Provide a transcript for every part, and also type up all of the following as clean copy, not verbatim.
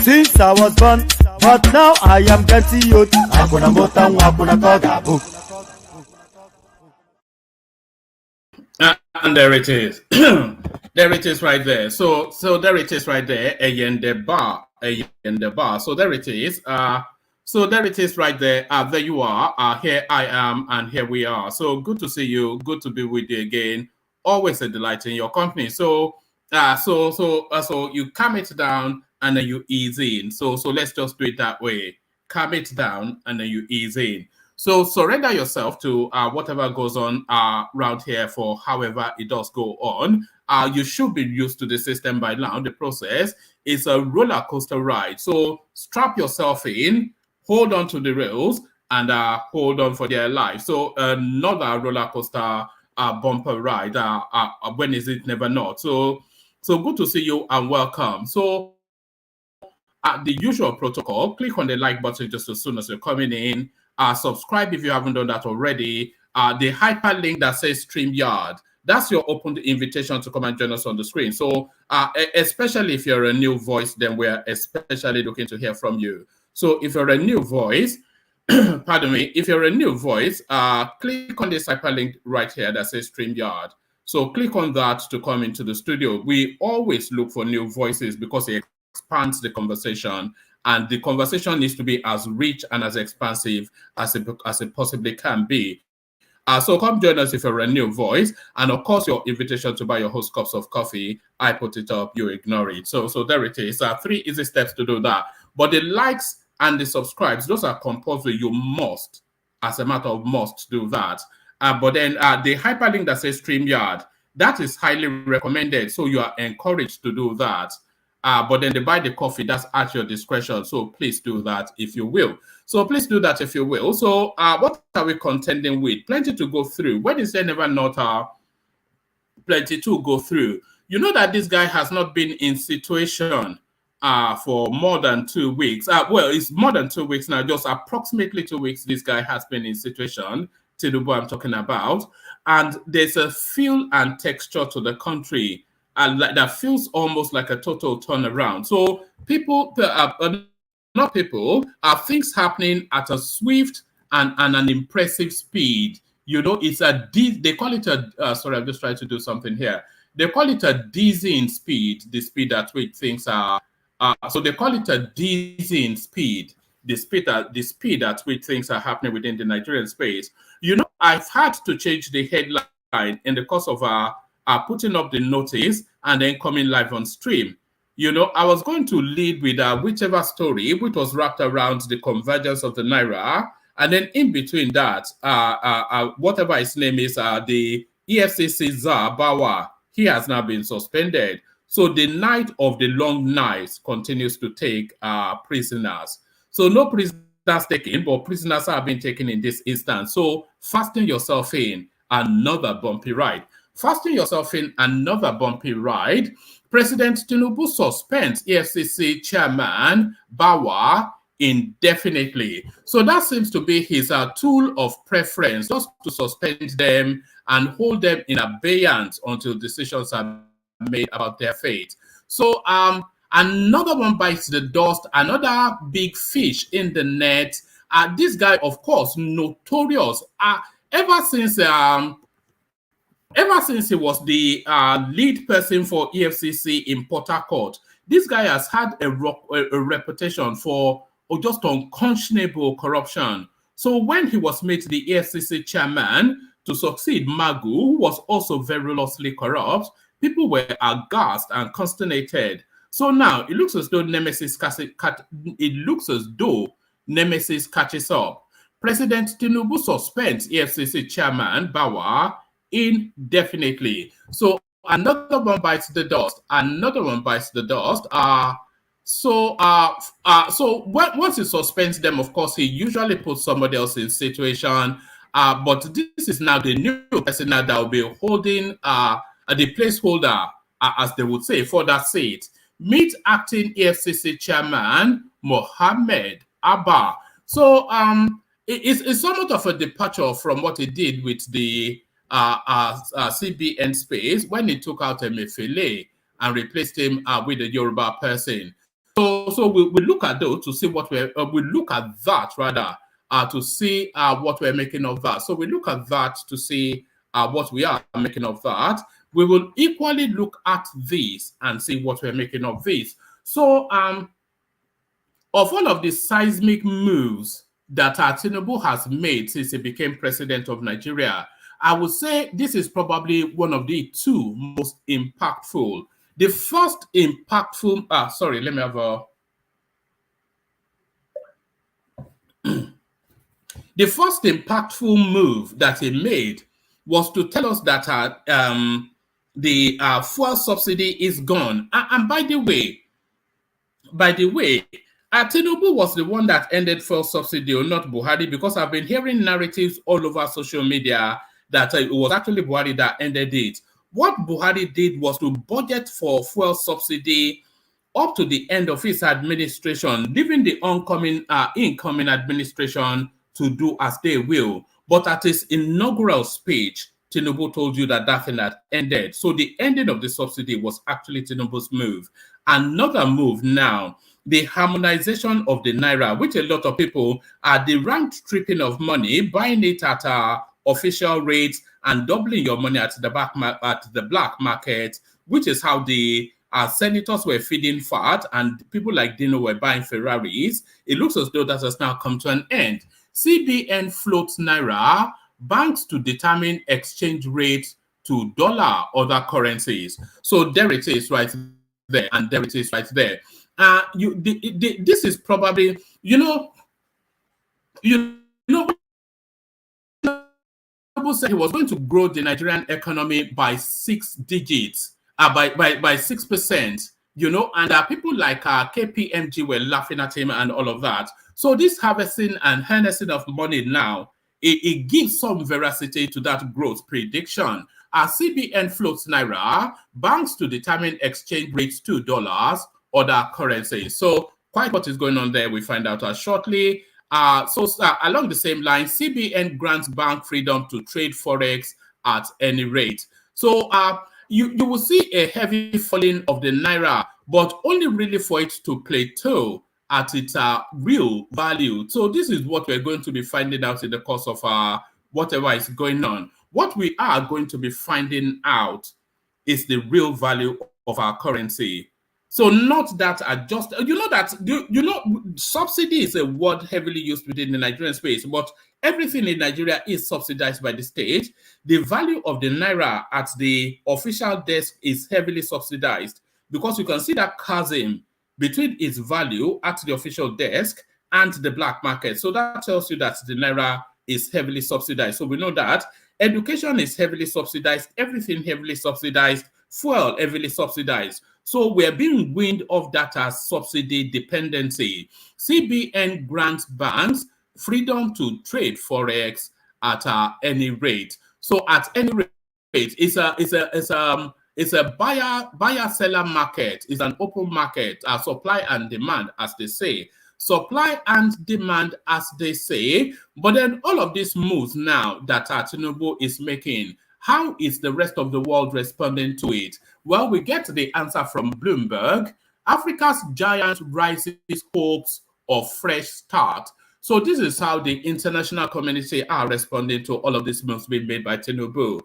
Since I was born, but now I am getting youth. And there it is. There it is right there. So there it is right there. Again, the bar. So there it is. So there it is right there. There you are. Here I am, and here we are. So good to see you. Good to be with you again. Always a delight in your company. So you calm it down and then you ease in. So let's just do it that way. Calm it down and then you ease in. So surrender yourself to whatever goes on around here for however it does go on. You should be used to the system by now. The process is a roller coaster ride. So strap yourself in, hold on to the rails, and hold on for dear life. So another roller coaster bumper ride. When is it? Never not. So good to see you and welcome. So the usual protocol, click on the like button just as soon as you're coming in. Subscribe if you haven't done that already. The hyperlink that says StreamYard, that's your open invitation to come and join us on the screen. So especially if you're a new voice, then we're especially looking to hear from you. So if you're a new voice, pardon me, if you're a new voice, click on this hyperlink right here that says StreamYard. So click on that to come into the studio. We always look for new voices because it expands the conversation, and the conversation needs to be as rich and as expansive as it possibly can be. So come join us if you're a new voice. And of course, your invitation to buy your host cups of coffee, I put it up, you ignore it. So there it is. 3 easy steps to do that. But the likes and the subscribes, those are compulsory. You must, as a matter of must, do that. But then the hyperlink that says StreamYard, that is highly recommended. So you are encouraged to do that. But then the buy the coffee, that's at your discretion. So please do that if you will. So please do that if you will. So what are we contending with? Plenty to go through. When is there never not plenty to go through? You know that this guy has not been in situation for more than 2 weeks. Well, it's more than 2 weeks now, just approximately 2 weeks this guy has been in situation, Tinubu I'm talking about. And there's a feel and texture to the country that feels almost like a total turnaround. So people, not people, are things happening at a swift and an impressive speed. You know, it's they call it a, sorry, I'm just trying to do something here. They call it a dizzying speed, the speed at which things are, so they call it a dizzying speed, the speed at which things are happening within the Nigerian space. You know, I've had to change the headline in the course of putting up the notice and then coming live on stream. You know, I was going to lead with whichever story which was wrapped around the convergence of the Naira, and then in between that, whatever his name is, the EFCC Czar, Bawa, he has now been suspended. So the night of the long nights continues to take prisoners. So no prisoners taken, but prisoners are being taken in this instance. So fasten yourself in another bumpy ride. Fasten yourself in another bumpy ride. President Tinubu suspends EFCC chairman Bawa indefinitely. So that seems to be his tool of preference, just to suspend them and hold them in abeyance until decisions are made about their fate. So another one bites the dust, another big fish in the net. This guy, of course, notorious. Ever since he was the lead person for EFCC in Port Harcourt, this guy has had a reputation for just unconscionable corruption. So when he was made the EFCC chairman to succeed Magu, who was also verilously corrupt, people were aghast and consternated. So now it looks as though Nemesis catches up. President Tinubu suspends EFCC chairman Bawa indefinitely. So another one bites the dust. Another one bites the dust. So once he suspends them, of course, he usually puts somebody else in situation. But this is now the new person that will be holding the placeholder, as they would say, for that seat. Meet acting EFCC chairman Mohammed Abba. So it's somewhat of a departure from what he did with the CBN space when he took out Emefiele and replaced him with a Yoruba person. So we look at those to see what we look at that rather to see what we're making of that. So we look at that to see what we are making of that. We will equally look at this and see what we're making of this. So of all of the seismic moves that Tinubu has made since he became president of Nigeria, I would say this is probably one of the two most impactful. The first impactful, sorry, let me have a... The first impactful move that he made was to tell us that the fuel subsidy is gone. And by the way, Tinubu was the one that ended fuel subsidy, or not Buhari, because I've been hearing narratives all over social media that it was actually Buhari that ended it. What Buhari did was to budget for fuel subsidy up to the end of his administration, leaving the incoming administration to do as they will. But at his inaugural speech, Tinubu told you that thing had ended. So the ending of the subsidy was actually Tinubu's move. Another move now, the harmonization of the Naira, which a lot of people are the round tripping of money, buying it at official rates and doubling your money at the black market, which is how the senators were feeding fat and people like Dino were buying Ferraris. It looks as though that has now come to an end. CBN floats Naira, banks to determine exchange rate to dollar, other currencies. So there it is right there, and there it is right there. This is probably, Tinubu said he was going to grow the Nigerian economy by 6 digits, by 6%, you know, and people like KPMG were laughing at him and all of that. So this harvesting and harnessing of money now, it gives some veracity to that growth prediction. CBN floats Naira, banks to determine exchange rates $2, other currencies. So quite what is going on there, we find out shortly. Along the same line, CBN grants bank freedom to trade forex at any rate. So you will see a heavy falling of the Naira, but only really for it to plateau at its real value. So this is what we're going to be finding out in the course of whatever is going on. What we are going to be finding out is the real value of our currency. So not that adjust, subsidy is a word heavily used within the Nigerian space, but everything in Nigeria is subsidized by the state. The value of the Naira at the official desk is heavily subsidized because you can see that chasm between its value at the official desk and the black market. So that tells you that the Naira is heavily subsidized. So we know that education is heavily subsidized, everything heavily subsidized, fuel heavily subsidized. So we're being weaned off that as subsidy dependency. CBN grants banks freedom to trade forex at any rate. So at any rate, it's a buyer-seller market. It's an open market, supply and demand, as they say. Supply and demand, as they say. But then all of these moves now that Tinubu is making, how is the rest of the world responding to it? Well, we get the answer from Bloomberg. Africa's giant rises hopes of fresh start. So this is how the international community are responding to all of these moves being made by Tinubu.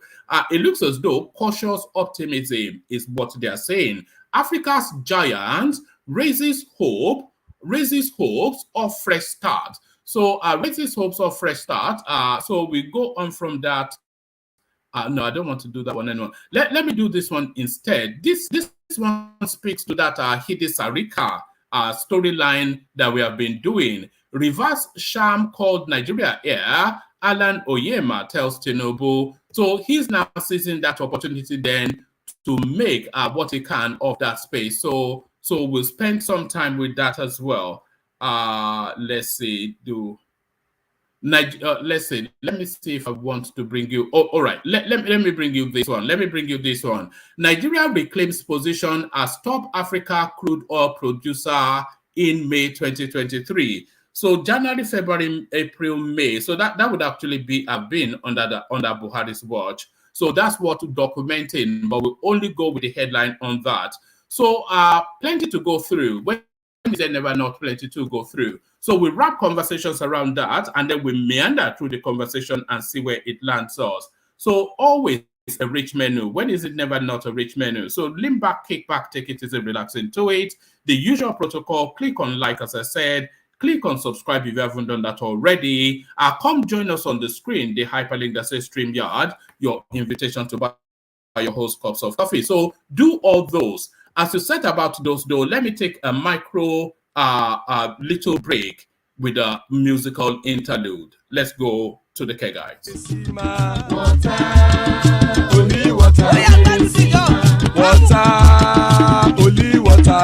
It looks as though cautious optimism is what they are saying. Africa's giant raises hopes of fresh start. So raises hopes of fresh start. So we go on from that. No, I don't want to do that one anymore. Let me do this one instead. This one speaks to that Hidi Sarika storyline that we have been doing. Reverse sham called Nigeria Air, Alan Oyema tells Tinubu. So he's now seizing that opportunity then to make what he can of that space. So we'll spend some time with that as well. Let's see. Let's see. Let me see if I want to bring you. Oh, all right. Let me bring you this one. Nigeria reclaims position as top Africa crude oil producer in May 2023. So January, February, April, May. So that would actually have been under Buhari's watch. So that's what documenting, but we'll only go with the headline on that. So plenty to go through. When is there never not plenty to go through? So we wrap conversations around that, and then we meander through the conversation and see where it lands us. So always a rich menu. When is it never not a rich menu? So lean back, kick back, take it easy, relax into it. The usual protocol, click on like, as I said, click on subscribe if you haven't done that already. Come join us on the screen, the hyperlink that says StreamYard, your invitation to buy your host cups of coffee. So do all those. As you set about those though, let me take a little break with a musical interlude. Let's go to the K guys. Only water,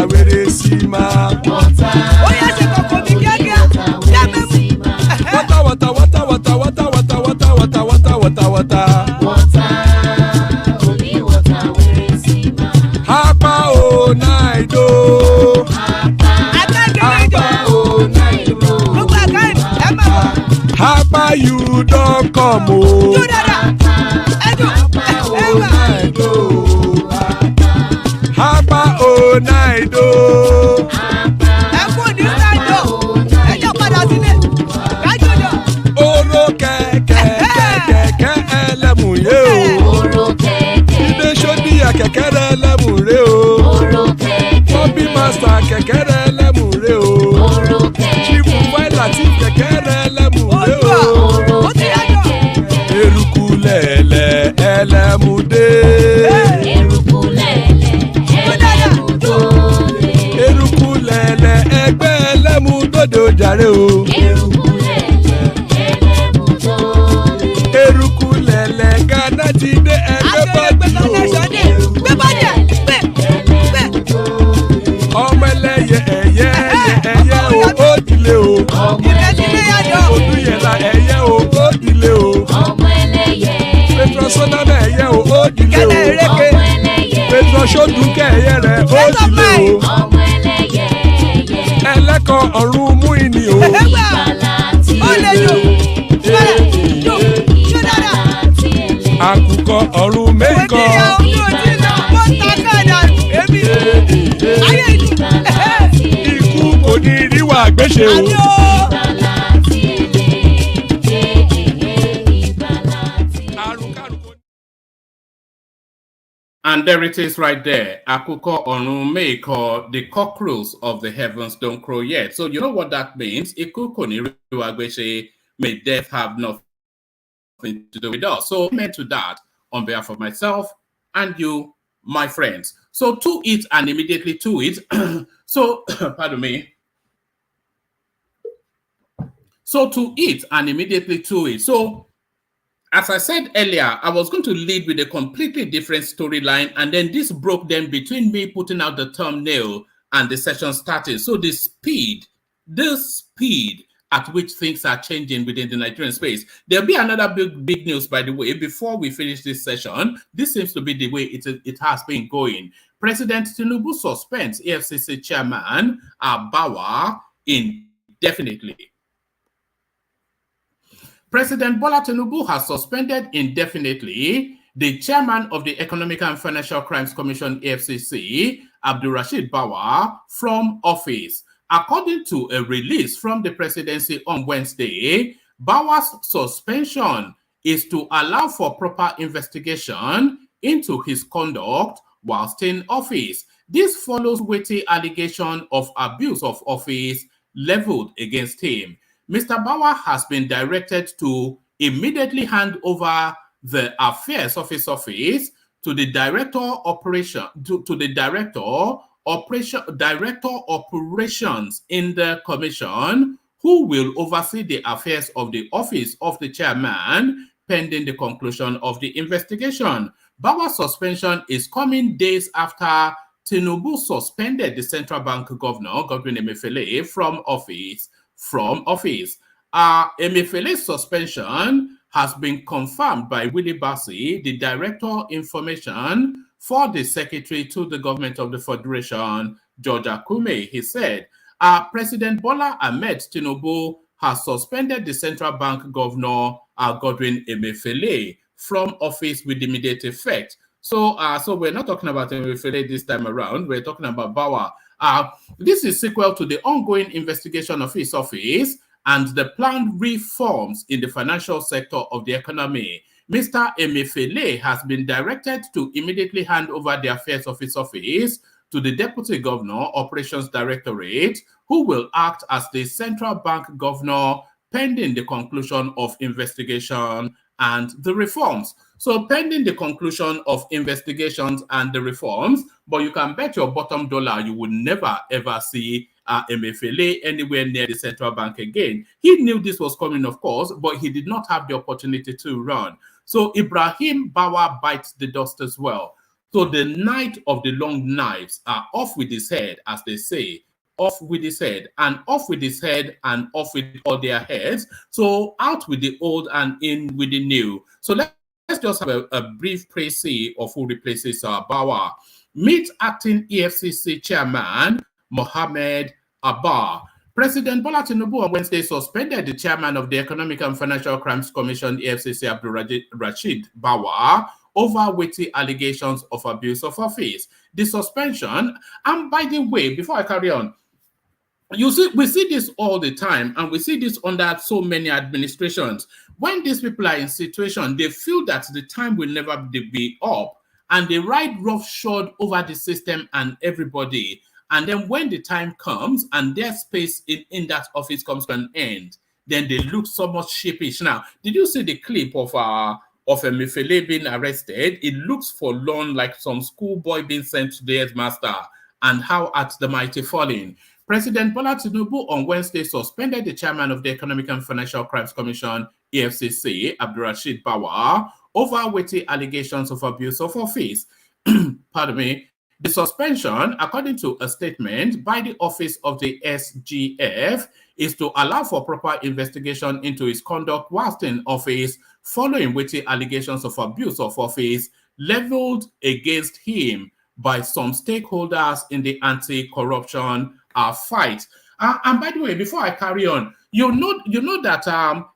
where they see my water. Hapa you don't come oh. Hapa oh night oh. Oro kẹ̀kẹ́ ẹlẹ́mù yé o. Ilé ṣọ́bí kẹ̀kẹ́ ẹlẹ́mù ré o. Ṣọ́bí master kẹ̀kẹ́ ẹlẹ́mù ré o. Chifu wáìlà tí kẹ̀kẹ́ ẹlẹ́mù ré o. Eruku lẹ̀lẹ̀ ẹlẹ́mù dé. Eruku lẹ̀lẹ̀ ẹgbẹ́ ẹlẹ́mù dòde ojàre o. Eruku lẹ̀lẹ̀ sọ́nà mẹ́yẹ o ó dìde o pẹ̀tọ́ sọ́dúnkẹ́ ẹ̀yẹ rẹ̀ ó dìde o ẹlẹ́kọ̀ ọ̀run mú ìní o. àkùkọ ọ̀run mẹ́kọ̀. ikú kò ní ríwà gbèsè o. And there it is right there. Akuko Onumeko, the cockroach of the heavens don't crow yet. So you know what that means? Ikuko Niriwagweshe, may death have nothing to do with us. So amen to that on behalf of myself and you, my friends. So to it and immediately to it. So, pardon me. So to it and immediately to it. So as I said earlier, I was going to lead with a completely different storyline, and then this broke them between me putting out the thumbnail and the session starting. So the speed at which things are changing within the Nigerian space. There'll be another big news, by the way, before we finish this session. This seems to be the way it has been going. President Tinubu suspends EFCC chairman Bawa indefinitely. President Bola Tinubu has suspended indefinitely the chairman of the Economic and Financial Crimes Commission, EFCC, Abdulrasheed Bawa, from office. According to a release from the presidency on Wednesday, Bawa's suspension is to allow for proper investigation into his conduct whilst in office. This follows weighty allegation of abuse of office leveled against him. Mr. Bawa has been directed to immediately hand over the affairs of his office to the director operations in the commission, who will oversee the affairs of the office of the chairman pending the conclusion of the investigation. Bawa's suspension is coming days after Tinubu suspended the central bank governor, Godwin Emefiele, from office. Emefiele's suspension has been confirmed by Willie Bassi, the Director Information for the Secretary to the Government of the Federation, George Akume. He said, President Bola Ahmed Tinubu has suspended the central bank governor, Godwin Emefiele, from office with immediate effect. So we're not talking about Emefiele this time around. We're talking about Bawa. This is sequel to the ongoing investigation of his office and the planned reforms in the financial sector of the economy. Mr. Emefiele has been directed to immediately hand over the affairs of his office to the Deputy Governor, Operations Directorate, who will act as the central bank governor pending the conclusion of investigation and the reforms. So pending the conclusion of investigations and the reforms, but you can bet your bottom dollar you will never ever see Emefiele anywhere near the central bank again. He knew this was coming, of course, but he did not have the opportunity to run. So Ibrahim Bawa bites the dust as well. So the knight of the long knives are off with his head, as they say. Off with his head, and off with his head, and off with all their heads. So out with the old and in with the new. So let's just have a brief précis of who replaces Bawa. Meet acting EFCC chairman Mohammed Abba. President Bola Tinubu on Wednesday suspended the chairman of the Economic and Financial Crimes Commission, EFCC, Abdulrasheed Bawa, over weighty allegations of abuse of office. The suspension, and by the way, before I carry on, we see this all the time, and we see this under so many administrations. When these people are in situation, they feel that the time will never be up, and they ride roughshod over the system and everybody. And then when the time comes and their space in that office comes to an end, then they look so much sheepish. Now, did you see the clip of Emefiele being arrested? It looks forlorn, like some schoolboy being sent to the headmaster, and how at the mighty falling. President Bola Tinubu on Wednesday suspended the chairman of the Economic and Financial Crimes Commission, EFCC, Abdulrasheed Bawa, over weighty allegations of abuse of office. Pardon me. The suspension, according to a statement by the office of the SGF, is to allow for proper investigation into his conduct whilst in office following weighty allegations of abuse of office leveled against him by some stakeholders in the anti-corruption fight. And by the way, before I carry on, you know that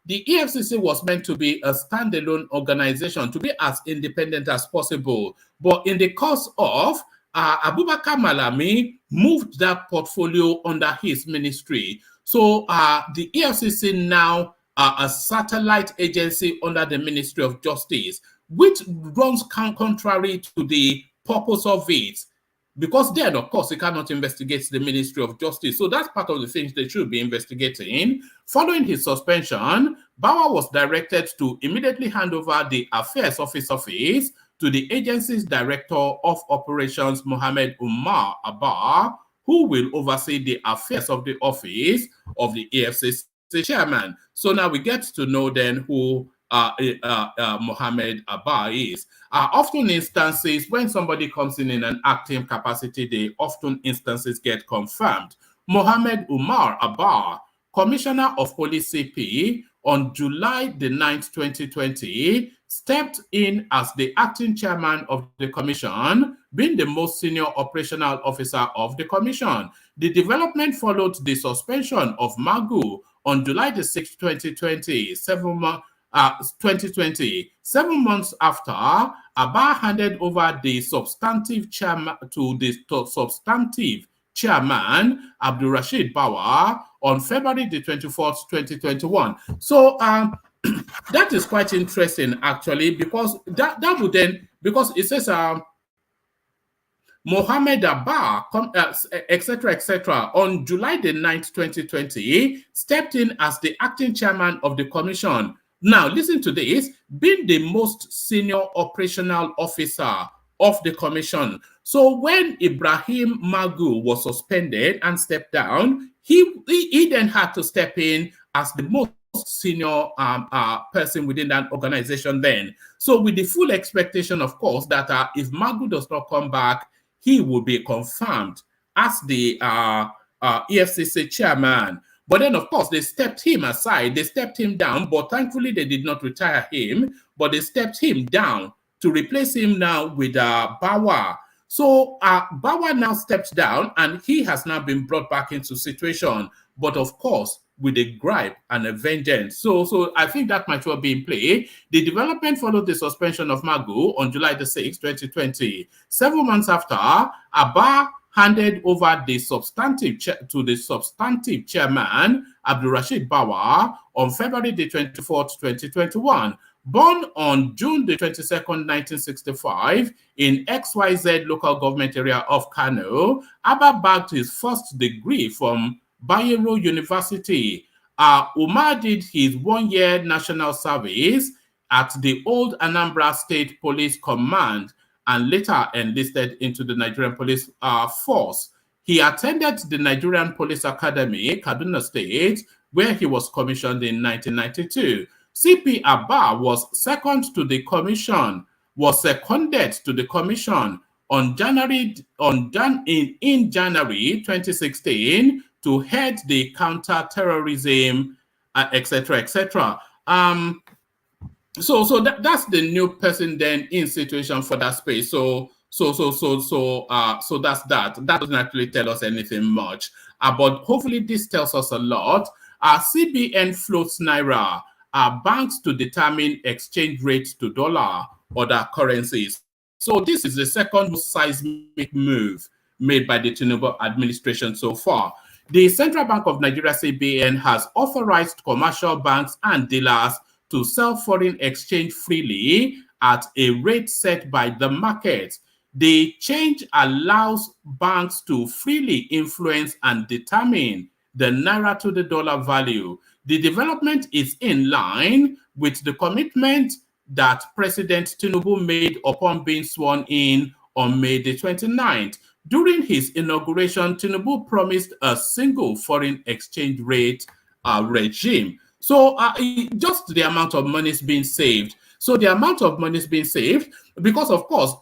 the EFCC was meant to be a standalone organization, to be as independent as possible. But in the course of Abubakar Malami moved that portfolio under his ministry. So the EFCC now a satellite agency under the Ministry of Justice, which runs contrary to the purpose of it. Because then, of course, they cannot investigate the Ministry of Justice. So that's part of the things they should be investigating. Following his suspension, Bawa was directed to immediately hand over the Affairs Office to the agency's Director of Operations, Mohammed Umar Abba, who will oversee the affairs of the office of the EFCC chairman. So now we get to know then who Mohammed Abba is. Often instances, when somebody comes in an acting capacity, instances get confirmed. Mohammed Umar Abba, Commissioner of Police CP, on July the 9th, 2020, stepped in as the acting chairman of the commission, being the most senior operational officer of the commission. The development followed the suspension of Magu on July the 6th, 2020, 7 months after Abba handed over the substantive chairman to the substantive chairman, Abdul Rashid Bawa, on February the 24th, 2021. So that is quite interesting, actually, because that would then, because it says Mohammed Abba, etc., on July the 9th, 2020, stepped in as the acting chairman of the commission. Now, listen to this, being the most senior operational officer of the commission. So when Ibrahim Magu was suspended and stepped down, he then had to step in as the most senior person within that organization then. So with the full expectation, of course, that if Magu does not come back, he will be confirmed as the EFCC chairman. But then, of course, they stepped him aside. They stepped him down, but thankfully they did not retire him, but they stepped him down to replace him now with Bawa. So Bawa now stepped down, and he has now been brought back into situation, but of course, with a gripe and a vengeance. So I think that might well be in play. The development followed the suspension of Magu on July the 6th, 2020. 7 months after, Abba handed over the substantive to the substantive chairman, Abdul Rashid Bawa, on February the 24th, 2021. Born on June the 22nd, 1965, in XYZ local government area of Kano, Abba bagged his first degree from Bayero University. Umar did his 1-year national service at the old Anambra State Police Command and later enlisted into the Nigerian Police Force. He attended the Nigerian Police Academy, Kaduna State, where he was commissioned in 1992. CP Abba was seconded to the commission on January 2016 to head the counter-terrorism, etc., etc. So that's the new person then in situation for that space. So that's that. That doesn't actually tell us anything much, but hopefully this tells us a lot. CBN floats naira. Banks to determine exchange rates to dollar or other currencies. So this is the second most seismic move made by the Tinubu administration so far. The Central Bank of Nigeria, CBN, has authorized commercial banks and dealers to sell foreign exchange freely at a rate set by the market. The change allows banks to freely influence and determine the naira to the dollar value. The development is in line with the commitment that President Tinubu made upon being sworn in on May the 29th. During his inauguration, Tinubu promised a single foreign exchange rate regime. So just the amount of money is being saved. So the amount of money is being saved because, of course,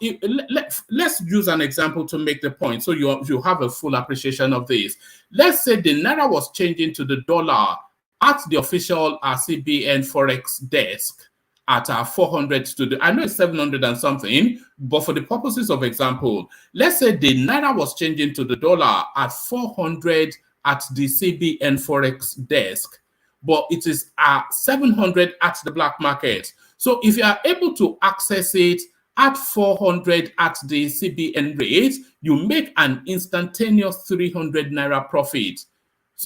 let's use an example to make the point so you have a full appreciation of this. Let's say the naira was changing to the dollar at the official CBN Forex desk, at 400 to the, I know it's 700 and something, but for the purposes of example, let's say the Naira was changing to the dollar at 400 at the CBN Forex desk, but it is 700 at the black market. So if you are able to access it at 400 at the CBN rate, you make an instantaneous 300 Naira profit.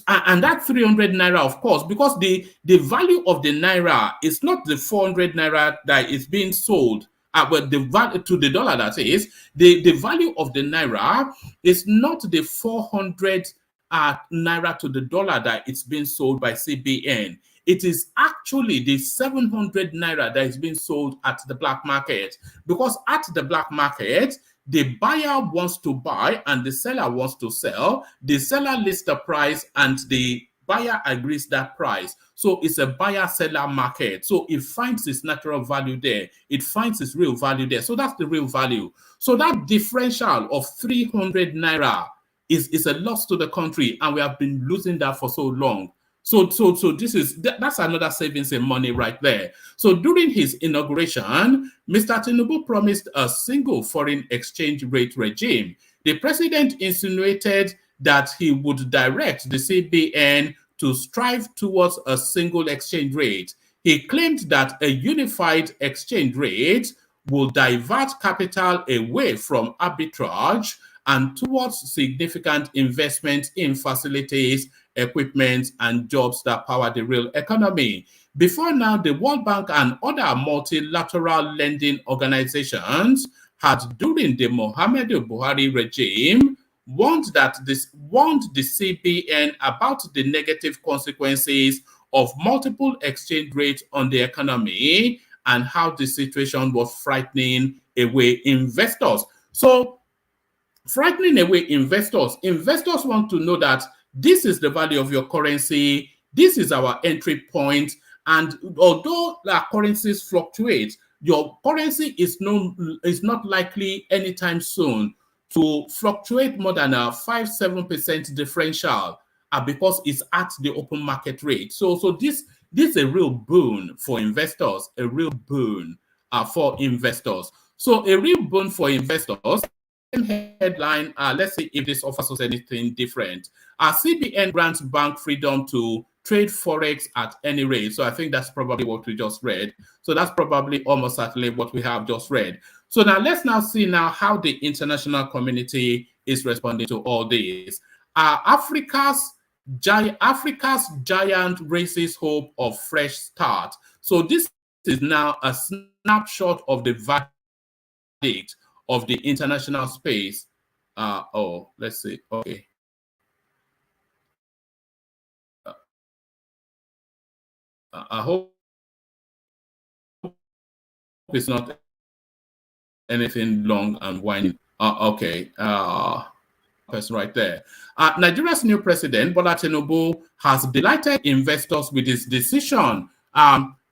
And that 300 Naira, of course, because the value of the Naira is not the 400 Naira that is being sold, but the value to the dollar, that is, the value of the Naira is not the 400 Naira to the dollar that it's being sold by CBN. It is actually the 700 Naira that is being sold at the black market, because at the black market, the buyer wants to buy and the seller wants to sell. The seller lists the price and the buyer agrees that price. So it's a buyer-seller market. So it finds its natural value there. It finds its real value there. So that's the real value. So that differential of 300 Naira is a loss to the country, and we have been losing that for so long. So that's another savings in money right there. So during his inauguration, Mr. Tinubu promised a single foreign exchange rate regime. The president insinuated that he would direct the CBN to strive towards a single exchange rate. He claimed that a unified exchange rate will divert capital away from arbitrage and towards significant investment in facilities, equipment, and jobs that power the real economy. Before now, the World Bank and other multilateral lending organizations had, during the Muhammadu Buhari regime, warned the CBN about the negative consequences of multiple exchange rates on the economy and how the situation was frightening away investors. So, frightening away investors. Investors want to know that this is the value of your currency, this is our entry point, and although our currencies fluctuate, your currency is not likely anytime soon to fluctuate more than a 5-7% differential because it's at the open market rate. So this is a real boon for investors, a real boon for investors. So a real boon for investors. Headline, let's see if this offers us anything different. CBN grants bank freedom to trade forex at any rate. So I think that's probably what we just read. So that's probably almost certainly what we have just read. So now let's now see now how the international community is responding to all this. Africa's giant raises hope of fresh start. So this is now a snapshot of the verdict of the international space. Let's see. Okay. I hope it's not anything long and winding. Okay. Person right there. Nigeria's new president, Bola Tinubu, has delighted investors with his decision.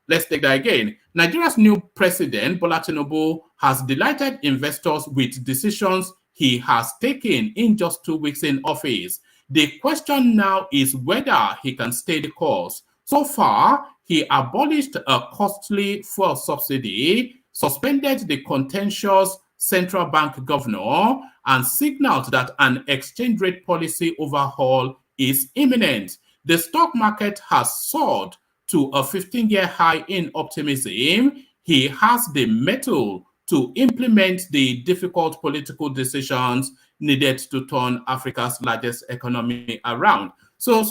Let's take that again. Nigeria's new president, Bola Tinubu, has delighted investors with decisions he has taken in just 2 weeks in office. The question now is whether he can stay the course. So far, he abolished a costly fuel subsidy, suspended the contentious central bank governor, and signaled that an exchange rate policy overhaul is imminent. The stock market has soared to a 15-year high in optimism. He has the mettle to implement the difficult political decisions needed to turn Africa's largest economy around. So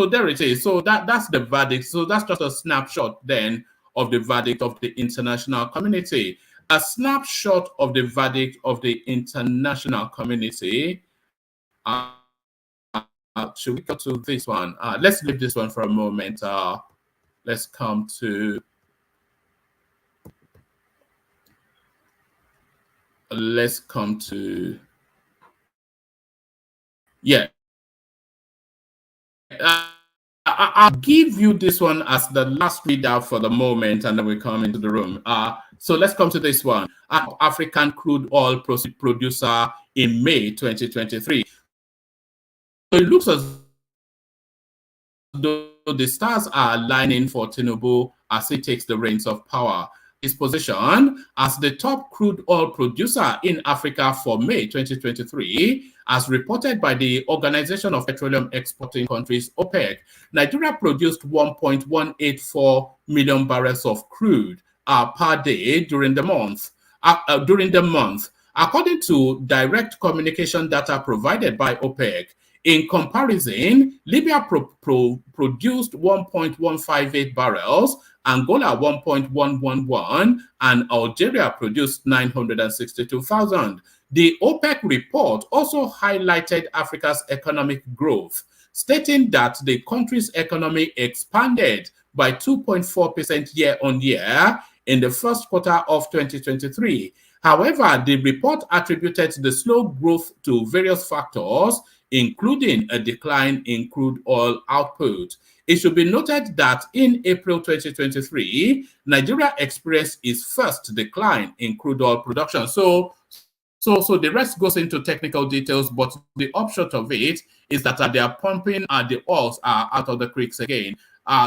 there it is. So that's the verdict. So that's just a snapshot then of the verdict of the international community. A snapshot of the verdict of the international community. Should we go to this one? Let's leave this one for a moment. Let's come to yeah. I'll give you this one as the last readout for the moment, and then we come into the room. So let's come to this one. African crude oil producer in May 2023. So it looks as though the stars are aligning for Tinubu as he takes the reins of power. its position as the top crude oil producer in Africa for May 2023, as reported by the Organization of Petroleum Exporting Countries, OPEC. Nigeria produced 1.184 million barrels of crude per day during the month. According to direct communication data provided by OPEC. In comparison, Libya produced 1.158 barrels, Angola 1.111, and Algeria produced 962,000. The OPEC report also highlighted Africa's economic growth, stating that the country's economy expanded by 2.4% year-on-year in the first quarter of 2023. However, the report attributed the slow growth to various factors, including a decline in crude oil output. It should be noted that in April 2023, Nigeria experienced its first decline in crude oil production. So the rest goes into technical details, but the upshot of it is that they are pumping the oils out of the creeks again.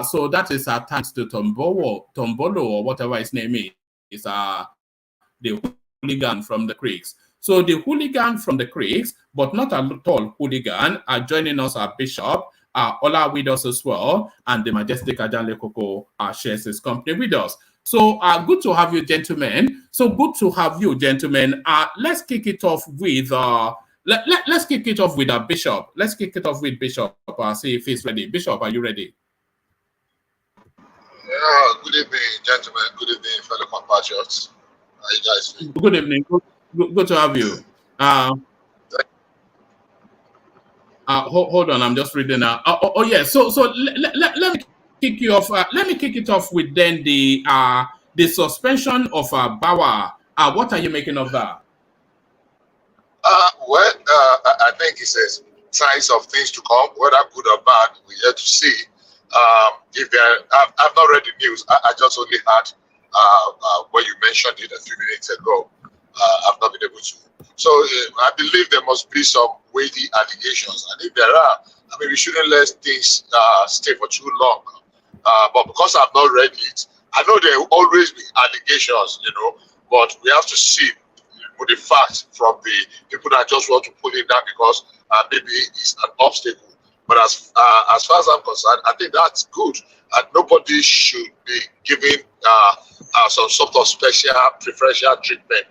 So that is thanks to Tombolo, or whatever his name is, the hooligan from the creeks. So the hooligan from the creeks, but not at all hooligan, are joining us, our Bishop, Ola with us as well, and the majestic Ajanle Koko shares his company with us. So good to have you, gentlemen. Let's kick it off with let's kick it off with Bishop. Let's kick it off with Bishop. See if he's ready. Bishop, are you ready? Yeah, good evening, gentlemen. Good evening, fellow compatriots. How you guys doing? Good evening. Good to have you. Hold on, I'm just reading now. Yeah. So let me kick you off. Let me kick it off with then the suspension of Bawa. What are you making of that? I think it says signs of things to come, whether good or bad, we're yet to see. I've not read the news. I just only heard when you mentioned it a few minutes ago. I've not been able to. So I believe there must be some weighty allegations, and if there are, I mean, we shouldn't let things stay for too long. But because I've not read it, I know there will always be allegations, but we have to see with the facts from the people that just want to pull it down because maybe it's an obstacle. But as far as I'm concerned, I think that's good. And nobody should be given some sort of special preferential treatment,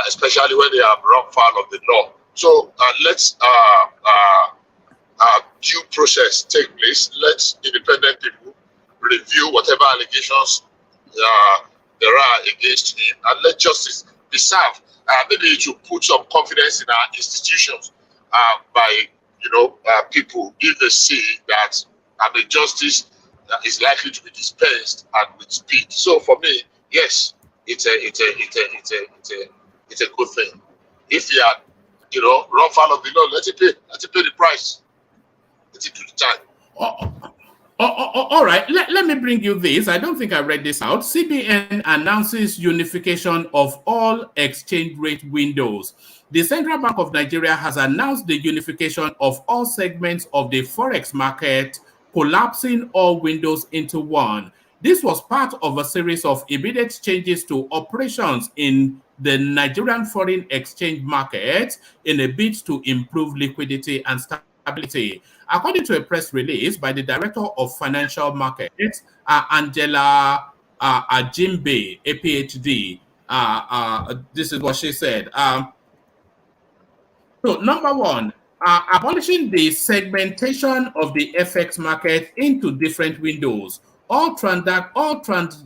especially when they have run foul of the law. So let's due process take place. Let independent people review whatever allegations there are against him, and let justice be served. Maybe it should put some confidence in our institutions by people, if they see that the justice is likely to be dispensed and with speed. So for me, yes, it's a good thing. If you are, run foul of the law, let it pay the price. Let it do the time. All right, let me bring you this. I don't think I read this out. CBN announces unification of all exchange rate windows. The Central Bank of Nigeria has announced the unification of all segments of the forex market, collapsing all windows into one. This was part of a series of immediate changes to operations in the Nigerian foreign exchange market in a bid to improve liquidity and stability. According to a press release by the Director of Financial Markets, Angela Ajimbe, a PhD, this is what she said. So, number one, abolishing the segmentation of the FX market into different windows. All transactions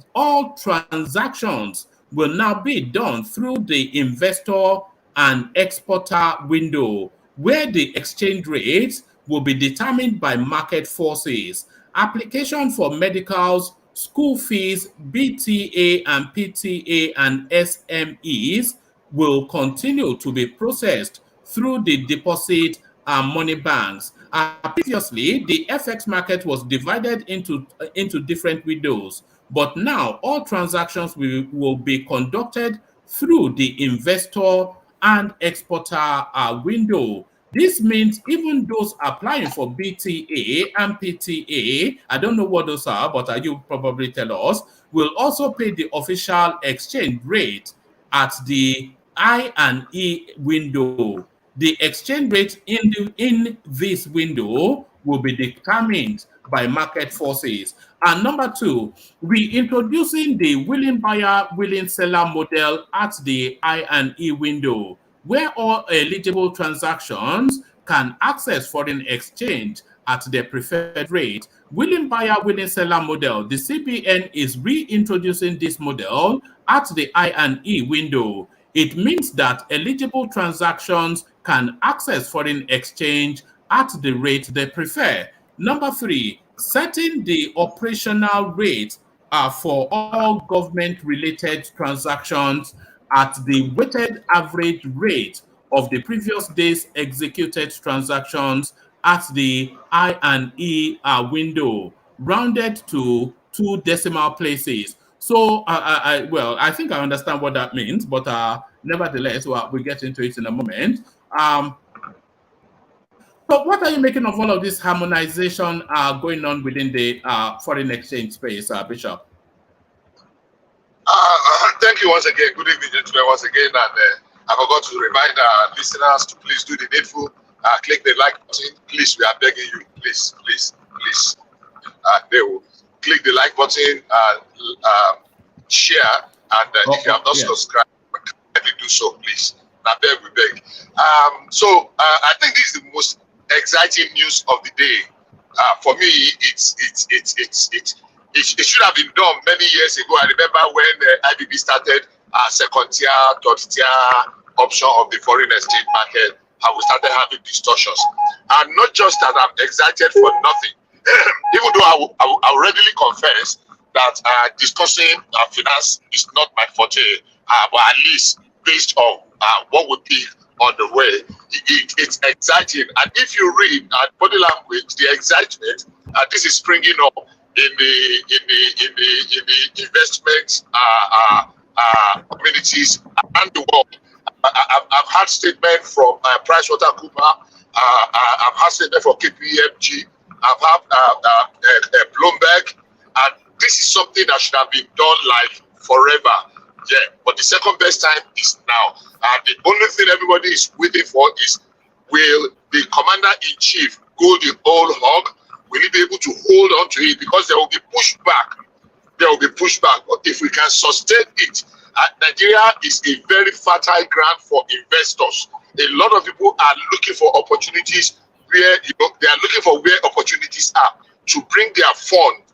will now be done through the investor and exporter window, where the exchange rates will be determined by market forces. Application for medicals, school fees, BTA and PTA and SMEs will continue to be processed through the deposit money banks. Previously, the FX market was divided into different windows, but now all transactions will be conducted through the investor and exporter window. This means even those applying for BTA and PTA, I don't know what those are, but you probably tell us, will also pay the official exchange rate at the I&E window. The exchange rate in this window will be determined by market forces. And number two, we introducing the willing buyer, willing seller model at the I&E window, where all eligible transactions can access foreign exchange at the preferred rate. Willing buyer, willing seller model. The CBN is reintroducing this model at the I&E window. It means that eligible transactions can access foreign exchange at the rate they prefer. Number three, setting the operational rate for all government-related transactions at the weighted average rate of the previous day's executed transactions at the I&E window, rounded to 2 decimal places. So, I think I understand what that means, but nevertheless, we'll get into it in a moment. So what are you making of all of this harmonization going on within the foreign exchange space, Bishop? Thank you once again. Good evening, gentlemen, once again. And I forgot to remind our listeners to please do the needful. Click the like button. Please, we are begging you. Please. They will click the like button, share, and if you have not subscribed, kindly do so, please. I beg, we beg. So I think this is the most exciting news of the day. For me, it should have been done many years ago. I remember when IBB started second tier, third tier option of the foreign exchange market, and we started having distortions. And not just that I'm excited for nothing, even though I will readily confess that discussing finance is not my forte, but at least based on what would be on the way, it's exciting. And if you read body language, the excitement, this is springing up in the investment communities around the world. I've had statement from PricewaterhouseCoopers. I've had statement from KPMG. I've had Bloomberg, and this is something that should have been done like forever. Yeah, but the second best time is now. And the only thing everybody is waiting for is, will the commander-in-chief go the whole hog? Will he be able to hold on to it? Because there will be pushback. There will be pushback. But if we can sustain it, Nigeria is a very fertile ground for investors. A lot of people are looking for opportunities where they are looking for where opportunities are to bring their fund.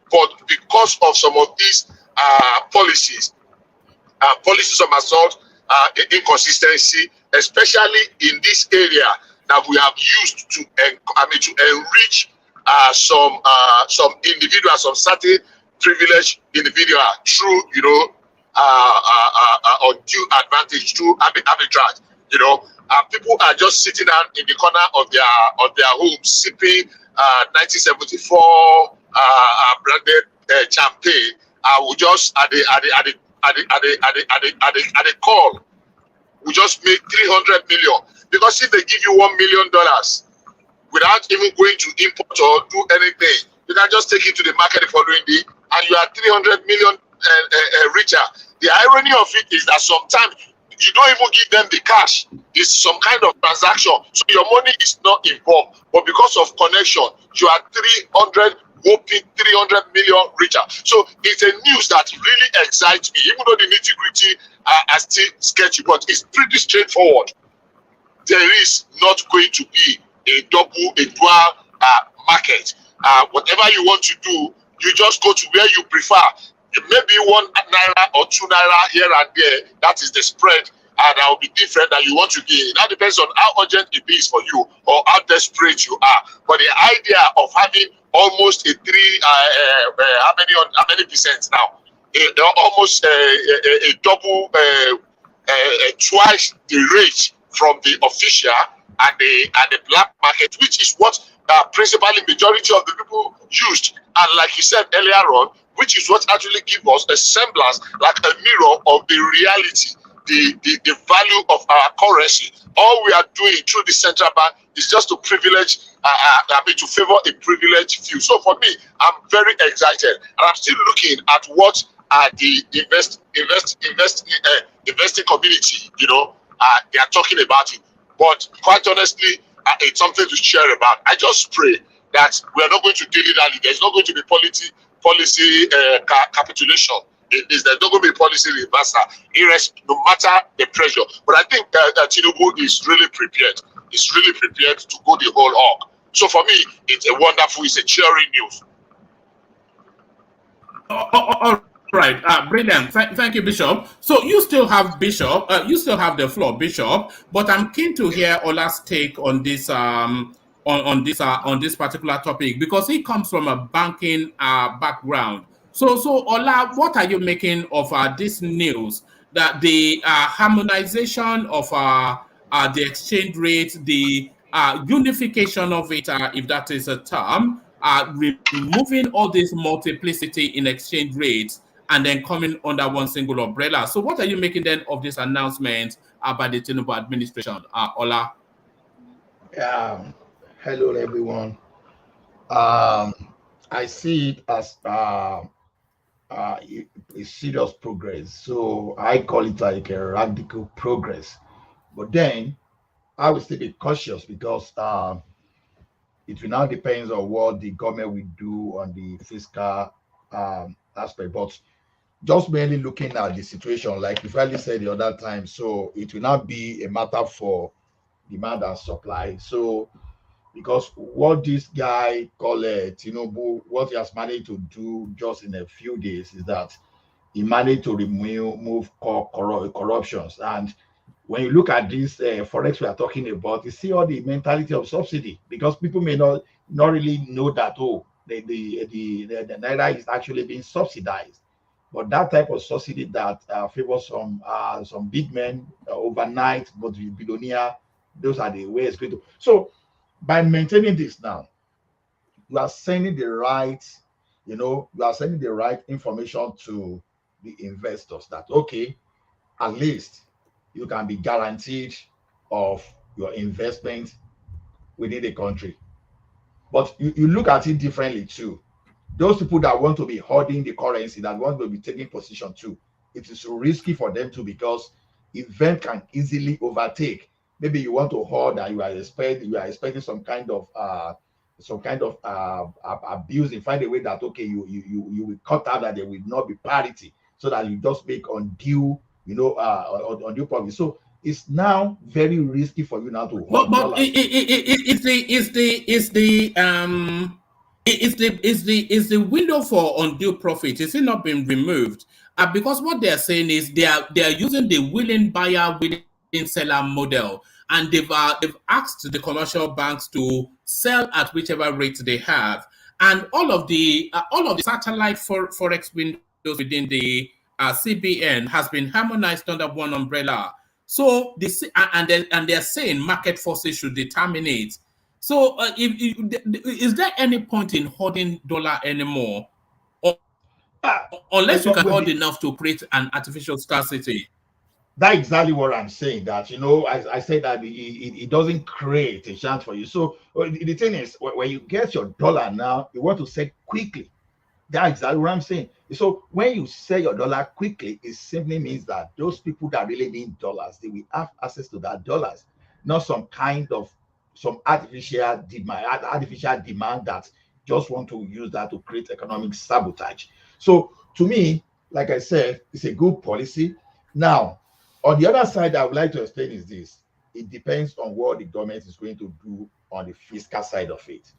But because of some of these policies of assault, inconsistency, especially in this area that we have used to enrich some individuals, some certain privileged individual through undue advantage, through arbitrage. People are just sitting down in the corner of their home sipping 1974 branded champagne. We just at the call, we just made 300 million, because if they give you $1 million without even going to import or do anything, you can just take it to the market the following day, and you are 300 million richer. The irony of it is that sometimes you don't even give them the cash. It's some kind of transaction, so your money is not involved, but because of connection, you are 300 million richer. So it's a news that really excites me, even though the nitty-gritty are still sketchy, but it's pretty straightforward. There is not going to be a dual market. Whatever you want to do, you just go to where you prefer. Maybe 1 naira or 2 naira here and there, that is the spread, and that will be different that you want to gain. That depends on how urgent it is for you or how desperate you are. But the idea of having almost a how many percent now? Almost a double, twice the rate from the official and the black market, which is what principally majority of the people used. And like you said earlier on, which is what actually gives us a semblance, like a mirror of the reality the value of our currency. All we are doing through the central bank is just to privilege, to favor a privileged few. So for me, I'm very excited, and I'm still looking at what the investing community, they are talking about it. But quite honestly, it's something to share about. I just pray that we are not going to dilly-dally. There's not going to be policy capitulation. There's not going to be policy reversal, no matter the pressure. But I think that Tinubu is really prepared. He's really prepared to go the whole hog. So for me, it's a cheering news. All right, brilliant. Thank you, Bishop. So you still have Bishop. You still have the floor, Bishop. But I'm keen to hear Ola's take on this on this particular topic, because he comes from a banking background. So Ola, what are you making of this news that the harmonization of the exchange rate, the unification of it, if that is a term, removing all this multiplicity in exchange rates and then coming under one single umbrella? So what are you making then of this announcement by the Tinubu administration, Ola? Hello, everyone. I see it as a serious progress. So I call it like a radical progress. But then I will still be cautious, because it will now depend on what the government will do on the fiscal aspect. But just merely looking at the situation, like you fairly said the other time, so it will not be a matter for demand and supply. So because what this guy called Tinubu, what he has managed to do just in a few days is that he managed to remove corruptions. And when you look at this forex we are talking about, you see all the mentality of subsidy, because people may not really know that the naira is actually being subsidized. But that type of subsidy that favors some big men overnight, but the billionaire, those are the ways it's going to. So by maintaining this now, you are sending the right, information to the investors that, okay, at least you can be guaranteed of your investment within the country. But you look at it differently too. Those people that want to be holding the currency, that want to be taking position too, it is risky for them too, because event can easily overtake. Maybe you want to hold and you are expecting some kind of abuse, and find a way that, okay, you will cut out that there will not be parity, so that you just make undue profit. So it's now very risky for you now to hold. But is the window for undue profit, is it not been removed? Because what they are saying is they are using the willing buyer, willing seller model, and they've asked the commercial banks to sell at whichever rate they have, and all of the satellite forex windows within the CBN has been harmonized under one umbrella. So they're saying market forces should determine it. So is there any point in holding dollar anymore, unless you can hold enough to create an artificial scarcity? That's exactly what I'm saying. That, I said that it doesn't create a chance for you. So the thing is, when you get your dollar now, you want to sell quickly. That's exactly what I'm saying. So when you sell your dollar quickly, it simply means that those people that really need dollars, they will have access to that dollars, not some artificial demand that just want to use that to create economic sabotage. So to me, like I said, it's a good policy. Now, on the other side, I would like to explain is this: it depends on what the government is going to do on the fiscal side of it,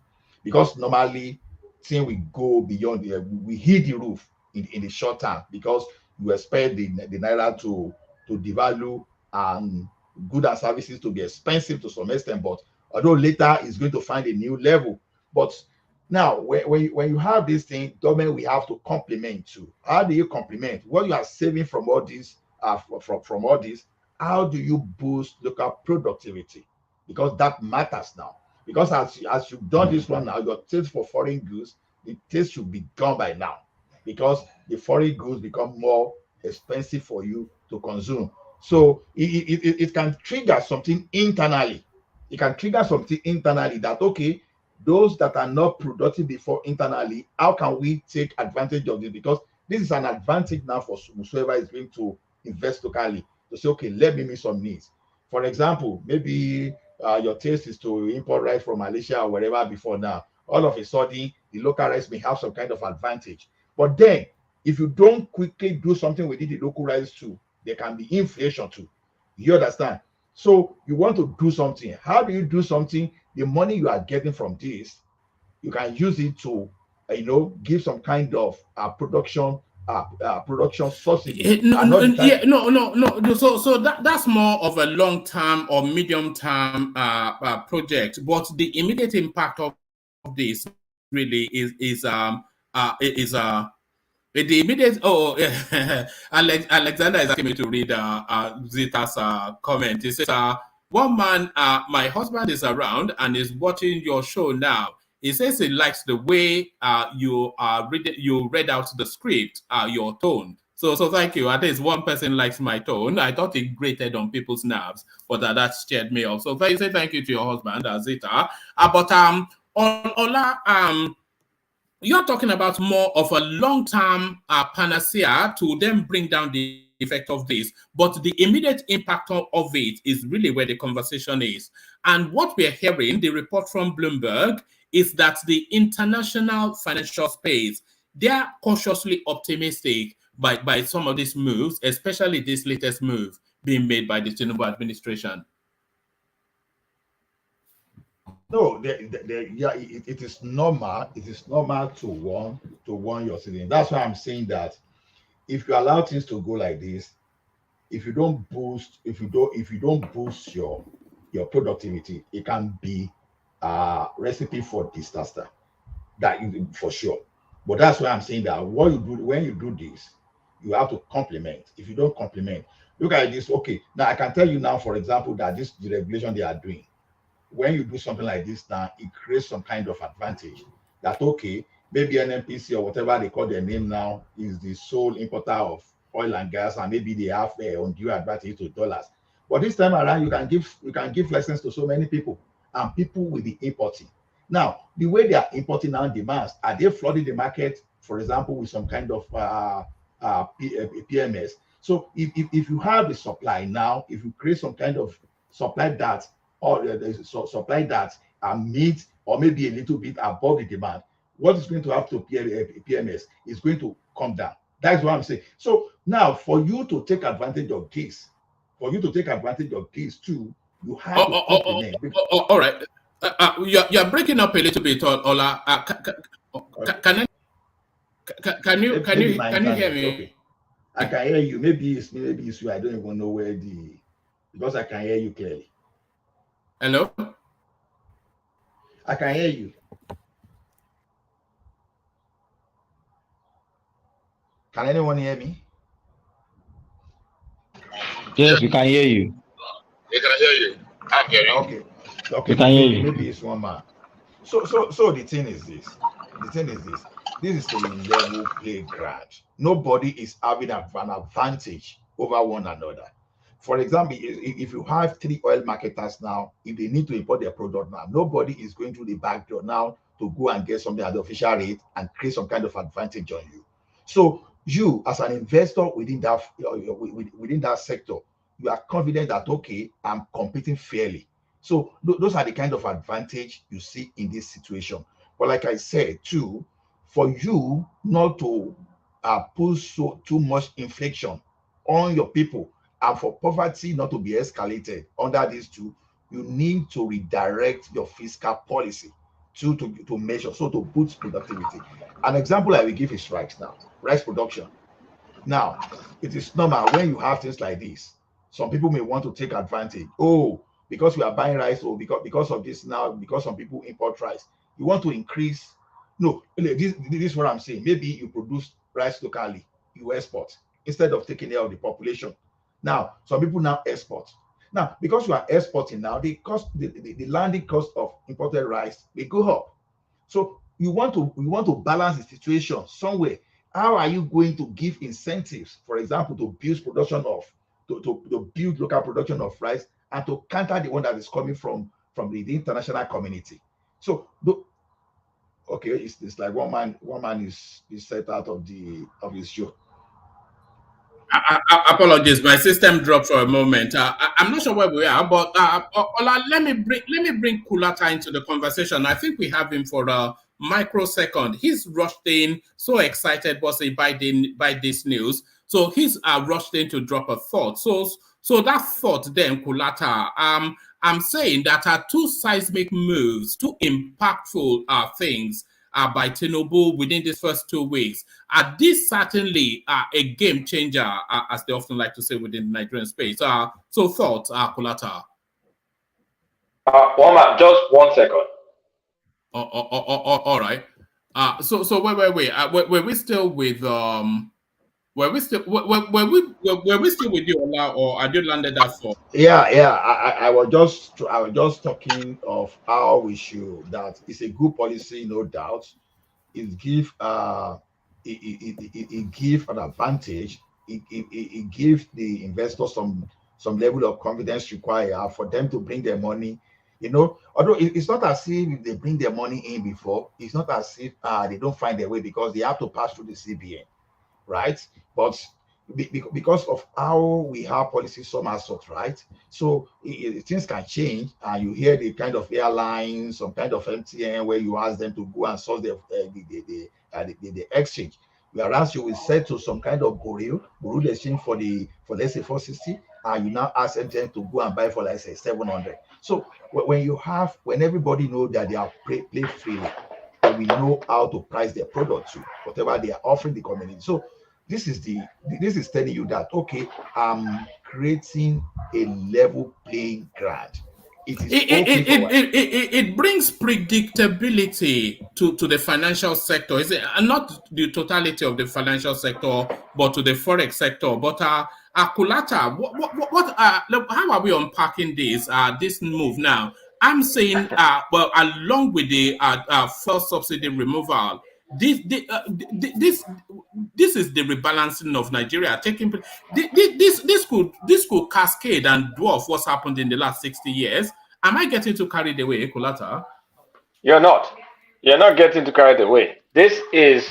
because normally things we go beyond we hit the roof in the short term, because you expect the naira to devalue and goods and services to be expensive to some extent, but although later it's going to find a new level. But now when you have this thing, government we have to complement too. How do you complement what you are saving from all this? From all this, how do you boost local productivity? Because that matters now. Because as you've done this one now, your taste for foreign goods, the taste should be gone by now, because the foreign goods become more expensive for you to consume. So it can trigger something internally. It can trigger something internally that, okay, those that are not productive before internally, how can we take advantage of it? Because this is an advantage now for whoever is going to invest locally to say, okay, let me meet some needs. For example, maybe your taste is to import rice from Malaysia or wherever before now. All of a sudden, the local rice may have some kind of advantage. But then, if you don't quickly do something within the local rice too, there can be inflation too. You understand? So you want to do something. How do you do something? The money you are getting from this, you can use it to, give some kind of production subsidy. No, And no, all the time, yeah, no. So that's more of a long term or medium term project. But the immediate impact of this really is the immediate. Alexander is asking me to read Zita's comment. He says, "One man, my husband is around and is watching your show now. He says he likes the way you read out the script, your tone. So thank you. At least one person likes my tone. I thought it grated on people's nerves, but that cheered me up. So thank you to your husband, Zita. But Ola, you're talking about more of a long-term panacea to then bring down the effect of this, but the immediate impact of it is really where the conversation is. And what we're hearing, the report from Bloomberg, is that the international financial space, they're cautiously optimistic by some of these moves, especially this latest move being made by the Tinubu administration. no, yeah, it is normal. It is normal to warn your citizen. That's why I'm saying that if you allow things to go like this, if you don't boost your productivity, it can be a recipe for disaster. That is for sure. But that's why I'm saying that what you do when you do this, you have to complement. If you don't complement, look at this. Okay, now I can tell you now, for example, that this the regulation they are doing. When you do something like this now, it creates some kind of advantage. That, okay, maybe NNPC or whatever they call their name now is the sole importer of oil and gas, and maybe they have undue advantage to dollars. But this time around, you can give license to so many people, and people will be importing. Now, the way they are importing now demands, are they flooding the market, for example, with some kind of PMS? So if you have the supply now, if you create some kind of supply that or supply that meets or maybe a little bit above the demand, what is going to happen to PMS is going to come down. That's what I'm saying. So now, for you to take advantage of this, too, you have to complement. All right. You're breaking up a little bit, Ola. Can you hear me? Okay. I can hear you. Maybe it's you. I don't even know because I can hear you clearly. Hello? I can hear you. Can anyone hear me? Yes, we can hear you. We can hear you. I'm hearing. Okay. We can hear you. Maybe it's one man. So the thing is this. This is a level playground. Nobody is having an advantage over one another. For example, if you have 3 oil marketers now, if they need to import their product now, nobody is going to the back door now to go and get something at the official rate and create some kind of advantage on you. So you, as an investor within that sector, you are confident that, okay, I'm competing fairly. So those are the kind of advantage you see in this situation. But like I said too, for you not to push too much inflation on your people, and for poverty not to be escalated under these two, you need to redirect your fiscal policy to measure, so to boost productivity. An example I will give is rice now, rice production. Now, it is normal when you have things like this. Some people may want to take advantage. Oh, because we are buying rice, or because of this now, because some people import rice, you want to increase. No, this is what I'm saying. Maybe you produce rice locally, you export instead of taking care of the population. Now, some people now export. Now, because you are exporting now, the landing cost of imported rice will go up. So you want to balance the situation somewhere. How are you going to give incentives, for example, to boost production of to build local production of rice and to counter the one that is coming from the international community. So okay, it's like one man is set out of his show. Apologies, my system dropped for a moment. I'm not sure where we are, but Ola, let me bring Kulata into the conversation. I think we have him for a microsecond. He's rushed in, so excited, was he, by this news. So he's rushed in to drop a thought. So that thought then, Kulata, I'm saying that two seismic moves, two impactful things by Tinubu within these first 2 weeks. This certainly a game changer, as they often like to say within the Nigerian space. So thoughts, Kulata? Just 1 second. All right. So wait. Were we still with Were we still with you, Ola, or had you landed that for? Yeah. I was just talking of how we should. That is a good policy, no doubt. It give it give an advantage. It gives the investors some level of confidence required for them to bring their money. Although it's not as if they bring their money in before, it's not as if they don't find their way because they have to pass through the CBN, right? But because of how we have policies, some are sort, right? So things can change, and you hear the kind of airlines, some kind of MTN, where you ask them to go and source the exchange, whereas you will settle some kind of bureau exchange for let's say 460, and you now ask MTN to go and buy for let's say 700. So when everybody knows that they are play freely, and we know how to price their product to whatever they are offering the community. So this is telling you that, okay, I'm creating a level playing ground. It brings predictability to the financial sector. Is it not the totality of the financial sector, but to the forex sector? But Kulata, how are we unpacking this move now? I'm saying, well, along with the first subsidy removal, this is the rebalancing of Nigeria taking place. This could cascade and dwarf what's happened in the last 60 years. Am I getting too carried away, Kulata? You're not getting too carried away. This is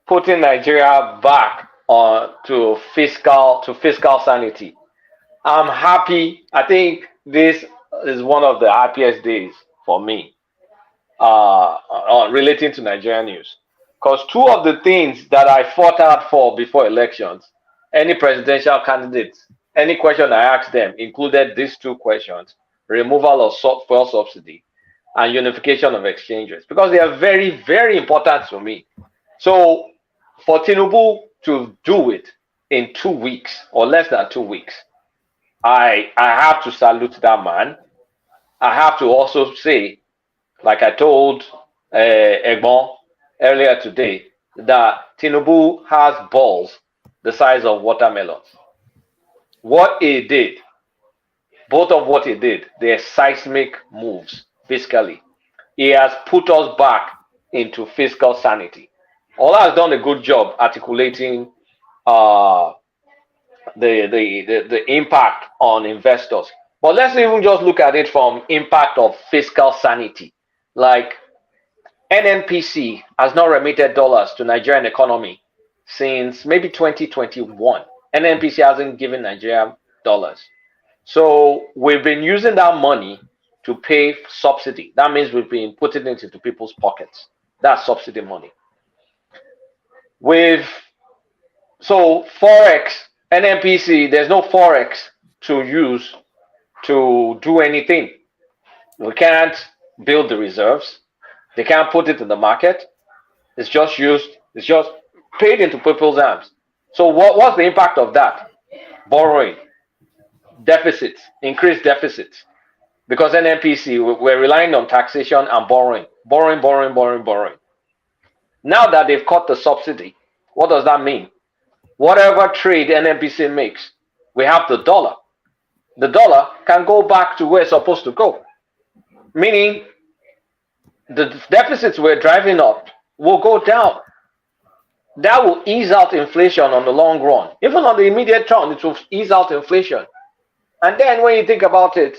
putting Nigeria back to fiscal sanity. I'm happy. I think this is one of the happiest days for me relating to Nigerian news, because two of the things that I fought out for before elections, any presidential candidates, any question I asked them included these two questions: removal of fuel subsidy and unification of exchanges, because they are very, very important to me. So for Tinubu to do it in 2 weeks or less than 2 weeks, I have to salute that man. I have to also say, like I told Egbon earlier today, that Tinubu has balls the size of watermelons. What he did, both of what he did, they're seismic moves fiscally. He has put us back into fiscal sanity. Ola has done a good job articulating the impact on investors. But let's even just look at it from impact of fiscal sanity. Like NNPC has not remitted dollars to Nigerian economy since maybe 2021. NNPC hasn't given Nigeria dollars. So we've been using that money to pay subsidy. That means we've been putting it into people's pockets. That's subsidy money. So Forex, NNPC, there's no Forex to use to do anything. We can't build the reserves. They can't put it in the market. It's just paid into people's hands. So what's the impact of that? Borrowing, deficits, increased deficits. Because NNPC, we're relying on taxation and borrowing. Now that they've cut the subsidy, what does that mean? Whatever trade NNPC makes, we have the dollar. The dollar can go back to where it's supposed to go. Meaning the deficits we're driving up will go down. that will ease out inflation on the long run. Even on the immediate term, it will ease out inflation. And then when you think about it,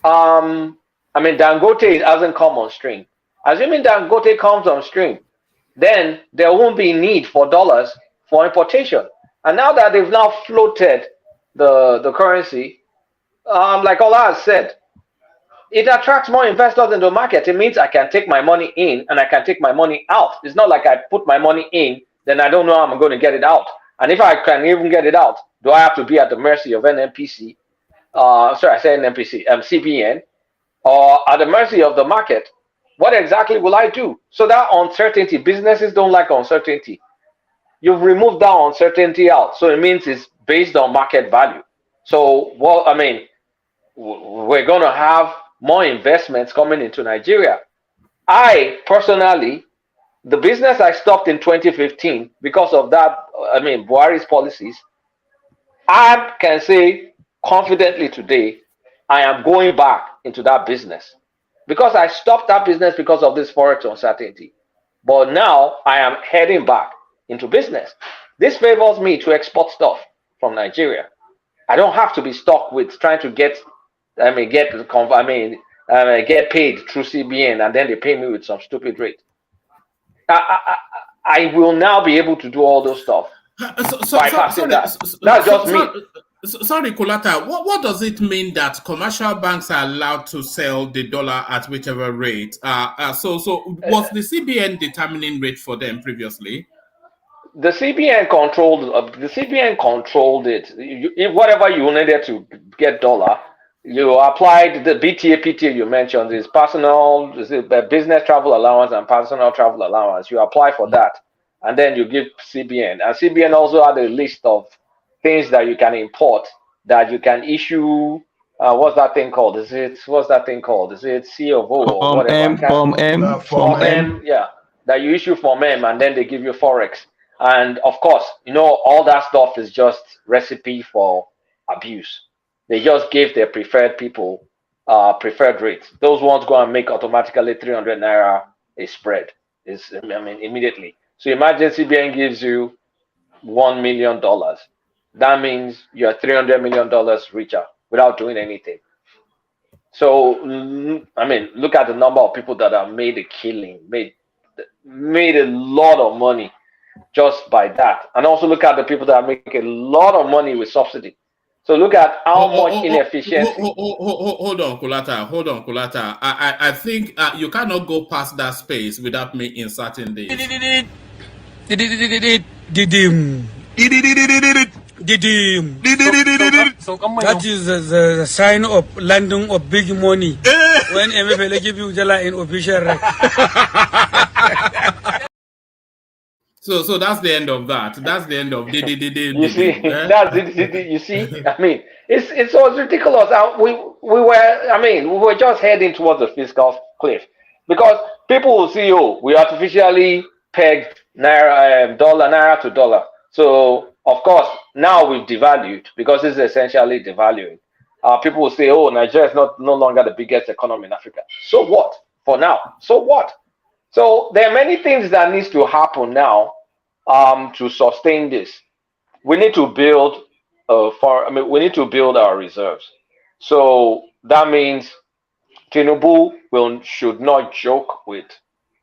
Dangote hasn't come on stream. Assuming Dangote comes on stream, then there won't be need for dollars for importation. And now that they've now floated the currency, like Ola has said, it attracts more investors in the market. It means I can take my money in and I can take my money out. It's not like I put my money in, then I don't know how I'm going to get it out. And if I can even get it out, do I have to be at the mercy of NNPC? CBN, or at the mercy of the market? What exactly will I do? So that uncertainty, businesses don't like uncertainty. You've removed that uncertainty out. So it means it's based on market value. So, we're going to have more investments coming into Nigeria. I personally, the business I stopped in 2015 because of that, Buhari's policies, I can say confidently today, I am going back into that business because I stopped that business because of this forex uncertainty. But now I am heading back into business. This favors me to export stuff from Nigeria. I don't have to be stuck with trying to get paid through CBN and then they pay me with some stupid rate. I will now be able to do all those stuff. That's just me. Sorry, Kulata, what does it mean that commercial banks are allowed to sell the dollar at whichever rate? So was the CBN determining rate for them previously? The CBN controlled it. If whatever you needed to get dollar, you applied the PTA you mentioned is business travel allowance and personal travel allowance. You apply for that, and then you give CBN. And CBN also had a list of things that you can import, that you can issue. What's that thing called? Is it C of O or whatever? Form M. Form M, yeah. That you issue Form M, and then they give you Forex. And of course, all that stuff is just recipe for abuse. They just gave their preferred people preferred rates. Those ones go and make automatically 300 naira a spread. Immediately. So imagine CBN gives you $1 million. That means you're $300 million richer without doing anything. So, look at the number of people that have made a killing, made a lot of money just by that. And also look at the people that make a lot of money with subsidy. So look at how much inefficiency. Hold on, Kulata. I think you cannot go past that space without me inserting this. That is the sign of landing of big money when MFL give you Jala in official rank. So that's the end of that. That's the end of You see, that's it. You see, it was ridiculous. We were just heading towards the fiscal cliff because people will see, we artificially pegged naira to dollar. So of course now we've devalued because it's essentially devaluing. People will say, Nigeria is no longer the biggest economy in Africa. So what? For now, so what? So there are many things that needs to happen now to sustain this. We need to build we need to build our reserves. So that means Tinubu should not joke with.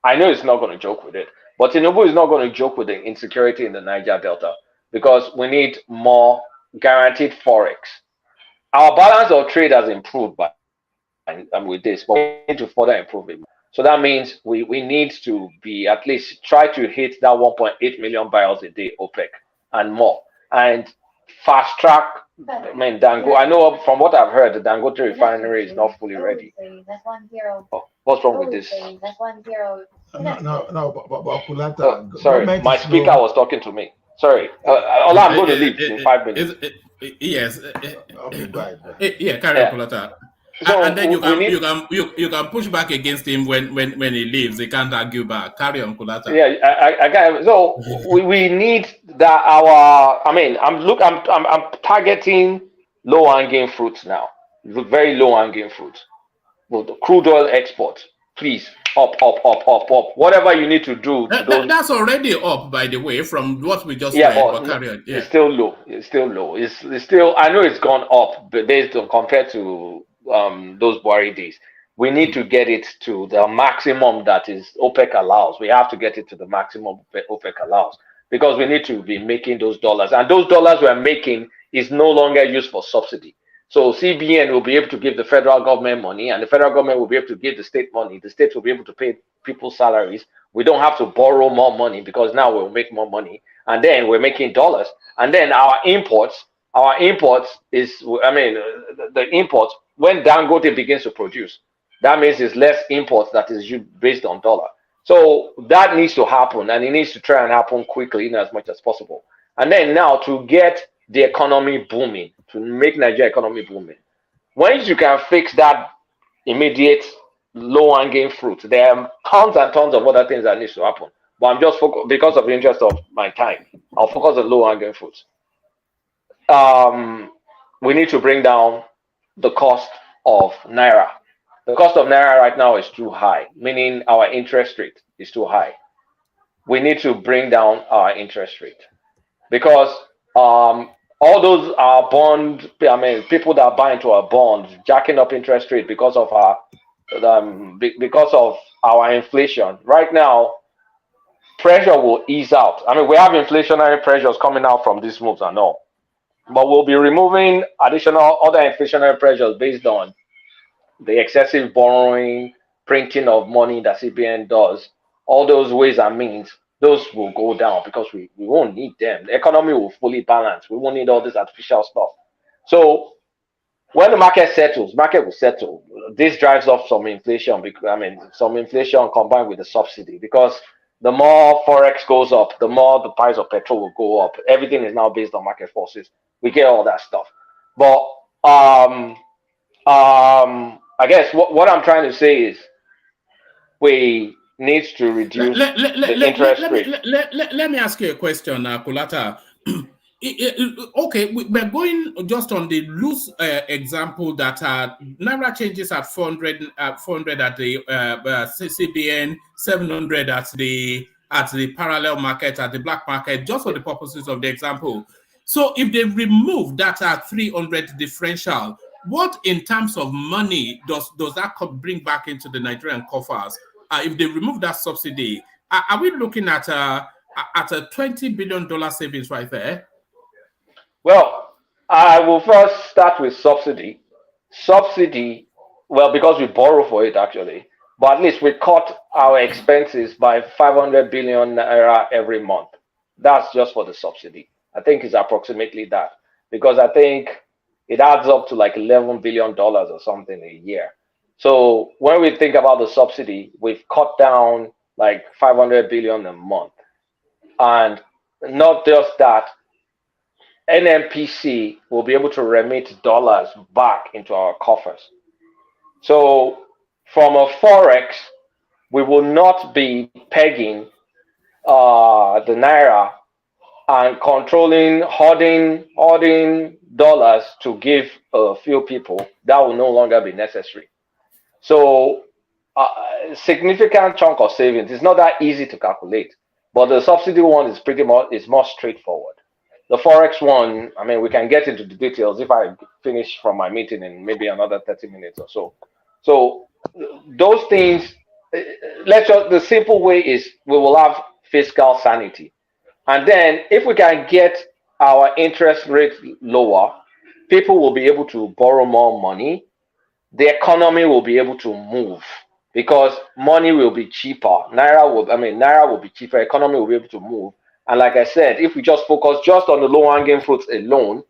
I know it's not going to joke with it, but Tinubu is not going to joke with the insecurity in the Niger Delta because we need more guaranteed forex. Our balance of trade has improved with this, but we need to further improve it. So that means we need to be at least try to hit that 1.8 million barrels a day OPEC and more, and fast track. Dango. I know from what I've heard, the Dangote refinery is not fully ready. That's 1-0. Oh, what's wrong with this? That's 1-0. No, but Kulata. Sorry, my speaker was talking to me. Sorry, Ola, I'm going to leave in 5 minutes. Yes. Okay, bye. Yeah, carry on, Kulata. So and then you can push back against him when he leaves. He can't argue back. Carry on, Kulata. Yeah, I got. So we need that. I'm targeting low hanging fruits now. Very low hanging fruits. Well, the crude oil export. Please, up. Whatever you need to do. That's already up, by the way, from what we just read. But carry on. It's still low. It's still. I know it's gone up, but based on compared to those Buhari days. We need to get it to the maximum that is OPEC allows. We have to get it to the maximum OPEC allows because we need to be making those dollars, and those dollars we're making is no longer used for subsidy. So CBN will be able to give the federal government money, and the federal government will be able to give the state money. The states will be able to pay people's salaries. We don't have to borrow more money because now we'll make more money, and then we're making dollars. And then our imports is, the imports, when Dangote begins to produce, that means it's less imports that is based on dollar. So that needs to happen, and it needs to try and happen quickly in as much as possible. And then now to get the economy booming, to make Nigeria economy booming, once you can fix that immediate low-hanging fruit, there are tons and tons of other things that needs to happen. But I'm just focused, because of the interest of my time, I'll focus on low-hanging fruits. We need to bring down the cost of Naira. The cost of Naira right now is too high, meaning our interest rate is too high. We need to bring down our interest rate because all those are people that buy into our bonds, jacking up interest rate because of our inflation. Right now, pressure will ease out. We have inflationary pressures coming out from these moves and all, but we'll be removing additional other inflationary pressures based on the excessive borrowing, printing of money that CBN does. All those ways and means, those will go down because we won't need them. The economy will fully balance. We won't need all this artificial stuff. So when the market settles, market will settle. This drives up some inflation. Some inflation combined with the subsidy, because the more forex goes up, the more the price of petrol will go up. Everything is now based on market forces. We get all that stuff. But I guess what I'm trying to say is we need to reduce the interest rate. Let me ask you a question, Kulata. Okay, we're going just on the loose example that Naira changes at 400 at the CBN, 700 at the parallel market, at the black market, just for the purposes of the example. So if they remove that 300 differential, what in terms of money does that bring back into the Nigerian coffers? If they remove that subsidy, are we looking at a $20 billion savings right there? Well, I will first start with subsidy. Subsidy, well, because we borrow for it actually, but at least we cut our expenses by 500 billion naira every month. That's just for the subsidy. I think it's approximately that, because I think it adds up to like $11 billion or something a year. So when we think about the subsidy, we've cut down like 500 billion a month. And not just that, NMPC will be able to remit dollars back into our coffers. So from a forex, we will not be pegging the naira and controlling, hoarding dollars to give a few people. That will no longer be necessary. So a significant chunk of savings. It's not that easy to calculate, but the subsidy one is more straightforward. The forex one, we can get into the details if I finish from my meeting in maybe another 30 minutes or so. So those things, the simple way is we will have fiscal sanity. And then if we can get our interest rate lower, people will be able to borrow more money. The economy will be able to move because money will be cheaper. Naira will be cheaper. Economy will be able to move. And like I said, if we just focus just on the low-hanging fruits alone,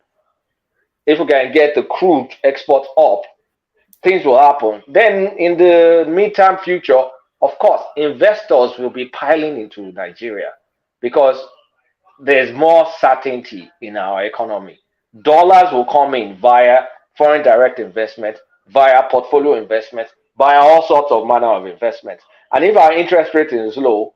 if we can get the crude export up, things will happen. Then in the midterm future, of course, investors will be piling into Nigeria because there's more certainty in our economy. Dollars will come in via foreign direct investment, via portfolio investment, via all sorts of manner of investments. And if our interest rate is low,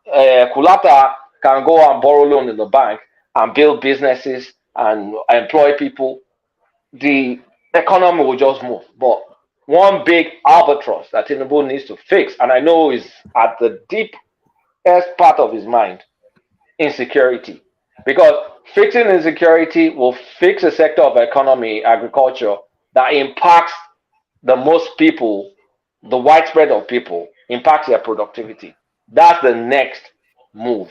Kulata can go and borrow loan in the bank and build businesses and employ people. The economy will just move. But one big albatross that Tinubu needs to fix, and I know is at the deepest part of his mind, insecurity. Because fixing insecurity will fix a sector of economy, agriculture, that impacts the most people, the widespread of people, impacts their productivity. That's the next move,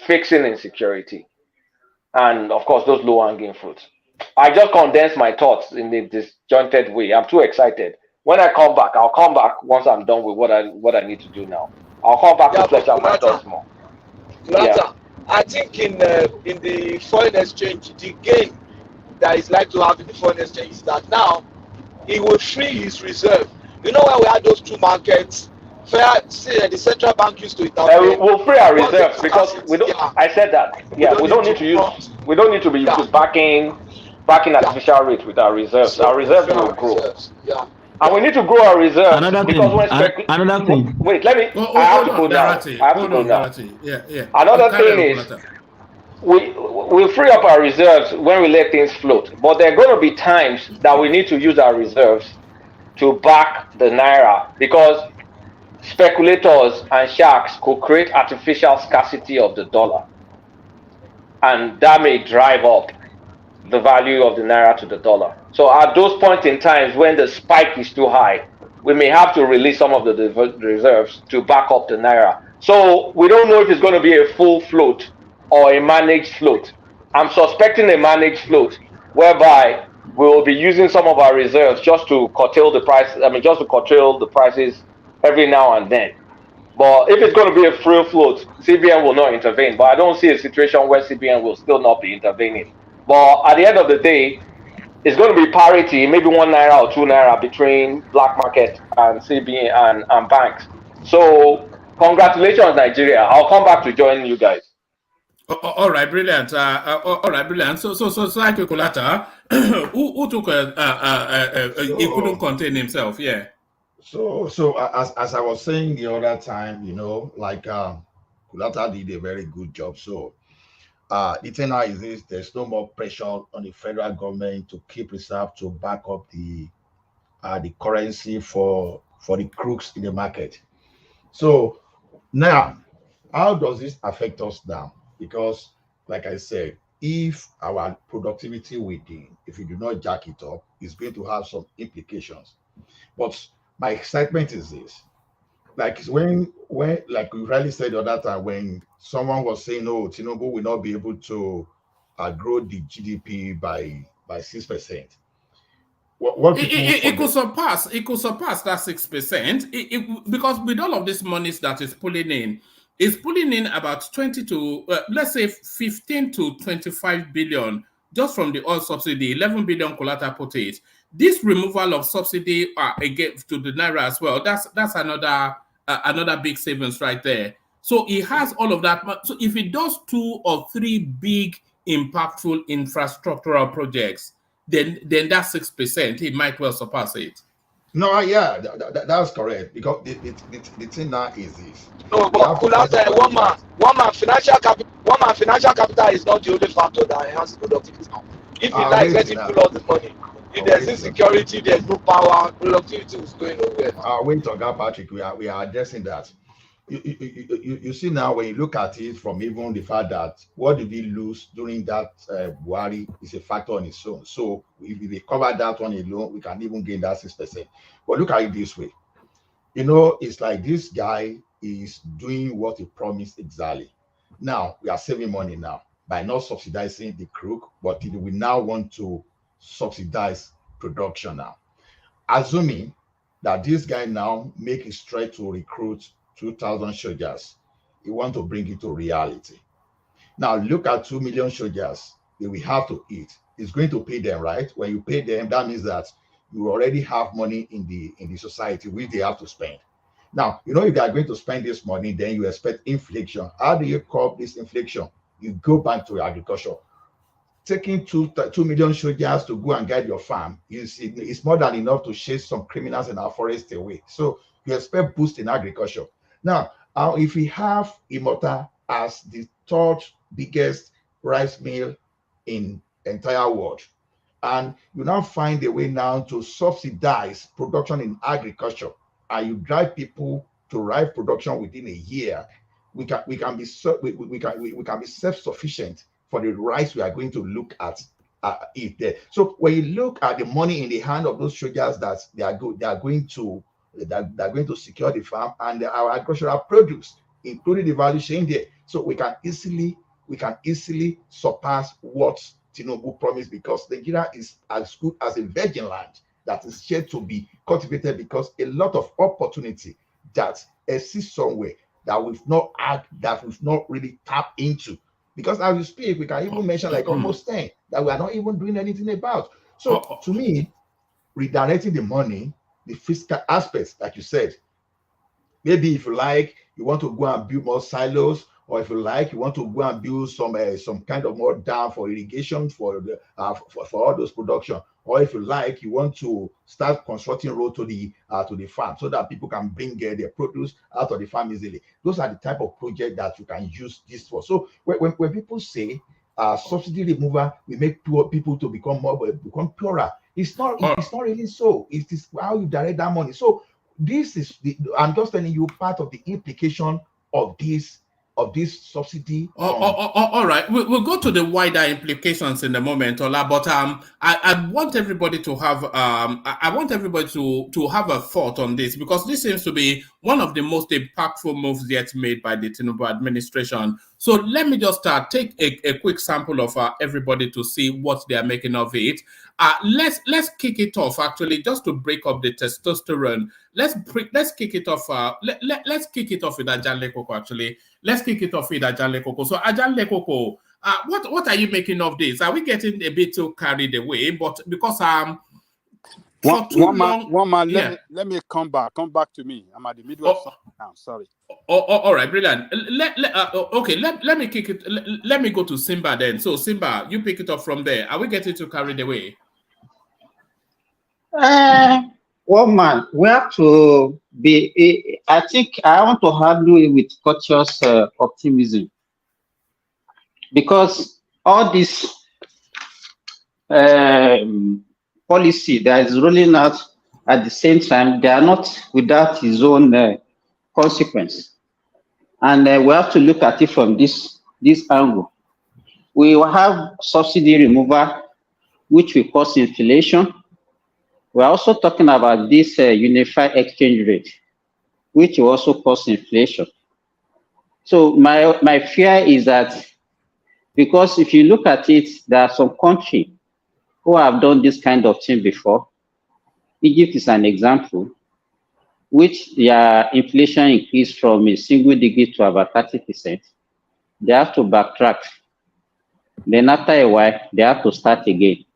fixing insecurity. And of course, those low-hanging fruits. I just condensed my thoughts in a disjointed way. I'm too excited. When I come back, I'll come back once I'm done with what I need to do now. I'll come back to flesh out my thoughts more. Yeah. I think in the foreign exchange, the gain that is like to have in the foreign exchange is that now he will free his reserve. You know, when we had those two markets, the central bank used to intervene. We'll free our reserves because we don't. Yeah. I said that. Yeah, we don't need to use. We don't need to be backing artificial rate with our reserves. Our reserves will grow. Yeah. And we need to grow our reserves. Another thing. Wait, let me. I have to go now. Yeah. Another thing is, we free up our reserves when we let things float. But there are going to be times that we need to use our reserves to back the naira, because speculators and sharks could create artificial scarcity of the dollar, and that may drive up the value of the naira to the dollar. So at those points in times when the spike is too high, we may have to release some of the reserves to back up the naira. So we don't know if it's going to be a full float or a managed float. I'm suspecting a managed float, whereby we will be using some of our reserves just to curtail the price. Just to curtail the prices every now and then. But if it's going to be a free float, CBN will not intervene. But I don't see a situation where CBN will still not be intervening. But at the end of the day, it's going to be parity, maybe 1 naira or 2 naira between black market and CBN and banks. So congratulations, Nigeria. I'll come back to join you guys. All right, brilliant. All right, brilliant. So, like Kolata, who took he couldn't contain himself, yeah. So as I was saying the other time, like Kulata did a very good job. So the thing now is this: there's no more pressure on the federal government to keep reserve to back up the currency for the crooks in the market. So now, how does this affect us now? Because, like I said, if our productivity within, if we do not jack it up, it's going to have some implications. But my excitement is this: like when like we really said the other time, when someone was saying, "Oh, Tinubu will not be able to grow the GDP by 6%." What it could surpass that 6%. Because with all of these monies that is pulling in, it's pulling in about 20 to let's say 15 to 25 billion just from the oil subsidy, 11 billion Kolata put it. This removal of subsidy again to the naira as well, that's another big savings right there. So it has all of that. So if it does 2 or 3 big impactful infrastructural projects, then that 6%, it might well surpass it. No, yeah, that's correct. Because the thing now is this. No, but one man financial capital is not the only factor that enhances productivity now. If he likes letting pull out the money, if there's insecurity, there's no power, productivity is going nowhere. Wait, Oga Patrick, we are addressing that. You see now, when you look at it from even the fact that what did we lose during that Buhari is a factor on its own. So if we cover that one alone, we can even gain that 6%. But look at it this way. It's like this guy is doing what he promised exactly. Now, we are saving money now by not subsidizing the crook, but we now want to subsidize production now. Assuming that this guy now make it straight to recruit 2,000 soldiers, you want to bring it to reality. Now look at 2 million soldiers that we have to eat. It's going to pay them, right? When you pay them, that means that you already have money in the society which they have to spend. Now, if they are going to spend this money, then you expect inflation. How do you curb this inflation? You go back to agriculture. Taking 2 million soldiers to go and guide your farm, it's more than enough to chase some criminals in our forest away. So you expect boost in agriculture. Now, if we have Imota as the 3rd biggest rice mill in the entire world, and you now find a way now to subsidize production in agriculture, and you drive people to rice production within a year, we can be self-sufficient for the rice we are going to look at it there. So when you look at the money in the hand of those soldiers that they are going to secure the farm and our agricultural produce, including the value chain there, so we can easily surpass what Tinubu promised, because Nigeria is as good as a virgin land that is yet to be cultivated, because a lot of opportunity that exists somewhere that we've not really tapped into. Because as we speak, we can even mention like almost 10 that we are not even doing anything about. So to me, redirecting the money, the fiscal aspects, like you said, maybe if you like, you want to go and build more silos, or if you like, you want to go and build some kind of more dam for irrigation for all those production, or if you like, you want to start constructing road to the farm so that people can bring their produce out of the farm easily. Those are the type of project that you can use this for. So when people say subsidy removal will make poor people to become poorer, it's not really so. It is how you direct that money. So this is I'm just telling you part of the implication of this subsidy. All right, we'll go to the wider implications in a moment, Ola. But I want everybody to have to have a thought on this, because this seems to be one of the most impactful moves yet made by the Tinubu administration. So let me just take a quick sample of everybody to see what they are making of it. Let's kick it off, actually, just to break up the testosterone. Let's kick it off. Let's kick it off with Ajanle Koko. Actually, let's kick it off with Ajanle Koko. So Ajanle Koko, what are you making of this? Are we getting a bit too carried away? But because one man, let me come back to me. I'm at the middle of something now. Sorry. All right, brilliant. Okay, let me kick it. Let me go to Simba then. So Simba, you pick it up from there. Are we getting too carried away? One man, we have to be. I think I want to handle it with cautious optimism, because all this policy that is rolling out at the same time, they are not without its own consequence, and we have to look at it from this angle. We will have subsidy removal, which will cause inflation. We're also talking about this unified exchange rate, which will also cause inflation. So my fear is that, because if you look at it, there are some countries who have done this kind of thing before. Egypt is an example, which their inflation increased from a single digit to about 30%. They have to backtrack. Then after a while, they have to start again.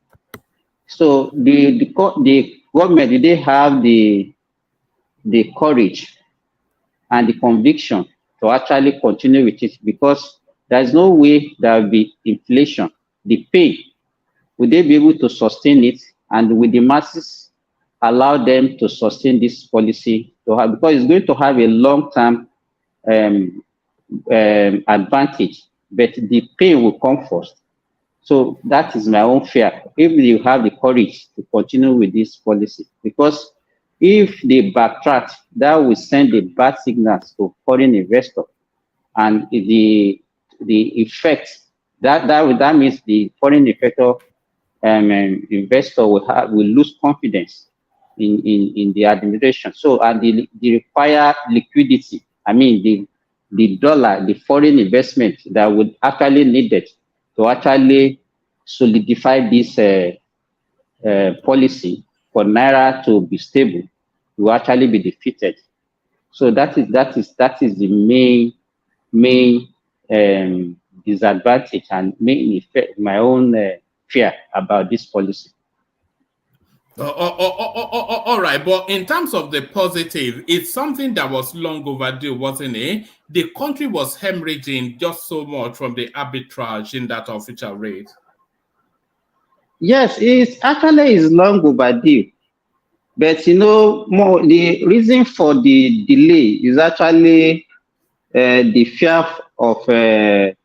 So the government, did they have the courage and the conviction to actually continue with it? Because there is no way there will be inflation. The pain, will they be able to sustain it? And will the masses allow them to sustain this policy to have? Because it's going to have a long-term advantage, but the pain will come first. So that is my own fear, if you have the courage to continue with this policy. Because if they backtrack, that will send a bad signals to foreign investors. And the effect, that means the foreign investor will lose confidence in the administration. So, and the required liquidity, I mean the dollar, the foreign investment that would actually needed to actually solidify this policy for Naira to be stable, will actually be defeated. So that is the main disadvantage and main effect, my own fear about this policy. All right, but in terms of the positive, it's something that was long overdue, wasn't it? The country was hemorrhaging just so much from the arbitrage in that official rate. Yes, it actually is long overdue. But the reason for the delay is actually the fear of further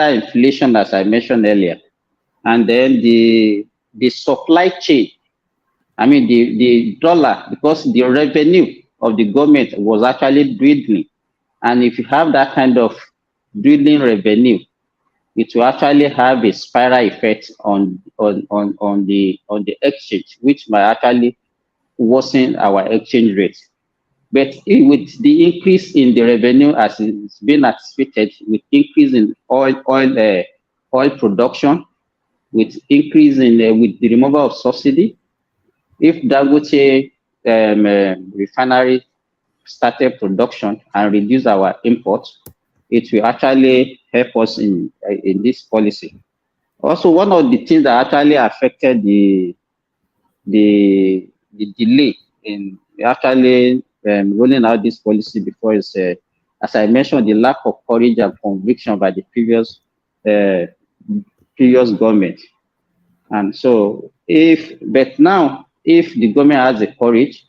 inflation, as I mentioned earlier. and then the supply chain. I mean, the dollar, because the revenue of the government was actually dwindling. And if you have that kind of dwindling revenue, it will actually have a spiral effect on the exchange, which might actually worsen our exchange rate. But with the increase in the revenue, as it's been anticipated, with increase in oil production, with increase in with the removal of subsidy, if Dangote refinery started production and reduce our imports, it will actually help us in this policy. Also, one of the things that actually affected the delay in actually rolling out this policy before is, as I mentioned, the lack of courage and conviction by the previous government. And so, but now, if the government has the courage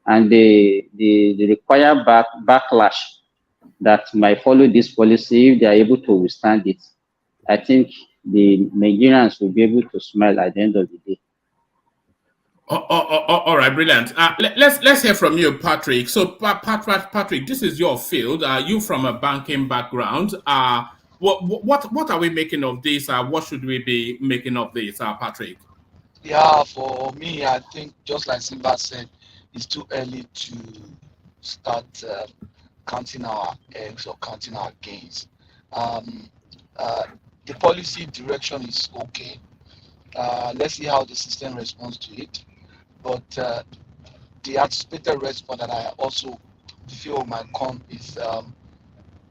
and the required backlash that might follow this policy, if they are able to withstand it, I think the Nigerians will be able to smile at the end of the day. All right, brilliant. Let's hear from you, Patrick. So, Patrick, this is your field. You from a banking background. What are we making of this? What should we be making of this, Patrick? Yeah, for me, I think just like Simba said, it's too early to start counting our eggs or counting our gains. The policy direction is okay. Let's see how the system responds to it. But the anticipated response that I also feel might come is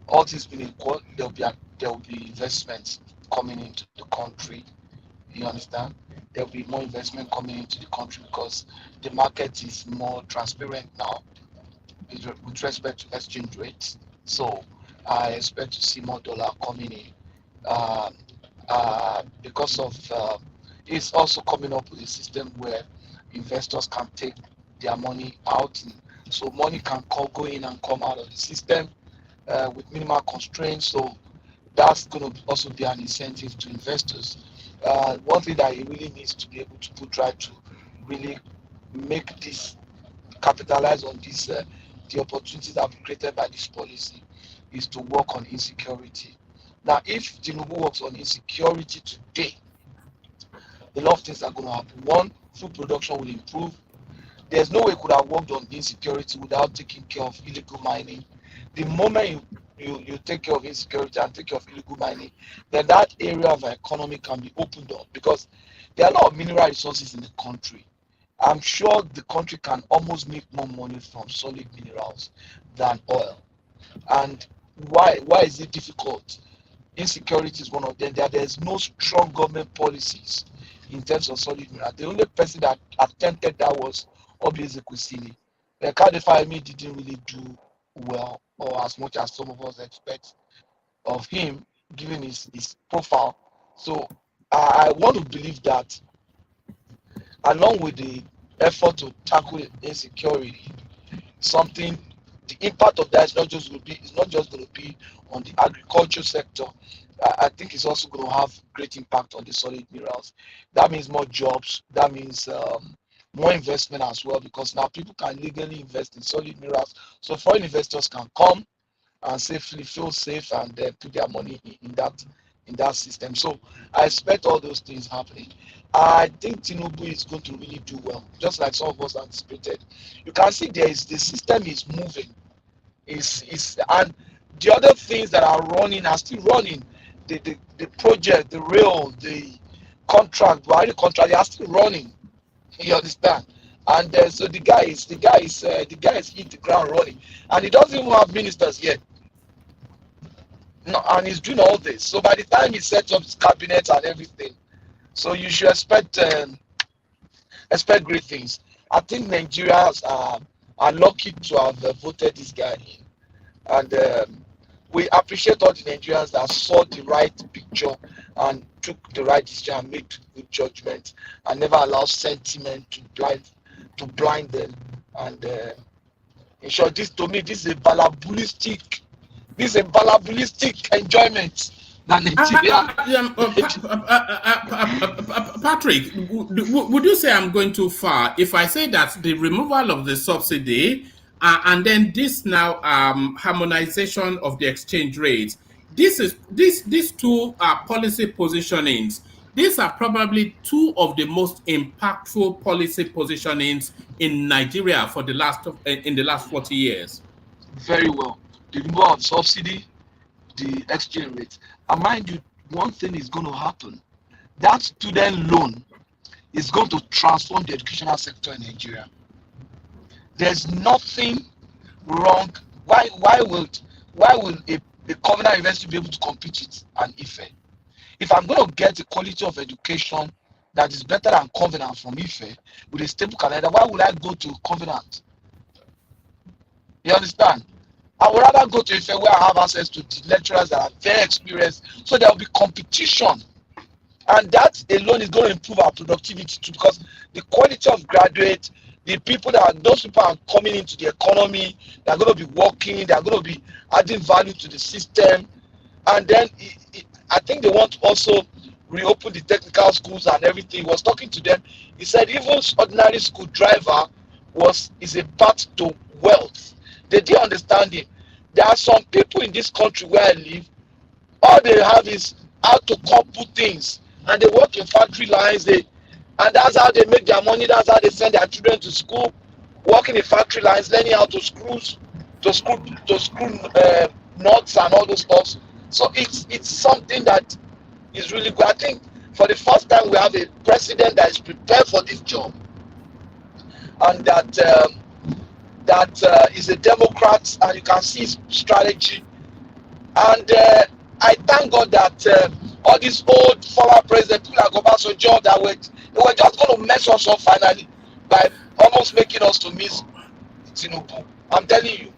all things being equal, there will be investments coming into the country. You understand? There will be more investment coming into the country because the market is more transparent now with respect to exchange rates. So I expect to see more dollar coming in because of it's also coming up with a system where investors can take their money out, so money can go in and come out of the system with minimal constraints. So that's going to also be an incentive to investors. One thing that he really needs to be able to put right to really make this capitalize on this the opportunities that have been created by this policy is to work on insecurity. Now, if Tinubu works on insecurity today, a lot of things are going to happen. One, food production will improve. There's no way could have worked on insecurity without taking care of illegal mining. The moment you take care of insecurity and take care of illegal mining, then that area of our economy can be opened up because there are a lot of mineral resources in the country. I'm sure the country can almost make more money from solid minerals than oil. And why is it difficult? Insecurity is one of them. There's no strong government policies in terms of solid mineral. The only person that attempted that was Obi Ezekwesili. The Kadifayemi didn't really do well or as much as some of us expect of him, given his profile. So I want to believe that along with the effort to tackle insecurity, the impact of that is not just going to be on the agriculture sector. I think it's also going to have great impact on the solid minerals. That means more jobs. That means more investment as well, because now people can legally invest in solid minerals. So foreign investors can come and safely feel safe and put their money in that system. So I expect all those things happening. I think Tinubu is going to really do well, just like some of us anticipated. You can see the system is moving. And the other things that are running are still running. The project, the rail, the contract, they are still running. You understand? And so the guy is hit the ground running, and he doesn't even have ministers yet. No, and he's doing all this. So by the time he sets up his cabinet and everything, so you should expect great things. I think Nigerians are lucky to have voted this guy in, and we appreciate all the Nigerians that saw the right picture and took the right decision and made good judgment and never allowed sentiment to blind them. And in short, to me, this is a balabalistic enjoyment. than Nigeria. Patrick, would you say I'm going too far if I say that the removal of the subsidy and then this now harmonization of the exchange rates, these two policy positionings, these are probably two of the most impactful policy positionings in Nigeria for the last 40 years. Very well. The removal of subsidy, the exchange rate. And mind you, one thing is going to happen. That student loan is going to transform the educational sector in Nigeria. There's nothing wrong. Why will a Covenant University be able to compete with an Ife? If I'm going to get a quality of education that is better than Covenant from Ife with a stable calendar, why would I go to Covenant? You understand? I would rather go to Ife where I have access to the lecturers that are very experienced, so there will be competition. And that alone is going to improve our productivity too, because the quality of graduates, those people are coming into the economy, they're going to be working, they're going to be adding value to the system. And then I think they want to also reopen the technical schools and everything. He was talking to them. He said even ordinary school driver is a path to wealth. They didn't understand it. There are some people in this country where I live, all they have is how to couple things. And they work in factory lines, and that's how they make their money, that's how they send their children to school, working in factory lines, learning how to screw nuts and all those stuff. So it's something that is really good. I think for the first time we have a president that is prepared for this job, and that is a Democrat, and you can see his strategy. And I thank God that all these old former presidents, people like Obasanjo, they were just going to mess us up finally by almost making us to miss Tinubu. I'm telling you.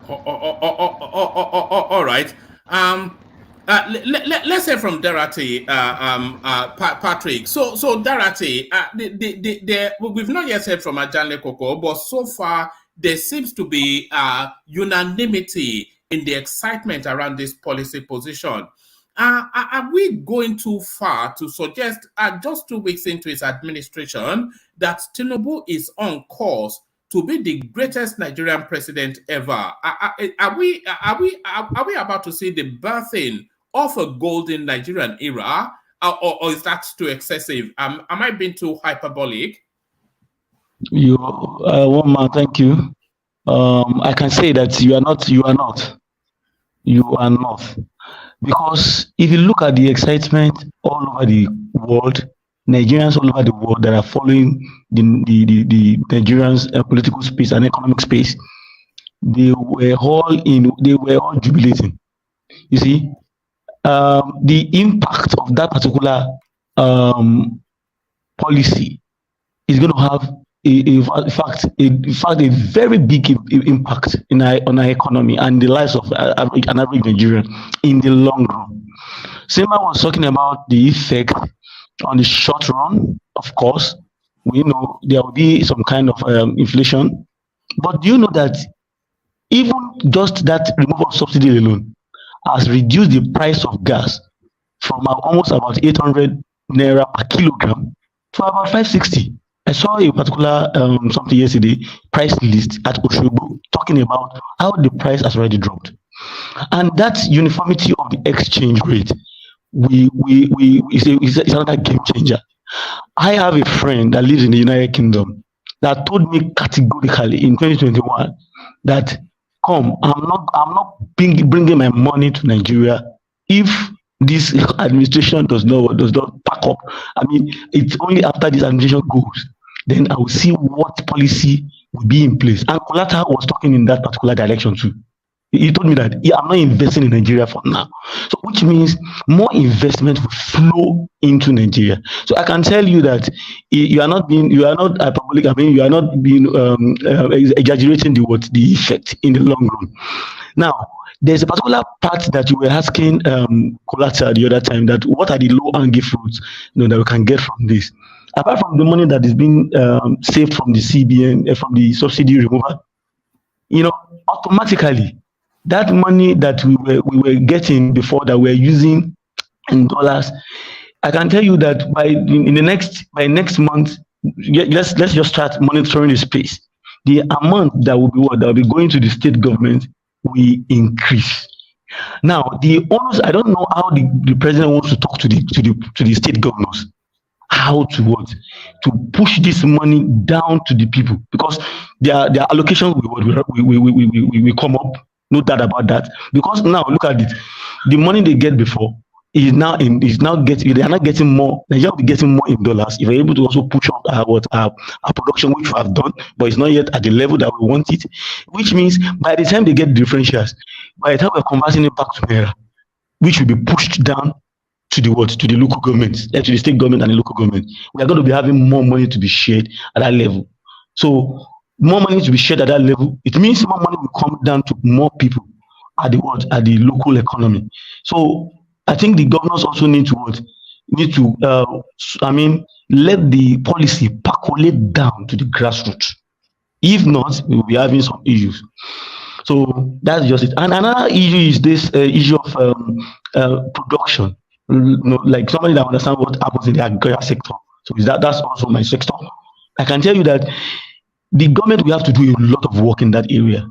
All right. Let's hear from Darati, Patrick. So Darati, we've not yet heard from Ajanle Koko, but so far there seems to be unanimity in the excitement around this policy position. Are we going too far to suggest, just 2 weeks into his administration, that Tinubu is on course to be the greatest Nigerian president ever? Are we about to see the birthing of a golden Nigerian era, or is that too excessive? Am I being too hyperbolic? One man, thank you. I can say that you are not. Because if you look at the excitement all over the world, Nigerians all over the world that are following the Nigerians political space and economic space, they were all jubilating. You see, the impact of that particular policy is going to have a very big impact on our economy and the lives of an average Nigerian in the long run. Sema was talking about the effect on the short run. Of course, we know there will be some kind of inflation, but do you know that even just that removal of subsidy alone has reduced the price of gas from almost about 800 naira per kilogram to about 560. I saw a particular something yesterday, price list at Oshobo, talking about how the price has already dropped. And that uniformity of the exchange rate is another game changer. I have a friend that lives in the United Kingdom that told me categorically in 2021 that, I'm not bringing my money to Nigeria if this administration does not pack up. I mean, it's only after this administration goes, then I will see what policy will be in place. And Kolata was talking in that particular direction too. He told me that I'm not investing in Nigeria for now. So which means more investment will flow into Nigeria. So I can tell you that you are not being exaggerating the effect in the long run. Now, there's a particular part that you were asking Kolata the other time, that what are the low-hanging fruits that we can get from this? Apart from the money that is being saved from the CBN, from the subsidy removal, automatically that money that we were getting before, that we're using in dollars, I can tell you that by next month, let's just start monitoring the space. The amount that will be going to the state government will increase. Now, the owners, I don't know how the president wants to talk to the state governors, how to push this money down to the people, because their allocations will come up, no doubt about that. Because now look at it, the money they get before they are not getting more. Nigeria will be getting more in dollars if we're able to also push up our production, which we have done, but it's not yet at the level that we want it. Which means by the time they get differentials, by the time we're converting it back to naira, which will be pushed down to the local government, to the state government and the local government, we are going to be having more money to be shared at that level. So more money to be shared at that level, it means more money will come down to more people at the local economy. So I think the governors also need to let the policy percolate down to the grassroots. If not, we will be having some issues. So that's just it. And another issue is this issue of production. Like somebody that understands what happens in the agricultural sector. So that's also my sector. I can tell you that the government will have to do a lot of work in that area,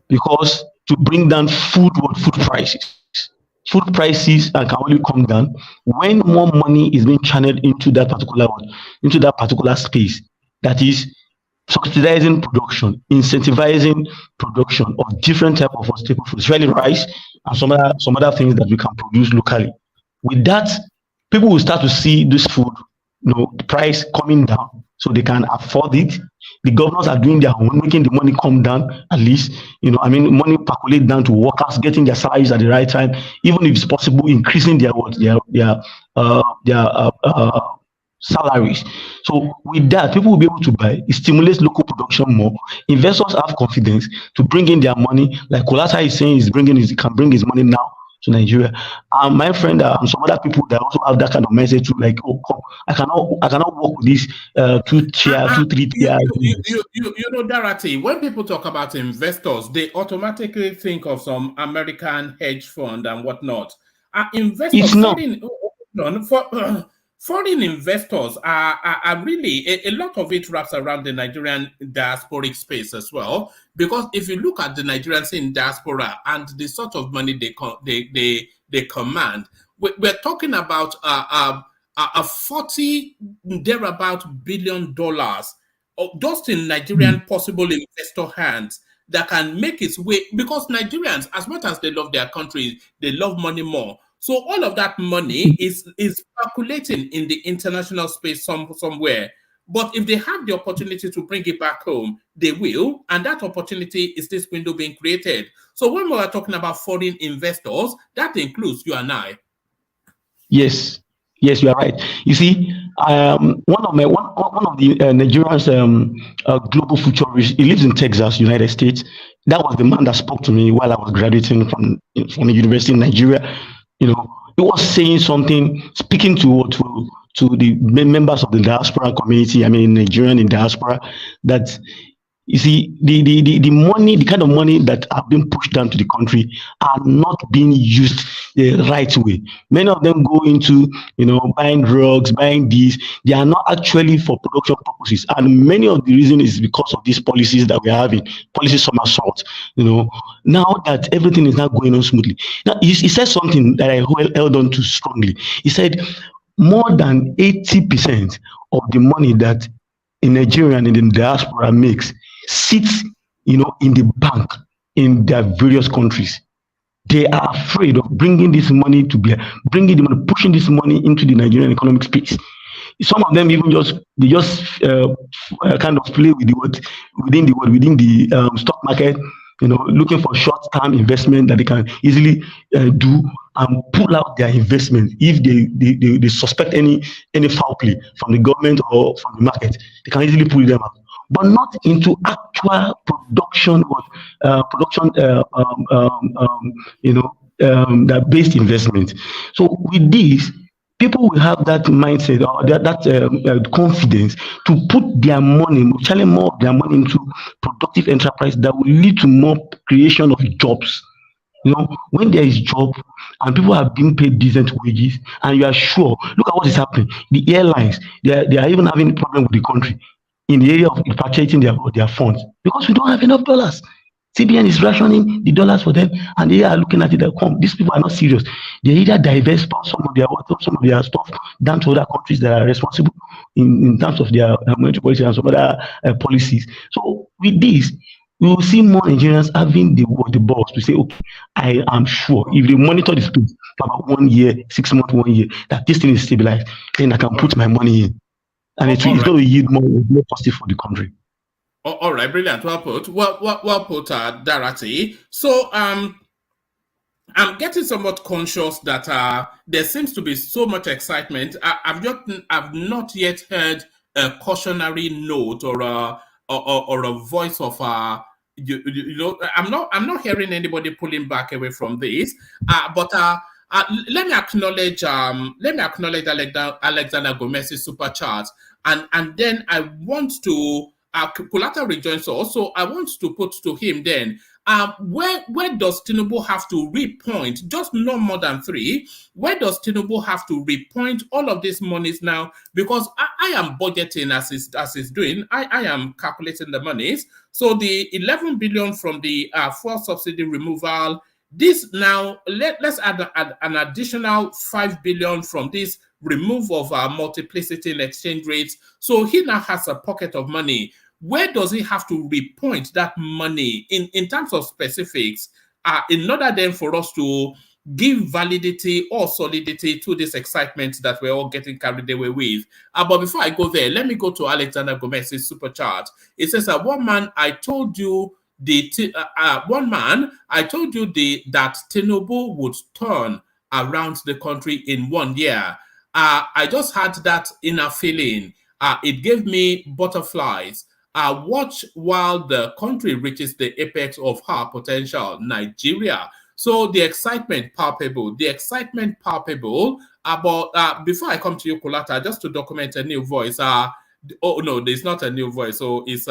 because to bring down food prices. Food prices can only come down when more money is being channeled into that particular space. That is subsidizing production, incentivizing production of different type of staple foods, especially rice and some other things that we can produce locally. With that, people will start to see this food, the price coming down, so they can afford it. The governors are doing their own, making the money come down at least. Money percolate down to workers, getting their salaries at the right time, even if it's possible, increasing their salaries. So with that, people will be able to buy. It stimulates local production more. Investors have confidence to bring in their money. Like Kolata is saying, he can bring his money now to Nigeria. My friend and some other people that also have that kind of message too, like, oh, come, I cannot work with this 2-3 tier. Darati, when people talk about investors, they automatically think of some American hedge fund and whatnot. Investors, foreign investors are really, a lot of it wraps around the Nigerian diasporic space as well. Because if you look at the Nigerians in diaspora and the sort of money they command, we're talking about a 40 thereabout $billion just in Nigerian possible investor hands that can make its way. Because Nigerians, as much as they love their country, they love money more. So all of that money is circulating in the international space somewhere. But if they have the opportunity to bring it back home, they will. And that opportunity is this window being created. So when we are talking about foreign investors, that includes you and I. Yes, you are right. You see, one of the Nigerians global futurists, he lives in Texas, United States. That was the man that spoke to me while I was graduating from the university in Nigeria. He was saying something, speaking to the members of the diaspora community, Nigerian in diaspora, that you see the money, the kind of money that have been pushed down to the country are not being used the right way. Many of them go into buying drugs, buying these. They are not actually for production purposes, and many of the reason is because of these policies that we are having, policy somersault. Now that everything is not going on smoothly. Now he said something that I held on to strongly. He said more than 80% of the money that a Nigerian in the diaspora makes sits, in the bank in their various countries. They are afraid of bringing this money pushing this money into the Nigerian economic space. Some of them even just kind of play with within the stock market, looking for short-term investment that they can easily do and pull out their investment if they suspect any foul play from the government or from the market. They can easily pull them out, but not into actual production that based investment. So with this, people will have that mindset or that confidence to put their money, channel more of their money into productive enterprise that will lead to more creation of jobs. You know, when there is job and people are being paid decent wages, and you are sure, look at what is happening. The airlines, they are even having a problem with the country in the area of repatriating their funds because we don't have enough dollars. CBN is rationing the dollars for them, and they are looking at it. These people are not serious. They either divest some of their stuff down to other countries that are responsible in terms of their monetary policy and some other policies. So with this, we will see more Nigerians having the balls to say, okay, I am sure if they monitor the space for about 1 year, 6 months, 1 year, that this thing is stabilized, then I can put my money in. And it's going to yield more positive for the country. All right, brilliant. Well put. Well put, Darati. So I'm getting somewhat conscious that there seems to be so much excitement. I've not yet heard a cautionary note or a voice of you know. I'm not hearing anybody pulling back away from this. But let me acknowledge Alexander Gomez's super chat, and then I want to. Kulata rejoins us, so I want to put to him then, where does Tinubu have to repoint, just no more than 3, where does Tinubu have to repoint all of these monies now? Because I am budgeting as he's doing, I am calculating the monies. So the 11 billion from the fuel subsidy removal, this now, let's add an additional 5 billion from this remove of multiplicity in exchange rates. So he now has a pocket of money. Where does he have to repoint that money in terms of specifics in order then for us to give validity or solidity to this excitement that we're all getting carried away with? But before I go there, let me go to Alexander Gomez's super chat. It says, one man, I told you that Tinubu would turn around the country in 1 year. I just had that inner feeling. It gave me butterflies. Watch while the country reaches the apex of her potential, Nigeria. So the excitement palpable. But before I come to you, Kulata, just to document a new voice. Oh no, there's not a new voice. So it's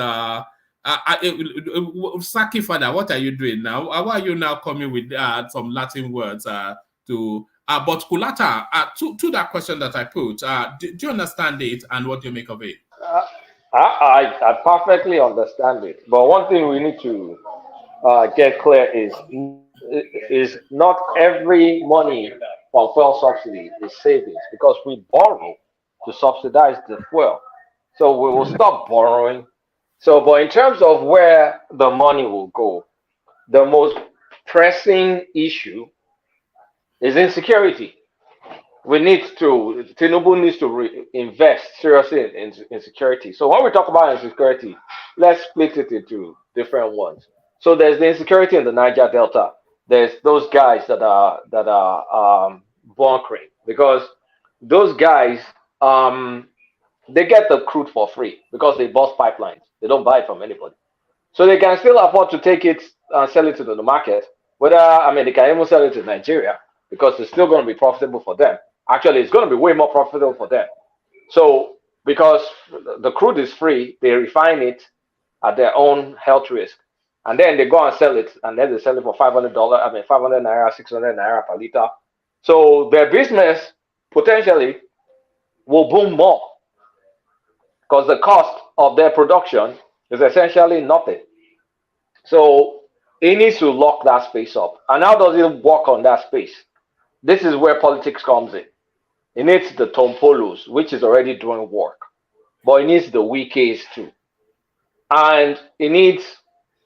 Saki Father. What are you doing now? Why are you now coming with some Latin words to? But Kulata, to that question that I put, do you understand it, and what do you make of it? I perfectly understand it, but one thing we need to get clear is not every money from fuel subsidy is savings, because we borrow to subsidize the fuel. So we will stop borrowing. So, but in terms of where the money will go, the most pressing issue is insecurity. Tinubu needs to invest seriously in security. So when we talk about insecurity, let's split it into different ones. So there's the insecurity in the Niger Delta. There's those guys that are bunkering, because those guys they get the crude for free because they bust pipelines. They don't buy it from anybody, so they can still afford to take it and sell it to the market. They can even sell it to Nigeria because it's still going to be profitable for them. Actually, it's going to be way more profitable for them. So, because the crude is free, they refine it at their own health risk. And then they go and sell it. And then they sell it for $500, 500 naira, 600 naira per liter. So, their business potentially will boom more, because the cost of their production is essentially nothing. So, it needs to lock that space up. And how does it work on that space? This is where politics comes in. It needs the Tompolos, which is already doing work, but it needs the Wikis too. And it needs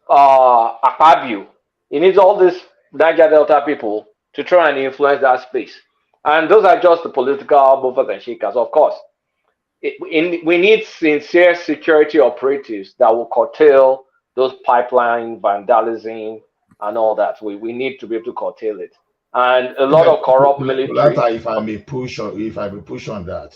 Akpabio. It needs all these Niger Delta people to try and influence that space. And those are just the political movers and shakers, of course. We need sincere security operatives that will curtail those pipeline vandalism and all that. We need to be able to curtail it. And a lot of corrupt military. If I may push on that,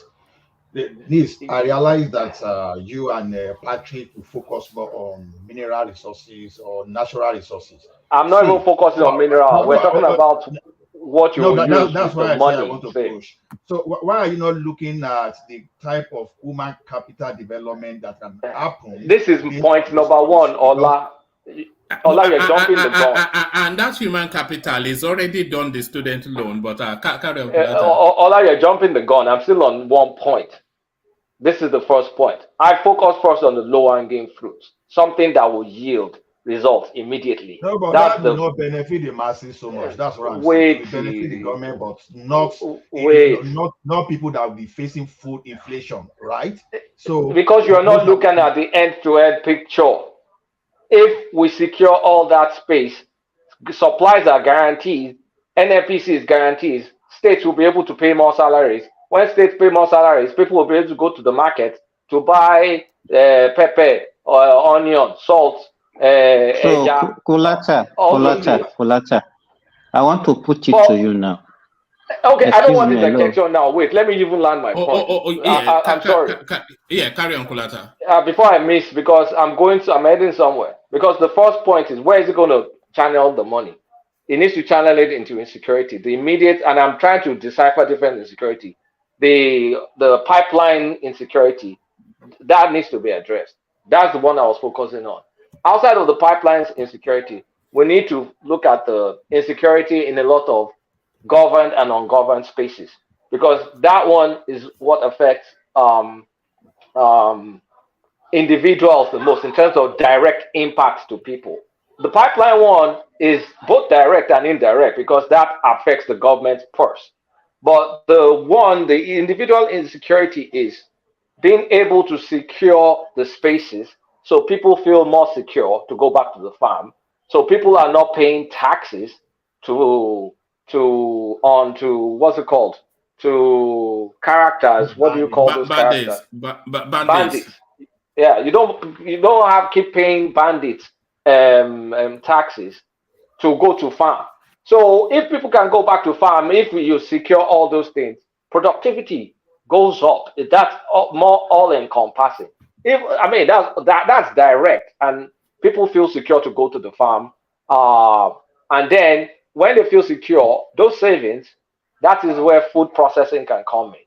I realize that you and Patrick will focus more on mineral resources or natural resources. I'm not even focusing on mineral. We're talking about what you use. That's why I want to push. So why are you not looking at the type of human capital development that can happen? This is point number one, Ola. Ola, you're jumping the gun. And that human capital is already done the student loan, but carry on. Ola, you're jumping the gun. I'm still on one point. This is the first point. I focus first on the low-hanging fruits, something that will yield results immediately. No, but that will not benefit the masses so much. That's what I'm saying. It will benefit the government, but not people that will be facing food inflation, right? So because you're not looking at the end-to-end picture. If we secure all that space, supplies are guaranteed, NFPC is guaranteed, states will be able to pay more salaries. When states pay more salaries, people will be able to go to the market to buy pepper, onion, salt. So, Kulata, I want to put it to you now. Okay, I don't want this attention now. Wait, let me even land my point. Yeah, I'm sorry. Carry on, Kulata. Before I miss, because I'm heading somewhere. Because the first point is, where is it going to channel the money? It needs to channel it into insecurity. The immediate, and I'm trying to decipher different insecurity. The pipeline insecurity, that needs to be addressed. That's the one I was focusing on. Outside of the pipelines insecurity, we need to look at the insecurity in a lot of governed and ungoverned spaces, because that one is what affects individuals the most in terms of direct impacts to people. The pipeline one is both direct and indirect because that affects the government's purse. But the individual insecurity is being able to secure the spaces so people feel more secure to go back to the farm. So people are not paying taxes to what's it called? To characters. What do you call those characters? Bandits. Yeah, you don't have keep paying bandits taxes to go to farm. So if people can go back to farm, if you secure all those things, productivity goes up. That's more all-encompassing. That's direct, and people feel secure to go to the farm. And then when they feel secure, those savings, that is where food processing can come in.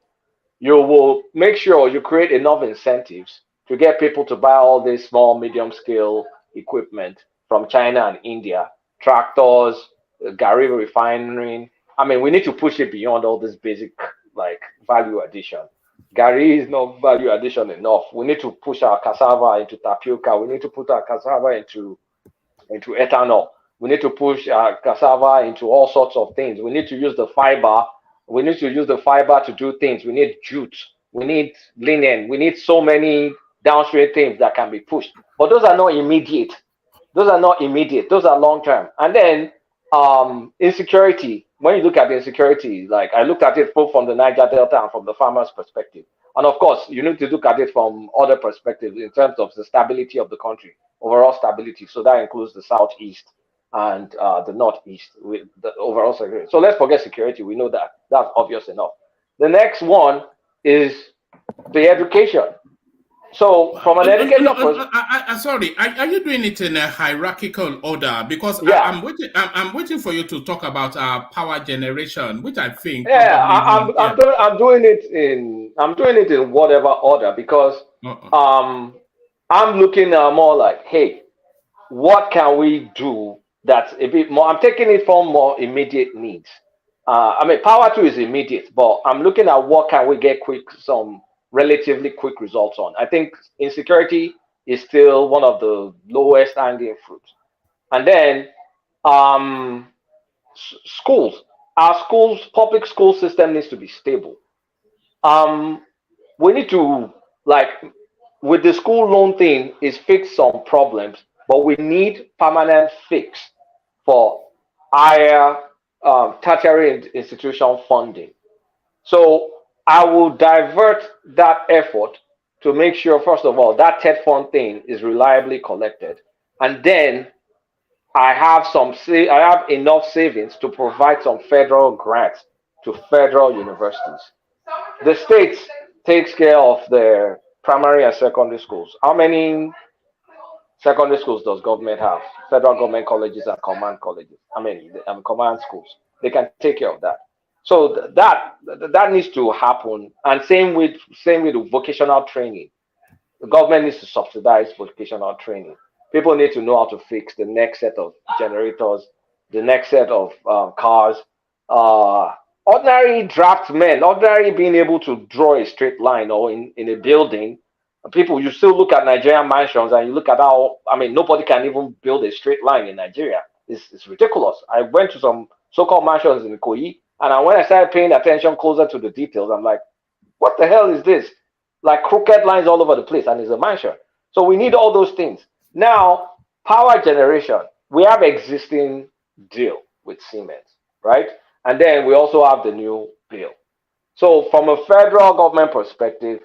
You will make sure you create enough incentives to get people to buy all this small, medium-scale equipment from China and India, tractors, Gary refinery. We need to push it beyond all this basic value addition. Gary is not value addition enough. We need to push our cassava into tapioca. We need to put our cassava into ethanol. We need to push our cassava into all sorts of things. We need to use the fiber. We need to use the fiber to do things. We need jute. We need linen. We need so many downstream things that can be pushed. But those are not immediate. Those are long-term. And then insecurity. When you look at the insecurity, I looked at it both from the Niger Delta and from the farmer's perspective. And of course, you need to look at it from other perspectives in terms of the stability of the country, overall stability. So that includes the Southeast and the Northeast with the overall security. So let's forget security. We know that. That's obvious enough. The next one is the education. So from an education perspective, sorry, are you doing it in a hierarchical order? Because I'm waiting for you to talk about power generation, which I think. I'm doing it in whatever order because I'm looking more like, hey, what can we do that's a bit more? I'm taking it from more immediate needs. Power too is immediate, but I'm looking at what can we get some relatively quick results on. I think insecurity is still one of the lowest hanging fruits. And then schools. Our public school system needs to be stable. We need to, with the school loan thing, is fix some problems, but we need permanent fix for higher tertiary institution funding. So I will divert that effort to make sure, first of all, that TED fund thing is reliably collected. And then I have enough savings to provide some federal grants to federal universities. The states takes care of their primary and secondary schools. How many secondary schools does government have? Federal government colleges and command colleges. Command schools. They can take care of that. So that needs to happen. And same with vocational training. The government needs to subsidize vocational training. People need to know how to fix the next set of generators, the next set of cars. Ordinary draftsmen, ordinary being able to draw a straight line or in a building. People, you still look at Nigerian mansions and you look at how, I mean, nobody can even build a straight line in Nigeria. It's ridiculous. I went to some so-called mansions in Ikoyi, and when I started paying attention closer to the details, I'm like, what the hell is this? Like crooked lines all over the place, and it's a mansion. So we need all those things. Now, power generation, we have existing deal with Siemens, right? And then we also have the new bill. So from a federal government perspective,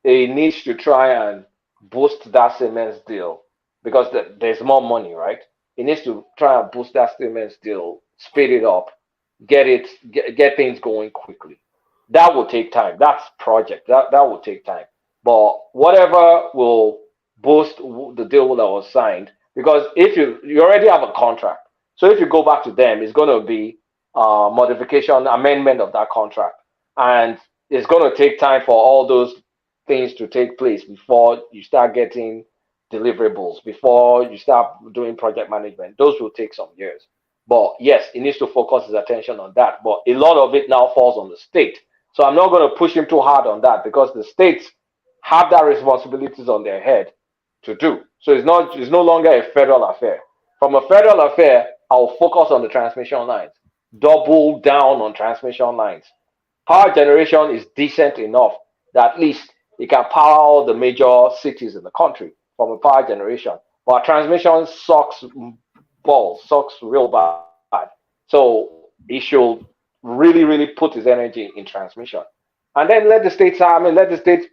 it needs to try and boost that Siemens deal because there's more money, right? It needs to try and boost that Siemens deal, speed it up, get things going quickly. That will take time. That's project. That will take time. But whatever will boost the deal that was signed, because if you already have a contract, so if you go back to them, it's going to be modification, amendment of that contract, and it's going to take time for all those things to take place before you start getting deliverables, before you start doing project management. Those will take some years. But yes, he needs to focus his attention on that. But a lot of it now falls on the state. So I'm not going to push him too hard on that because the states have that responsibilities on their head to do. So it's no longer a federal affair. From a federal affair, I'll focus on the transmission lines. Double down on transmission lines. Power generation is decent enough that at least it can power all the major cities in the country from a power generation. But transmission sucks real bad. So he should really put his energy in transmission. And then let the states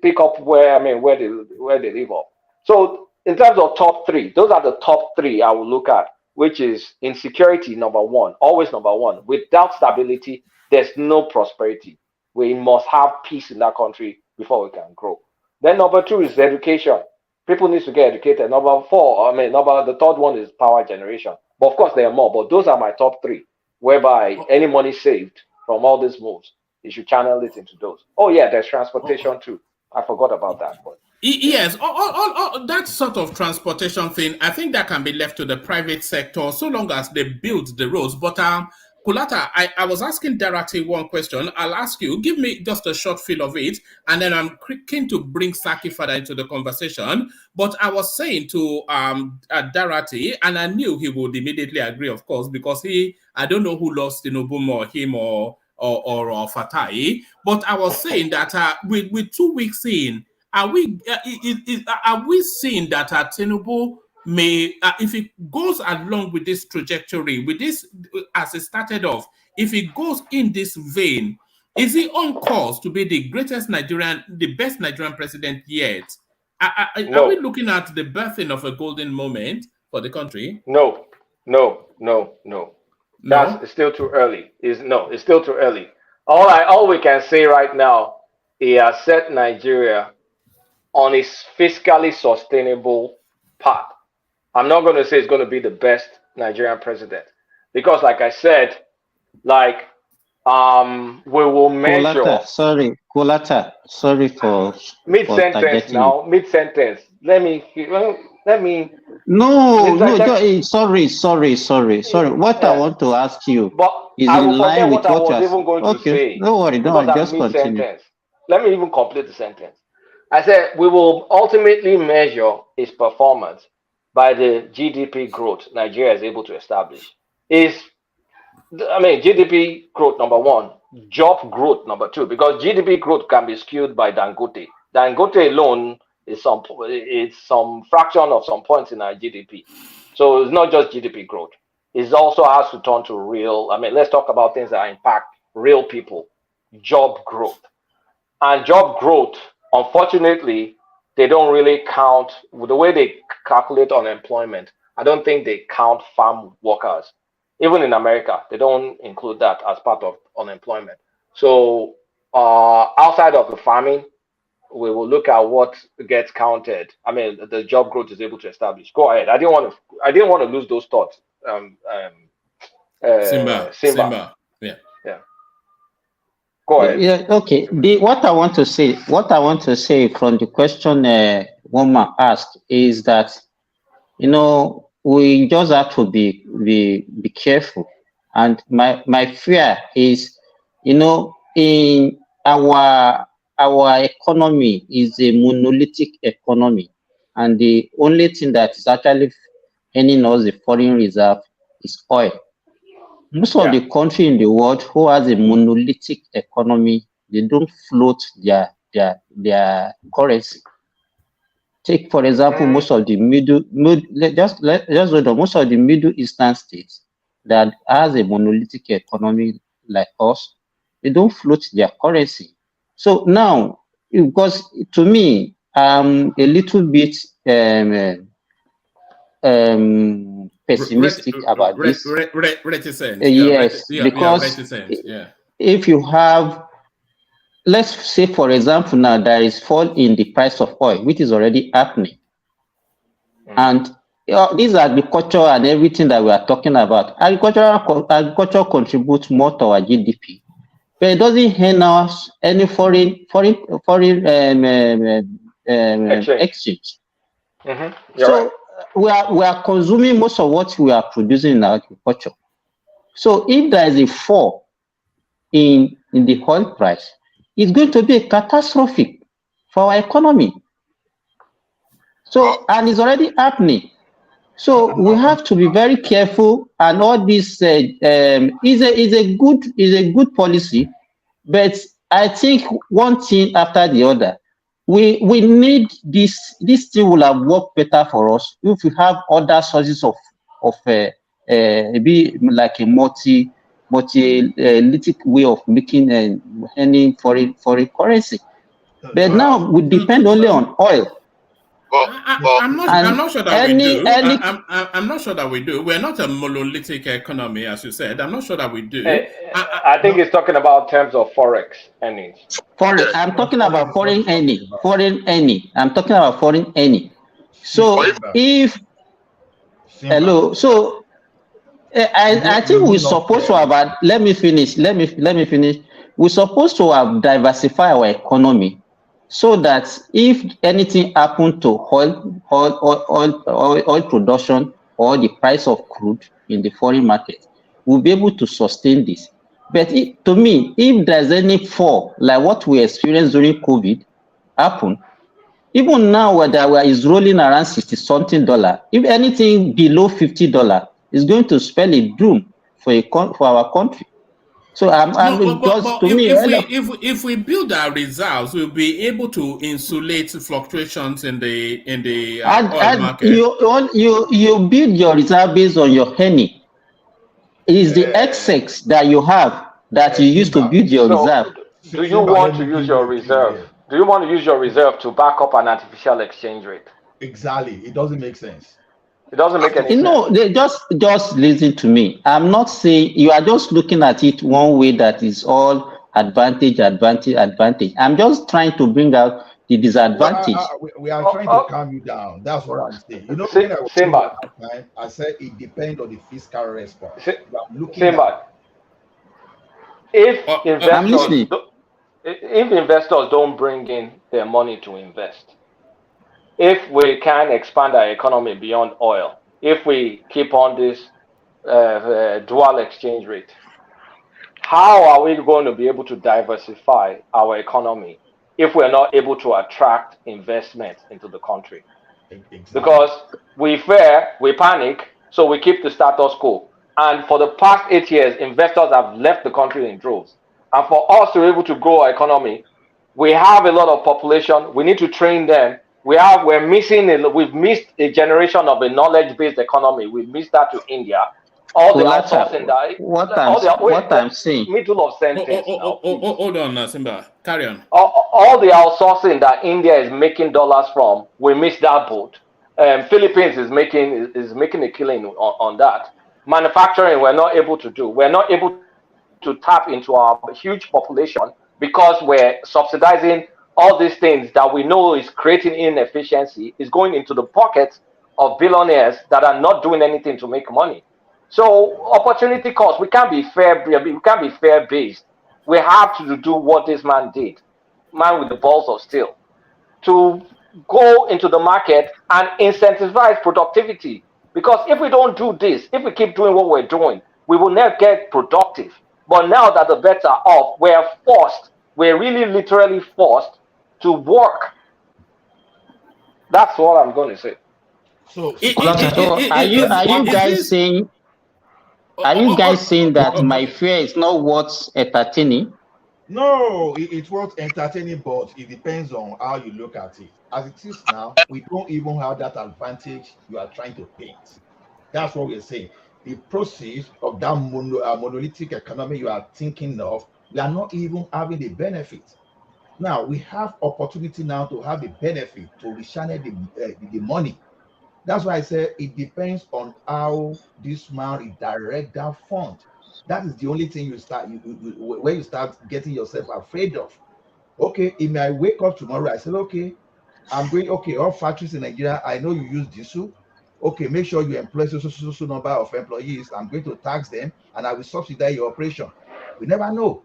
pick up where they leave off. So in terms of top three, those are the top three I will look at, which is insecurity, number one, always number one. Without stability, there's no prosperity. We must have peace in that country before we can grow. Then number two is education. People need to get educated. The third one is power generation. But of course, there are more, but those are my top three, whereby any money saved from all these moves, you should channel it into those. Oh yeah, there's transportation too. I forgot about that. But yes, all that sort of transportation thing, I think that can be left to the private sector so long as they build the roads. But Kulata, I was asking Darati one question. I'll ask you, give me just a short feel of it, and then I'm keen to bring Saki further into the conversation. But I was saying to Darati, and I knew he would immediately agree, of course, because I don't know who lost Tinubu more, him or Fatai. But I was saying that with 2 weeks in, are we seeing that Tinubu may, if it goes along with this trajectory, with this as it started off, if it goes in this vein, is he on course to be the best Nigerian president yet? Are we looking at the birthing of a golden moment for the country? No. It's still too early. It's still too early. All we can say right now, he has set Nigeria on its fiscally sustainable path. I'm not going to say it's going to be the best Nigerian president because, like I said, we will measure. Kulata, sorry for mid-sentence now. Mid-sentence. Let me. Sorry. What I want to ask you is in line with what I was even going to say. No worry, just continue. Let me even complete the sentence. I said we will ultimately measure his performance by the GDP growth Nigeria is able to establish. GDP growth, number one, job growth, number two, because GDP growth can be skewed by Dangote. Dangote alone is some fraction of some points in our GDP. So it's not just GDP growth. It also has to turn to real, let's talk about things that impact real people, job growth. And job growth, unfortunately, they don't really count, the way they calculate unemployment, I don't think they count farm workers. Even in America, they don't include that as part of unemployment. So outside of the farming, we will look at what gets counted. The job growth is able to establish. Go ahead. I didn't want to lose those thoughts. Simba. Yeah. Go ahead. Yeah. Okay. What I want to say from the question woman asked is that we just have to be careful. And my fear is, in our economy is a monolithic economy, and the only thing that is actually earning us the foreign reserve is oil. Most of the country in the world who has a monolithic economy, they don't float their currency. Take, for example, most of the most of the Middle Eastern states that has a monolithic economy like us, they don't float their currency. So now, because to me, I'm a little bit pessimistic about this. Reticent. Yes, because reticent. Yeah. if you have, let's say, for example, now there is fall in the price of oil, which is already happening. And these agriculture and everything that we are talking about, agriculture contributes more to our GDP, but it doesn't earn us any foreign exchange. So right. we are consuming most of what we are producing in agriculture. So if there is a fall in the oil price, it's going to be catastrophic for our economy. So, and it's already happening. So we have to be very careful. And all this is a good policy, but I think one thing after the other. We need this. This thing will have worked better for us if we have other sources of maybe like a multi-lithic way of making any foreign currency. But now we depend only on oil. I'm not sure that we do. I'm not sure that we do. We're not a monolithic economy, as you said. I'm not sure that we do. I think he's talking about terms of forex earnings. I'm talking about foreign earning. I'm talking about foreign earning. So if so I think we're supposed to have. Let me finish. We're supposed to have diversified our economy, so that if anything happened to oil production or the price of crude in the foreign market, we'll be able to sustain this. But to me, if there's any fall, like what we experienced during COVID happen, even now where is rolling around $60-something, if anything below $50, is going to spell a doom for our country. So if we build our reserves, we'll be able to insulate fluctuations in the oil market. You build your reserve based on your earning. It is the excess that you have that you use to build your reserve. Do you want to use your reserve? Do you want to use your reserve to back up an artificial exchange rate? Exactly. It doesn't make sense. It doesn't make any sense. No, just listen to me. I'm not saying you are just looking at it one way that is all advantage. I'm just trying to bring out the disadvantage. We are trying to calm you down. That's what I'm saying. You know, when I was saying that time, I said it depends on the fiscal response. If investors don't bring in their money to invest, if we can expand our economy beyond oil, if we keep on this dual exchange rate, how are we going to be able to diversify our economy if we're not able to attract investment into the country? Exactly. Because we fear, we panic, so we keep the status quo. And for the past 8 years, investors have left the country in droves. And for us to be able to grow our economy, we have a lot of population. We need to train them. We've missed a generation of a knowledge-based economy. We've missed that to India. All the outsourcing that I'm saying. Middle of sentence. Hold on, Simba. Carry on. All the outsourcing that India is making dollars from, we missed that boat. Philippines is making a killing on that. Manufacturing, we're not able to do. We're not able to tap into our huge population because we're subsidizing all these things that we know is creating inefficiency, is going into the pockets of billionaires that are not doing anything to make money. So opportunity cost, we can't be fair. We can't be fair based. We have to do what this man did, man with the balls of steel, to go into the market and incentivize productivity. Because if we don't do this, if we keep doing what we're doing, we will never get productive. But now that the bets are off, we're really literally forced to work. That's what I'm going to say. So are you guys saying that my fear is not worth entertaining? No, it's worth entertaining, but it depends on how you look at it. As it is now, we don't even have that advantage you are trying to paint. That's what we're saying. The process of that monolithic economy you are thinking of, we are not even having the benefit. Now we have opportunity now to have the benefit to rechannel the money. That's why I say it depends on how this man redirect that fund. That is the only thing you start when you start getting yourself afraid of. Okay, if I wake up tomorrow, I said, okay, I'm going, okay, all factories in Nigeria, I know you use diesel. Okay, make sure you employ so number of employees. I'm going to tax them and I will subsidize your operation. We never know.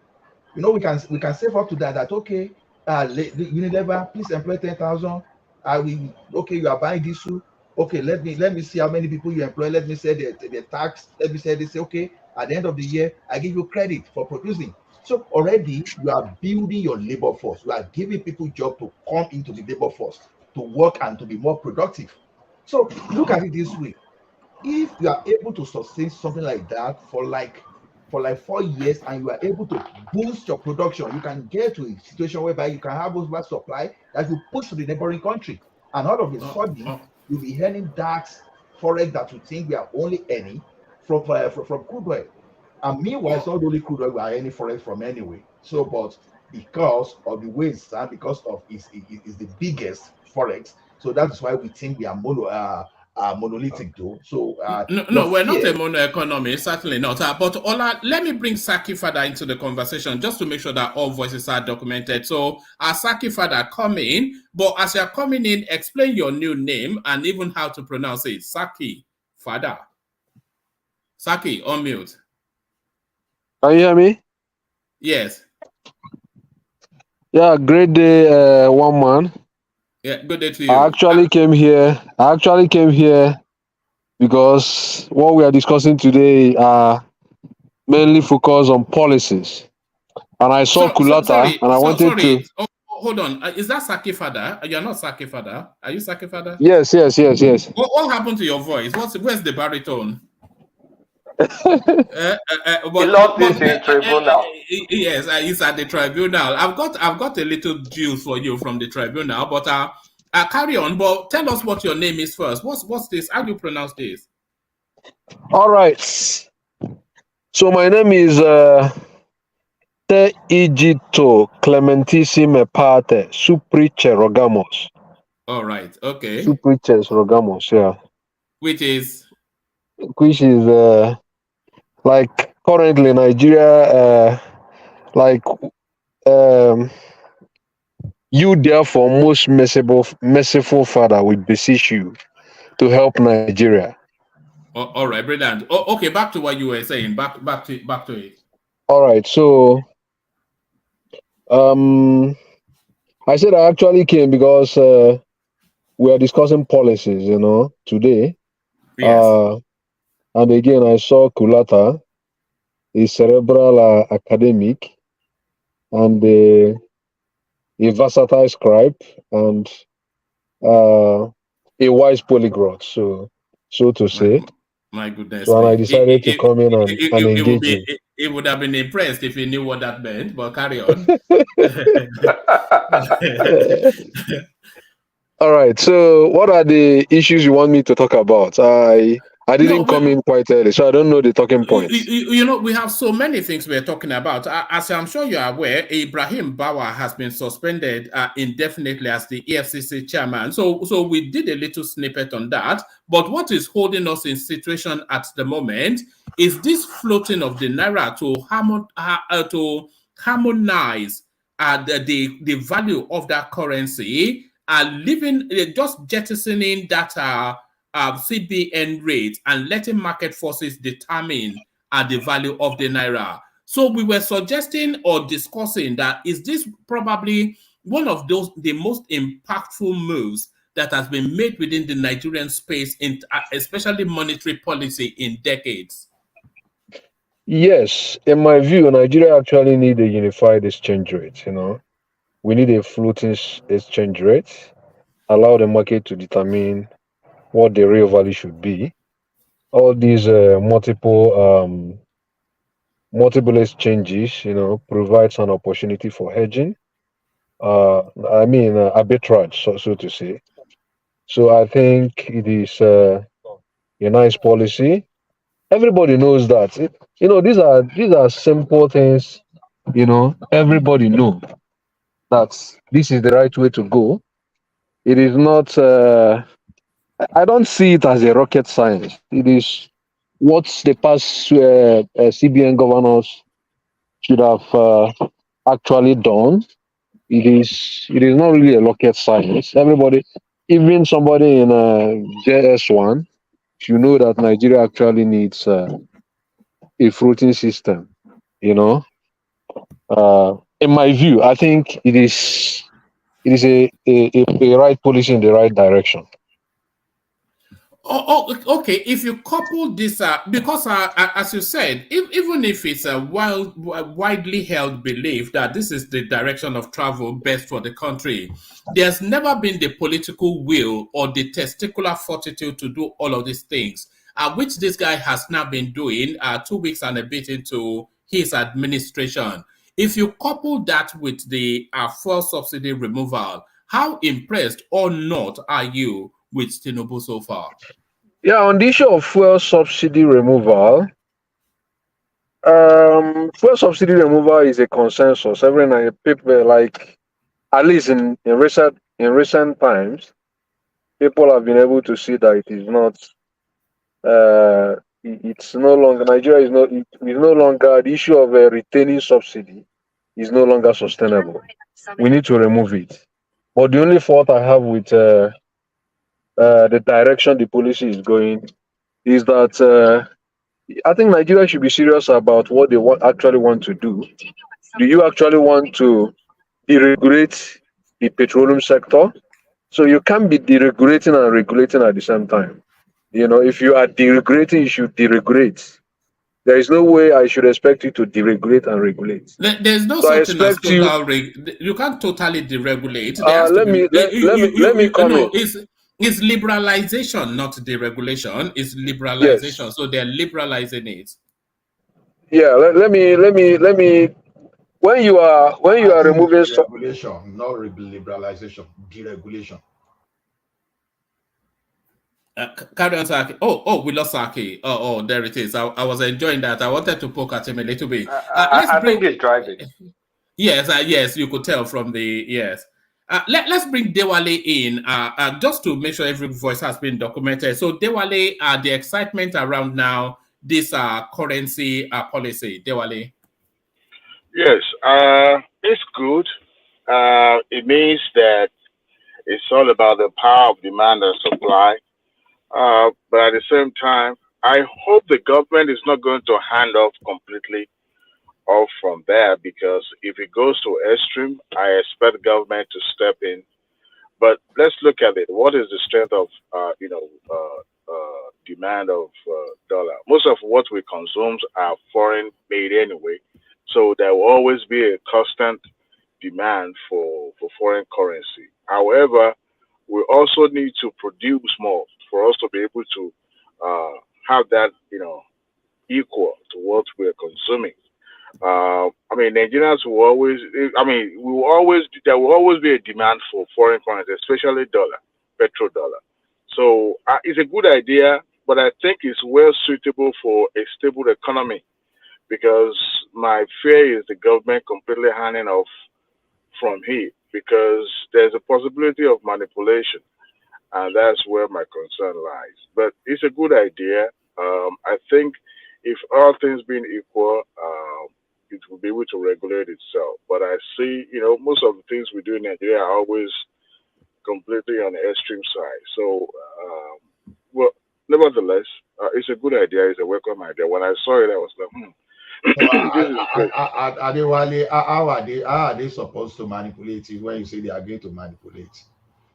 You know, we can save up to that okay, Unilever, please employ 10,000. I will, okay, you are buying diesel. Okay, let me see how many people you employ. Let me say the tax. Let me say this. Okay, at the end of the year, I give you credit for producing. So already you are building your labor force. You are giving people job to come into the labor force to work and to be more productive. So look at it this way: if you are able to sustain something like that for like 4 years and you are able to boost your production, you can get to a situation whereby you can have over supply that you push to the neighboring country, and all of a sudden you'll be earning that forex that you think we are only earning from crude oil. And meanwhile, it's not only crude oil we are earning forex from anyway. So, but because of the way it's done, because of is the biggest forex, so that's why we think we are monolithic though. So no, we're not a mono economy, certainly not. But Ola, let me bring Saki Fada into the conversation just to make sure that all voices are documented. So Saki Fada, come in, but as you're coming in, explain your new name and even how to pronounce it. Saki Fada. Saki, on mute. Can you hear me? Yes. Yeah, great day, one man. Yeah, good day to you. I actually came here because what we are discussing today are mainly focused on policies. And I saw Kulata, and I wanted to... Oh, hold on. Is that Saki Fada? You're not Saki Fada. Are you Saki Fada? Yes. What happened to your voice? Where's the baritone? He lost this in tribunal. Yes, he's at the tribunal. I've got a little juice for you from the tribunal, but carry on. But tell us what your name is first. What's this? How do you pronounce this? All right. So my name is Te Igito Clementissime Pate Suprice Rogamos. All right. Okay. Suprice Rogamos, yeah. Which is like currently Nigeria, you therefore most merciful Father, we beseech you to help Nigeria. All right, brilliant. Okay, back to what you were saying. Back to it. All right, so I said I actually came because we are discussing policies, today. Yes. And again, I saw Kulata, a cerebral academic, and a versatile scribe, and a wise polyglot, so to say. My goodness. So I decided to come in and engage him. It would have been impressed if he knew what that meant, but carry on. All right. So what are the issues you want me to talk about? I didn't come in quite early, so I don't know the talking points. We have so many things we're talking about. As I'm sure you're aware, Ibrahim Bawa has been suspended indefinitely as the EFCC chairman. So we did a little snippet on that. But what is holding us in situation at the moment is this floating of the naira to harmonize the value of that currency, leaving just jettisoning that CBN rate and letting market forces determine the value of the naira. So we were suggesting or discussing that is this probably one of the most impactful moves that has been made within the Nigerian space, in especially monetary policy, in decades. Yes, in my view, Nigeria actually need a unified exchange rate. We need a floating exchange rate, allow the market to determine what the real value should be. All these multiple exchanges, provides an opportunity for hedging. Arbitrage, so to say. So I think it is a nice policy. Everybody knows that. These are simple things. Everybody know that this is the right way to go. It is not. I don't see it as a rocket science. It is what the past CBN governors should have actually done. It is not really a rocket science. Everybody, even somebody in JS1, you know that Nigeria actually needs a floating system. In my view, I think it is a right policy in the right direction. Okay. If you couple this, because as you said, even if it's a widely held belief that this is the direction of travel best for the country, there's never been the political will or the testicular fortitude to do all of these things, which this guy has now been doing 2 weeks and a bit into his administration. If you couple that with the fuel subsidy removal, how impressed or not are you with Tinubu so far? Yeah, on the issue of fuel subsidy removal, fuel subsidy removal is a consensus. Every night, people like, at least in recent times, people have been able to see that it is not. It's no longer Nigeria is not. It is no longer the issue of retaining subsidy is no longer sustainable. We need to remove it. But the only fault I have with the direction the policy is going is that I think Nigeria should be serious about what they actually want to do. Do you actually want to deregulate the petroleum sector? So you can't be deregulating and regulating at the same time. If you are deregulating, you should deregulate. There is no way I should expect you to deregulate and regulate. There's no So such thing as total. You can't totally deregulate. Let me comment. No, it's liberalization, not deregulation. It's liberalization. Yes. So they're liberalizing it. Yeah. Let me. When you are removing deregulation, not liberalization, deregulation. Carry on, Saki. Oh, we lost Saki. Oh, there it is. I was enjoying that. I wanted to poke at him a little bit. I think he's driving. Yes, you could tell from the yes. Let's bring Dewale in just to make sure every voice has been documented. So Dewale, the excitement around now this currency policy, Dewale. Yes, it's good. It means that it's all about the power of demand and supply. But at the same time, I hope the government is not going to hand off completely off from there, because if it goes to extreme, I expect government to step in. But let's look at it. What is the strength of demand of dollar? Most of what we consume are foreign made anyway, so there will always be a constant demand for foreign currency. However, we also need to produce more for us to be able to have that, equal to what we're consuming. Nigerians will always, there will always be a demand for foreign currency, especially dollar, petrodollar. So it's a good idea, but I think it's well suitable for a stable economy, because my fear is the government completely handing off from here, because there's a possibility of manipulation, and that's where my concern lies. But it's a good idea. I think if all things being equal, it will be able to regulate itself. But I see, most of the things we do in Nigeria are always completely on the extreme side. So, nevertheless, it's a good idea. It's a welcome idea. When I saw it, I was like, How are they supposed to manipulate it when you say they are going to manipulate?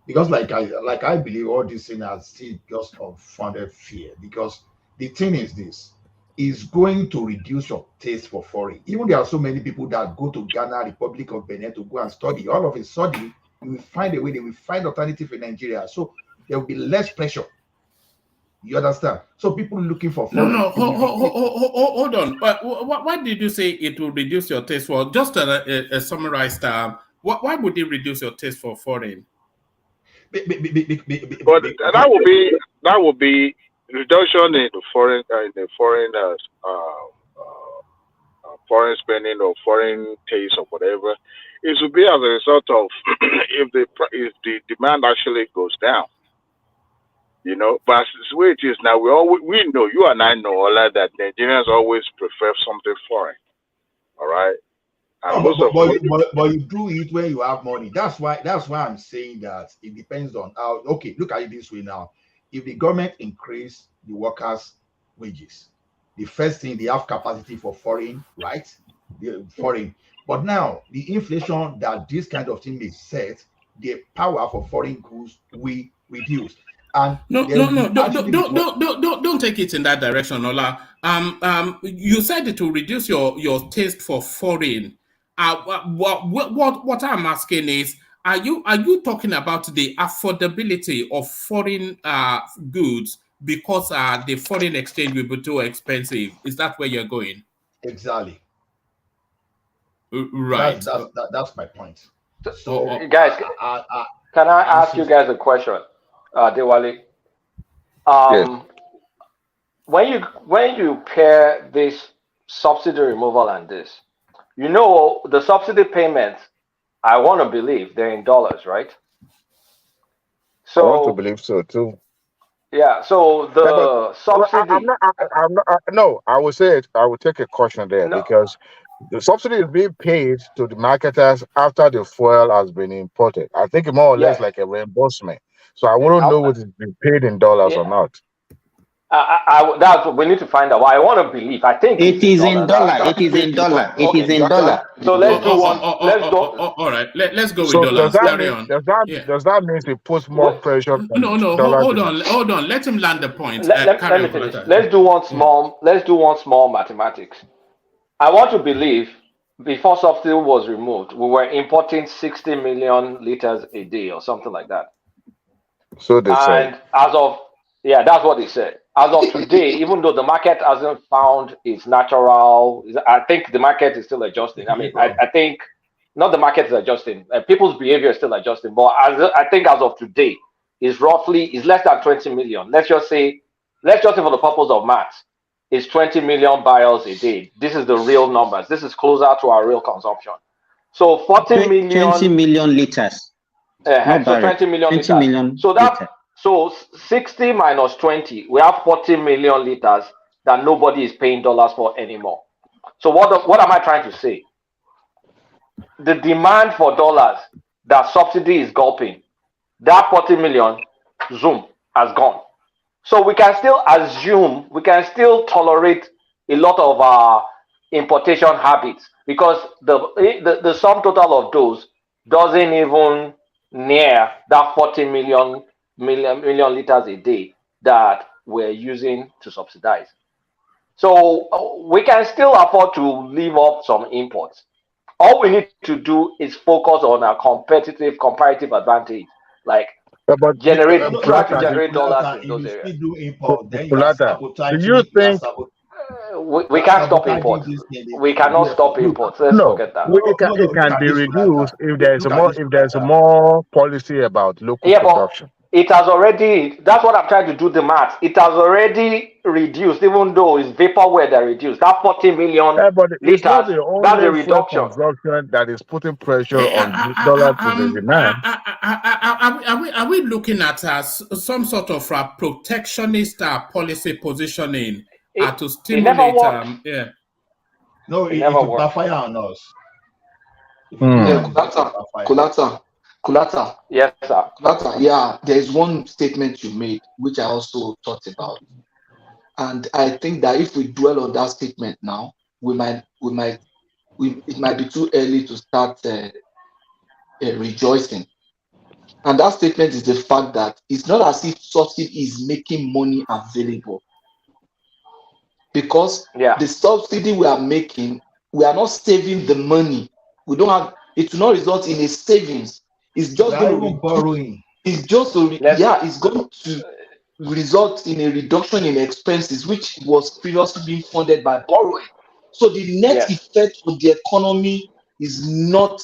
Because like I believe all this thing are still just unfounded fear. Because the thing is this is going to reduce your taste for foreign. Even there are so many people that go to Ghana, Republic of Benin to go and study. All of a sudden, you will find a way, they will find alternative in Nigeria. So there will be less pressure. You understand? So people looking for foreign. Hold on. Why did you say it will reduce your taste for? Just a summarized. Why would it reduce your taste for foreign? But that would be reduction in the foreign foreign spending or foreign taste or whatever. It would be as a result of if the demand actually goes down. You know, but as the way it is now, we know, you and I know all that Nigerians always prefer something foreign. All right. But you do it when you have money. That's why I'm saying that it depends on how. Okay, look at it this way now. If the government increase the workers' wages, the first thing, they have capacity for foreign, right? The foreign. But now the inflation that this kind of thing may set, the power for foreign goods will reduce. And don't take it in that direction, Ola. You said it will reduce your taste for foreign. What I'm asking is, are you talking about the affordability of foreign goods because the foreign exchange will be too expensive? Is that where you're going? Exactly. Right. That's my point. So, guys, can I ask you guys a question? Dewali, yes. when you pair this subsidy removal and this, you know, the subsidy payments, I want to believe they're in dollars, right? So I want to believe so too. Yeah. So the subsidy. No, I will say it. I will take a caution there because the subsidy is being paid to the marketers after the fuel has been imported. I think more or less like a reimbursement. So I wouldn't know what is being paid in dollars or not. That's what we need to find out. Well, I want to believe. I think it is in dollar. It is in dollar. It is in dollar. So let's do one. Let's go. All right. Let's go with So dollars. Carry on. on. Does that mean it puts more pressure? No. Hold on. Let him land the point. Let me finish. Let's do one small mathematics. I want to believe before subsidy was removed, we were importing 60 million liters a day or something like that. So they said. And that's what they said. As of today, even though the market hasn't found its natural, I think the market is still adjusting. I mean, I think not the market is adjusting. People's behavior is still adjusting. But I think as of today, is less than 20 million. Let's just say for the purpose of maths, it's 20 million barrels a day. This is the real numbers. This is closer to our real consumption. So 40 million. 20 million liters. So 20 million liters. 20 million liters. So 60 minus 20, we have 40 million liters that nobody is paying dollars for anymore. So what am I trying to say? The demand for dollars that subsidy is gulping, that 40 million, zoom, has gone. So we can still tolerate a lot of our importation habits because the sum total of those doesn't even near that 40 million liters a day that we're using to subsidize. So we can still afford to leave off some imports. All we need to do is focus on our comparative advantage, like generate dollars in those areas. Do you think we can't stop imports? We cannot stop imports. Let's forget that. It can be reduced if there's more policy about local production. It has already, that's what I'm trying to do the math. It has already reduced, even though it's vaporware that reduced. That 40 million liters, that's a reduction. That is putting pressure on dollar to the demand. Are we looking at some sort of protectionist policy positioning to stimulate? No, it will backfire on us. Kulata. Yes, sir. Kulata, yeah, there is one statement you made, which I also thought about. And I think that if we dwell on that statement now, it might be too early to start rejoicing. And that statement is the fact that it's not as if subsidy is making money available, because the subsidy we are making, we are not saving the money. We don't have, it will not result in a savings. It's just going to borrowing. It's just it's going to result in a reduction in expenses, which was previously being funded by borrowing. So the net effect of the economy is not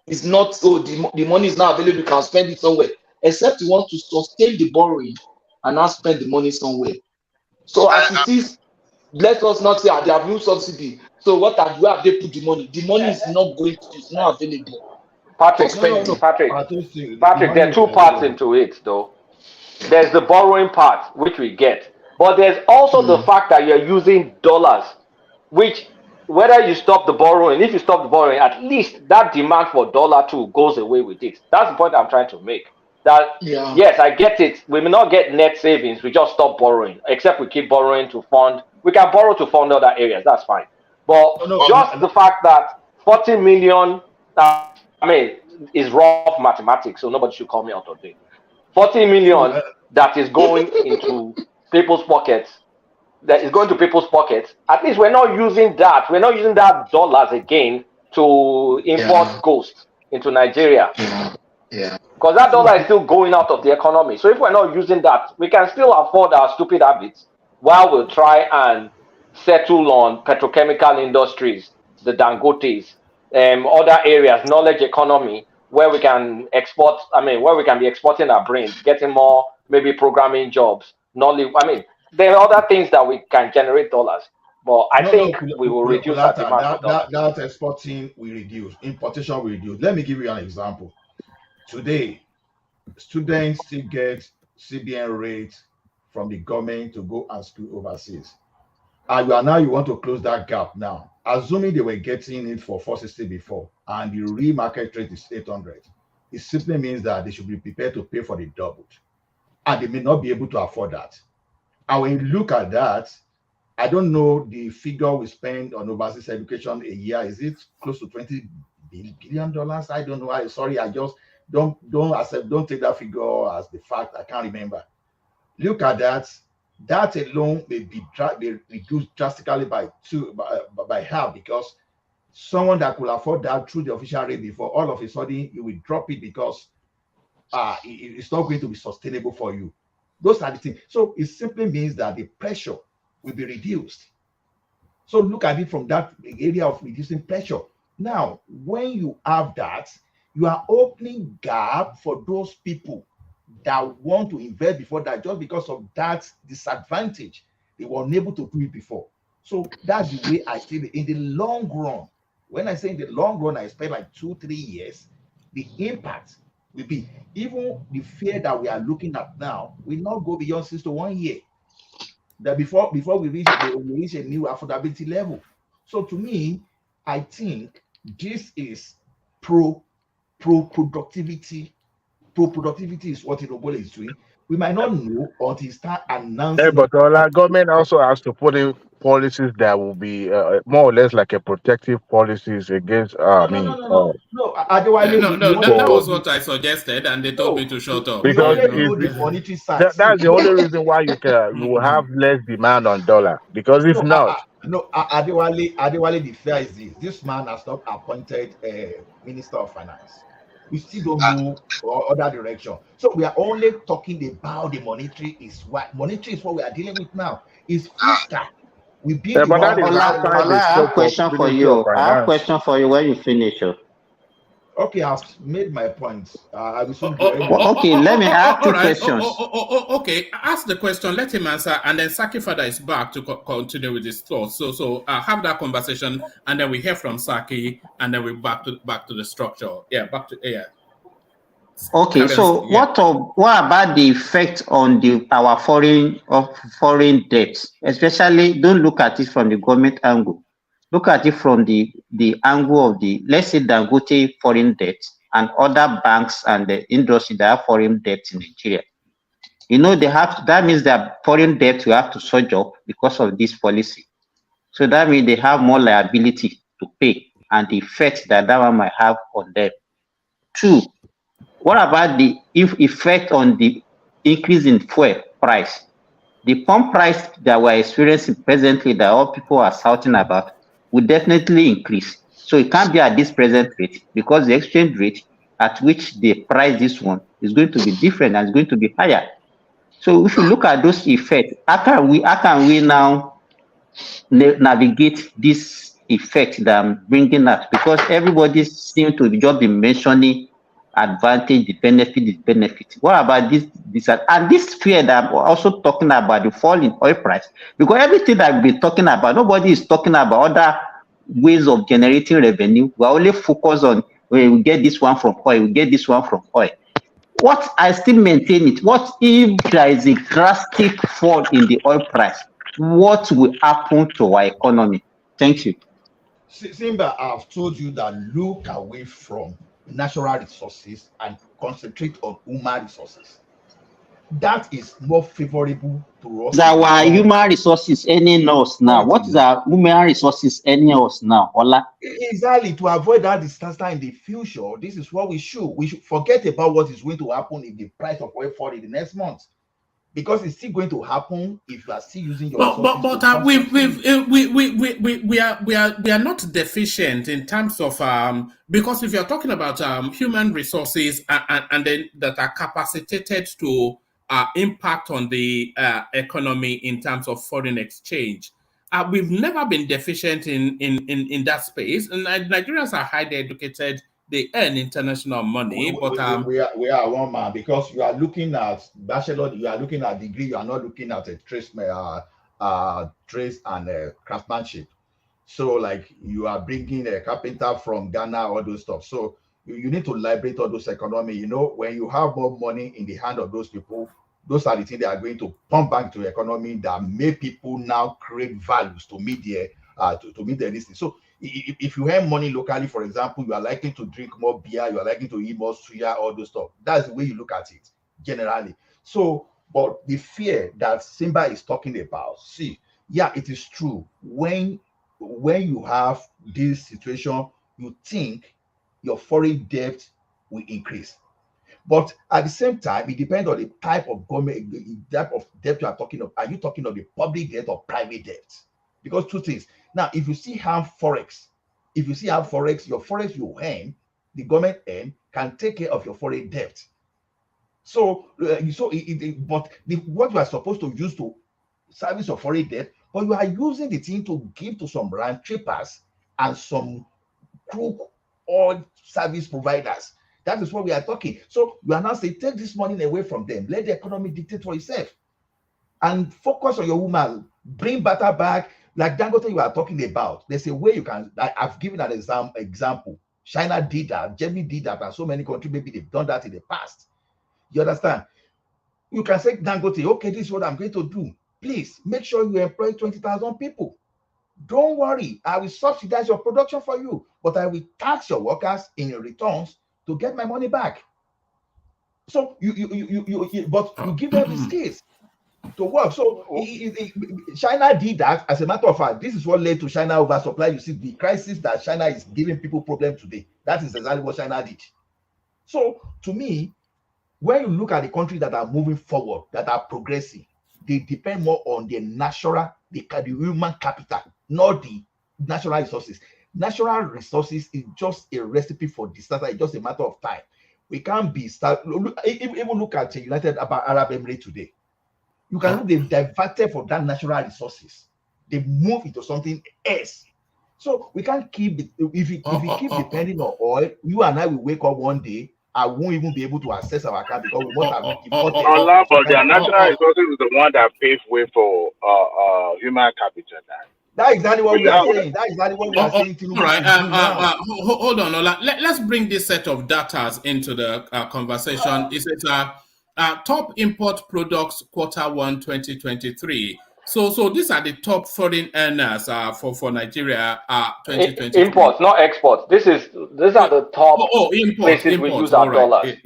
the money is now available, you can spend it somewhere, except you want to sustain the borrowing and not spend the money somewhere. So as it is, let us not say they have no subsidy. So where have they put the money? The money is not going to, it's not available. Patrick, there are two parts into it though. There's the borrowing part, which we get, but there's also the fact that you're using dollars, which, whether you stop the borrowing, if you stop the borrowing, at least that demand for dollar too goes away with it. That's the point I'm trying to make. That yes, I get it. We may not get net savings. We just stop borrowing, except we keep borrowing to fund. We can borrow to fund other areas. That's fine. But the fact that 40 million, is rough mathematics, so nobody should call me out of it. 40 million that is going into people's pockets. That is going to people's pockets. At least we're not using that. We're not using that dollars again to import ghosts into Nigeria. Because that dollar is still going out of the economy. So if we're not using that, we can still afford our stupid habits while we'll try and settle on petrochemical industries, the Dangotes, other areas, knowledge economy, where we can export, where we can be exporting our brains, getting more, maybe programming jobs, knowledge. There are other things that we can generate dollars, but I think we will reduce our demand for dollars. That exporting will reduce, importation will reduce. Let me give you an example. Today, students still get CBN rates from the government to go and school overseas. And you want to close that gap now. Assuming they were getting it for 460 before, and the real market rate is 800, it simply means that they should be prepared to pay for the double. And they may not be able to afford that. And when you look at that, I don't know the figure we spend on overseas education a year. Is it close to $20 billion? I don't know. Sorry, I just don't take that figure as the fact. I can't remember. Look at that. That alone may be reduced drastically by half, because someone that could afford that through the official rate before, all of a sudden you will drop it because it's not going to be sustainable for you. Those are the things. So it simply means that the pressure will be reduced. So look at it from that area of reducing pressure. Now, when you have that, you are opening gap for those people that want to invest before that, just because of that disadvantage. They were unable to do it before. So that's the way I see it. In the long run, when I say in the long run, I expect like 2-3 years, the impact will be, even the fear that we are looking at now will not go beyond 6 to 1 year. That before we reach a new affordability level. So to me, I think this is pro-productivity. Pro-productivity is what Tinubu is doing. We might not know until he start announcing. Yeah, but our government also has to put in policies that will be more or less like a protective policies against. That was what I suggested, and they told me to shut up. Because that's the only reason why you will have less demand on dollar. Because if not, Adewale, the fear is this man has not appointed a Minister of Finance. We still don't know other direction. So we are only talking about the monetary is what we are dealing with now. Is fiscal. I have a question for you. I have a question for you when you finish. Okay, I've made my points. Okay, let me ask two questions. Okay, ask the question, let him answer, and then Saki Father is back to continue with his thoughts. So have that conversation, and then we hear from Saki, and then we back to the structure. Okay, so what about the effect on our foreign debt? Especially, don't look at it from the government angle. Look at it from the angle of let's say, Dangote foreign debt and other banks and the industry that have foreign debt in Nigeria. That means that foreign debt will have to surge up because of this policy. So that means they have more liability to pay and the effect that one might have on them. 2, what about the effect on the increase in fuel price? The pump price that we're experiencing presently that all people are shouting about will definitely increase. So it can't be at this present rate because the exchange rate at which they price this one is going to be different and it's going to be higher. So if you look at those effects, how can we now navigate this effect that I'm bringing up? Because everybody seems to just be mentioning advantage, the benefit. What about this and this fear that I'm also talking about, the fall in oil price? Because everything that we've been talking about, nobody is talking about other ways of generating revenue. We're only focused on we get this one from oil, we get this one from oil. What I still maintain it, what if there is a drastic fall in the oil price? What will happen to our economy? Thank you. Simba, I've told you that look away from natural resources and concentrate on human resources. That is more favorable to us. That our human resources earning us now. What is our human resources earning us now, Ola? Exactly, to avoid that disaster in the future, this is what we should forget about what is going to happen if the price of oil fall in the next month. Because it's still going to happen if you are still using your but we are not deficient in terms of because if you're talking about human resources and then that are capacitated to impact on the economy in terms of foreign exchange, we've never been deficient in that space. And Nigerians are highly educated. They earn international money, we are one man, because you are looking at bachelor, you are looking at degree, you are not looking at a trades and craftsmanship. So like you are bringing a carpenter from Ghana, all those stuff. So you need to liberate all those economy. You know, when you have more money in the hand of those people, those are the things they are going to pump back to the economy that make people now create values to meet their to meet their listing. So if you have money locally, for example, you are likely to drink more beer, you are likely to eat more suya, all those stuff. That's the way you look at it generally. So, but the fear that Simba is talking about, see, yeah, it is true. When you have this situation, you think your foreign debt will increase. But at the same time, it depends on the type of government, the type of debt you are talking of. Are you talking of the public debt or private debt? Because two things. Now, if you see how forex, your forex you earn, the government earn, can take care of your foreign debt. So, what you are supposed to use to service your foreign debt, but you are using the thing to give to some round trippers and some crook oil service providers. That is what we are talking. So you are now saying, take this money away from them. Let the economy dictate for itself. And focus on your woman. Bring butter back. Like Dangote you are talking about. There's a way you can, I've given an example. China did that. Germany did that. And so many countries, maybe they've done that in the past. You understand? You can say, Dangote, okay, this is what I'm going to do. Please, make sure you employ 20,000 people. Don't worry. I will subsidize your production for you. But I will tax your workers in your returns to get my money back. So you give them the skills to work. So China did that. As a matter of fact, this is what led to China oversupply. You see the crisis that China is giving people problem today. That is exactly what China did. So to me, when you look at the countries that are moving forward, that are progressing, they depend more on the human capital, not the natural resources. Natural resources is just a recipe for disaster. It's just a matter of time. We can't be even look at the United Arab Emirates today. You can look, they've diverted from that natural resources. They move into something else. So we can't keep it. If we keep depending on oil, you and I will wake up one day. I won't even be able to access our account because we must have imported. But the natural resources is the one that paved way for human capital. That's exactly what we are saying. That's exactly what we are saying. All right. Hold on, Ola. Let's bring this set of data into the conversation. Is it top import products Q1 2023? So these are the top foreign earners for Nigeria 2023. Imports, not exports. These are the top places we use our dollars.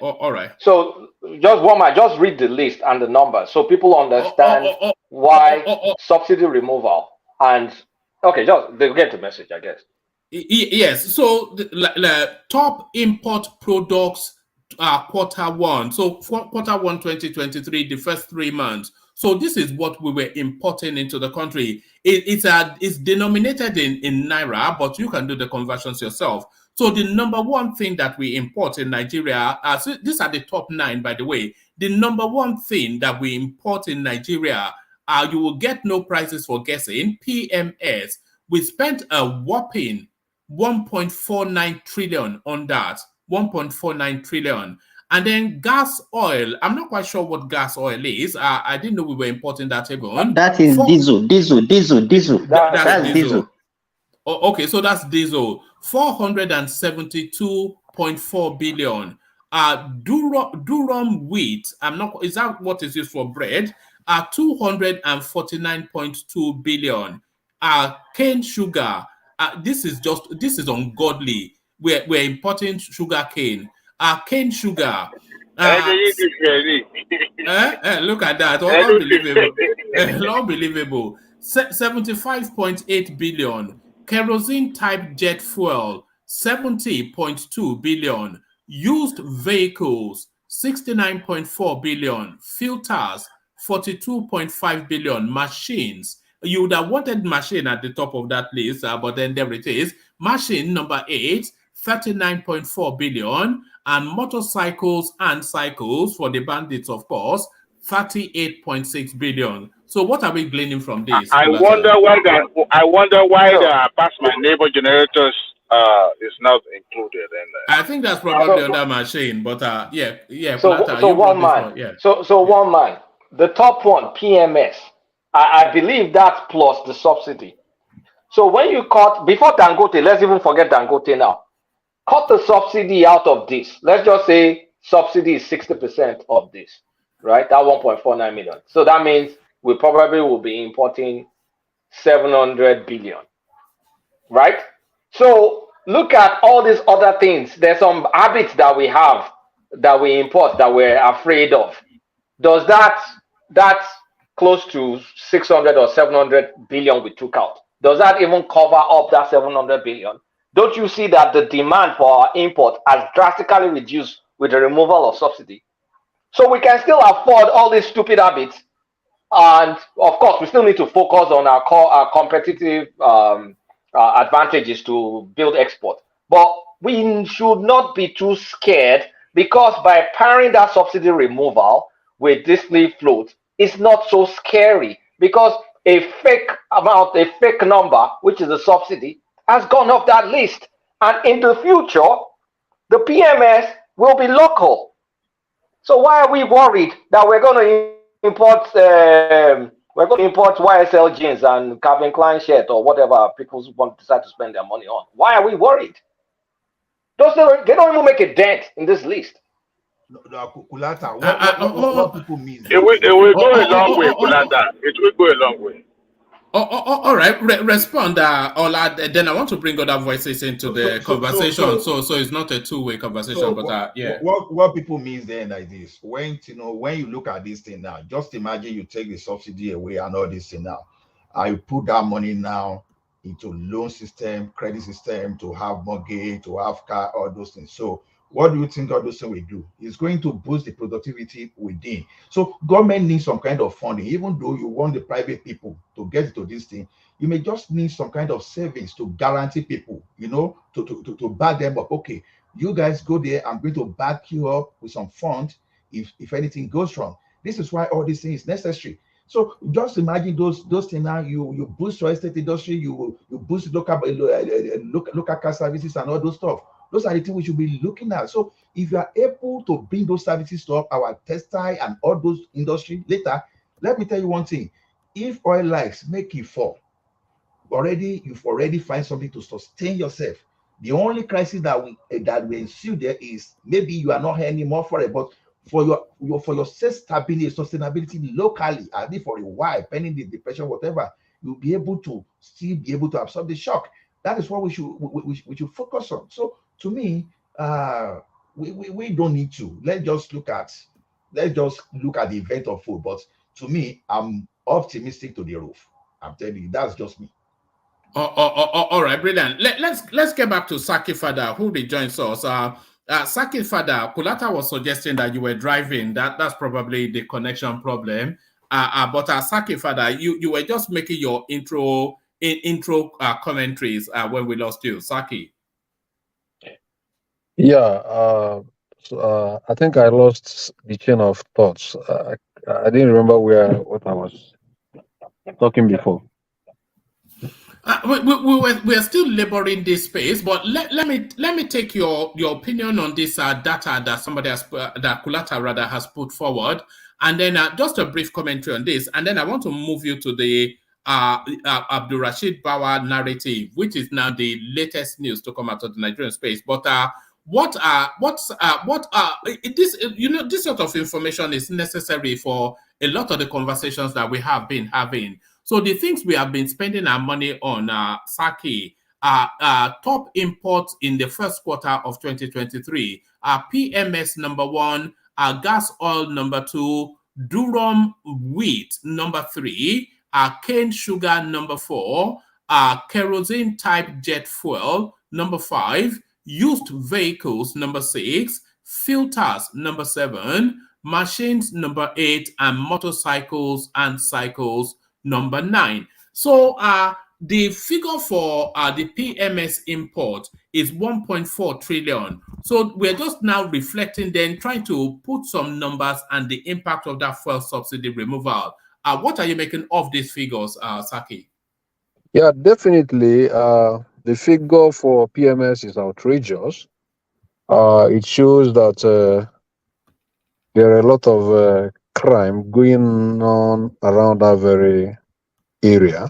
All right. So just read the list and the numbers so people understand why subsidy removal And okay, just they'll get the message, I guess. Yes. So the top import products Q1. So Q1 2023, the first 3 months. So this is what we were importing into the country. It's denominated in naira, but you can do the conversions yourself. So the number one thing that we import in Nigeria, so these are the top 9, by the way. The number one thing that we import in Nigeria, you will get no prizes for guessing, PMS. We spent a whopping 1.49 trillion on that. 1.49 trillion. And then gas oil. I'm not quite sure what gas oil is. I didn't know we were importing that even. That is diesel. That's diesel. Oh, okay, so that's diesel. 472.4 billion. Durum wheat. Is that what is used for bread? 249.2 billion. Cane sugar. This is ungodly. We're importing sugar cane. Cane sugar. Look at that. Unbelievable. Unbelievable. 75.8 billion. Kerosene type jet fuel, 70.2 billion. Used vehicles, 69.4 billion. Filters, 42.5 billion. Machines. You would have wanted machine at the top of that list, but then there it is. Machine number 8, 39.4 billion. And motorcycles and cycles for the bandits, of course, 38.6 billion. So what are we gleaning from this? I wonder why the Pass My Neighbor generators is not included in there. I think that's probably on that machine, but yeah. So one man. So one man. The top one, PMS. I believe that's plus the subsidy. So when you cut before Dangote, let's even forget Dangote now. Cut the subsidy out of this. Let's just say subsidy is 60% of this, right? That 1.49 million. So that means we probably will be importing 700 billion, right? So look at all these other things. There's some habits that we have that we import that we're afraid of. Does that's close to 600 or 700 billion we took out? Does that even cover up that 700 billion? Don't you see that the demand for our import has drastically reduced with the removal of subsidy? So we can still afford all these stupid habits. And of course, we still need to focus on our competitive advantages to build export. But we should not be too scared, because by pairing that subsidy removal with this free float, it's not so scary, because a fake amount, a fake number, which is a subsidy, has gone off that list. And in the future, the PMS will be local. So why are we worried that we're going to import YSL jeans and Calvin Klein shirt or whatever people want to decide to spend their money on? Why are we worried? They don't even make a dent in this list. Kulata, what people mean? It will go a long way, Kulata. It will go a long way. All right, respond, Ola. Then I want to bring other voices into the conversation. So it's not a two-way conversation, but yeah. What people mean then like this? When you look at this thing now, just imagine you take the subsidy away and all this thing now. I put that money now into loan system, credit system, to have mortgage, to have car, all those things. So what do you think all those things will do? It's going to boost the productivity within. So government needs some kind of funding. Even though you want the private people to get into this thing, you may just need some kind of savings to guarantee people, to back them up. Okay, you guys go there. I'm going to back you up with some fund if anything goes wrong. This is why all these things is necessary. So just imagine those things now. You boost your estate industry. You boost local car services and all those stuff. Those are the things we should be looking at. So if you are able to bring those services to our textile and all those industry later, let me tell you one thing. If oil likes make it fall, you've already find something to sustain yourself. The only crisis that will ensue there is maybe you are not here anymore for it, but for your stability, sustainability locally, at least for a while, pending the depression, whatever, you'll be able to absorb the shock. That is what we should focus on. So to me, we don't need to. Let's just look at the event of food. But to me, I'm optimistic to the roof. I'm telling you, that's just me. All right, brilliant. Let's get back to Saki Fada, who rejoins us. Saki Fada, Kulata was suggesting that you were driving. That's probably the connection problem. But Saki Fada, you were just making your intro commentaries when we lost you, Saki. Yeah, I think I lost the chain of thoughts. I didn't remember what I was talking before. We are still laboring this space, but let me take your opinion on this data that somebody that Kulata rather has put forward, and then just a brief commentary on this, and then I want to move you to the Abdul Rashid Bawa narrative, which is now the latest news to come out of the Nigerian space. But this sort of information is necessary for a lot of the conversations that we have been having. So the things we have been spending our money on, Saki, top imports in the first quarter of 2023, PMS number 1, gas oil number 2, durum wheat number 3, cane sugar number 4, kerosene type jet fuel number 5, used vehicles number 6, filters number 7, machines number 8, and motorcycles and cycles number 9. So the figure for the PMS import is 1.4 trillion. So we're just now reflecting, then trying to put some numbers and the impact of that fuel subsidy removal. What are you making of these figures, Saki? Yeah, definitely. The figure for PMS is outrageous. It shows that there are a lot of crime going on around that very area,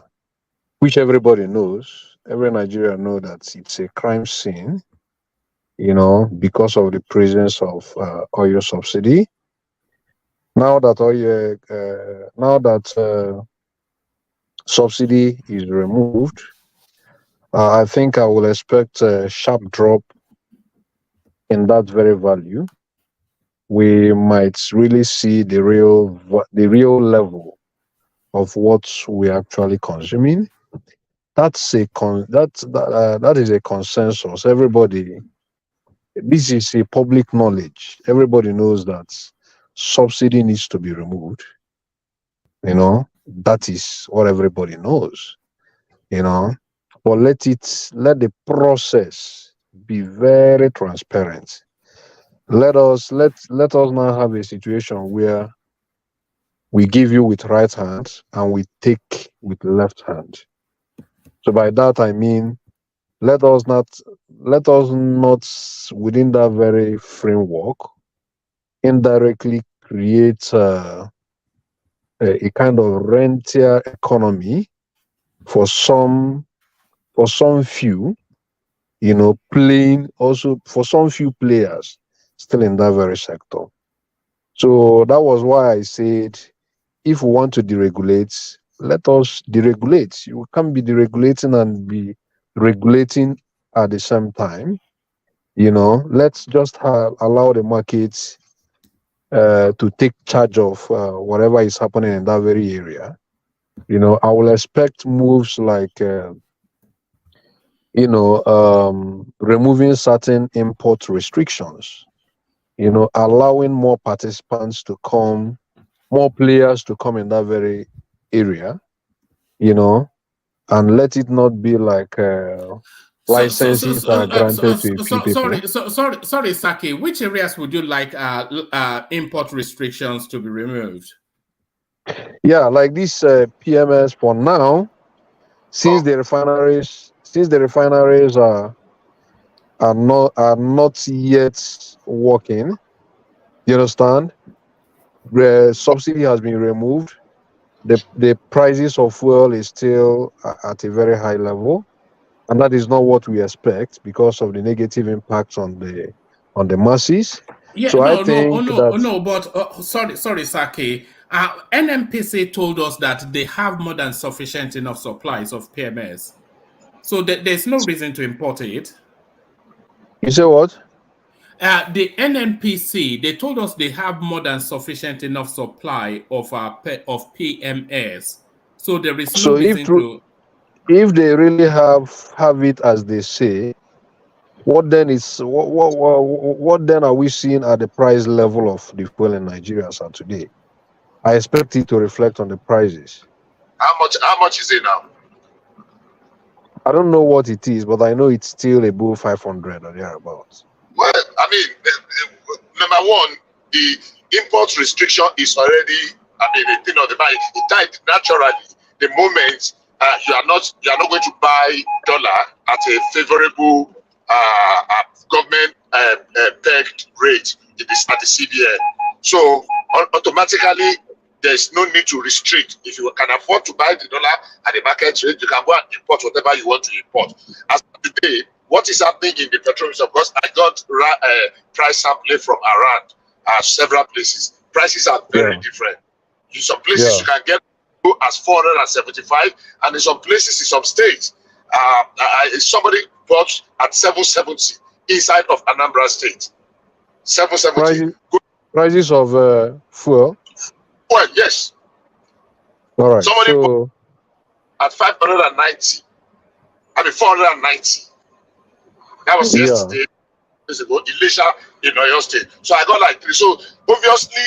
which everybody knows. Every Nigerian knows that it's a crime scene, because of the presence of oil subsidy. Now that subsidy is removed, I think I will expect a sharp drop in that very value. We might really see the real level of what we're actually consuming. That is a consensus. Everybody, this is a public knowledge. Everybody knows that subsidy needs to be removed. That is what everybody knows. But let the process be very transparent. Let us now have a situation where we give you with right hand and we take with left hand. So by that I mean, let us not within that very framework indirectly create a kind of rentier economy for some few, playing also for some few players still in that very sector. So that was why I said, if we want to deregulate, let us deregulate. You can't be deregulating and be regulating at the same time. Let's just allow the markets to take charge of whatever is happening in that very area. I will expect moves like removing certain import restrictions, allowing more participants to come, more players to come in that very area, and let it not be like licenses are granted to a few people. Sorry, Saki. Which areas would you like import restrictions to be removed? Yeah, like this PMS for now, since the refineries are not yet working. You understand? The subsidy has been removed. The prices of fuel is still at a very high level, and that is not what we expect because of the negative impacts on the masses. Yeah, so sorry, Saki. NMPC told us that they have more than sufficient enough supplies of PMS, so there's no reason to import it. You say what? The NMPC, they told us they have more than sufficient enough supply of PMS, so there is no reason to. if they really have it as they say, what then are we seeing at the price level of the fuel in Nigeria as of today? I expect it to reflect on the prices. How much is it now? I don't know what it is, but I know it's still above 500 or thereabouts. Well, I mean, number one, the import restriction is already, I mean, a thing of the mind. It died naturally. The moment you are not going to buy dollar at a favorable government pegged rate at the CBN. So automatically, there's no need to restrict. If you can afford to buy the dollar at the market rate, you can go and import whatever you want to import. As of today, what is happening in the petroleum? Of course, I got price sampling from around several places. Prices are very different. In some places, you can get as 475, and in some places, in some states, somebody bought at 770 inside of Anambra State. 770. Prices of fuel? Well, yes. All right. Somebody bought at 590. I mean, 490. That was yesterday. Days ago, Elisha in Oyo State. So I got like 3. So obviously,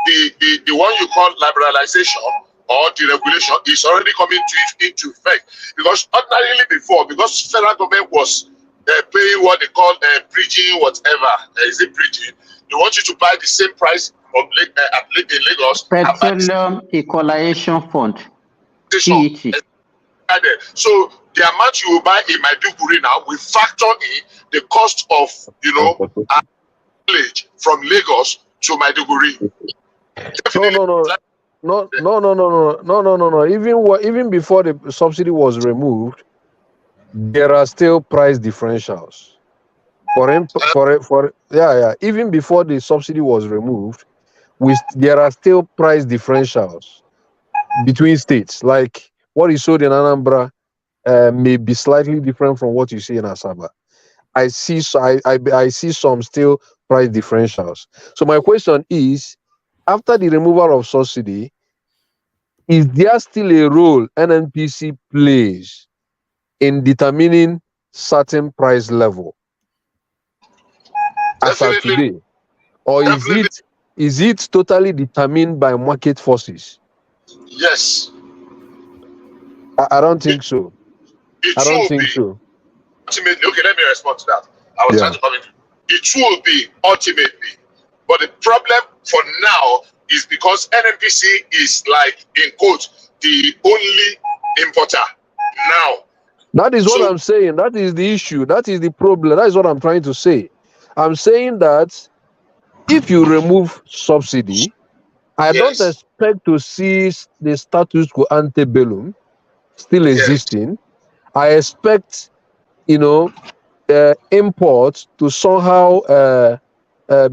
the one you call liberalization or deregulation is already coming into effect, because ordinarily before, because federal government was paying what they call bridging, whatever. Is it bridging? They want you to buy the same price in Lagos. Petroleum Equalization Fund. PET. So the amount you will buy in Maiduguri now will factor in the cost of, mileage from Lagos to Maiduguri. No. Even before the subsidy was removed, there are still price differentials. Even before the subsidy was removed, there are still price differentials between states. Like what is sold in Anambra may be slightly different from what you see in Asaba. I see some still price differentials. So my question is, after the removal of subsidy, is there still a role NNPC plays in determining certain price level as of today, or is it totally determined by market forces? Yes. I don't think so. I don't think so. Ultimately, okay, let me respond to that. I was trying to come in. It will be ultimately, but the problem for now is because NNPC is, like, in quote, the only importer now. That is what I'm saying. That is the issue. That is the problem. That is what I'm trying to say. I'm saying that if you remove subsidy, I don't expect to see the status quo ante bellum still existing. I expect, imports to somehow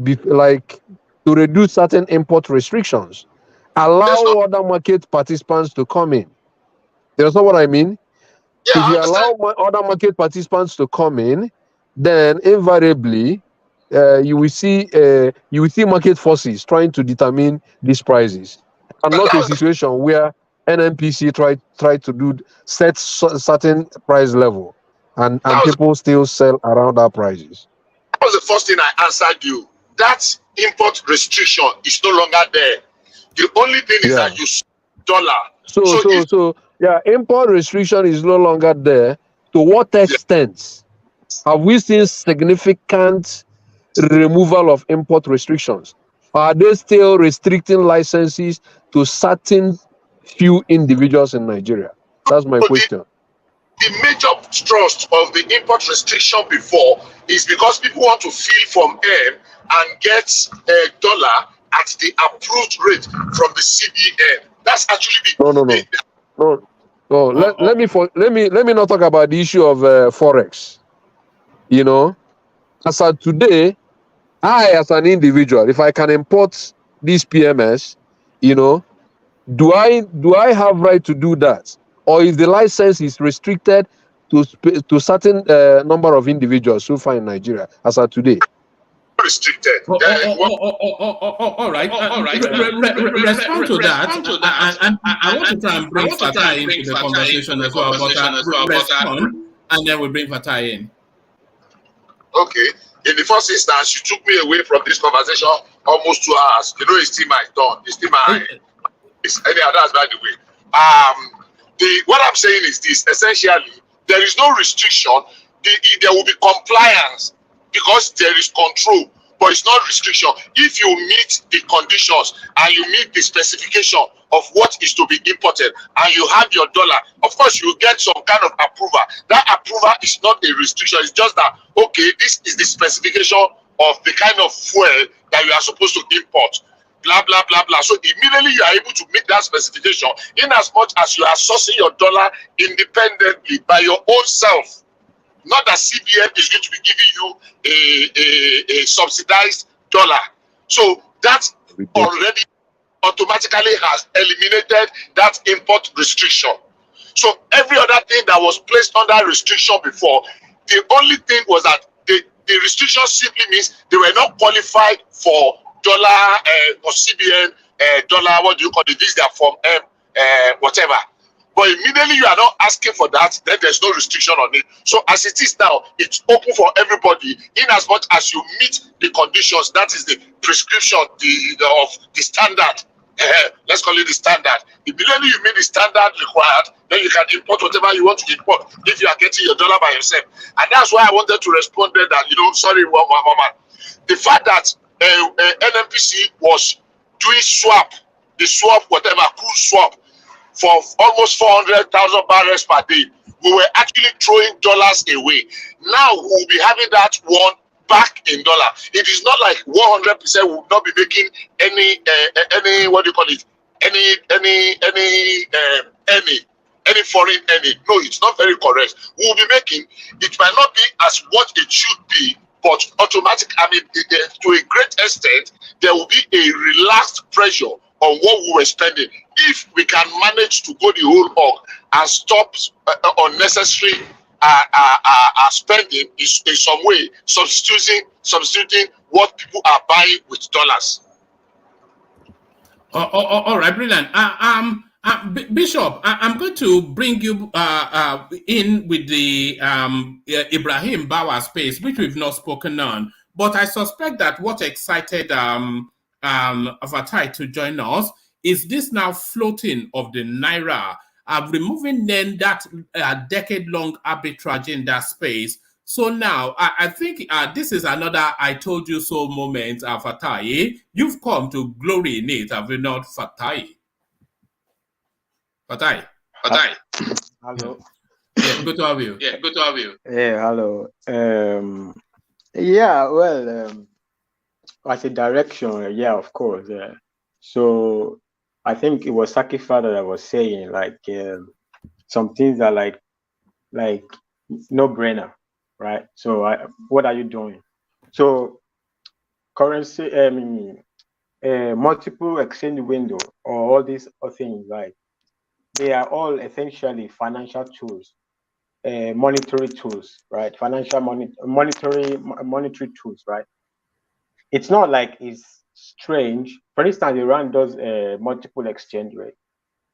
be like to reduce certain import restrictions, allow other market participants to come in. You understand what I mean? Yeah, if you allow other market participants to come in, then invariably you will see market forces trying to determine these prices, and not a situation where NNPC try to set certain price level and people still sell around our prices. That was the first thing I answered you. That import restriction is no longer there. The only thing is that you dollar. So import restriction is no longer there. To what extent have we seen significant removal of import restrictions? Are they still restricting licenses to certain few individuals in Nigeria? That's my question. The major thrust of the import restriction before is because people want to feel from M and get a dollar at the approved rate from the CBN. That's actually No. Let me not talk about the issue of forex. As of today, I as an individual, if I can import this PMS, do I have right to do that, or is the license is restricted to certain number of individuals so far in Nigeria as of today? restricted. All right. Respond to that. And I want to try and bring Fatai into the conversation as well. But respond, and then we bring Fatai in. Okay. In the first instance, you took me away from this conversation almost 2 hours. You know, it's still my turn. It's still my. It's any others, by the way. What I'm saying is this: essentially, there is no restriction. There will be compliance because there is control, but it's not restriction. If you meet the conditions and you meet the specification of what is to be imported and you have your dollar, of course you get some kind of approval. That approval is not a restriction. It's just that, okay, this is the specification of the kind of fuel that you are supposed to import. Blah, blah, blah, blah. So immediately you are able to meet that specification in as much as you are sourcing your dollar independently by your own self. Not that CBN is going to be giving you a subsidized dollar. So that already automatically has eliminated that import restriction. So every other thing that was placed under restriction before, the only thing was that the restriction simply means they were not qualified for dollar or CBN dollar, what do you call it? This their form M, whatever. But immediately you are not asking for that, then there's no restriction on it. So as it is now, it's open for everybody in as much as you meet the conditions. That is the prescription, of the standard. Let's call it the standard. Immediately you meet the standard required, then you can import whatever you want to import if you are getting your dollar by yourself. And that's why I wanted to respond there that, sorry, Mama. The fact that NMPC was doing the swap, whatever, crude swap, for almost 400,000 barrels per day, we were actually throwing dollars away. Now we'll be having that one back in dollar. It is not like 100% will not be making any what do you call it? Any foreign any. No, it's not very correct. We'll be making. It might not be as what it should be, but automatic. To a great extent, there will be a relaxed pressure on what we were spending. If we can manage to go the whole hog and stop unnecessary spending in some way, substituting what people are buying with dollars. All right, brilliant. Bishop, I'm going to bring you in with the Ibrahim Bawa space, which we've not spoken on. But I suspect that what excited Fatai to join us is this now floating of the Naira, removing then that decade-long arbitrage in that space. So now, I think this is another I told you so moment, Fatai. You've come to glory in it, have you not, Fatai? Fatai. Hello. Yeah, good to have you. Yeah, hello. Yeah, well, as a direction, yeah, of course. So I think it was Saki Father that was saying some things are like no brainer, right? So what are you doing? So currency, multiple exchange window or all these things, right? They are all essentially financial tools, monetary tools, right? Financial monetary tools, right? It's not like it's strange. For instance, Iran does multiple exchange rate,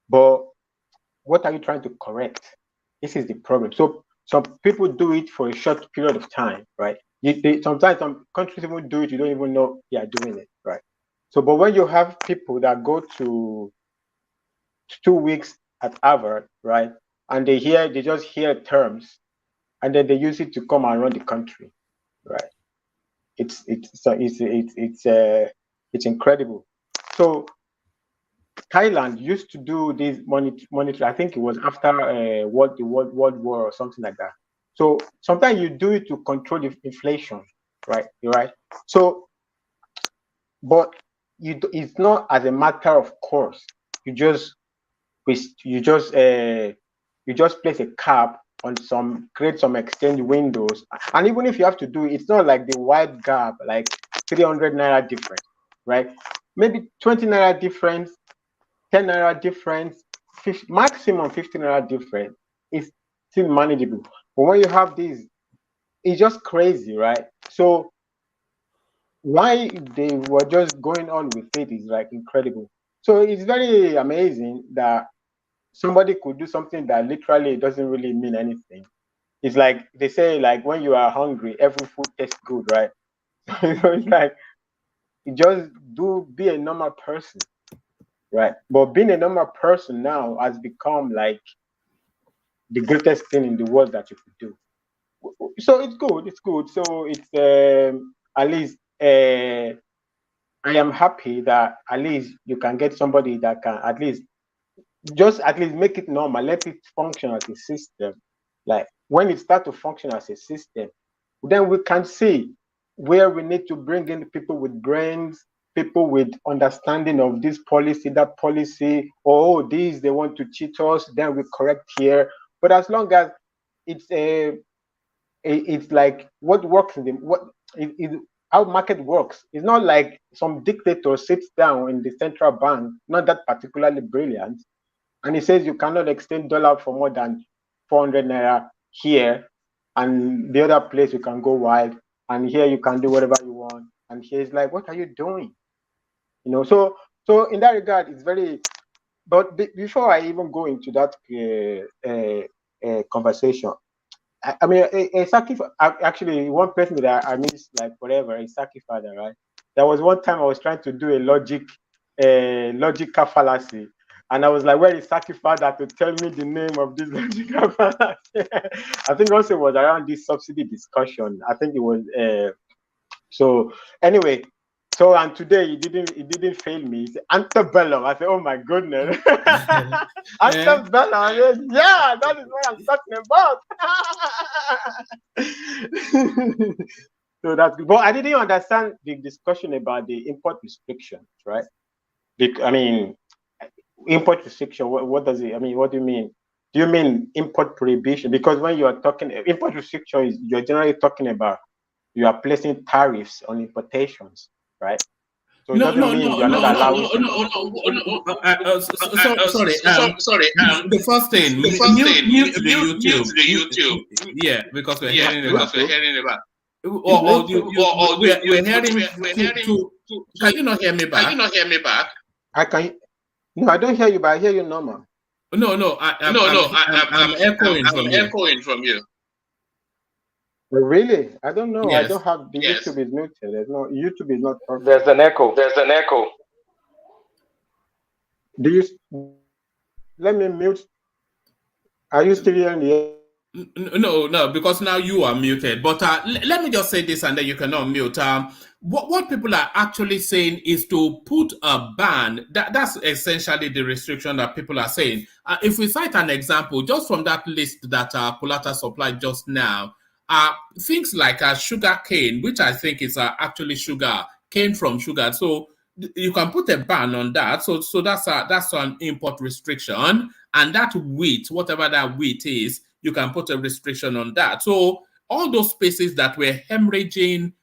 but what are you trying to correct? This is the problem. So some people do it for a short period of time, right? Sometimes some countries even do it, you don't even know they are doing it, right? So, but when you have people that go to 2 weeks at Harvard, right, and they just hear terms, and then they use it to come and run the country, right? It's incredible. So Thailand used to do this monetary. I think it was after the World War or something like that. So sometimes you do it to control the inflation, right? Right. So, but it's not as a matter of course. You just place a cap on create some exchange windows, and even if you have to do it, it's not like the wide gap, like 300 naira difference, right? Maybe 20 naira difference, 10 naira difference, maximum 50 naira difference is still manageable. But when you have these, it's just crazy, right? So why they were just going on with it is like incredible. So it's very amazing that somebody could do something that literally doesn't really mean anything. It's like they say, like when you are hungry, every food tastes good, right? So it's like you just be a normal person, right? But being a normal person now has become like the greatest thing in the world that you could do. So it's good. It's good. So it's at least I am happy that at least you can get somebody that can at least make it normal, let it function as a system. Like when it starts to function as a system, then we can see where we need to bring in people with brains, people with understanding of this policy, that policy, or oh, these they want to cheat us, then we correct here. But as long as it's like what works in the how market works. It's not like some dictator sits down in the central bank, not that particularly brilliant, and he says you cannot exchange dollar for more than 400 naira here, and the other place you can go wild, and here you can do whatever you want. And he's like, what are you doing? You know, so in that regard, it's very. But before I even go into that conversation, I mean, a Saki, actually, one person that I miss like forever is Saki father, right? There was one time I was trying to do a logical fallacy, and I was like, where is Saki father to tell me the name of this logical fallacy? I think also it was around this subsidy discussion. I think it was, so anyway. So and today he didn't fail me. He said antebellum. I said, oh my goodness. Antebellum. I said, yeah, that is what I'm talking about. So that's good. But I didn't understand the discussion about the import restrictions, right? I mean, import restriction, what does it, I mean, what do you mean? Do you mean import prohibition? Because when you are talking import restriction, you're generally talking about you are placing tariffs on importations, right? So it doesn't mean you're not allowing. Sorry. The first thing, mute the YouTube. Yeah, because we're hearing about. We're hearing. Can you not hear me back? I can. No, I don't hear you, but I hear you normal. No. I'm echoing from you. Really? I don't know. Yes. I don't have the YouTube is muted. There's no YouTube is not. There's an echo. Do you? Let me mute. Are you still hearing me? No, because now you are muted. But let me just say this, and then you can unmute. What people are actually saying is to put a ban. That's essentially the restriction that people are saying. If we cite an example, just from that list that Kulata supplied just now, things like sugar cane, which I think is actually sugar, cane from sugar. So you can put a ban on that. So that's an import restriction. And that wheat, whatever that wheat is, you can put a restriction on that. So all those spaces that were hemorrhaging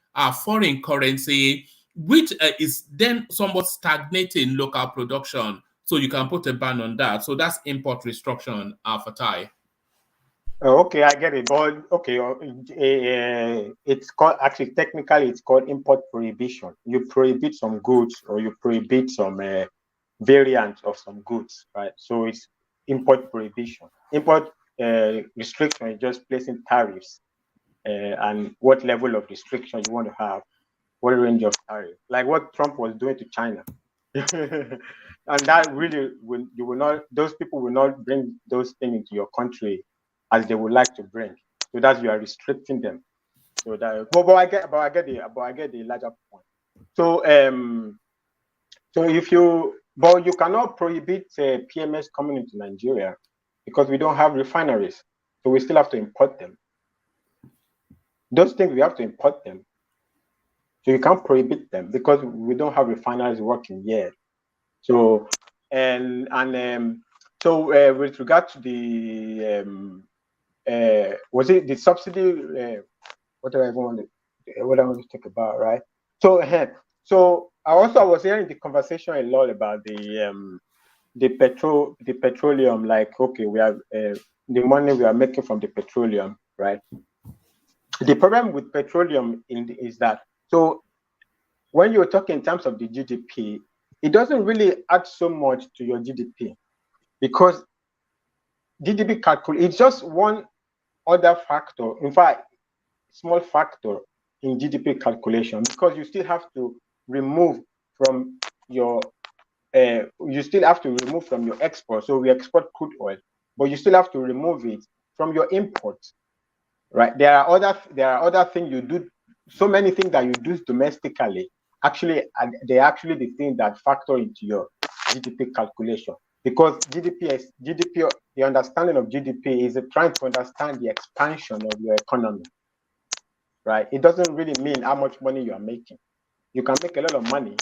foreign currency, which is then somewhat stagnating local production. So you can put a ban on that. So that's import restriction, Fatai. Okay, I get it. But okay, it's called, actually technically it's called import prohibition. You prohibit some goods or you prohibit some variant of some goods, right? So it's import prohibition. Import restriction is just placing tariffs and what level of restriction you want to have, what range of tariff, like what Trump was doing to China. And that really those people will not bring those things into your country as they would like to bring. So that you are restricting them. So that, but I get the larger point. So so you cannot prohibit PMS coming into Nigeria because we don't have refineries. So we still have to import them. Those things we have to import them. So you can't prohibit them because we don't have refineries working yet. So so with regard to the was it the subsidy? What I want to talk about, right? So I was hearing the conversation a lot about the petroleum. Like, okay, we have the money we are making from the petroleum, right? The problem with petroleum is that, so when you're talking in terms of the GDP, it doesn't really add so much to your GDP, because GDP it's just one other factor. In fact, small factor in GDP calculation, because you still have to remove from your export. So we export crude oil, but you still have to remove it from your imports, right? There are other things you do. So many things that you do domestically, actually, they're actually the thing that factor into your GDP calculation. Because GDP, the understanding of GDP is trying to understand the expansion of your economy, right? It doesn't really mean how much money you are making. You can make a lot of money.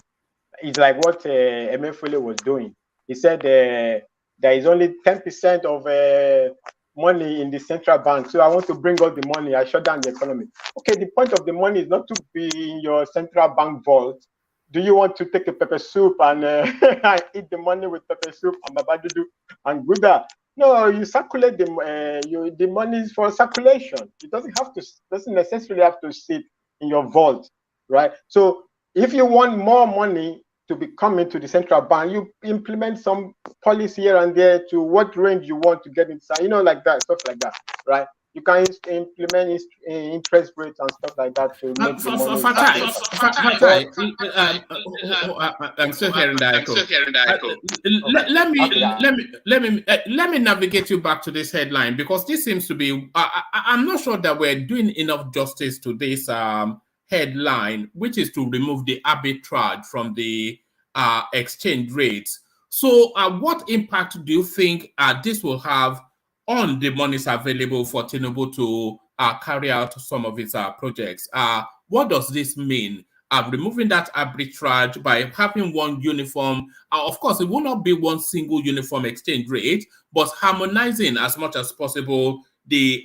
It's like what Emefiele was doing. He said there is only 10% of money in the central bank. So I want to bring all the money. I shut down the economy. Okay, the point of the money is not to be in your central bank vault. Do you want to take a pepper soup and eat the money with pepper soup and babadudu and Gouda? No, you circulate the money is for circulation. It doesn't necessarily have to sit in your vault, right? So if you want more money to be coming to the central bank, you implement some policy here and there to what range you want to get inside, like that, stuff like that, right? You can implement interest rates and stuff like that to make the money. I'm still hearing that echo. Let me navigate you back to this headline, because this seems to be. I'm not sure that we're doing enough justice to this headline, which is to remove the arbitrage from the exchange rates. So, what impact do you think this will have on the monies available for Tinubu to carry out some of his projects? What does this mean? Removing that arbitrage by having one uniform, of course, it will not be one single uniform exchange rate, but harmonizing as much as possible the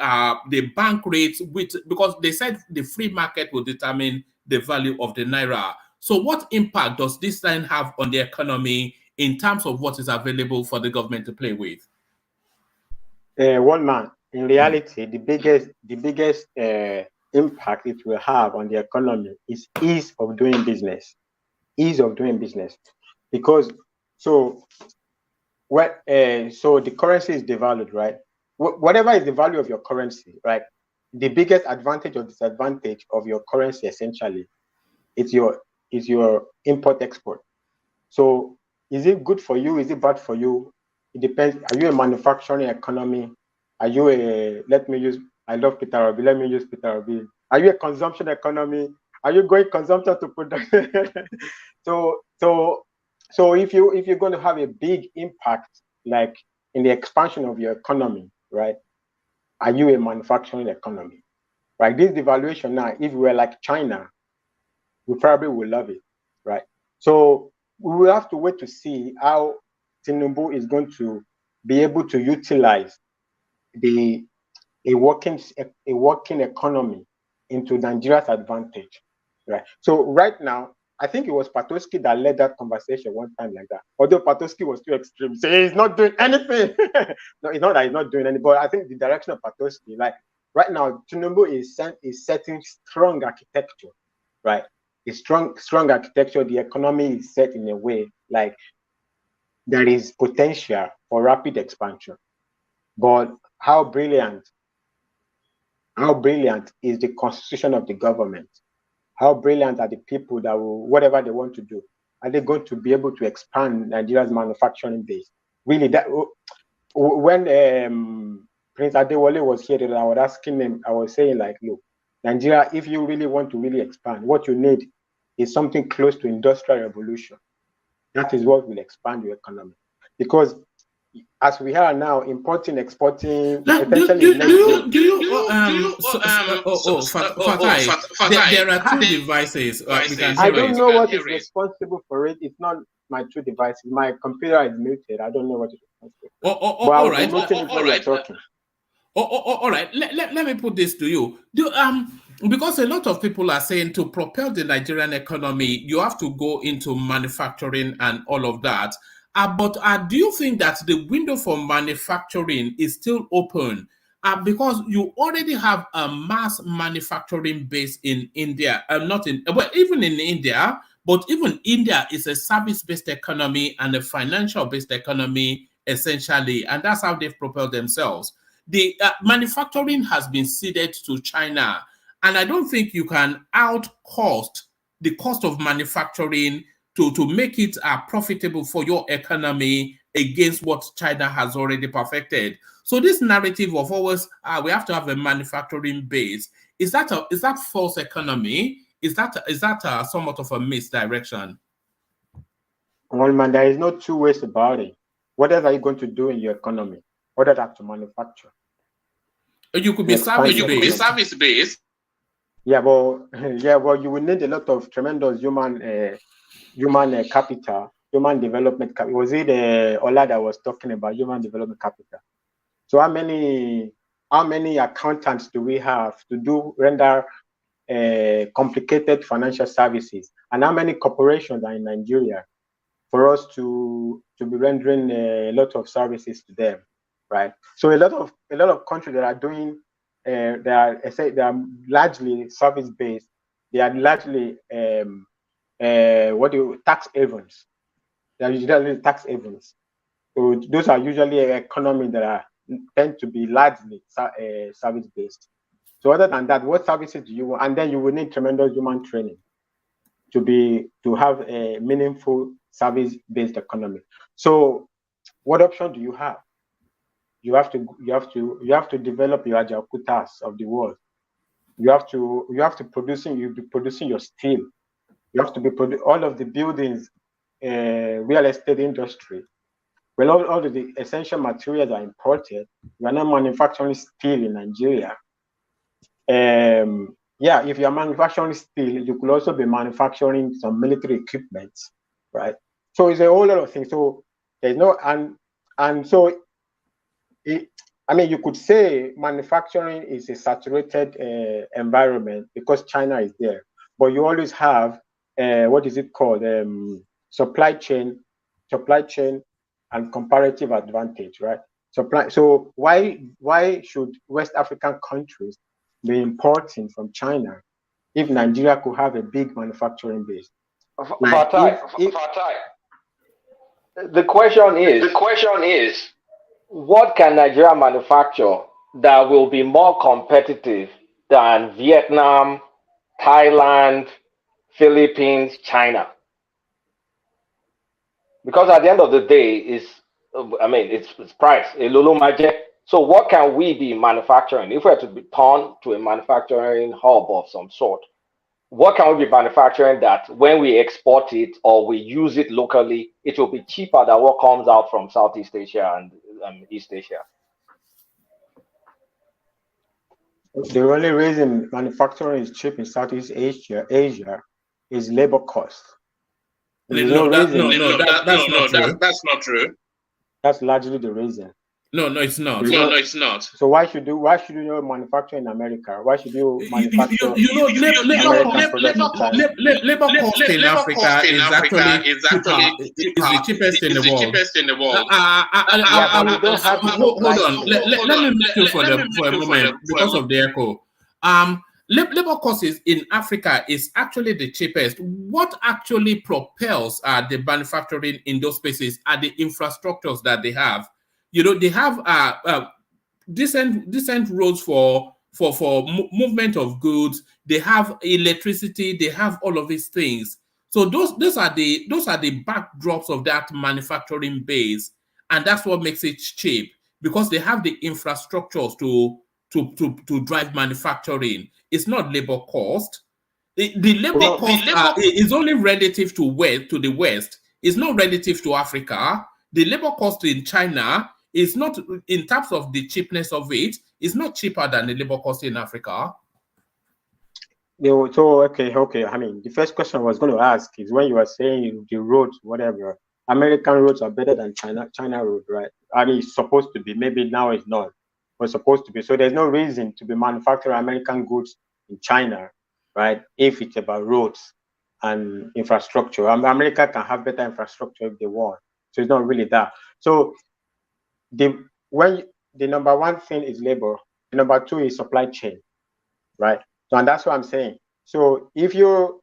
bank rates, because they said the free market will determine the value of the naira. So what impact does this then have on the economy in terms of what is available for the government to play with? One man, in reality, the biggest impact it will have on the economy is ease of doing business. Because so the currency is devalued, right? Whatever is the value of your currency, right? The biggest advantage or disadvantage of your currency essentially is your import export. So is it good for you? Is it bad for you? It depends. Are you a manufacturing economy? Are you I love Peter Obi. Let me use Peter Obi. Are you a consumption economy? Are you going consumption to production? So if you're going to have a big impact, like in the expansion of your economy, right? Are you a manufacturing economy? Right? This devaluation now, if we were like China, we probably would love it, right? So we will have to wait to see how Tinubu is going to be able to utilize a working economy into Nigeria's advantage, right? So right now, I think it was Patoski that led that conversation one time like that. Although Patoski was too extreme, so he's not doing anything. No, it's not that he's not doing anything, but I think the direction of Patoski, like right now, Tinubu is setting strong architecture, right? A strong architecture. The economy is set in a way like there is potential for rapid expansion. But how brilliant is the constitution of the government? How brilliant are the people that will, whatever they want to do, are they going to be able to expand Nigeria's manufacturing base? Really, that when Prince Adewale was here, I was asking him, I was saying like, look, Nigeria, if you really want to really expand, what you need is something close to industrial revolution. That is what will expand your economy. Because as we are now importing, exporting, there are two devices. I don't know what is responsible for it. It's not my two devices. My computer is muted. I don't know what is responsible. All right. Let me put this to you. Because a lot of people are saying to propel the Nigerian economy, you have to go into manufacturing and all of that. But do you think that the window for manufacturing is still open? Because you already have a mass manufacturing base in India, even in India, But even India is a service-based economy and a financial-based economy, essentially, and that's how they've propelled themselves. The manufacturing has been ceded to China, and I don't think you can outcost the cost of manufacturing to make it profitable for your economy against what China has already perfected. So this narrative of always we have to have a manufacturing base, is that false economy? Is that somewhat of a misdirection? Well, man, there is no two ways about it. What else are you going to do in your economy other than to manufacture? You could be service based. Yeah, well, you will need a lot of tremendous human capital, human development capital. Was it Ola that was talking about human development capital? So how many accountants do we have to render complicated financial services, and how many corporations are in Nigeria for us to be rendering a lot of services to them, right? So a lot of countries that are doing they are largely service based. They are largely tax havens. They are usually tax havens. So those are usually economies that tend to be largely service based. So other than that, what services do you want? And then you will need tremendous human training to have a meaningful service-based economy. So what option do you have? You have to develop your Ajaokutas of the world. You have to be producing your steel. You have to be all of the buildings, real estate industry. Well, all of the essential materials are imported. We are not manufacturing steel in Nigeria. If you are manufacturing steel, you could also be manufacturing some military equipment, right? So it's a whole lot of things. So there's no you could say manufacturing is a saturated environment because China is there, but you always have what is it called? Supply chain and comparative advantage, right? So why should West African countries be importing from China if Nigeria could have a big manufacturing base? Fatai, the question is, what can Nigeria manufacture that will be more competitive than Vietnam, Thailand, Philippines, China? Because at the end of the day, it's price, a lulu magic. So what can we be manufacturing? If we are to be turned to a manufacturing hub of some sort, what can we be manufacturing that when we export it or we use it locally, it will be cheaper than what comes out from Southeast Asia and East Asia? The only reason manufacturing is cheap in Southeast Asia is labor cost. That's not true. That's largely the reason. No, it's not. It's not. So why should you manufacture in America? Why should you manufacture? Labor cost in Africa is actually the cheapest in the world. Hold on. Let me make you for a moment because of the echo. Labor costs in Africa is actually the cheapest. What actually propels the manufacturing in those spaces are the infrastructures that they have. They have decent roads for movement of goods. They have electricity. They have all of these things. So those are the backdrops of that manufacturing base, and that's what makes it cheap, because they have the infrastructures to drive manufacturing. It's not labor cost. The labor cost is only relative to the West. It's not relative to Africa. The labor cost in China is not, in terms of the cheapness of it, is not cheaper than the labor cost in Africa. Okay. I mean, the first question I was going to ask is when you were saying the roads, whatever, American roads are better than China road, right? I mean, it's supposed to be. Maybe now it's not, but supposed to be. So there's no reason to be manufacturing American goods in China, right? If it's about roads and infrastructure, America can have better infrastructure if they want. So it's not really that. So the number one thing is labor, the number two is supply chain, right? So, and that's what I'm saying. So if you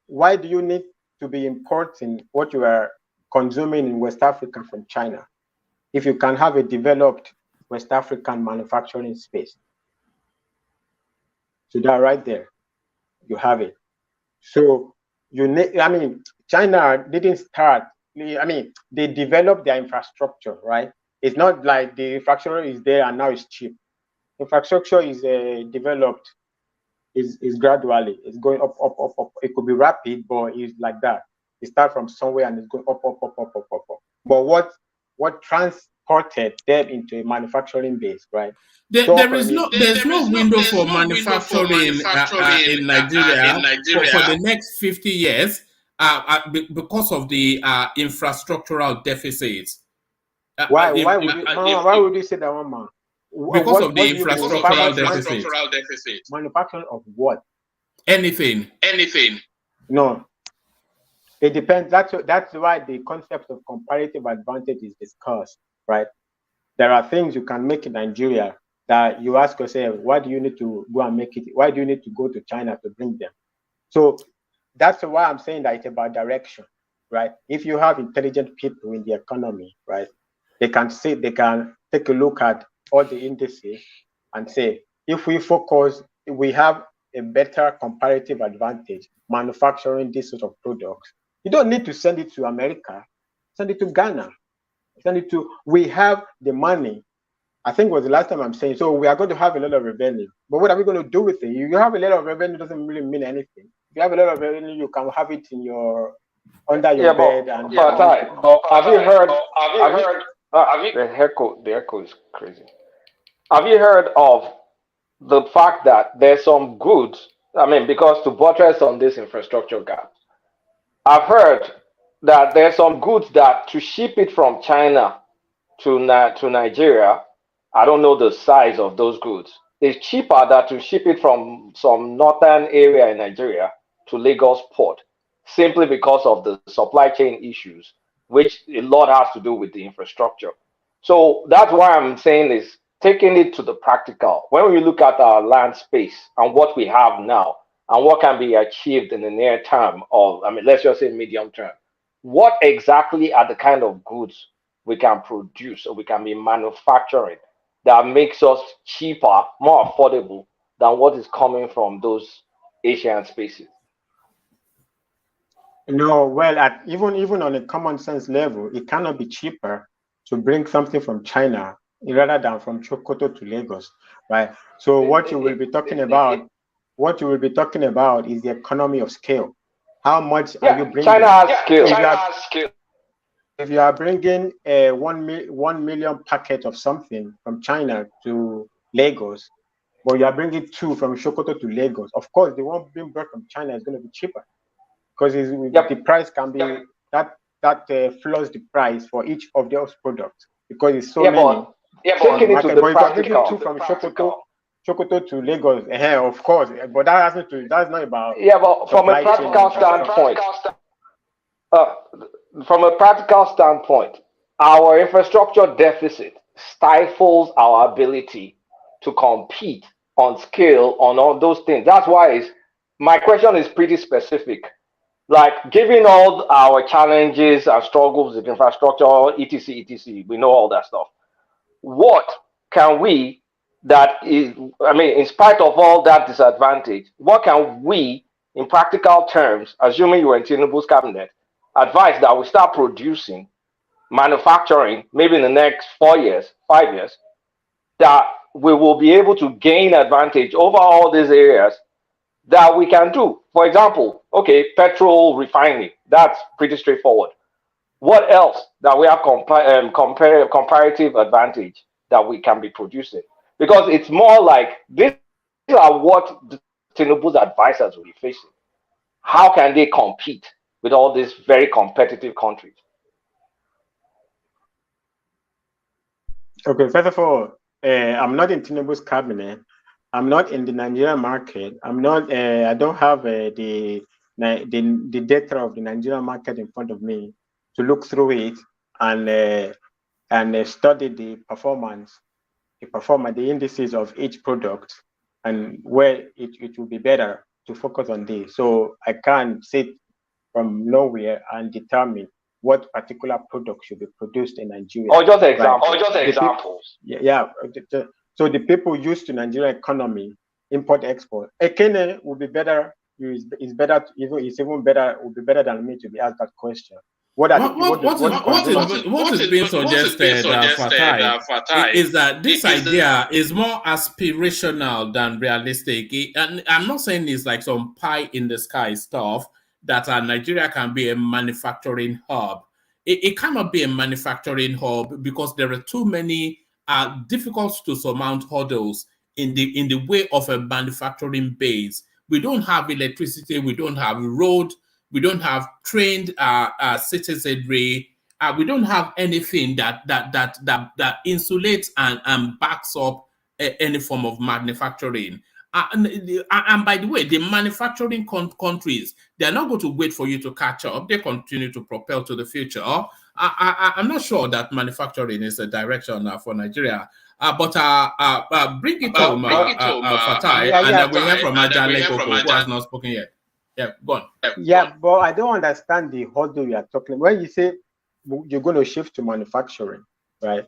why do you need to be importing what you are consuming in West Africa from China if you can have a developed West African manufacturing space? So that right there, you have it. So you need, I mean, China didn't start, I mean, they developed their infrastructure, right? It's not like the infrastructure is there and now it's cheap. Infrastructure is developed, is gradually, it's going up, up, up, up. It could be rapid, but it's like that. It starts from somewhere and it's going up, up, up, up, up, up, up. But what transported them into a manufacturing base, right? There's no window for manufacturing in Nigeria for the next 50 years because of the infrastructural deficits. Why would you say that, one man? Because of the infrastructural deficit. Manufacturing of what? Anything. No, it depends. That's why the concept of comparative advantage is discussed, right? There are things you can make in Nigeria that you ask yourself, why do you need to go and make it? Why do you need to go to China to bring them? So that's why I'm saying that it's about direction, right? If you have intelligent people in the economy, right, they can take a look at all the indices and say, if we focus, we have a better comparative advantage manufacturing this sort of products. You don't need to send it to America, send it to Ghana, we have the money. I think it was the last time I'm saying, so we are going to have a lot of revenue. But what are we going to do with it? You have a lot of revenue doesn't really mean anything. If you have a lot of revenue, you can have it in under your bed. Have you heard? The echo is crazy. Have you heard of the fact that there's some goods? I mean, because to buttress on this infrastructure gap, I've heard that there's some goods that to ship it from China to Nigeria, I don't know the size of those goods. It's cheaper than to ship it from some northern area in Nigeria to Lagos port, simply because of the supply chain issues, which a lot has to do with the infrastructure. So that's why I'm saying is taking it to the practical. When we look at our land space and what we have now and what can be achieved in the near term, or I mean, let's just say medium term, what exactly are the kind of goods we can produce or we can be manufacturing that makes us cheaper, more affordable than what is coming from those Asian spaces? No, well, even on a common sense level, it cannot be cheaper to bring something from China rather than from Sokoto to Lagos, right? So what you will be talking about is the economy of scale. How much are you bringing? China has scale. If you are bringing a 1 million packet of something from China to Lagos, but you are bringing 2 from Sokoto to Lagos, of course, the one being brought from China is going to be cheaper because the price can be that flows the price for each of those products because it's so many. Taking it to the practical. But if you bring 2 from Sokoto to Lagos, of course, but that has that's not about. But from a practical standpoint. From a practical standpoint, our infrastructure deficit stifles our ability to compete on scale on all those things. That's why my question is pretty specific. Like, given all our challenges and struggles with infrastructure, etc., we know all that stuff. What can we, in spite of all that disadvantage, what can we, in practical terms, assuming you were in Tinubu's cabinet, advise that we start producing, manufacturing, maybe in the next 4 years, 5 years, that we will be able to gain advantage over all these areas that we can do? For example, petrol refining, that's pretty straightforward. What else that we have comparative advantage that we can be producing? Because it's more like these are what Tinubu's advisors will be facing. How can they compete with all these very competitive countries? Okay, first of all, I'm not in Tinubu's cabinet. I'm not in the Nigerian market. I'm not. I don't have the data of the Nigerian market in front of me to look through it and study the performance, the indices of each product, and where it will be better to focus on this. So I can't sit from nowhere and determine what particular product should be produced in Nigeria. Or just examples. Or just examples. Yeah. So the people used to Nigerian economy, import export. EXCHANE would be better. Is better. It's even better. Would be better than me to be asked that question. What is being suggested, Fatai, is that this idea is more aspirational than realistic. And I'm not saying it's like some pie in the sky stuff that Nigeria can be a manufacturing hub. It cannot be a manufacturing hub because there are too many difficult to surmount hurdles in the way of a manufacturing base. We don't have electricity. We don't have road. We don't have trained citizenry. We don't have anything that insulates and backs up any form of manufacturing. And by the way, the manufacturing countries, they're not going to wait for you to catch up. They continue to propel to the future. I'm not sure that manufacturing is a direction for Nigeria. But bring it home, Fatai, and then we hear from Ajale Koko, who has not spoken yet. Yeah, go on. Yeah, but I don't understand the hurdle you are talking about. When you say you're going to shift to manufacturing, right?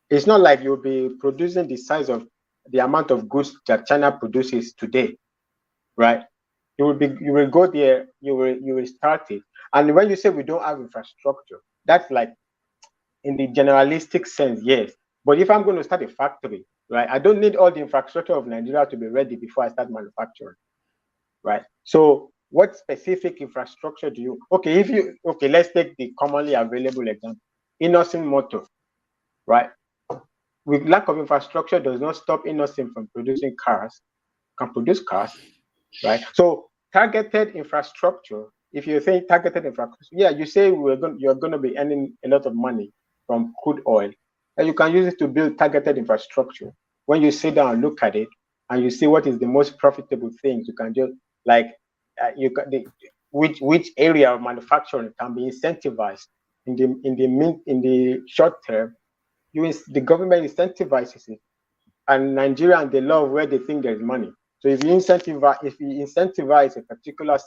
It's not like you'll be producing the size of the amount of goods that China produces today, right? You will go there, you will start it. And when you say we don't have infrastructure, that's like in the generalistic sense, yes. But if I'm going to start a factory, right, I don't need all the infrastructure of Nigeria to be ready before I start manufacturing, right? So what specific infrastructure do you, let's take the commonly available example, Innocent Motor, right? With lack of infrastructure does not stop Innocent from producing cars, can produce cars, right? So targeted infrastructure, if you say targeted infrastructure, yeah, you say you're going to be earning a lot of money from crude oil, and you can use it to build targeted infrastructure. When you sit down and look at it, and you see what is the most profitable things, you can just like which area of manufacturing can be incentivized in the short term. The government incentivizes it, and Nigeria and they love where they think there's money. So if you incentivize a particular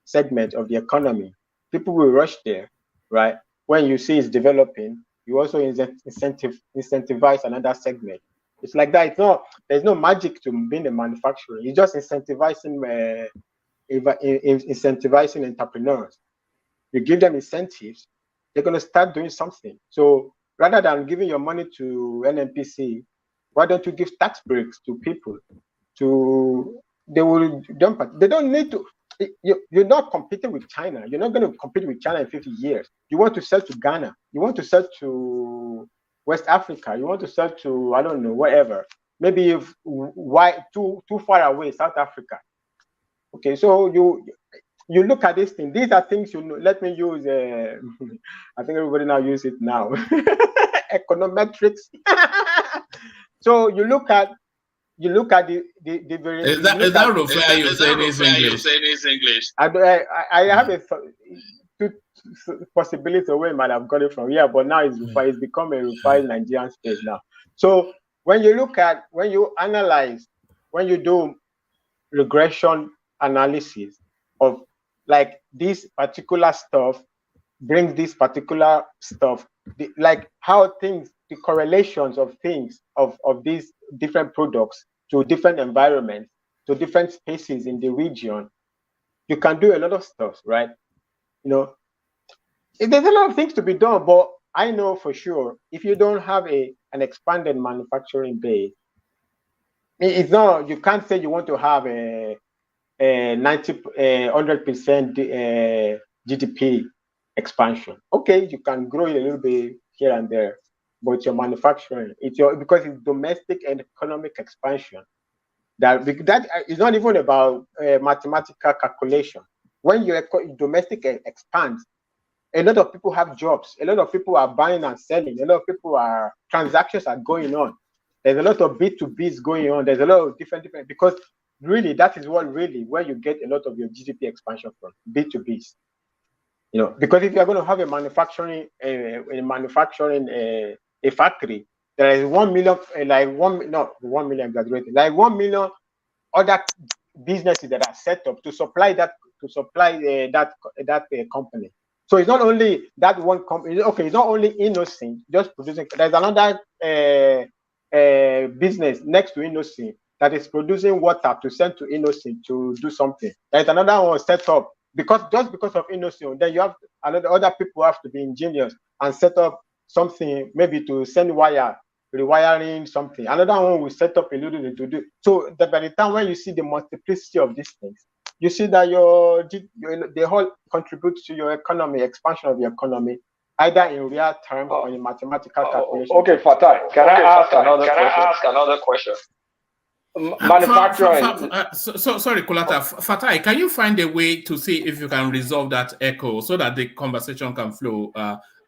segment of the economy, people will rush there, right? When you see it's developing, you also incentivize another segment. It's like that. There's no magic to being a manufacturer. You're just incentivizing entrepreneurs. You give them incentives, they're going to start doing something. So rather than giving your money to NNPC, why don't you give tax breaks to people? They don't need to. You're not competing with China. You're not going to compete with China in 50 years. You want to sell to Ghana. You want to sell to West Africa. You want to sell to, I don't know, wherever. Maybe too far away, South Africa. Okay, so you look at this thing. These are things you know. Let me use. I think everybody now use it now. Econometrics. So you look at the various. Is that Rufai you saying is English? I have two possibilities of where I might have got it from. Yeah, but now it's become a Rufai Nigerian space now. So when you analyze, when you do regression analysis of like this particular stuff brings this particular stuff, like how things, the correlations of things of these different products to different environments, to different spaces in the region, you can do a lot of stuff, right? There's a lot of things to be done, but I know for sure if you don't have an expanded manufacturing base, it's not, you can't say you want to have a 100% GDP expansion. Okay, you can grow it a little bit here and there, but your manufacturing, because it's domestic and economic expansion. That is not even about mathematical calculation. When your domestic expands, a lot of people have jobs. A lot of people are buying and selling. A lot of transactions are going on. There's a lot of B2Bs going on. There's a lot of different, because really that is where you get a lot of your GDP expansion from, B2Bs. Because if you're going to have a factory, there is 1 million, like 1 million exaggerated, like 1 million other businesses that are set up to supply that company. So it's not only that one company. Okay, it's not only Innocent just producing. There's another business next to Innocent that is producing water to send to Innocent to do something. There's another one set up because of Innocent. Then you have other people have to be ingenious and set up something, maybe to send wire, rewiring something. Another one will set up a little bit to do. So by the time when you see the multiplicity of these things, you see that they all contribute to your economy, expansion of the economy, either in real terms or in mathematical calculation. Okay, Fatai, can I ask another question? Manufacturing. Sorry, Kulata. Fatai, can you find a way to see if you can resolve that echo so that the conversation can flow?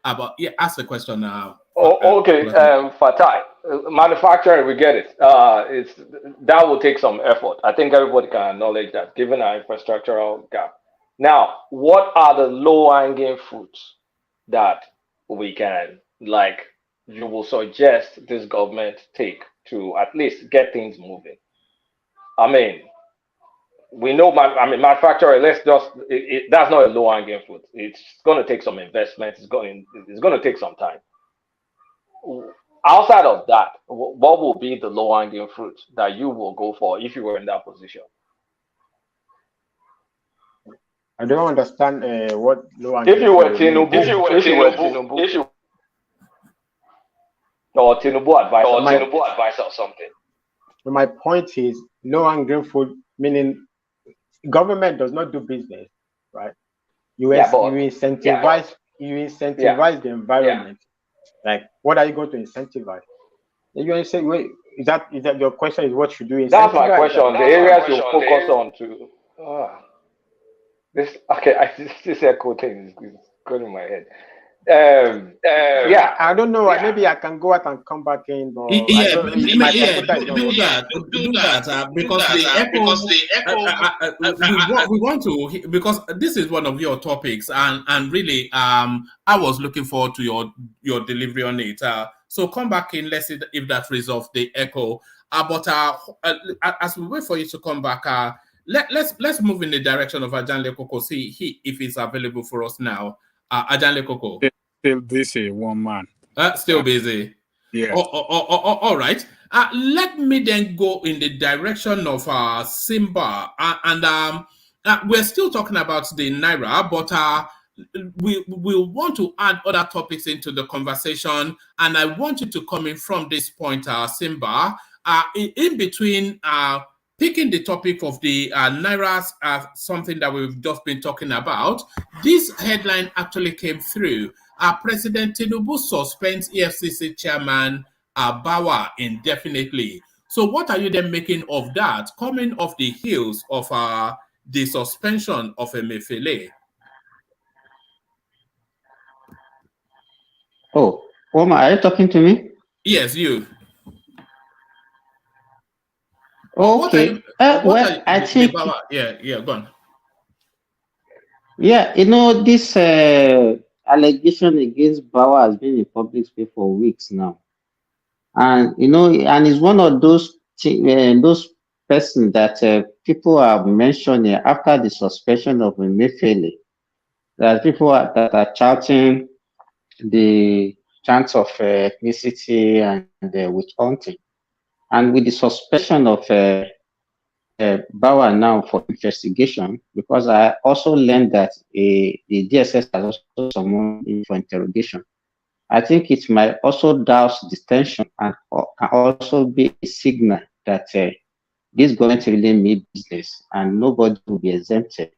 Ask the question now. Okay, Fatai. Manufacturing, we get it. That will take some effort. I think everybody can acknowledge that, given our infrastructural gap. Now, what are the low-hanging fruits that we can, you will suggest this government take to at least get things moving? I mean, we know, manufacturing, that's not a low-hanging fruit. It's going to take some investment. It's going to take some time. Outside of that, what will be the low-hanging fruit that you will go for if you were in that position? I don't understand what low-hanging. If you were Tinubu, or Tinubu advisor or something. My point is, low-hanging fruit, meaning government does not do business, right? You incentivize the environment. Like, what are you going to incentivize? You say, wait, is that your question? Is what should you incentivize? That's my question. The areas you focus on to. This echo thing is going in my head. I don't know. Maybe I can go out and come back in. But do that because the echo. We want to, because this is one of your topics, and really, I was looking forward to your delivery on it. So come back in. Let's see if that resolves the echo. But as we wait for you to come back, let's move in the direction of Ajanle Koko. See if he's available for us now. Ajanle Koko. Still busy, one man. Still busy. Yeah. All right. Let me then go in the direction of Simba, and we're still talking about the Naira, but we want to add other topics into the conversation, and I want you to come in from this point, Simba, in between. Picking the topic of the Naira, something that we've just been talking about. This headline actually came through. President Tinubu suspends EFCC chairman Bawa indefinitely. So what are you then making of that, coming off the heels of the suspension of Emefiele? Oh, Omar, are you talking to me? Yes, you. Okay. I think. Yeah, go on. Yeah, this allegation against Bawa has been in public space for weeks now, and and it's one of those persons that people are mentioning after the suspension of Emefiele. That people that are shouting the chants of ethnicity and witch hunting. And with the suspension of Bawa now for investigation, because I also learned that the DSS has also summoned him for interrogation. I think it might also douse the tension and can also be a signal that this government really mean business and nobody will be exempted.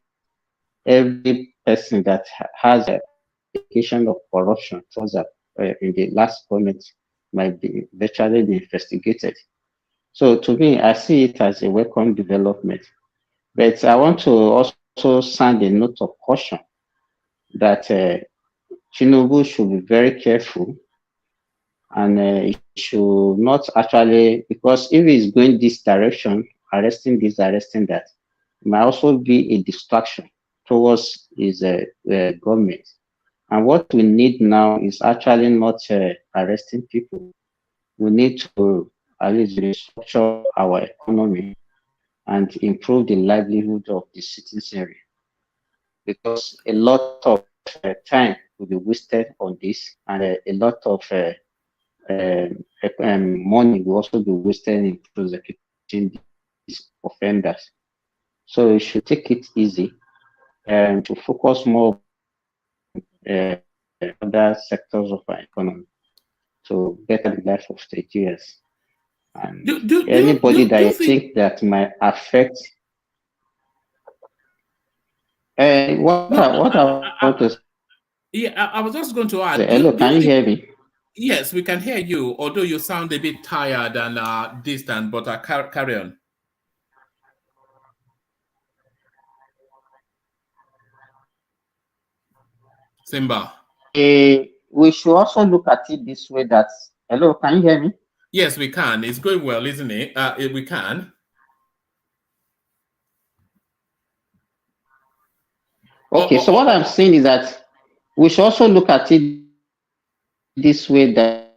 Every person that has a allegation of corruption towards in the last government might be virtually investigated. So to me, I see it as a welcome development. But I want to also sound a note of caution that Tinubu should be very careful and he should not actually, because if he's going this direction, arresting this, arresting that, it might also be a distraction towards his government. And what we need now is actually not arresting people. We need to at least restructure our economy and improve the livelihood of the citizenry, because a lot of time will be wasted on this, and a lot of money will also be wasted in prosecuting these offenders. So you should take it easy and to focus more on other sectors of our economy to better the life of Nigerians. And anybody that you think that might affect what I want to say. Yeah, I was just going to add. Hello, can you hear me? Yes, we can hear you, although you sound a bit tired and distant, but carry on. Simba. We should also look at it this way that, hello, can you hear me? Yes, we can. It's going well, isn't it? We can. Okay, so what I'm saying is that we should also look at it this way that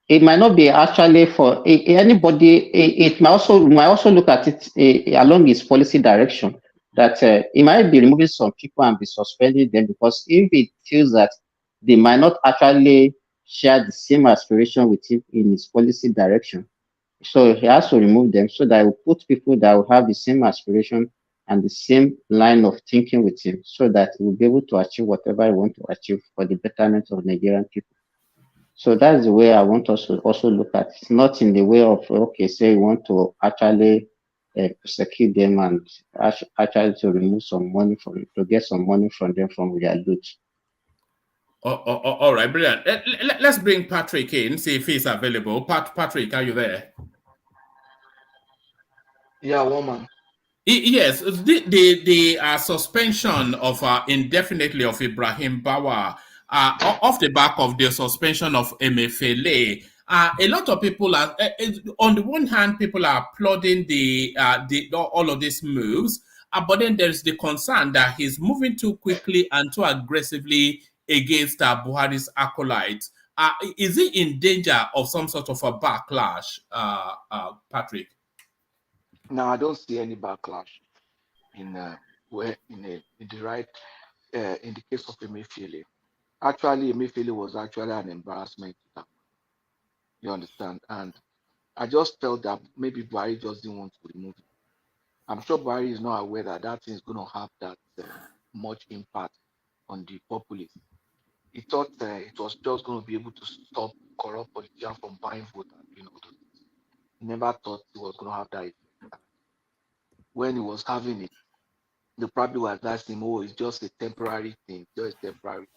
it might not be actually for anybody. It might also look at it along its policy direction, that it might be removing some people and be suspending them, because if it feels that they might not actually share the same aspiration with him in his policy direction, so he has to remove them so that he will put people that will have the same aspiration and the same line of thinking with him, so that he will be able to achieve whatever he wants to achieve for the betterment of Nigerian people. So that's the way I want us to also look at it, not in the way of, okay, say you want to actually prosecute them and actually to remove some money to get some money from them from their loot. All right, brilliant. Let's bring Patrick in, see if he's available. Patrick, are you there? Yeah, woman. Yes, the suspension of indefinitely of Ibrahim Bawa off the back of the suspension of Emefiele. A lot of people are, on the one hand, people are applauding all of these moves, but then there's the concern that he's moving too quickly and too aggressively against Buhari's acolytes. Is he in danger of some sort of a backlash, Patrick? No, I don't see any backlash in the right in the case of Emefiele. Actually, Emefiele was actually an embarrassment to them. You understand? And I just felt that maybe Buhari just didn't want to remove him. I'm sure Buhari is not aware that that thing is going to have that much impact on the populace. He thought it was just going to be able to stop corrupt politicians from buying vote and doing all those things. He never thought it was going to have that effect. When he was having it, they probably was asking him, oh, it's just a temporary thing, just temporary.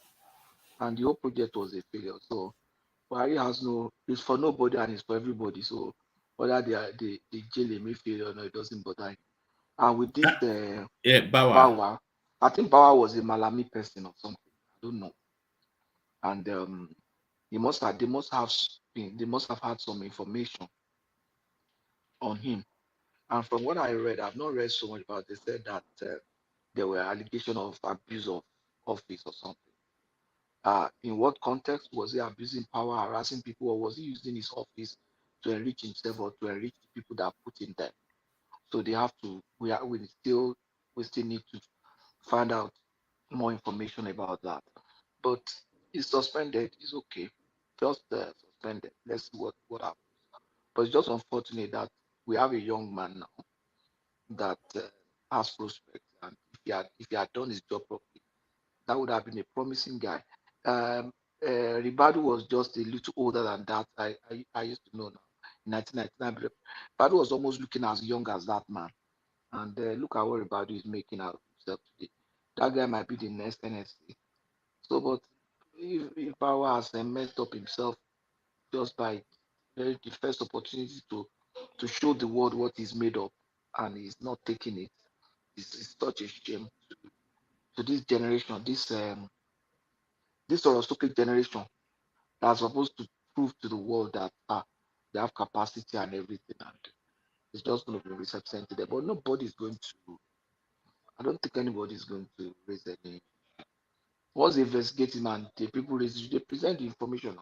And the whole project was a failure. So Buhari has it's for nobody and it's for everybody. So whether they jail Emefiele or no, it doesn't bother him. And with this Bawa. I think Bawa was a Malami person or something. I don't know. And they must have had some information on him. And from what I read, I've not read so much about it. They said that there were allegations of abuse of office or something. In what context? Was he abusing power, harassing people, or was he using his office to enrich himself or to enrich the people that put him there? So they have to. We still need to find out more information about that. But he's suspended. It's okay. Just suspended. Let's see what happens. But it's just unfortunate that we have a young man now that has prospects, and if he had done his job properly, that would have been a promising guy. Ribadu was just a little older than that. I used to know now. In 1999, Ribadu was almost looking as young as that man. And look at what Ribadu is making out of himself today. That guy might be the next NSC. So, but if Bawa has messed up himself just by the first opportunity to show the world what he's made of, and he's not taking it, it's such a shame to this generation, this Orosuke generation that's supposed to prove to the world that they have capacity and everything, and it's just going to be represented there. But nobody's going to. I don't think anybody's going to raise their name. Once they investigate him and the people they present the information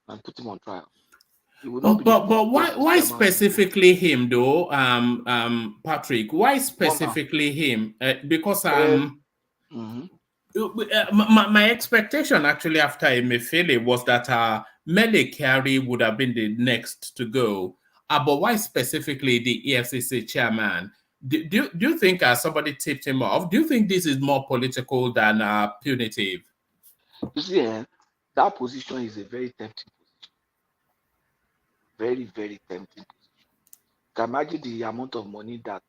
and put him on trial. He will not be the But why chairman. specifically him though, Patrick? Why specifically him? Because my expectation actually after Emefiele was that Mele Kyari would have been the next to go. But why specifically the EFCC chairman? Do you think somebody tipped him off? Do you think this is more political than punitive? You see, that position is a very tempting position. Very, very tempting position. You can imagine the amount of money that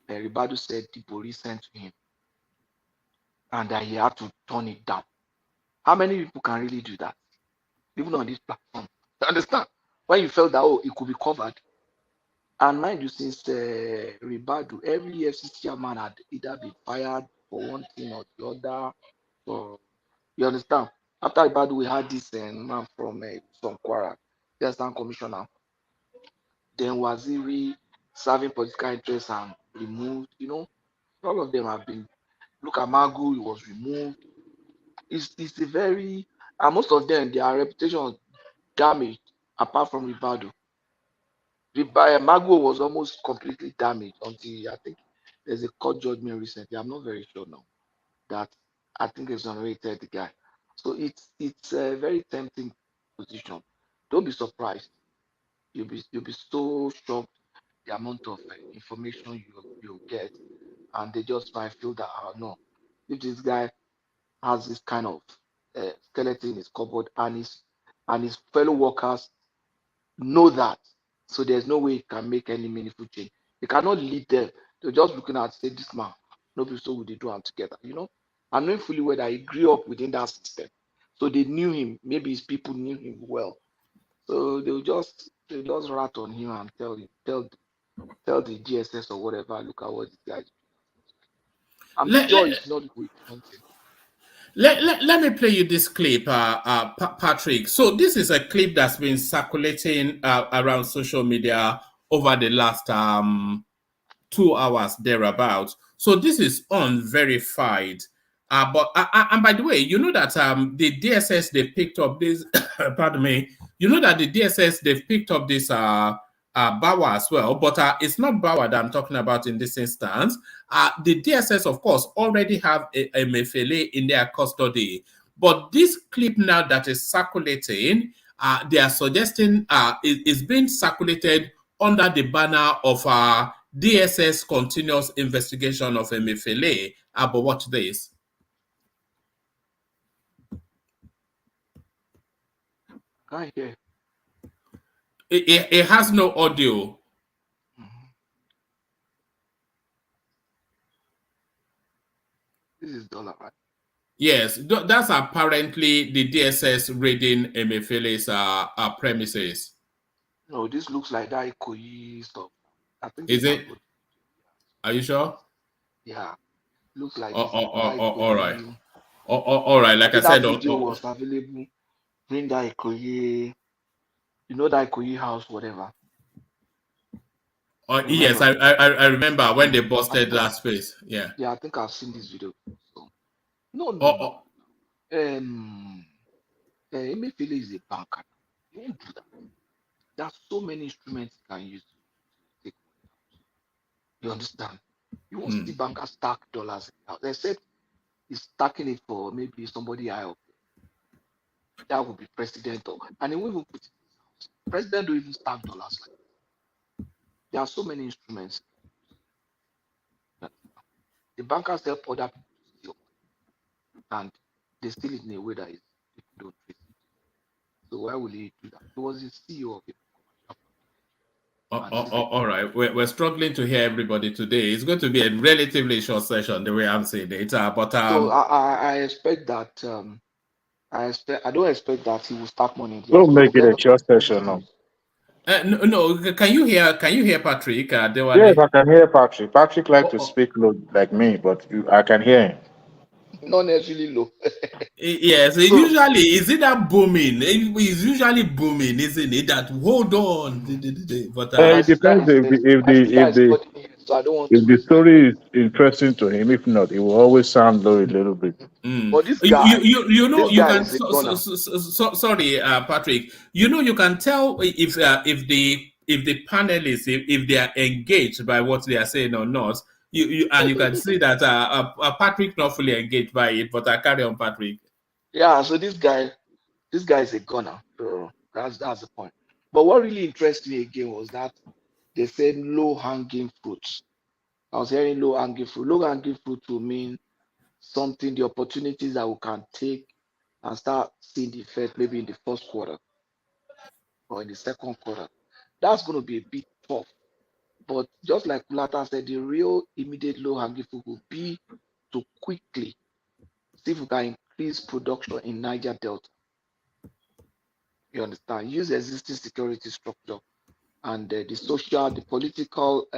Ribadu said Dibori sent to him, and that he had to turn it down. How many people can really do that? Even on this platform. You understand? When you felt that it could be covered. And mind you, since Ribadu, every FCC chairman had either been fired for one thing or the other. So you understand? After Ribadu, we had this man from Kwara, the assistant commissioner. Then Waziri serving political interests and removed. All of them have been. Look at Magu, he was removed. It's a very, and most of them, their reputation damaged, apart from Ribadu. Magu was almost completely damaged until I think there's a court judgment recently. I'm not very sure now that I think exonerated the guy. So it's a very tempting position. Don't be surprised. You'll be so shocked the amount of information you'll get, and they just might feel that no, if this guy has this kind of skeleton in his cupboard and his fellow workers know that, so there's no way he can make any meaningful change. He cannot lead them. They're just looking at say this man, nobody so would they do them together, and knowing fully well that he grew up within that system, so they knew him. Maybe his people knew him well, so they'll just rat on him and tell the GSS or whatever, look at what this guy is doing. I'm sure it's not good. Let me play you this clip, Patrick. So this is a clip that's been circulating around social media over the last 2 hours thereabouts. So this is unverified. But and by the way, you know that the DSS they picked up this. Pardon me. You know that the DSS they've picked up this Bawa as well, but it's not Bawa that I'm talking about in this instance. The DSS, of course, already have a Emefiele in their custody. But this clip now that is circulating, they are suggesting is being circulated under the banner of DSS continuous investigation of Emefiele. But watch this. Right here. It has no audio. This is dollar, right? Yes, that's apparently the DSS raiding Emefiele's premises. No, this looks like that Ikoyi stuff. I think is it? Are you sure? Yeah, looks like. All right. All right. Like I said, that video was available. Bring that Ikoyi. You know that Ikoyi house, whatever. Yes, I remember when they busted that space. Yeah. Yeah, I think I've seen this video. So. No. Emefiele is a banker. You won't do that. There are so many instruments you can use to take money out. You understand? You won't see bankers stack dollars out, except he's stacking it for maybe somebody high up. That would be president, and he won't even put it in his house. President don't even stack dollars like that. There are so many instruments. The bankers help other people to steal money, and they steal it in a way that people don't trace it. So why will he do that? He was the CEO of it. All right, we're struggling to hear everybody today. It's going to be a relatively short session, the way I'm seeing it. But so I expect that. I don't expect that he will start money. Don't make it a short session now. No, can you hear Patrick? Yes, I can hear Patrick. Patrick likes to speak low like me, but I can hear him. Not necessarily low. Yes, usually is it that booming? It's usually booming, isn't it? That hold on, but it depends if the So I don't want If to. the story is interesting to him, if not, it will always sound low a little bit. But this guy, You know, this you guy can. is a gunner. Sorry, Patrick. You know, you can tell if the panelists, if they are engaged by what they are saying or not. And you can see that Patrick not fully engaged by it, but I carry on, Patrick. Yeah, so this guy is a gunner. So that's the point. But what really interested me again was that they said low hanging fruits. I was hearing low hanging fruit. Low hanging fruit will mean something, the opportunities that we can take and start seeing the effect maybe in the first quarter or in the second quarter. That's going to be a bit tough. But just like Kulata said, the real immediate low hanging fruit will be to quickly see if we can increase production in Niger Delta. You understand? Use existing security structure and the political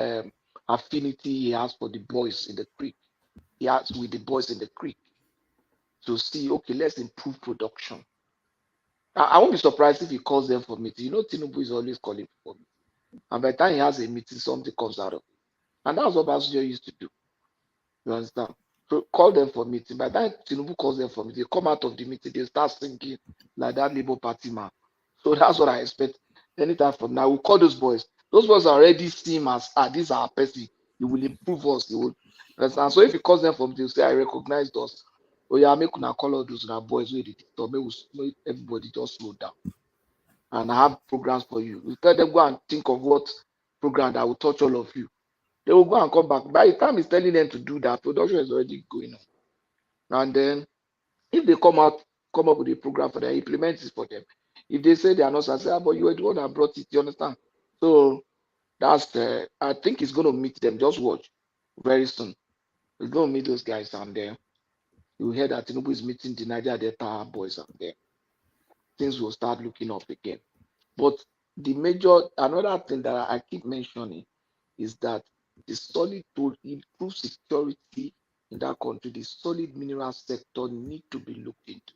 affinity he has for the boys in the creek. He has with the boys in the creek to see, okay, let's improve production. I won't be surprised if he calls them for meeting. You know, Tinubu is always calling for meeting. And by the time he has a meeting, something comes out of it. And that's what Basunjo used to do. You understand? So call them for meeting. By the time Tinubu calls them for meeting, they come out of the meeting, they start singing like that Labour Party man. So that's what I expect anytime from now. We'll call those boys. Those boys are already see him as, these are our person. You will improve us. You will understand. So if he calls them for meeting, say, I recognize us. Oh, yeah, make una call all those boys with it. So make everybody just slow down. And I have programs for you. We tell them, go and think of what program that will touch all of you. They will go and come back. By the time he's telling them to do that, production is already going on. And then if they come up with a program for them, implement it for them. If they say they are not successful, but you are the one that brought it, you understand? So that's I think he's going to meet them. Just watch very soon. He's going to meet those guys and then you hear that Tinubu is meeting the Niger Delta boys and then things will start looking up again. But another thing that I keep mentioning is that the solid to improve security in that country, the solid mineral sector need to be looked into.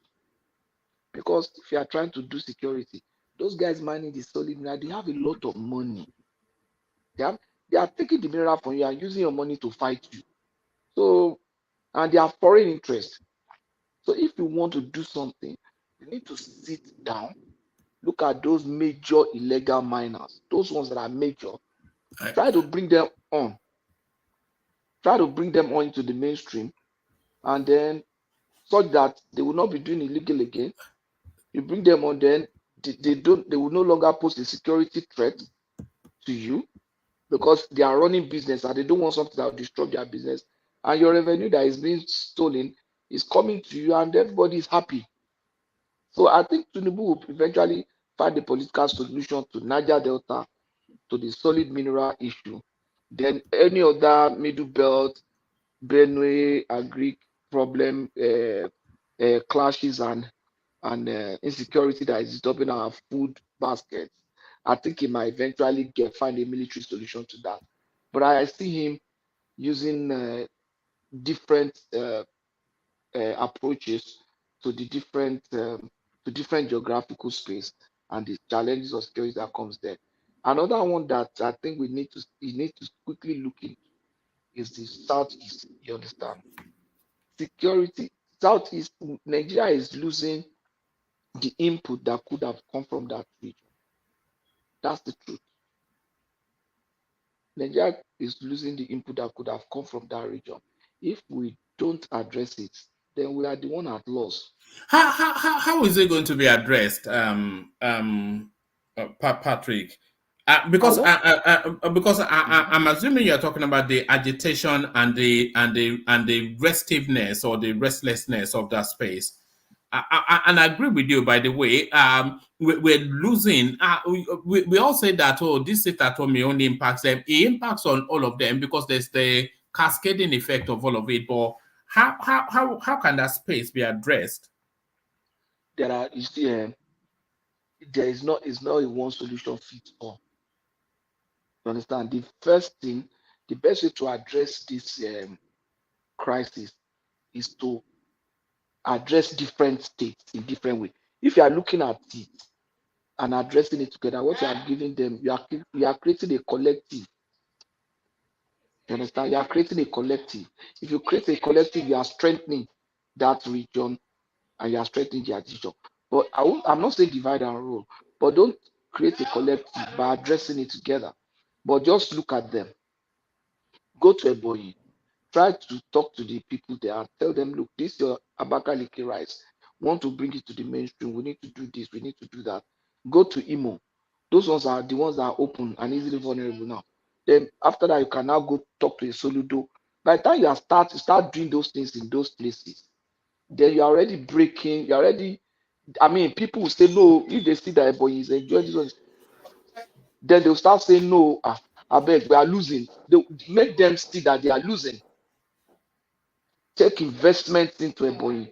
Because if you are trying to do security, those guys mining the solid mineral, they have a lot of money. They are taking the mineral from you and using your money to fight you. So, and they are foreign interest. So if you want to do something, you need to sit down, look at those major illegal miners, those ones that are major, try to bring them on. Try to bring them on into the mainstream, and then such that they will not be doing illegal again. You bring them on, then they will no longer pose a security threat to you because they are running business and they don't want something that will disrupt their business. And your revenue that is being stolen is coming to you, and everybody is happy. So I think Tinubu will eventually find a political solution to Niger Delta, to the solid mineral issue. Then any other middle belt, Benue, Agric problem, clashes and insecurity that is disturbing our food baskets. I think he might eventually find a military solution to that. But I see him using different approaches to the different geographical space and the challenges of security that comes there. Another one that I think we need to quickly look into is the southeast. You understand? Security, southeast Nigeria is losing the input that could have come from that region. That's the truth. Nigeria is losing the input that could have come from that region. If we don't address it, then we are the one at loss. How is it going to be addressed, Patrick? Because I'm assuming you're talking about the agitation and the restiveness or the restlessness of that space. And I agree with you, by the way. We're losing. We all say that, this sit at home only impacts them. It impacts on all of them because there's the cascading effect of all of it. But how can that space be addressed? There is not a one solution fits all. You understand? The first thing, the best way to address this crisis is to address different states in different ways. If you are looking at it and addressing it together, what you are giving them, you are creating a collective You understand? You are creating a collective. If you create a collective, you are strengthening that region and you are strengthening the decision. But I'm not saying divide and rule, but don't create a collective by addressing it together. But just look at them. Go to Ebonyi. Try to talk to the people there and tell them, look, this is your Abakaliki rice. Want to bring it to the mainstream. We need to do this. We need to do that. Go to Imo. Those ones are the ones that are open and easily vulnerable now. Then after that, you can now go talk to a Soludo. By the time you start doing those things in those places, then you're already breaking, you're already, I mean, people will say no, if they see that Ebonyi is enjoying this one, then they'll start saying no, I beg, we are losing. They make them see that they are losing. Take investments into Ebonyi.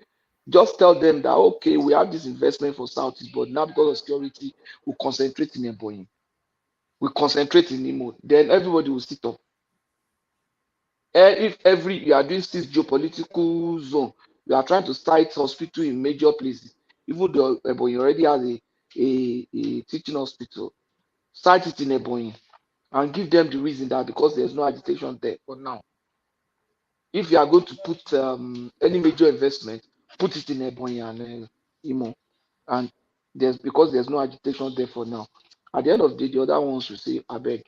Just tell them that, okay, we have this investment for Southeast, but now because of security, we concentrate in Ebonyi. We concentrate in Imo. Then everybody will sit up. If you are doing this geopolitical zone, you are trying to site hospital in major places, even though Ebonyi already has a teaching hospital, site it in Ebonyi and give them the reason that because there's no agitation there for now. If you are going to put any major investment, put it in Ebonyi and Imo, and because there's no agitation there for now. At the end of the day, the other ones will say, I beg,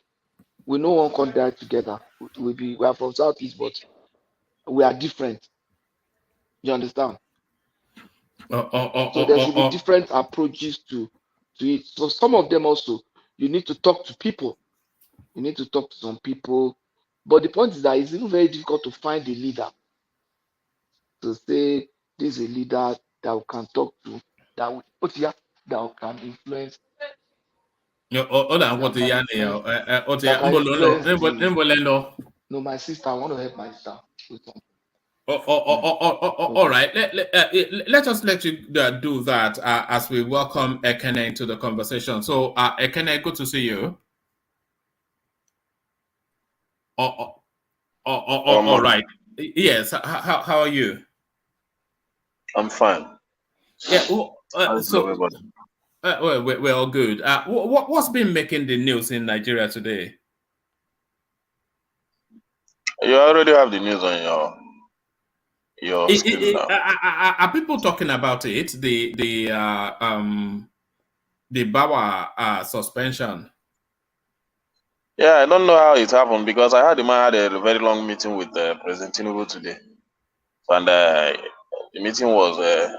we no one can die together. We are from Southeast, but we are different. You understand? So there should be different approaches to it. So some of them also, you need to talk to people. You need to talk to some people. But the point is that it's even very difficult to find a leader to say this is a leader that we can talk to, that we can influence. No, my sister, I want to help my sister with something. All right. Let us let you do that as we welcome EXCHANE into the conversation. So, EXCHANE, good to see you. All right. Yes. How are you? I'm fine. Yeah. We're all good. What's been making the news in Nigeria today? You already have the news on your screen now. Are people talking about it? The Bawa suspension. Yeah, I don't know how it happened because I heard the man had a very long meeting with President Tinubu today, and the meeting was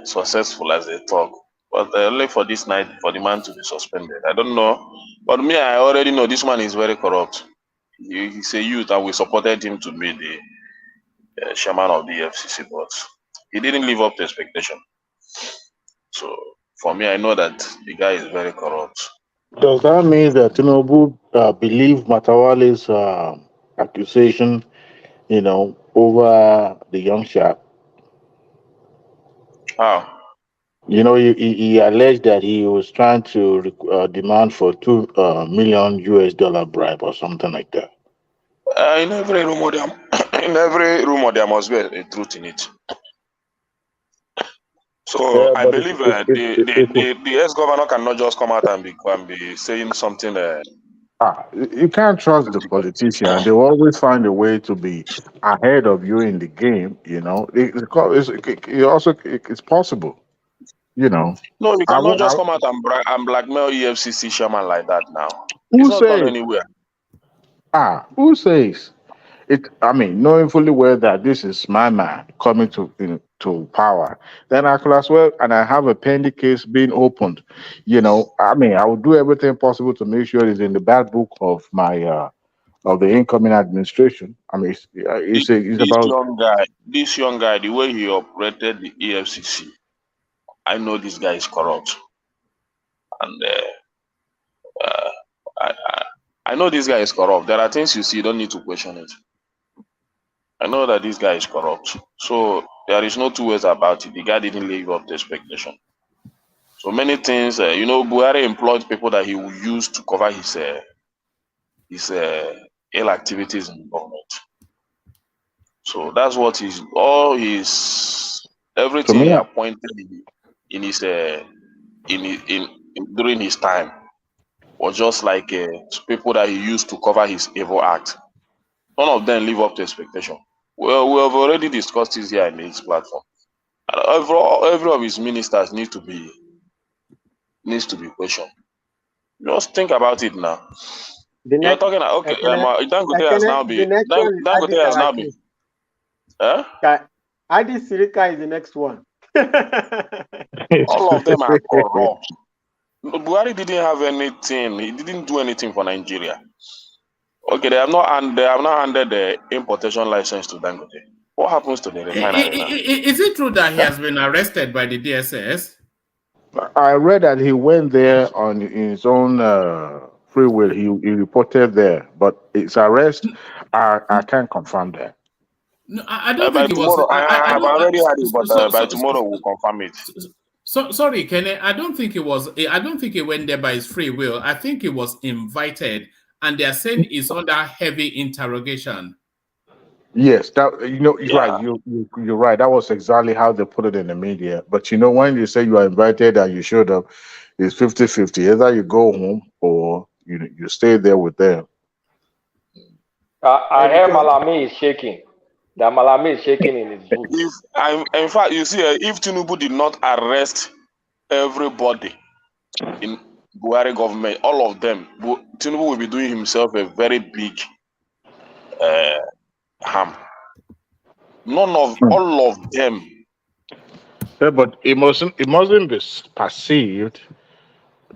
successful as they talk. But only for this night for the man to be suspended. I don't know, but me, I already know this man is very corrupt. He's a youth, and we supported him to be the chairman of the EXCHANE, but he didn't live up to expectation. So for me, I know that the guy is very corrupt. Does that mean that Tinubu believe Matawale's accusation, over the young chap? How? He alleged that he was trying to demand for $2 million US bribe or something like that. In every rumor, there must be a truth in it. So Yeah, I but believe the ex-governor cannot just come out and be saying something. You can't trust the politician. They will always find a way to be ahead of you in the game. It's possible. No, you cannot just come out and blackmail EFCC chairman like that now. Who It's not says? gone anywhere. Who says? Knowing fully well that this is my man coming to power, then I could as well, and I have a pending case being opened. I will do everything possible to make sure it's in the bad book of my of the incoming administration. It's about this young guy, the way he operated the EFCC, I know this guy is corrupt, and I know this guy is corrupt. There are things you see, you don't need to question it. I know that this guy is corrupt. So there is no two ways about it. The guy didn't live up to expectation. So many things, Buhari employed people that he would use to cover his ill activities in the government. So that's what everything he appointed in his during his time was just like people that he used to cover his evil act. none of them live up to expectation. Well, we have already discussed this here in this platform. And every of his ministers needs to be questioned. Just think about it now. The You're next, talking okay. Dangote has now been the next one is Adi Dangote has now been. Karaki. Huh? Adi Sirika is the next one. All of them are corrupt. Buhari didn't have anything. He didn't do anything for Nigeria. Okay, they have not handed the importation license to Dangote. What happens to the refinery now? Is it true that he has been arrested by the DSS? I read that he went there on his own free will. He reported there, but his arrest, I can't confirm that. No, I don't By think it tomorrow, was. I've already had it, but by tomorrow we'll confirm it. Sorry, Kenny. I don't think it was. I don't think he went there by his free will. I think he was invited, and they are saying he's under heavy interrogation. Yes, that you're right. You're right. That was exactly how they put it in the media. But when you say you are invited and you showed up, it's 50-50. Either you go home or you stay there with them. I hear Malami is shaking. That Malami is shaking in his boots. In fact, you see, if Tinubu did not arrest everybody in Buhari government, all of them, Tinubu will be doing himself a very big harm. All of them. Yeah, but it mustn't be perceived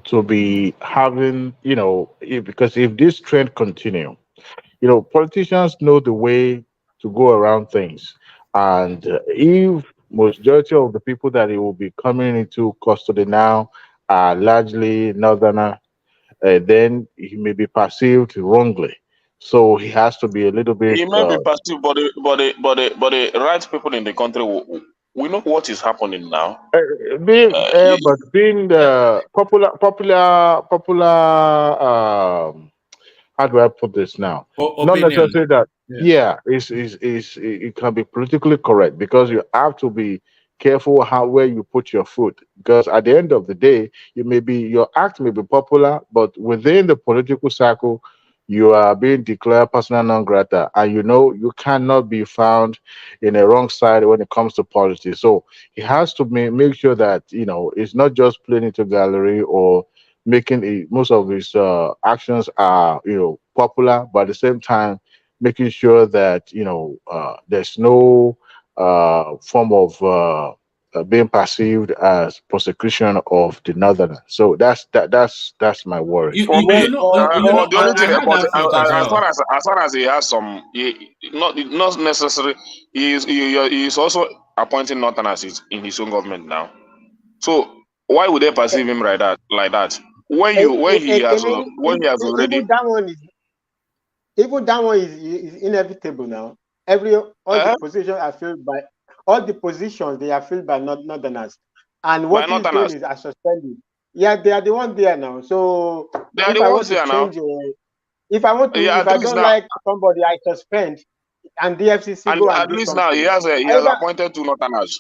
to be having, because if this trend continue, politicians know the way to go around things. And if majority of the people that he will be coming into custody now are largely northerner, then he may be perceived wrongly. So he has to be a little bit. He may be perceived, but the right people in the country we know what is happening now. Being popular. How do I put this now? Not necessarily that. Yeah, it can be politically correct because you have to be careful where you put your foot, because at the end of the day, your act may be popular, but within the political circle, you are being declared persona non grata, and you cannot be found in a wrong side when it comes to politics. So he has to make sure that it's not just playing into gallery or making most of his actions are popular, but at the same time making sure that there's no form of being perceived as prosecution of the northerner. So that's my worry. For me, the only thing about as far as he has some, not necessary. He is also appointing northerners in his own government now. So why would they perceive him like that? When he has already. Even that one is inevitable now. The positions are filled by they are filled by northerners, and what he's doing is suspending. Yeah, they are the ones there now. So if I want to change, if I don't like somebody, I suspend, and the FCC go and at least now he has appointed two northerners.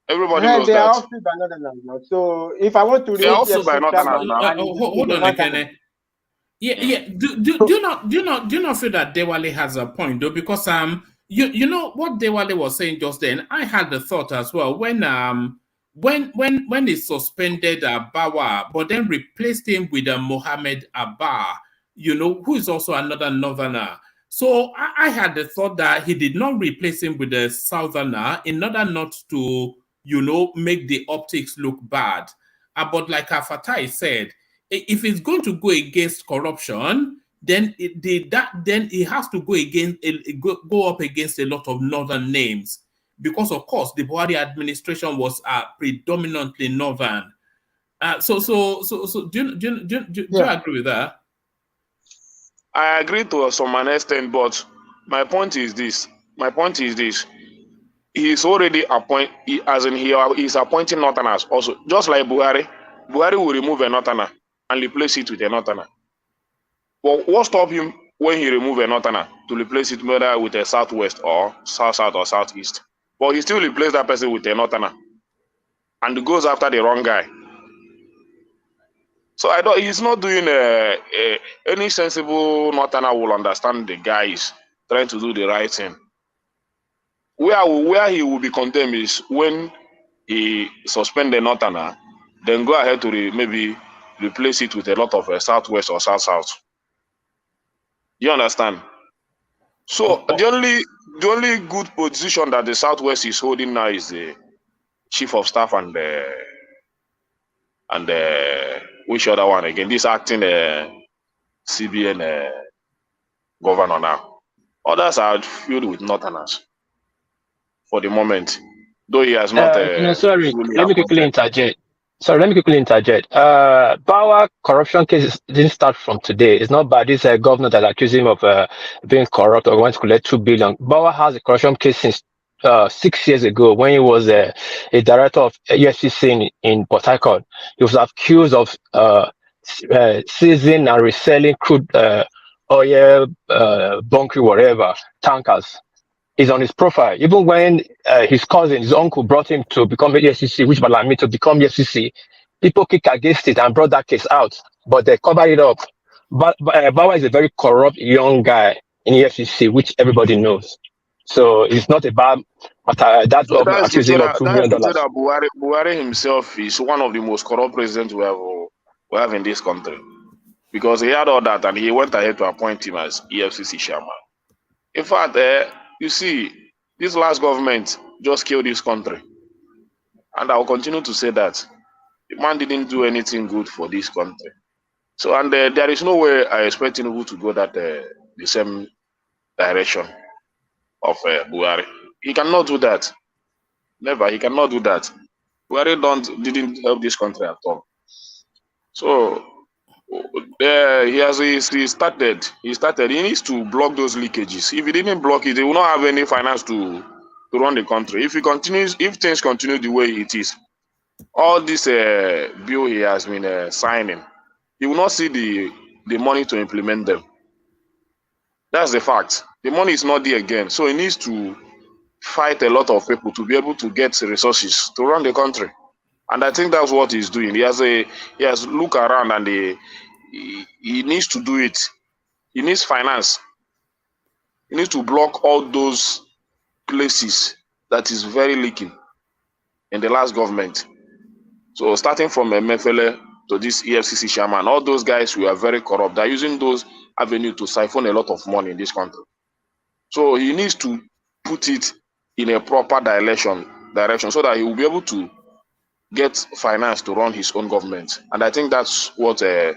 Everybody knows they that. are all filled by northerners now. So if I want to they are also by northerners now. Hold on, Ekene. Yeah. Do you not feel that Dewale has a point though? Because you know what Dewale was saying just then. I had the thought as well when he suspended Bawa, but then replaced him with Mohammed Abba, who is also another northerner. So I had the thought that he did not replace him with a southerner in order not to make the optics look bad. But like Fatai said, if it's going to go against corruption, then it has to go up against a lot of northern names, because of course the Buhari administration was predominantly northern. So do you agree with that? I agree to some extent, but my point is this. He's already he's appointing northerners also, just like Buhari. Buhari will remove a northerner and replace it with a northerner. Well, what stopped him when he removed a northerner to replace it whether with a southwest or south or southeast? But he still replaced that person with a northerner and goes after the wrong guy. So he's not doing any sensible northerner will understand the guys trying to do the right thing. Where he will be condemned is when he suspend the northerner, then go ahead to maybe replace it with a lot of southwest or south. You understand? So the only good position that the southwest is holding now is the chief of staff and which other one again? This acting CBN governor now. Others are filled with northerners for the moment, though he has not. Sorry, let me quickly interject. Bawa corruption case didn't start from today. It's not by this governor that accused him of being corrupt or going to collect 2 billion. Bawa has a corruption case since 6 years ago when he was a director of EXCHANE in Port Harcourt. He was accused of seizing and reselling crude oil, bunkering, whatever, tankers. Is on his profile. Even when his cousin, his uncle, brought him to become EXCC, which Malami to become EXCC, people kicked against it and brought that case out, but they covered it up. But Bawa is a very corrupt young guy in EXCC, which everybody knows. So it's not about that government accusing him of $2 million. Buhari himself is one of the most corrupt presidents we have in this country, because he had all that and he went ahead to appoint him as EFCC chairman. In fact, you see, this last government just killed this country. And I will continue to say that. The man didn't do anything good for this country. So, and there is no way I expect Tinubu to go that the same direction of Buhari. He cannot do that. Never, he cannot do that. Buhari didn't help this country at all. So, he started. He needs to block those leakages. If he didn't block it, he will not have any finance to run the country. If things continue the way it is, all this bill he has been signing, he will not see the money to implement them. That's the fact. The money is not there again, so he needs to fight a lot of people to be able to get resources to run the country. And I think that's what he's doing. He has look around and he needs to do it. He needs finance. He needs to block all those places that is very leaking in the last government. So starting from Mefele to this EFCC chairman, all those guys who are very corrupt, they're using those avenues to siphon a lot of money in this country. So he needs to put it in a proper direction so that he will be able to get finance to run his own government. And I think that's what he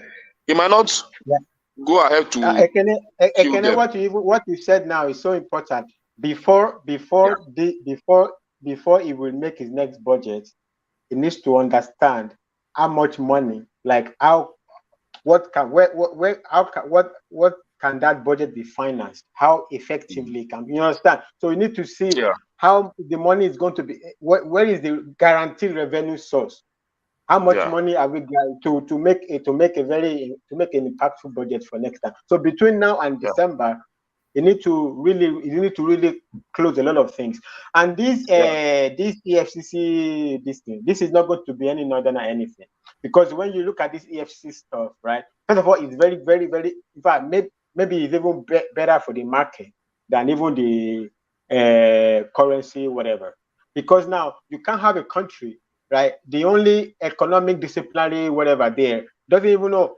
might not go ahead to. What you said now is so important. Before he will make his next budget, he needs to understand how much money, like what can that budget be financed? How effectively can you understand? So you need to see how the money is going to be. Where is the guaranteed revenue source? How much money are we going to make an impactful budget for next time? So between now and December, you need to really close a lot of things. And this EFCC this is not going to be any northern or anything, because when you look at this EFCC stuff, right? First of all, it's very, very, very. In fact, maybe it's even better for the market than even the currency, whatever. Because now you can't have a country, right? The only economic disciplinary whatever there doesn't even know.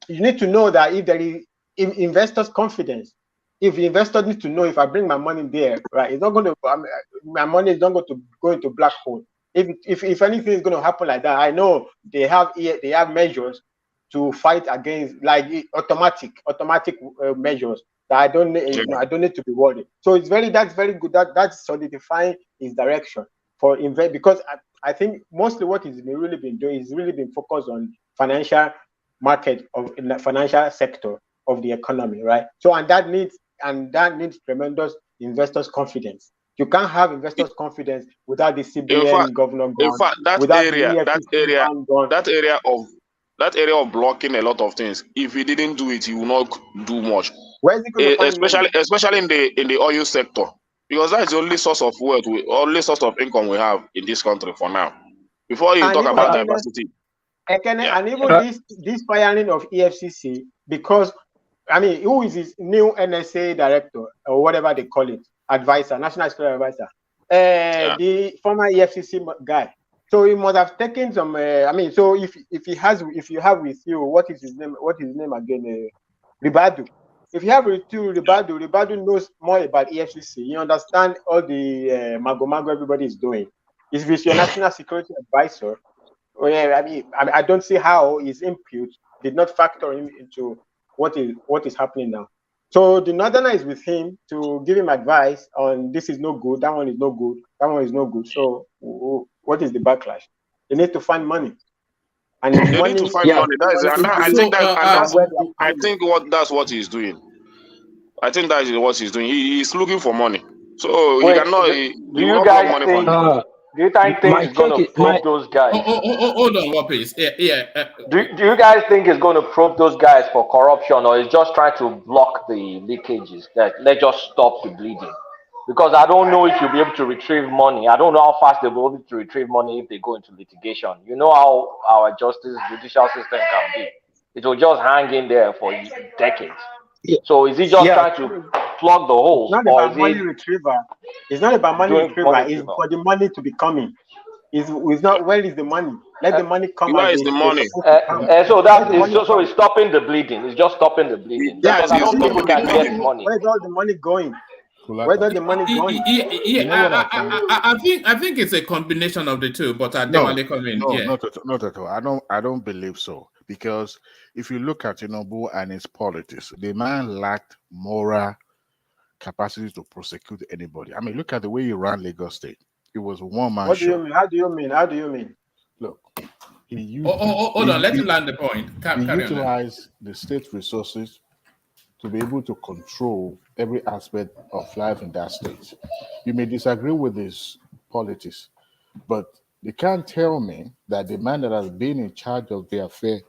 You need to know that if there is investors' confidence, if the investor needs to know, if I bring my money there, right, it's not going to. My money is not going to go into black hole. If anything is going to happen like that, I know they have measures to fight against, like automatic measures that I don't need to be worried. So that's very good. That's solidifying his direction for invest, because I think mostly what he's really been doing is really been focused on financial market in the financial sector of the economy, right? So and that needs tremendous investors' confidence. You can't have investors' confidence without the CBN governor gone. In fact, that area of blocking a lot of things. If he didn't do it, he will not do much. Where is he going to find especially in the oil sector, because that's the only source of wealth, only source of income we have in this country for now. Before you talk about diversity, and even this firing of EFCC, because I mean, who is his new NSA director or whatever they call it, advisor, national security advisor? The former EFCC guy. So he must have taken some. I mean, so if you have with you, what is his name? What is his name again? Ribadu. If you have with you Ribadu knows more about EFCC. You understand all the mago everybody is doing. If it's your national security advisor, well, yeah, I mean, I don't see how his input did not factor into what is happening now. So the Northerner is with him to give him advice on this is no good, that one is no good, that one is no good. So what is the backlash? They need to find money. And they need to find money. I think that's what he's doing. I think that is what he's doing. He's looking for money. So he cannot. Do you guys think? Do you think it's going to probe those guys? Hold on, what please? Yeah. Do you guys think it's going to probe those guys for corruption, or is just trying to block the leakages? That let's just stop the bleeding? Because I don't know if you'll be able to retrieve money. I don't know how fast they'll be able to retrieve money if they go into litigation. You know how our judicial system can be. It will just hang in there for decades. Yeah. So is he just trying to plug the holes? It's not about money retriever. It's not about money retriever. It's for the money to be coming. It's not where is the money? Let the money come. Where is the money? So that is so it's stopping the bleeding. It's just stopping the bleeding. Yeah, because I don't think we can get money. Where's all the money going? Where does the money going? I think it's a combination of the two, but I definitely come in. Not at all. I don't believe so, because if you look at Tinubu and his politics, the man lacked moral capacity to prosecute anybody. I mean, look at the way he ran Lagos State. It was one man. What do you mean? How do you mean? How do you mean? Look, he used. Hold on. Let him land the point. He utilized the state resources to be able to control every aspect of life in that state. You may disagree with his politics, but you can't tell me that the man that has been in charge of the affair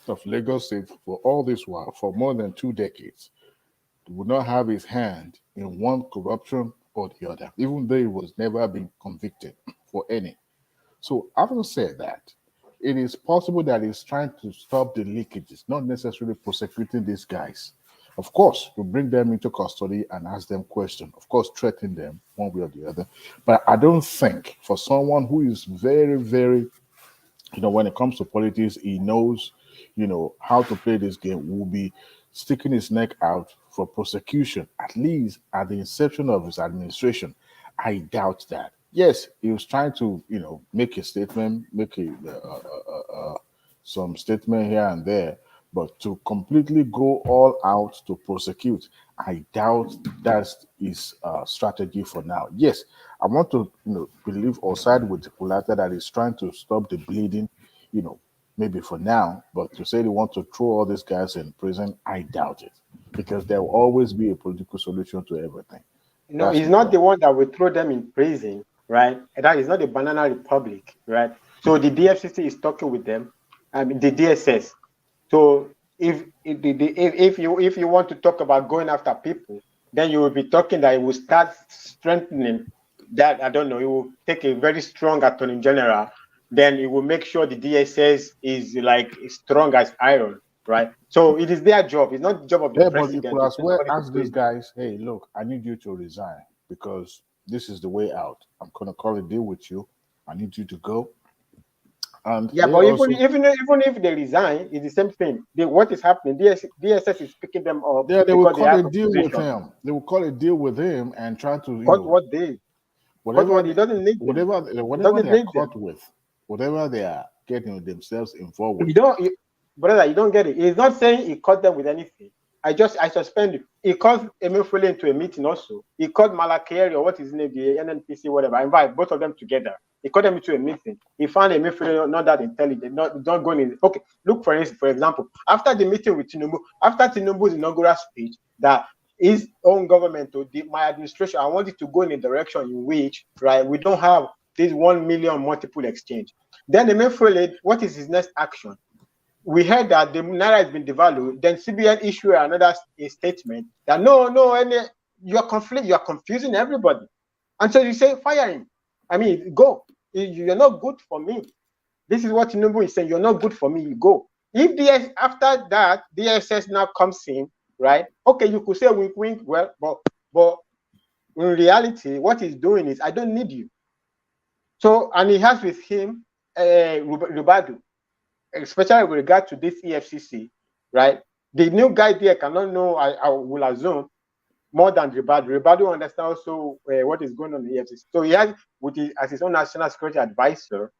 of Lagos State for all this while, for more than 2 decades, would not have his hand in one corruption or the other, even though he was never been convicted for any. So having said that, it is possible that he's trying to stop the leakages, not necessarily prosecuting these guys. Of course, to bring them into custody and ask them questions, of course, threaten them one way or the other. But I don't think for someone who is very, very, when it comes to politics, he knows, how to play this game, will be sticking his neck out for prosecution, at least at the inception of his administration. I doubt that. Yes, he was trying to, make a statement, make some statement here and there, but to completely go all out to prosecute, I doubt that's his strategy for now. Yes, I want to believe or side with the Kulata that he's trying to stop the bleeding, maybe for now, but to say they want to throw all these guys in prison, I doubt it, because there will always be a political solution to everything. No, he's not the one that will throw them in prison, right? That is not the Banana Republic, right? So the DFCC is talking with them, the DSS. So if you want to talk about going after people, then you will be talking that it will start strengthening that. I don't know. It will take a very strong attorney general. Then it will make sure the DSS is like strong as iron, right? So it is their job. It's not the job of the president. But you could as well ask these guys, hey, look, I need you to resign because this is the way out. I'm gonna call a deal with you. I need you to go. And yeah, but even if they resign, it's the same thing. What is happening? DSS is picking them up. Yeah, they will call a deal with him. They will call a deal with him and try to what deal? Whatever he doesn't need. Whatever they're caught with, whatever they are getting themselves involved with. Brother, you don't get it. He's not saying he caught them with anything. I suspend you. He called Emefiele into a meeting also. He called Malakeri or what is his name, the NNPC, whatever. I invite both of them together. He called them into a meeting. He found Emefiele not that intelligent, not going in. Okay, look for example, after the meeting with Tinubu, after Tinubu's inaugural speech, that his own government or my administration, I want it to go in a direction in which, right, we don't have this 1 million multiple exchange. Then Emefiele, what is his next action? We heard that the Naira has been devalued. Then CBN issued another statement that you are confusing everybody. And so you say, fire him. I mean, go. You're not good for me. This is what Tinubu is saying. You're not good for me. You go. If after that, DSS now comes in right? Okay, you could say wink, wink. Well, but in reality, what he's doing is, I don't need you. So, and he has with him Rubadu, especially with regard to this EFCC, right? The new guy there cannot know, I will assume, more than Ribadu. Ribadu understands also what is going on in the EFCC. So he has, as his own national security advisor,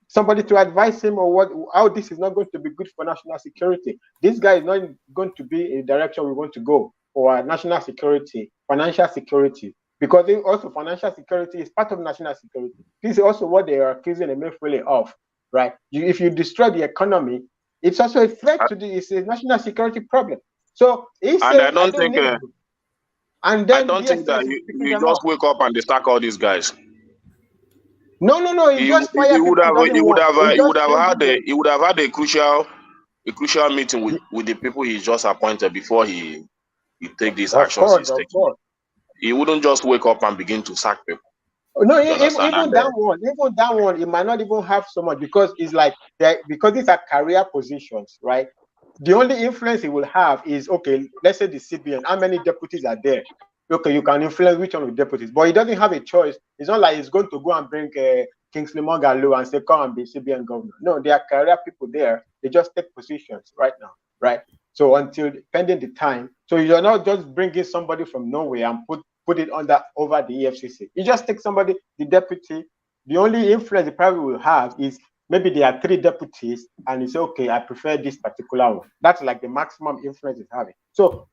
somebody to advise him on how this is not going to be good for national security. This guy is not going to be a direction we want to go for our national security, financial security, because also financial security is part of national security. This is also what they are accusing Emefiele of, right? If you destroy the economy, it's also a threat to it's a national security problem. So he said, I don't think. And then I don't think that you just wake up and they sack all these guys. No. He just fire people. He would have had a crucial meeting with the people he just appointed before he take these actions he's taking. He wouldn't just wake up and begin to sack people. No, even that one, it might not even have so much, because it's like because these are career positions, right? The only influence he will have is, okay, let's say the CBN, how many deputies are there? Okay, you can influence which one of the deputies, but he doesn't have a choice. It's not like he's going to go and bring Kingsley Moghalu and say, come and be CBN governor. No, there are career people there. They just take positions right now, right? So until pending the time, so you're not just bringing somebody from nowhere and put it over the EFCC. You just take somebody, the deputy. The only influence the private will have is maybe there are 3 deputies, and you say, okay, I prefer this particular one. That's like the maximum influence it's having. So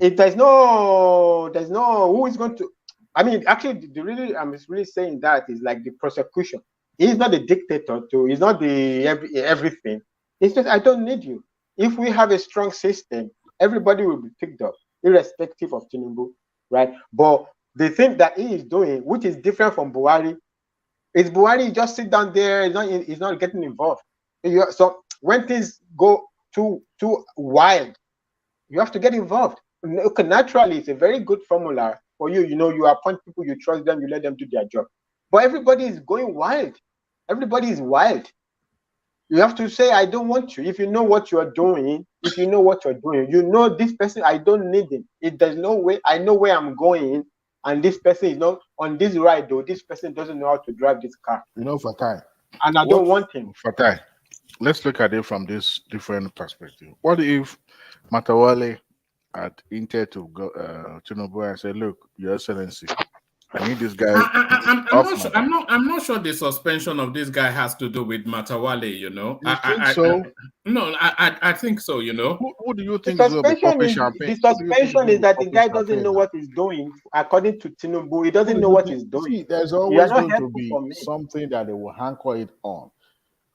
if there's no who is going to, I mean, actually, I'm really saying that is like the prosecution. He's not the dictator too. He's not the everything. It's just, I don't need you. If we have a strong system, everybody will be picked up, irrespective of Tinubu, right? But the thing that he is doing, which is different from Buhari, is Buhari just sit down there. He's not getting involved. So when things go too wild, you have to get involved. Okay, naturally, it's a very good formula for you. You know, you appoint people, you trust them, you let them do their job. But everybody is going wild. Everybody is wild. You have to say, I don't want you. If you know what you're doing, you know this person, I don't need him. There's no way, I know where I'm going, and this person is not on this ride, though. This person doesn't know how to drive this car. You know, Fatai. And I don't want him. Fatai, let's look at it from this different perspective. What if Matawale had intended to go Tinubu and say, look, Your Excellency, I need this guy. I'm not sure the suspension of this guy has to do with Matawale, you know. I think so, you know. Who do you think will be popping champagne? The suspension is that the guy doesn't know what he's doing. According to Tinubu, he doesn't know what he's doing. See, there's always going to be something that they will hanker it on.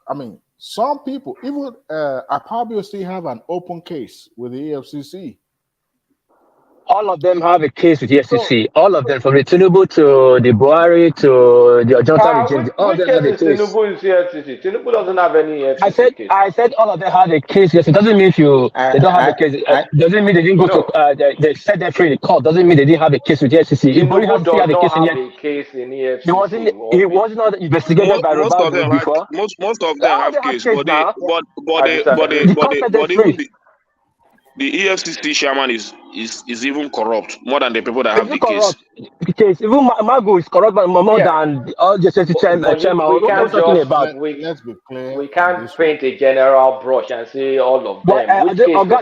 I mean, some people, even Akpabio still have an open case with the EFCC. All of them have a case with the SEC. All of them, from the Tinubu to the Buhari to the Ojonta regime, all of them have a case. Tinubu is EFCC. Tinubu doesn't have any EFCC case. I said all of them have a case. Yes, it doesn't mean they don't have a case. Doesn't mean they didn't go to. They set them free in the court. Doesn't mean they didn't have a case with the SEC. Tinubu does not have a case in EFCC. He wasn't not investigated by Robert before. Most of them have case, but the EFCC chairman is even corrupt more than the people that have the case. Even Magu is corrupt more than all the chairman. Let's be clear. We can't paint a general brush and say all of them. Oga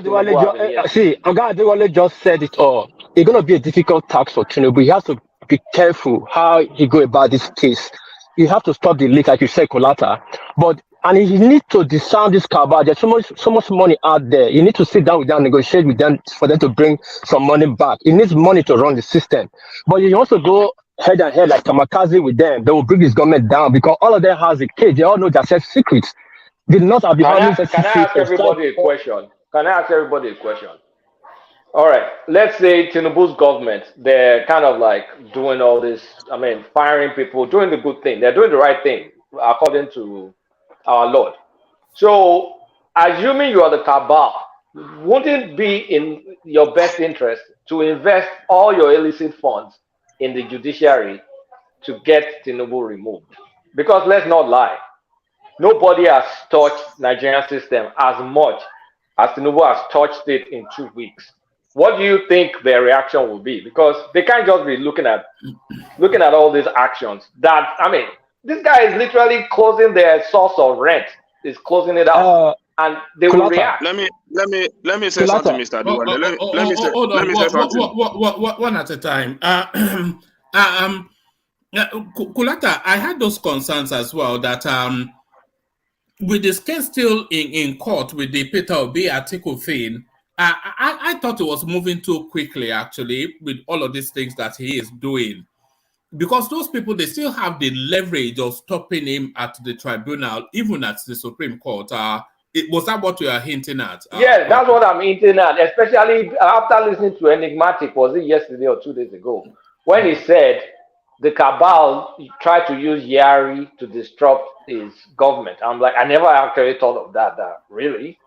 Adewale just said it all. It's going to be a difficult task for Tinubu. He has to be careful how he go about this case. You have to stop the leak, like you said, Kolata. And he needs to disarm this cabal. There's so much money out there. You need to sit down with them, negotiate with them for them to bring some money back. He needs money to run the system. But you also go head and head like Kamikaze with them. They will bring this government down because all of them has a case. They all know their secrets. They did not have the Can I ask everybody a question? All right. Let's say Tinubu's government, they're kind of like doing all this, firing people, doing the good thing. They're doing the right thing, according to our Lord. So, assuming you are the cabal, wouldn't it be in your best interest to invest all your illicit funds in the judiciary to get Tinubu removed? Because let's not lie, nobody has touched Nigerian system as much as Tinubu has touched it in 2 weeks. what do you think their reaction will be? Because they can't just be looking at all these actions. That, I mean, this guy is literally closing their source of rent. Is closing it out, and they will react. Let me say something, Mr. Duwale. Let me say something. One at a time. Kulata, I had those concerns as well that with this case still in court with the Peter Obi article thing, I thought it was moving too quickly, actually, with all of these things that he is doing. Because those people, they still have the leverage of stopping him at the tribunal, even at the Supreme Court. Was that what you are hinting at? Yeah, that's what I'm hinting at, especially after listening to Enigmatic, was it yesterday or 2 days ago, when he said the cabal tried to use Yari to disrupt his government. I'm like, I never actually thought of that really.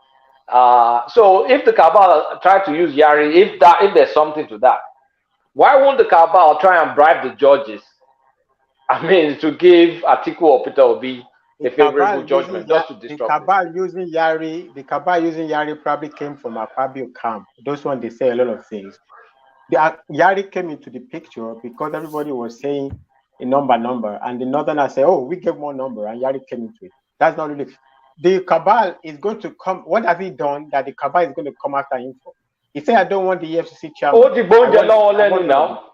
So if the cabal tried to use Yari, if there's something to that, why won't the cabal try and bribe the judges? I mean, to give Atiku or Peter Obi a favorable judgment, just to disrupt the cabal using Yari probably came from a Fabio camp. Those ones, they say a lot of things. Yari came into the picture because everybody was saying a number, and the Northerners say, oh, we gave more number, and Yari came into it. That's not really. The cabal is going to come. What has he done that the cabal is going to come after him for? He said, I don't want the EFCC chairman. Oh, the Bonja now.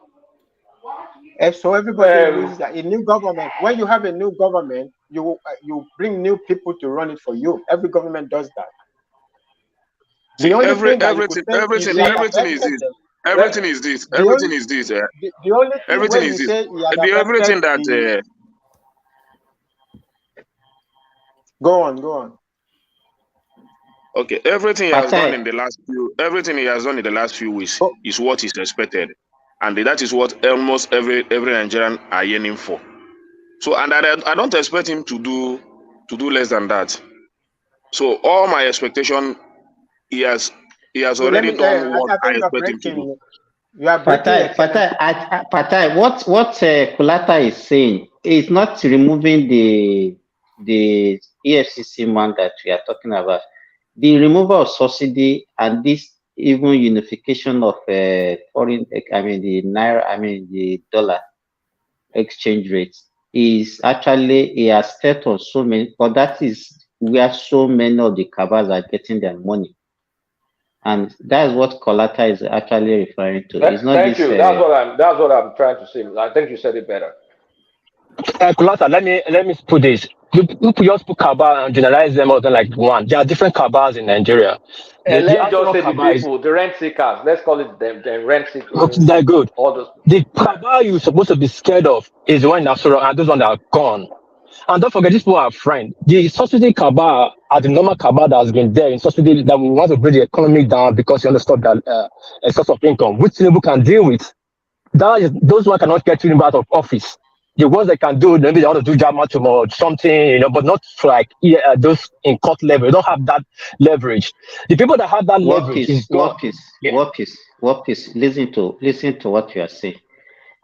And so everybody loses that. A new government, when you have a new government, you bring new people to run it for you. Every government does that. The only everything is this. Everything is this. Everything is this. The only thing everything is this. Everything that. Go on. Okay, everything he has done in the last few weeks is what is expected, and that is what almost every Nigerian are yearning for. So, and I don't expect him to do less than that. So, all my expectation, he has already done what I expect him to do. Patai, what Kulata is saying is not removing the EFCC man that we are talking about. The removal of subsidy and this even unification of the dollar exchange rates is actually a step on so many, but that is where so many of the cabals are getting their money. And that's what Kolata is actually referring to. It's not Thank you. That's what I'm trying to say. I think you said it better. Kolata, let me put this. You just put cabal and generalize them out like one. There are different cabals in Nigeria. And let's just say the people, the rent seekers. Let's call it them, the rent seekers. They're good. All those. The cabal you're supposed to be scared of is the one that's and those ones that are gone. And don't forget, these people are friends. The subsidy cabal are the normal cabal that has been there in subsidy that we want to bring the economy down because you understand that a source of income, which Tinubu can deal with. Those ones cannot get Tinubu out of office. The ones that can do, maybe they want to do job match or something, but not like those in court level. They don't have that leverage. The people that have that leverage is work is. Listen to what you are saying.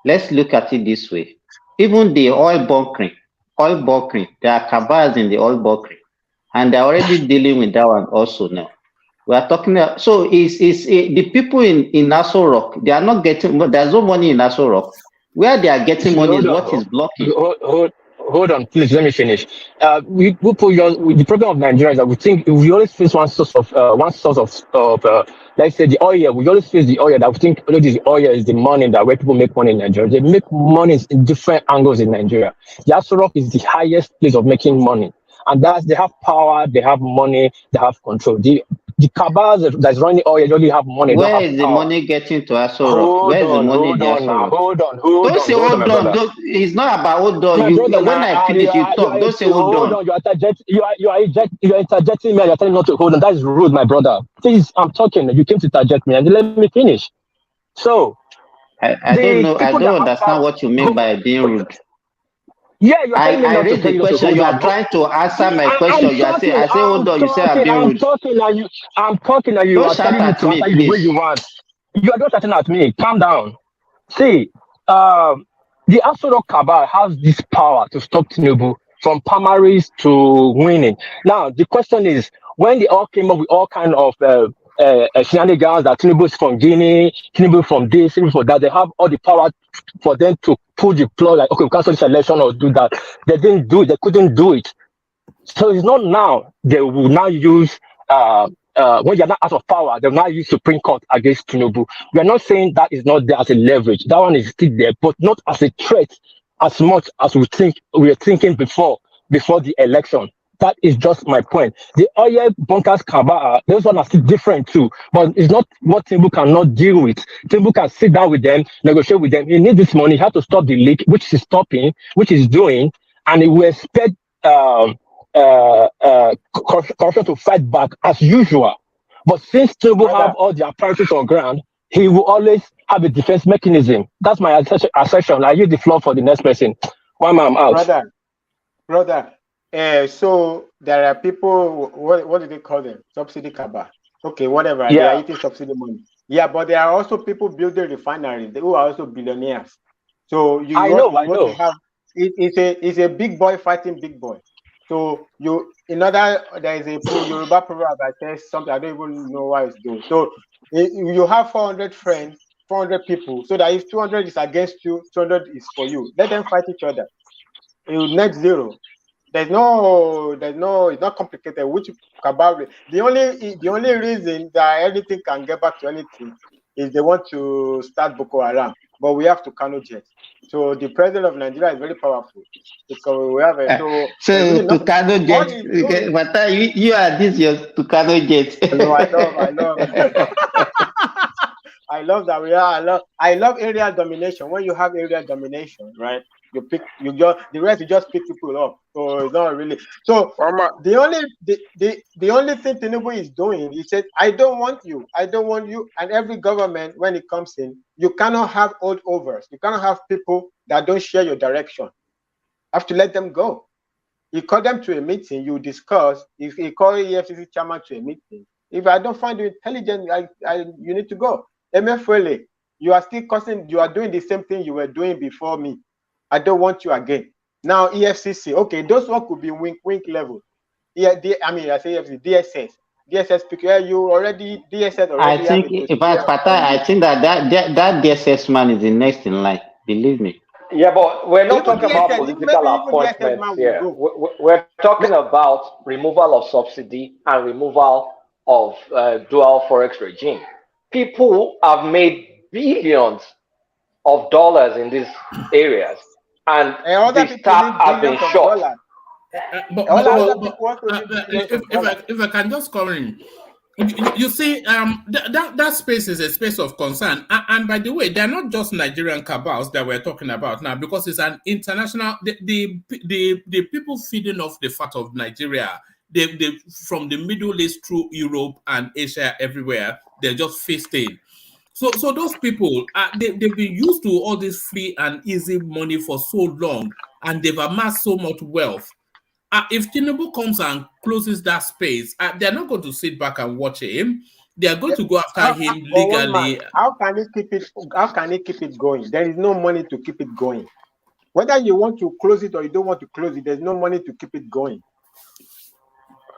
Let's look at it this way. Even the oil bunkering, there are cabals in the oil bunkering, and they're already dealing with that one also now. We are talking about, so the people in Aso Rock, they are not getting, but there's no money in Aso Rock. Where they are getting money is what is blocking. Hold on, please, let me finish. We put the problem of Nigeria is that we think we always face one source of let's say the oil. We always face the oil that we think the oil is the money that where people make money in Nigeria. They make money in different angles in Nigeria. The Aso Rock is the highest place of making money, and they have power, they have money, they have control. The cabals that's running oil, they only have money. Where is the money getting to Aso Rock? Where is the money in Aso Rock? Hold on. Don't say hold on. It's not about hold on. When I finish, you talk. Don't say hold on. You are interjecting me. You're telling me not to hold on. That is rude, my brother. Please, I'm talking. You came to interject me, and let me finish. So, I don't know. I don't understand what you mean by being rude. Yeah, I raised the question. You are trying to answer my question. You are saying, I say, hold on. You say I'm being rude. I'm talking at you. Don't shout at me, please. The way you want. You are not shouting at me. Calm down. See, the Aso Rock cabal has this power to stop Tinubu from primaries to winning. Now, the question is, when they all came up with all kind of shenanigans that Tinubu is from Guinea, Tinubu from this, Tinubu from that. They have all the power for them to pull the plug, like, okay, we cancel this election or do that. They didn't do it. They couldn't do it. So it's not now. They will now use, when you're not out of power, they'll now use Supreme Court against Tinubu. We are not saying that is not there as a leverage. That one is still there, but not as a threat as much as we were thinking before the election. That is just my point. The oil bunkers cabal, those ones are still different too, but it's not what Tinubu cannot deal with. Tinubu can sit down with them, negotiate with them. He needs this money. He has to stop the leak, which is stopping, which is doing, and he will expect corruption to fight back as usual. But since Tinubu have all the apparatus on ground, he will always have a defense mechanism. That's my assertion. I use the floor for the next person. One man, I'm out. Brother. So there are people, what do they call them? Subsidy cabal. Okay, whatever. Yeah. They are eating subsidy money. Yeah, but there are also people building refineries who are also billionaires. So I know. It's a big boy fighting big boy. So there is a Yoruba proverb that says something I don't even know why it's doing. So you have 400 friends, 400 people. So that if 200 is against you, 200 is for you. Let them fight each other. Net zero. It's not complicated. Which cabal? The only reason that anything can get back to anything is they want to start Boko Haram, but we have Tucano jets. So the president of Nigeria is very powerful because we have Tucano jets. But you are this your Tucano jets. No, I love. I love that I love area domination. When you have area domination, right? The rest you just pick people up. So it's not really. So the only thing Tinubu is doing, he said, I don't want you. And every government, when it comes in, you cannot have holdovers. You cannot have people that don't share your direction. You have to let them go. You call them to a meeting, you discuss. If you call EFCC chairman to a meeting, if I don't find you intelligent, you need to go. MFLA, you are still you are doing the same thing you were doing before me. I don't want you again. Now EFCC, okay, those one could be wink level. Yeah, I say EFCC, DSS. Because you already DSS already. I think I think that DSS man is the next in line. Believe me. Yeah, but we're not talking about political appointments here. We're talking about removal of subsidy and removal of dual forex regime. People have made billions of dollars in these areas, and the staff have been shot. If I can just come in, you see, that space is a space of concern, and by the way, they're not just Nigerian cabals that we're talking about now, because it's an international. The people feeding off the fat of Nigeria, they from the Middle East through Europe and Asia, everywhere, they're just feasting. So those people, they've been used to all this free and easy money for so long, and they've amassed so much wealth. If Tinubu comes and closes that space, they're not going to sit back and watch him. They are going to go after him legally. How can he keep it? How can he keep it going? There is no money to keep it going. Whether you want to close it or you don't want to close it, there's no money to keep it going.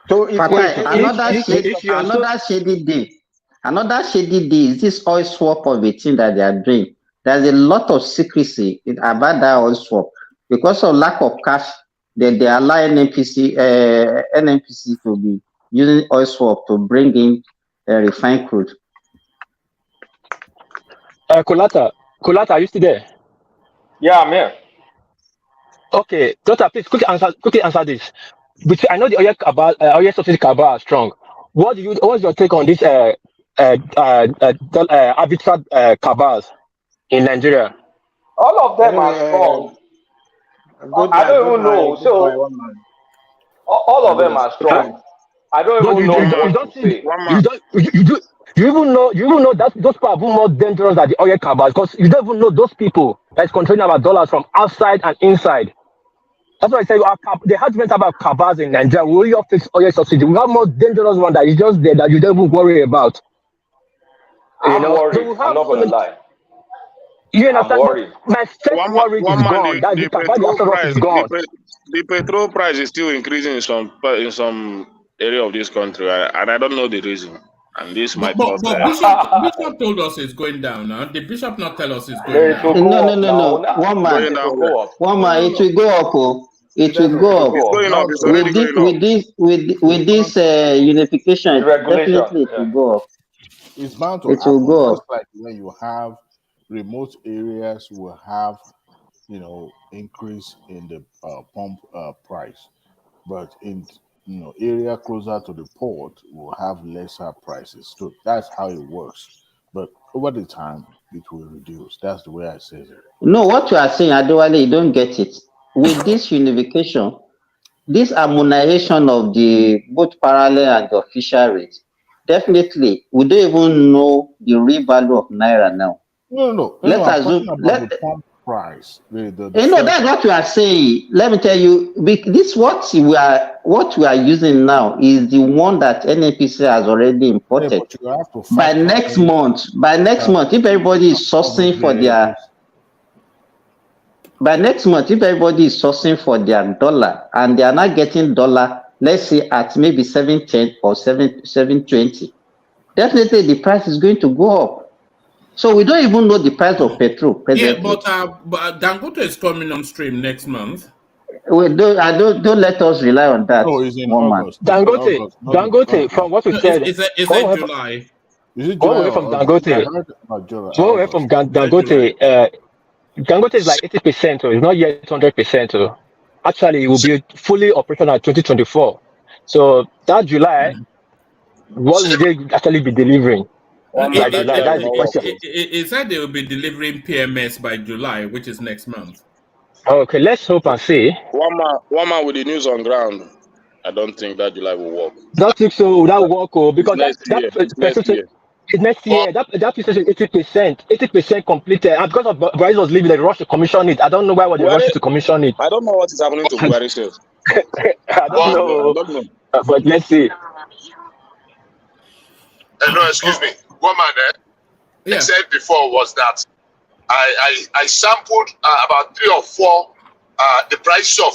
So another shady day. Another shady day is this oil swap of a thing that they are doing. There's a lot of secrecy about that oil swap. Because of lack of cash, they allow NNPC to be using oil swap to bring in refined crude. Kulata, are you still there? Yeah, I'm here. Okay, Doctor, please quickly answer this. I know the oil subsidy cabal are strong. What's your take on this arbitrage cabals in Nigeria? All of them are strong. I don't even know. So all of them are strong. I don't even know. You even know that those people are more dangerous than the oil cabals, because you don't even know those people that's controlling our dollars from outside and inside. That's why I say they have different type of cabals in Nigeria. We only fix oil subsidy. We have more dangerous one that is just there that you don't even worry about. I'm worried. I'm not going to lie. You understand? I'm worried. My first worry is gone. The petrol price is still increasing in some area of this country, and I don't know the reason. And this But, might but, not. but Bishop told us it's going down now. The Bishop not tell us it's going down. No. One man. Going down where? One man. It will go up. Oh. It will go up. It's going up. It's already going up. With this unification, definitely it will go up. It's bound to It will happen. go up. Just like when you have remote areas will have, increase in the pump price, but in area closer to the port will have lesser prices. So that's how it works. But over the time, it will reduce. That's the way I say it. No, what you are saying, Adewale, you don't get it. With this unification, this harmonization of the both parallel and the official rate, definitely, we don't even know the real value of Naira now. No. Let's assume. The pump price. That's what you are saying. Let me tell you, this what we are using now is the one that NNPC has already imported. By next month, if everybody is sourcing for their dollar and they are not getting dollar, let's say at maybe 710 or 720, definitely the price is going to go up. So we don't even know the price of petrol presently. Yeah, but Dangote is coming on stream next month. Don't let us rely on that. Oh, it's in August. Dangote, from what we said, is it July? Is it Go July? away from Dangote. Dangote is like 80%, or it's not yet 100%. Actually, it will be fully operational in 2024. So that July, what will they actually be delivering? It said they will be delivering PMS by July, which is next month. Okay, let's hope and see. One man with the news on ground. I don't think that July will work. Don't think so. That will work, because next year. It's next year. That is 80% completed. And because of Buhari was leaving, they rushed to commission it. I don't know why they rushed to commission it. I don't know what is happening to Buhari still. I don't know. But let's see. No, excuse me. One man I said before was that I sampled about 3 or 4 the price of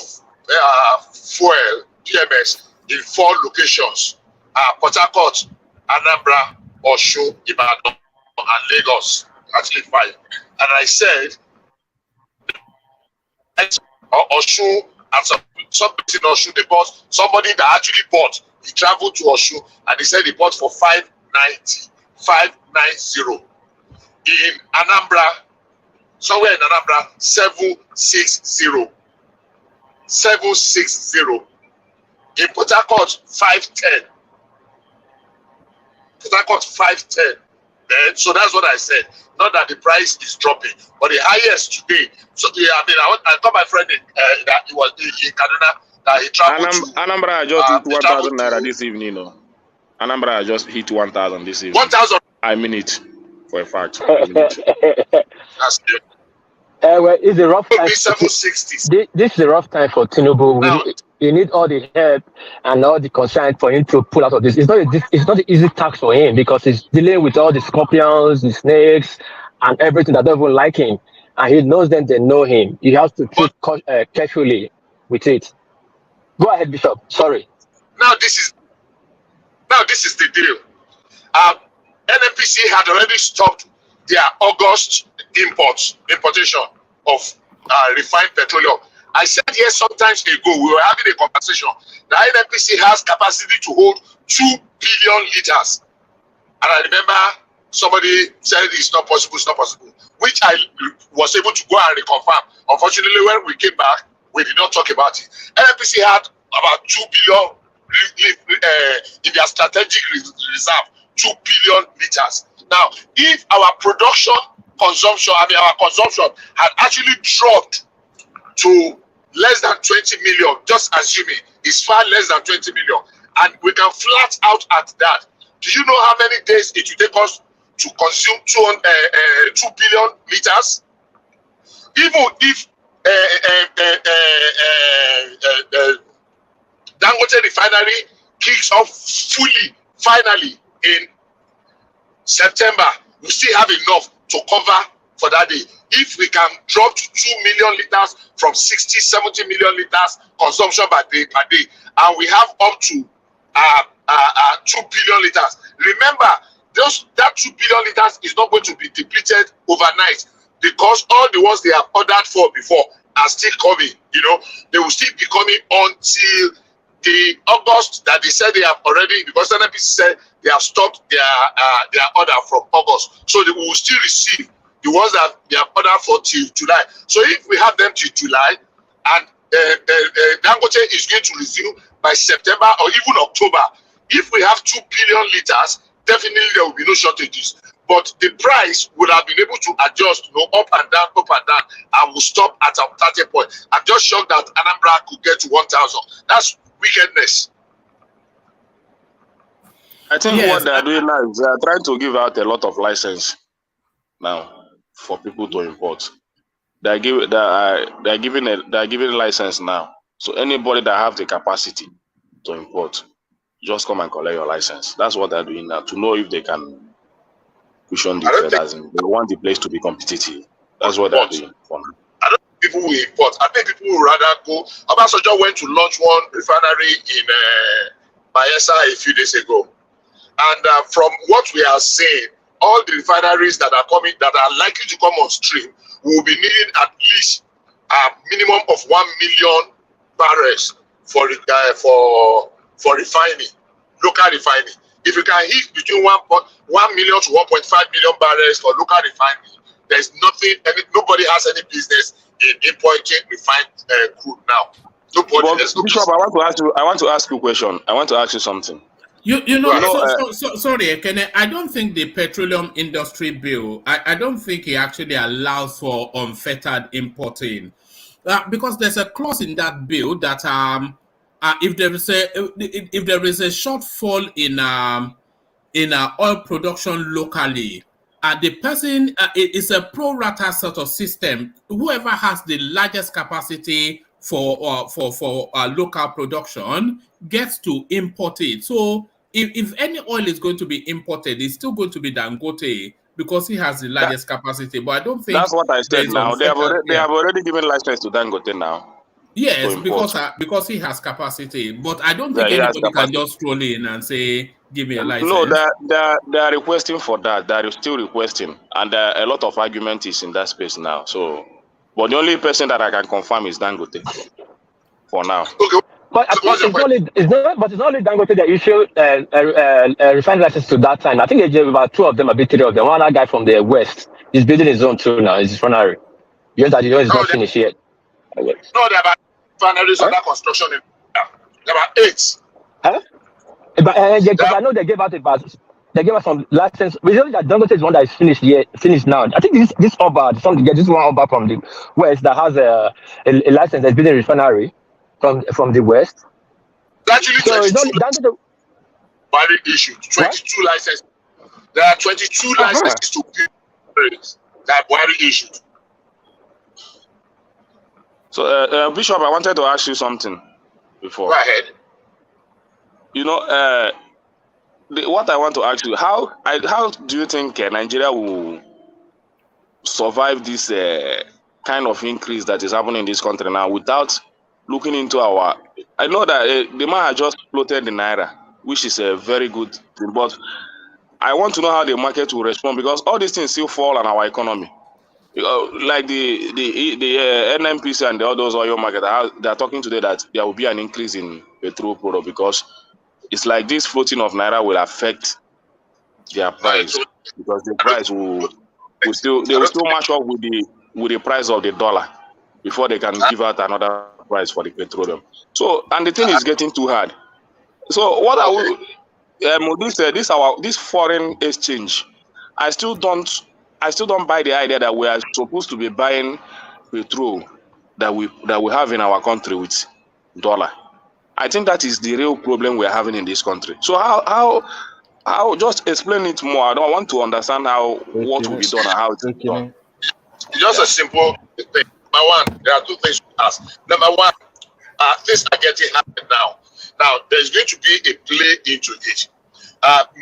fuel PMS in 4 locations: Port Harcourt, Anambra, Osun, Ibadan, and Lagos. Actually 5. And I said Osun and somebody in Osun, they bought somebody that actually bought. He traveled to Osun and he said he bought for 590. In Anambra, somewhere in Anambra, 760. In Port Harcourt, 510. Port Harcourt, 510. So that's what I said. Not that the price is dropping, but the highest today. So yeah, I got my friend that he was in Kaduna that he traveled to. Anambra just hit 1,000 naira this evening. Anambra just hit 1,000 this evening. 1,000. I mean it for a fact. That's it. Well, it's a rough time. 760. This is a rough time for Tinubu. You need all the help and all the concern for him to pull out of this. It's not an easy task for him, because he's dealing with all the scorpions, the snakes, and everything that don't even like him. And he knows them; they know him. He has to treat carefully with it. Go ahead, Bishop. Sorry. Now this is the deal. NNPC had already stopped their August importation of refined petroleum. I said here sometimes ago, we were having a conversation. The NNPC has capacity to hold 2 billion liters. And I remember somebody said it's not possible, which I was able to go and reconfirm. Unfortunately, when we came back, we did not talk about it. NNPC had about 2 billion in their strategic reserve, 2 billion liters. Now, if our consumption had actually dropped to less than 20 million, just assuming it's far less than 20 million, and we can flat out at that. Do you know how many days it will take us to consume 2 billion liters? Even if Dangote refinery kicks off finally in September, we still have enough to cover for that day. If we can drop to 2 million liters from 60, 70 million liters consumption per day, and we have up to 2 billion liters. Remember, that 2 billion liters is not going to be depleted overnight, because all the ones they have ordered for before are still coming. You know, they will still be coming until the August that they said they have already, because NNPC said they have stopped their order from August. So they will still receive the ones that they have ordered for till July. So if we have them till July, and Dangote is going to resume by September or even October, if we have 2 billion liters, definitely there will be no shortages. But the price would have been able to adjust, you know, up and down, and will stop at a 30 point. I'm just shocked that Anambra could get to 1,000. That's wickedness. I think what they're doing now is they're trying to give out a lot of license now for people to import. They're giving a license now. So anybody that have the capacity to import, just come and collect your license. That's what they're doing now, to know if they can push on the trade. They want the place to be competitive. That's what they're doing for now. I don't think people will import. I think people will rather go. Obasanjo went to launch one refinery in Bayelsa a few days ago. And from what we are seeing, all the refineries that are coming, that are likely to come on stream, will be needing at least a minimum of 1 million barrels for refining, local refining. If you can hit between 1 million to 1.5 million barrels for local refining, there's nothing, nobody has any business in importing refined crude now. Nobody. Bishop, I want to ask you a question. I want to ask you something. Sorry, Ekene, I don't think the petroleum industry bill, I don't think it actually allows for unfettered importing, because there's a clause in that bill that if there is a shortfall in oil production locally, the person it's a pro rata sort of system. Whoever has the largest capacity for local production gets to import it. So if any oil is going to be imported, it's still going to be Dangote, because he has the largest capacity. But I don't think that's what I said now. They have already given license to Dangote now. Yes, because he has capacity. But I don't think anybody can just roll in and say, give me a license. No, they are requesting for that. They are still requesting. And a lot of argument is in that space now. So, but the only person that I can confirm is Dangote for now. Okay. But it's not only Dangote that issued a refinery license to that time. I think they gave about 2 of them, maybe 3 of them. One other guy from the West is building his own too now. His refinery. Just that it's not finished yet. No, there are about refineries under construction. There are 8. Huh? But I know they gave us some license. We know that Dangote is one that is finished now. I think this Oba, this one Oba from the West that has a license that's building a refinery from the West. Actually, so it's not Buhari issued 22 licenses. There are 22 licenses to build that Buhari issued. So, Bishop, I wanted to ask you something before. Go ahead. You know, what I want to ask you, how do you think Nigeria will survive this kind of increase that is happening in this country now without looking into our... I know that the man has just floated the Naira, which is a very good thing, but I want to know how the market will respond, because all these things still fall on our economy. Like the NNPC and the others oil market, they are talking today that there will be an increase in petrol product, because it's like this floating of Naira will affect their price, because the price will still match up with the price of the dollar before they can give out another price for the petroleum. So, and the thing is getting too hard. So what are we? This foreign exchange, I still don't buy the idea that we are supposed to be buying petrol that we have in our country with dollar. I think that is the real problem we are having in this country. So how just explain it more. I don't want to understand what will be done and how it's done. Just a simple thing. Number one, there are 2 things to ask. Number one, things are getting hard now. Now, there's going to be a play into it.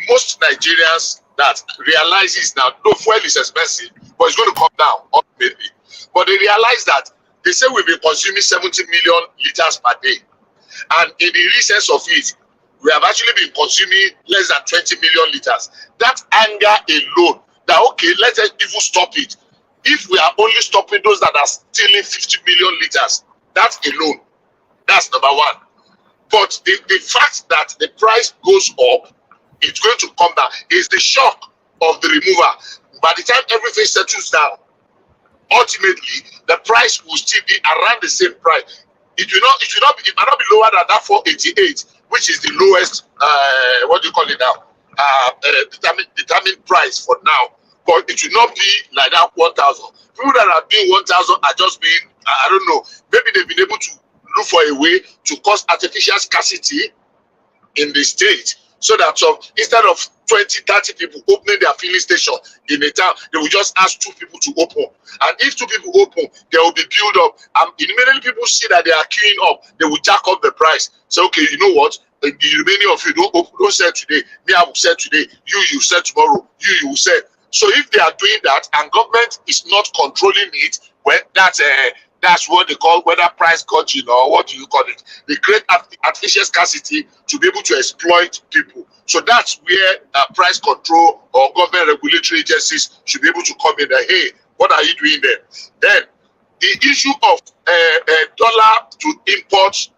Most Nigerians that realizes now, no, fuel is expensive, but it's going to come down ultimately. But they realize that they say we've been consuming 70 million liters per day. And in the recess of it, we have actually been consuming less than 20 million liters. That anger alone, that okay, let's even stop it. If we are only stopping those that are stealing 50 million liters, that alone, that's number one. But the fact that the price goes up, it's going to come down, is the shock of the removal. By the time everything settles down, ultimately the price will still be around the same price. It might not be lower than that 488, which is the lowest what do you call it now? Determined price for now. But it should not be like that 1,000. People that are doing 1,000 are just being, I don't know, maybe they've been able to look for a way to cause artificial scarcity in the state, so that instead of 20, 30 people opening their filling station in a town, they will just ask 2 people to open. And if 2 people open, there will be build up. And immediately people see that they are queuing up, they will jack up the price. So, okay, you know what? The remaining of you don't sell today. Me, I will sell today. You sell tomorrow. You will sell. So if they are doing that and government is not controlling it, well, that's what they call whether price gouging or what do you call it. They create artificial scarcity to be able to exploit people. So that's where price control or government regulatory agencies should be able to come in and, hey, what are you doing there? Then the issue of dollar to import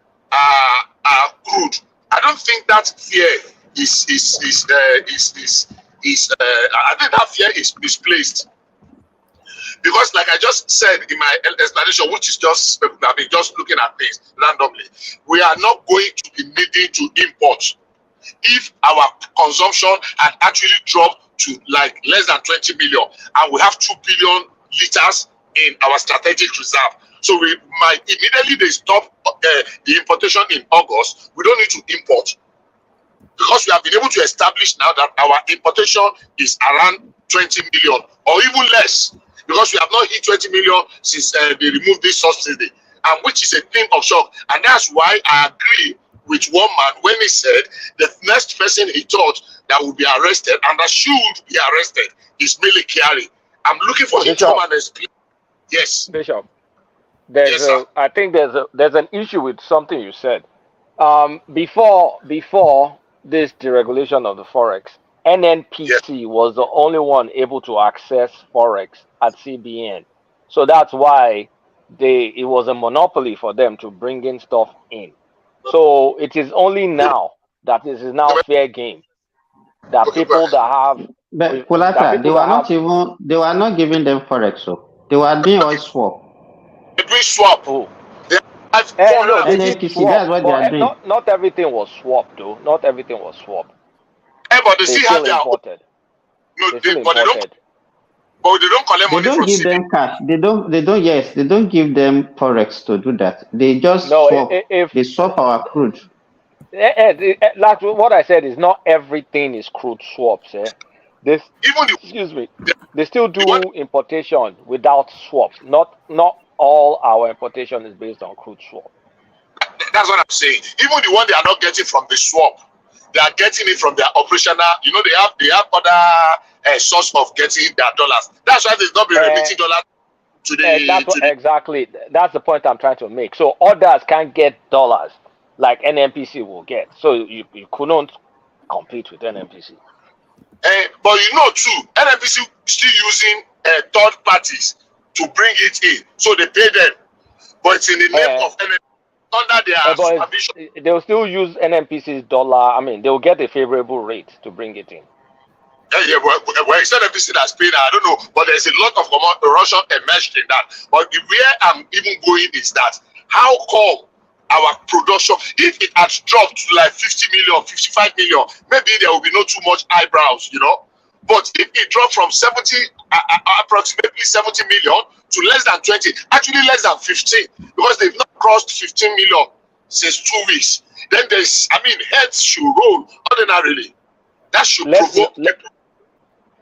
crude, I don't think that fear I think that fear is misplaced. Because like I just said in my explanation, which is just, just looking at things randomly, we are not going to be needing to import if our consumption had actually dropped to like less than 20 million and we have 2 billion liters in our strategic reserve. So we might immediately they stop the importation in August. We don't need to import because we have been able to establish now that our importation is around 20 million or even less, because we have not hit 20 million since they removed this subsidy, and which is a thing of shock. And that's why I agree with one man when he said the next person he thought that would be arrested and that should be arrested is Mele Kyari. I'm looking for him to come and explain. Yes, Bishop. I think there's an issue with something you said. Before this deregulation of the forex, NNPC was the only one able to access forex at CBN. So that's why it was a monopoly for them to bring in stuff in. So it is only now that this is now fair game. That people that have But Kulata, they were not giving them forex, so they were doing oil swap. They doing swap. Oh. NNPC, that's what they are doing. Not everything was swapped, though. Not everything was swapped. But they still have their imported. No, but they don't collect money from CBN. They don't give them cash. They don't give them forex to do that. They just swap. They swap our crude. Like what I said is not everything is crude swaps. They still do importation without swaps. Not all our importation is based on crude swap. That's what I'm saying. Even the one they are not getting from the swap, they are getting it from their operational. You know, they have other source of getting their dollars. That's why they've not been remitting dollars to the. Exactly. That's the point I'm trying to make. So others can't get dollars like NNPC will get. So you couldn't compete with NNPC. But you know too, NNPC still using third parties to bring it in, so they pay them. But it's in the name of NNPC under their supervision. They'll still use NNPC's dollar. I mean, they'll get a favorable rate to bring it in. Well, it's NNPC that's paying. I don't know, but there's a lot of corruption enmeshed in that. But where I'm even going is that how come our production, if it had dropped to like 50 million, 55 million, maybe there will be not too much eyebrows, you know. But if it dropped from approximately 70 million to less than 20, actually less than 15, because they've not crossed 15 million since 2 weeks, then heads should roll ordinarily. That should provoke people.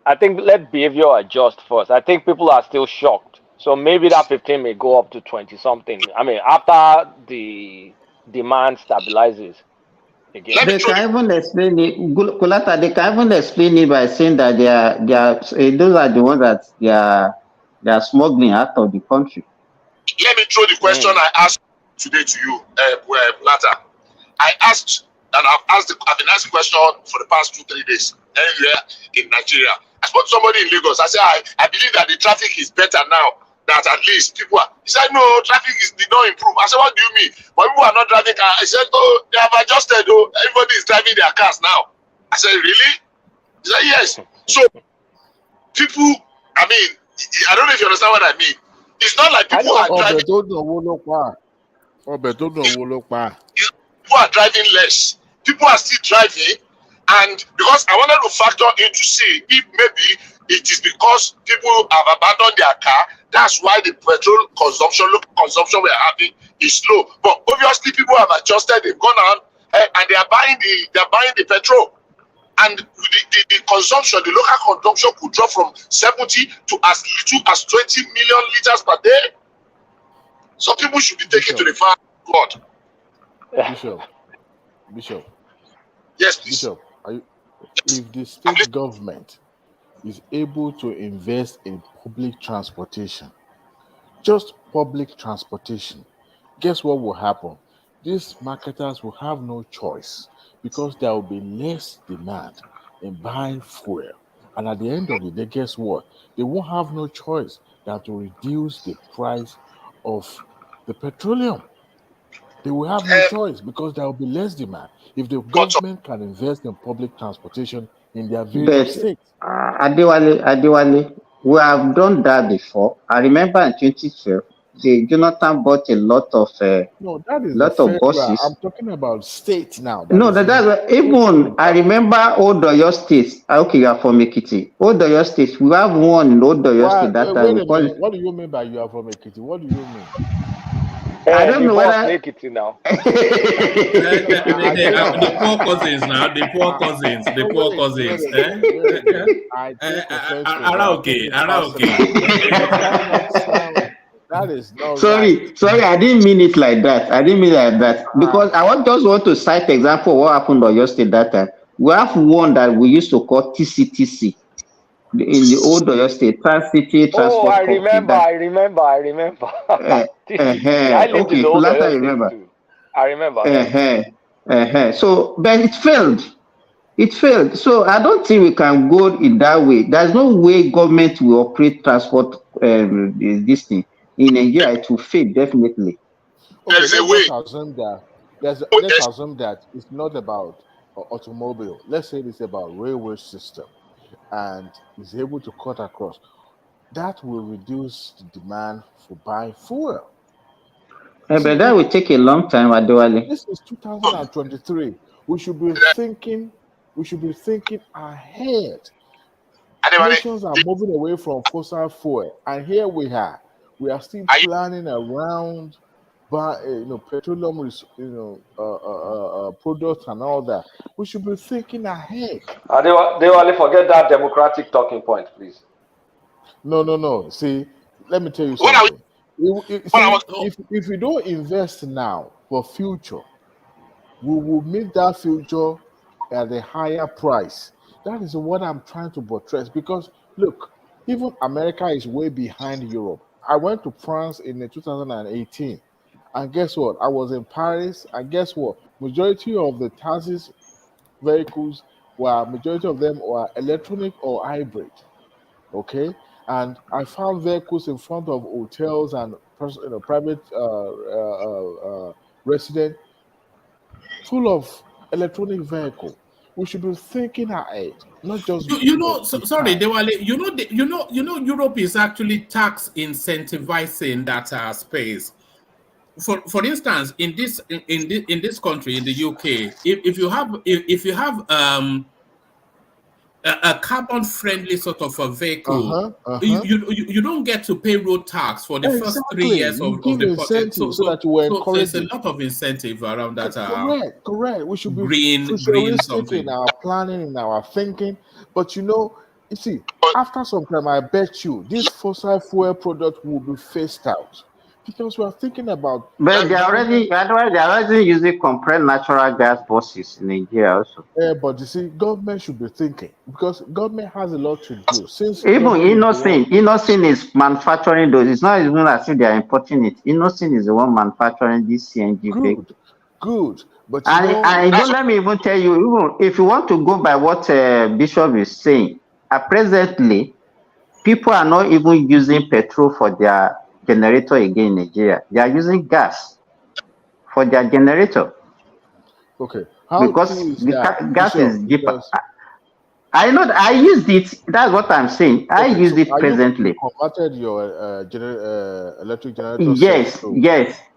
I think let behavior adjust first. I think people are still shocked. So maybe that 15 may go up to 20 something. I mean, after the demand stabilizes again. They can even explain it. Kulata, they can even explain it by saying that they are those are the ones that they are smuggling out of the country. Let me throw the question I asked today to you, Kulata. I asked and I've been asking question for the past 2-3 days anywhere in Nigeria. I spoke to somebody in Lagos. I said, I believe that the traffic is better now. That at least people are. He said, no, traffic did not improve. I said, what do you mean? But people are not driving cars. I said, oh, they have adjusted. Oh, everybody is driving their cars now. I said, really? He said, yes. So people, I mean, I don't know if you understand what I mean. It's not like people are driving. People are driving less. People are still driving, and because I wanted to factor in to see if maybe it is because people have abandoned their car. That's why the petrol consumption, local consumption we're having is low. But obviously, people have adjusted. They've gone on and they are buying the petrol. And the consumption, the local consumption could drop from 70 to as little as 20 million liters per day. So people should be taken to the fire of God. Bishop. Yes, please. Bishop, if the state government is able to invest in public transportation, just public transportation, guess what will happen? These marketers will have no choice because there will be less demand in buying fuel. And at the end of the day, guess what? They won't have no choice than to reduce the price of the petroleum. They will have no choice because there will be less demand. If the government can invest in public transportation in their various states. Adewale, we have done that before. I remember in 2012, Jonathan bought a lot of no, that is lot of buses. I'm talking about states now. That's even I remember Old Oyo State. Okay, you are from Ekiti. Old Oyo State. We have one in Old Oyo State that time. What do you mean by you are from Ekiti? What do you mean? I don't know whether make it now. The poor cousins now. The poor cousins. The poor cousins. That is no. Sorry, I didn't mean it like that. Because I just want to cite example of what happened on your state that time. We have one that we used to call TCTC. In the old Oyo State, Trans-City Transport. Oh, I remember. I lived in the old Oyo State too. I remember. So, but it failed. So I don't think we can go in that way. There's no way government will operate transport this thing. In Nigeria, it will fail, definitely. Okay, let's assume that it's not about automobile. Let's say it's about railway system. And is able to cut across, that will reduce the demand for buying fuel. But that will take a long time, Adewale. This is 2023. We should be thinking ahead. Nations are moving away from fossil fuel, and here we are still planning around petroleum, products and all that. We should be thinking ahead. They only forget that democratic talking point, please. No. See, let me tell you something. If we don't invest now for future, we will meet that future at a higher price. That is what I'm trying to buttress. Because look, even America is way behind Europe. I went to France in 2018. And guess what? I was in Paris, and guess what? Majority of the taxis vehicles majority of them were electronic or hybrid. Okay, and I found vehicles in front of hotels and private residents full of electronic vehicle. We should be thinking ahead, not just. Sorry, Dewale. Europe is actually tax incentivizing that space. For instance, in this country, in the UK, if you have a carbon friendly sort of a vehicle, you don't get to pay road tax for the first 3 years of the project. So there's a lot of incentive around that. Correct. We should be green something in our planning, in our thinking. But you see, after some time, I bet you this fossil fuel product will be phased out. Because we are thinking about. But they're already using compressed natural gas buses in Nigeria also. Yeah, but you see, government should be thinking because government has a lot to do. Since even Innocent is manufacturing those. It's not even as if they are importing it. Innocent is the one manufacturing this CNG vehicle. Good. But and don't let me even tell you, even if you want to go by what Bishop is saying, presently, people are not even using petrol for their generator again in Nigeria. They are using gas for their generator. Okay, how because true is the that, gas Bishop? is cheaper. Because I know that I used it. That's what I'm saying. I okay, use so it are you presently. converted your electric generator set Yes, to?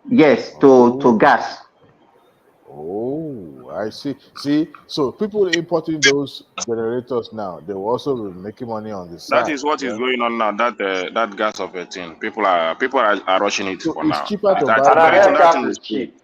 yes, to Oh, gas. oh, I see. See, so people importing those generators now, they will also be making money on the That side. is what is Yeah. going on now. That gas of a thing. People are rushing it So for it's now. cheaper to I buy think And I that gas. heard that gas thing is is cheap. cheap.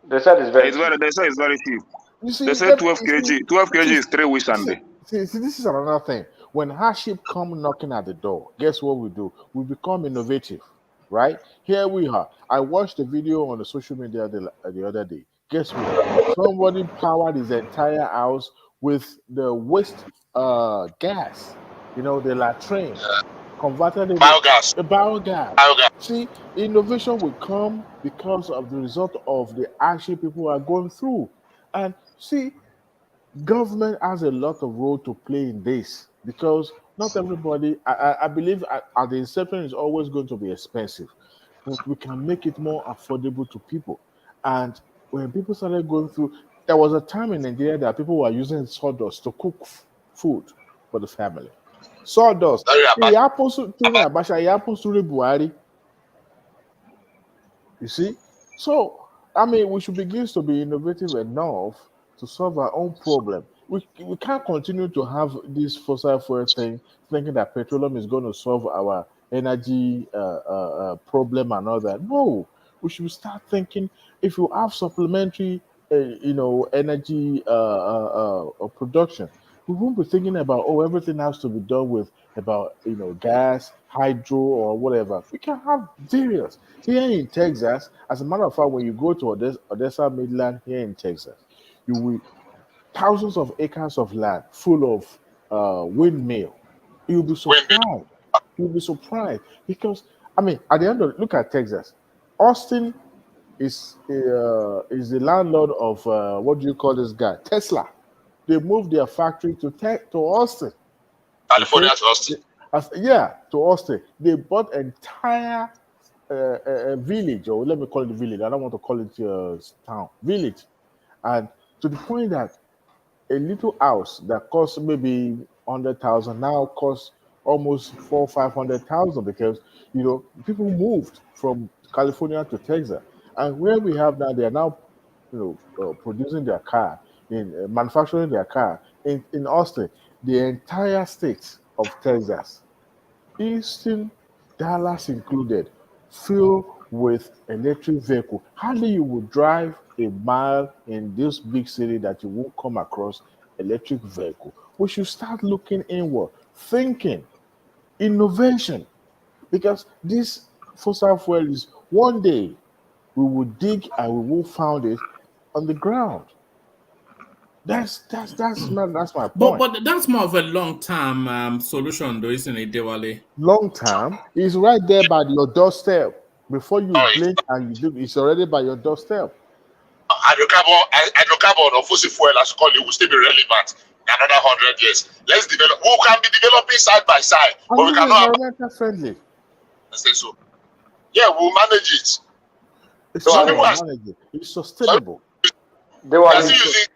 They said it's very It's cheap. very. They say it's very cheap. You They see, say 12 you see, kg. 12 kg this is 3 weeks and see, day. this is another thing. When hardship come knocking at the door, guess what we do? We become innovative, right? Here we are. I watched a video on the social media the other day. Guess what? Somebody powered his entire house with the waste gas. You know, the latrine, converted it Biogas. the biogas. Biogas. See, innovation will come because of the result of the hardship people are going through. And see, government has a lot of role to play in this because not everybody, I believe at the inception is always going to be expensive, but we can make it more affordable to people. And when people started going through, there was a time in Nigeria that people were using sawdust to cook food for the family. Sawdust. Very It about. happens to Abasha, it happens to Buhari. You see? So, I mean, we should begin to be innovative enough to solve our own problem. We can't continue to have this fossil fuel thing, thinking that petroleum is going to solve our energy problem and all that. No, we should start thinking if you have supplementary, energy production, we won't be thinking about everything has to be done with about gas, hydro, or whatever. We can have various. Here in Texas, as a matter of fact, when you go to Odessa, Midland, here in Texas, you will thousands of acres of land full of windmill. You'll be surprised. You'll be surprised because I mean, at the end of look at Texas, Austin is the landlord of what do you call this guy? Tesla. They moved their factory to Austin. California Okay, to Austin. yeah, to Austin. They bought entire village, or let me call it village. I don't want to call it town. Village, and to the point that a little house that cost maybe 100,000 now costs almost 500,000 because people moved from California to Texas, and where we have now they are now producing their car in manufacturing their car in Austin, the entire state of Texas, Houston, Dallas included, filled with electric vehicle. Hardly you will drive a mile in this big city that you won't come across electric vehicle. We should start looking inward, thinking, innovation, because this fossil fuel is one day we will dig and we will find it on the ground. That's my point. But that's more of a long-term solution, though, isn't it, Diwali? Long term is right there by your doorstep. Before you Oh, blink and you do, it's already by your doorstep. Hydrocarbon or fossil fuel, as you call it, will still be relevant in another 100 years. Let's develop. We can be developing side by side, but And we it's cannot. environmental friendly. Say so. Yeah, we'll manage it. It's Some not people are. about managing. It's sustainable. They They were are still using.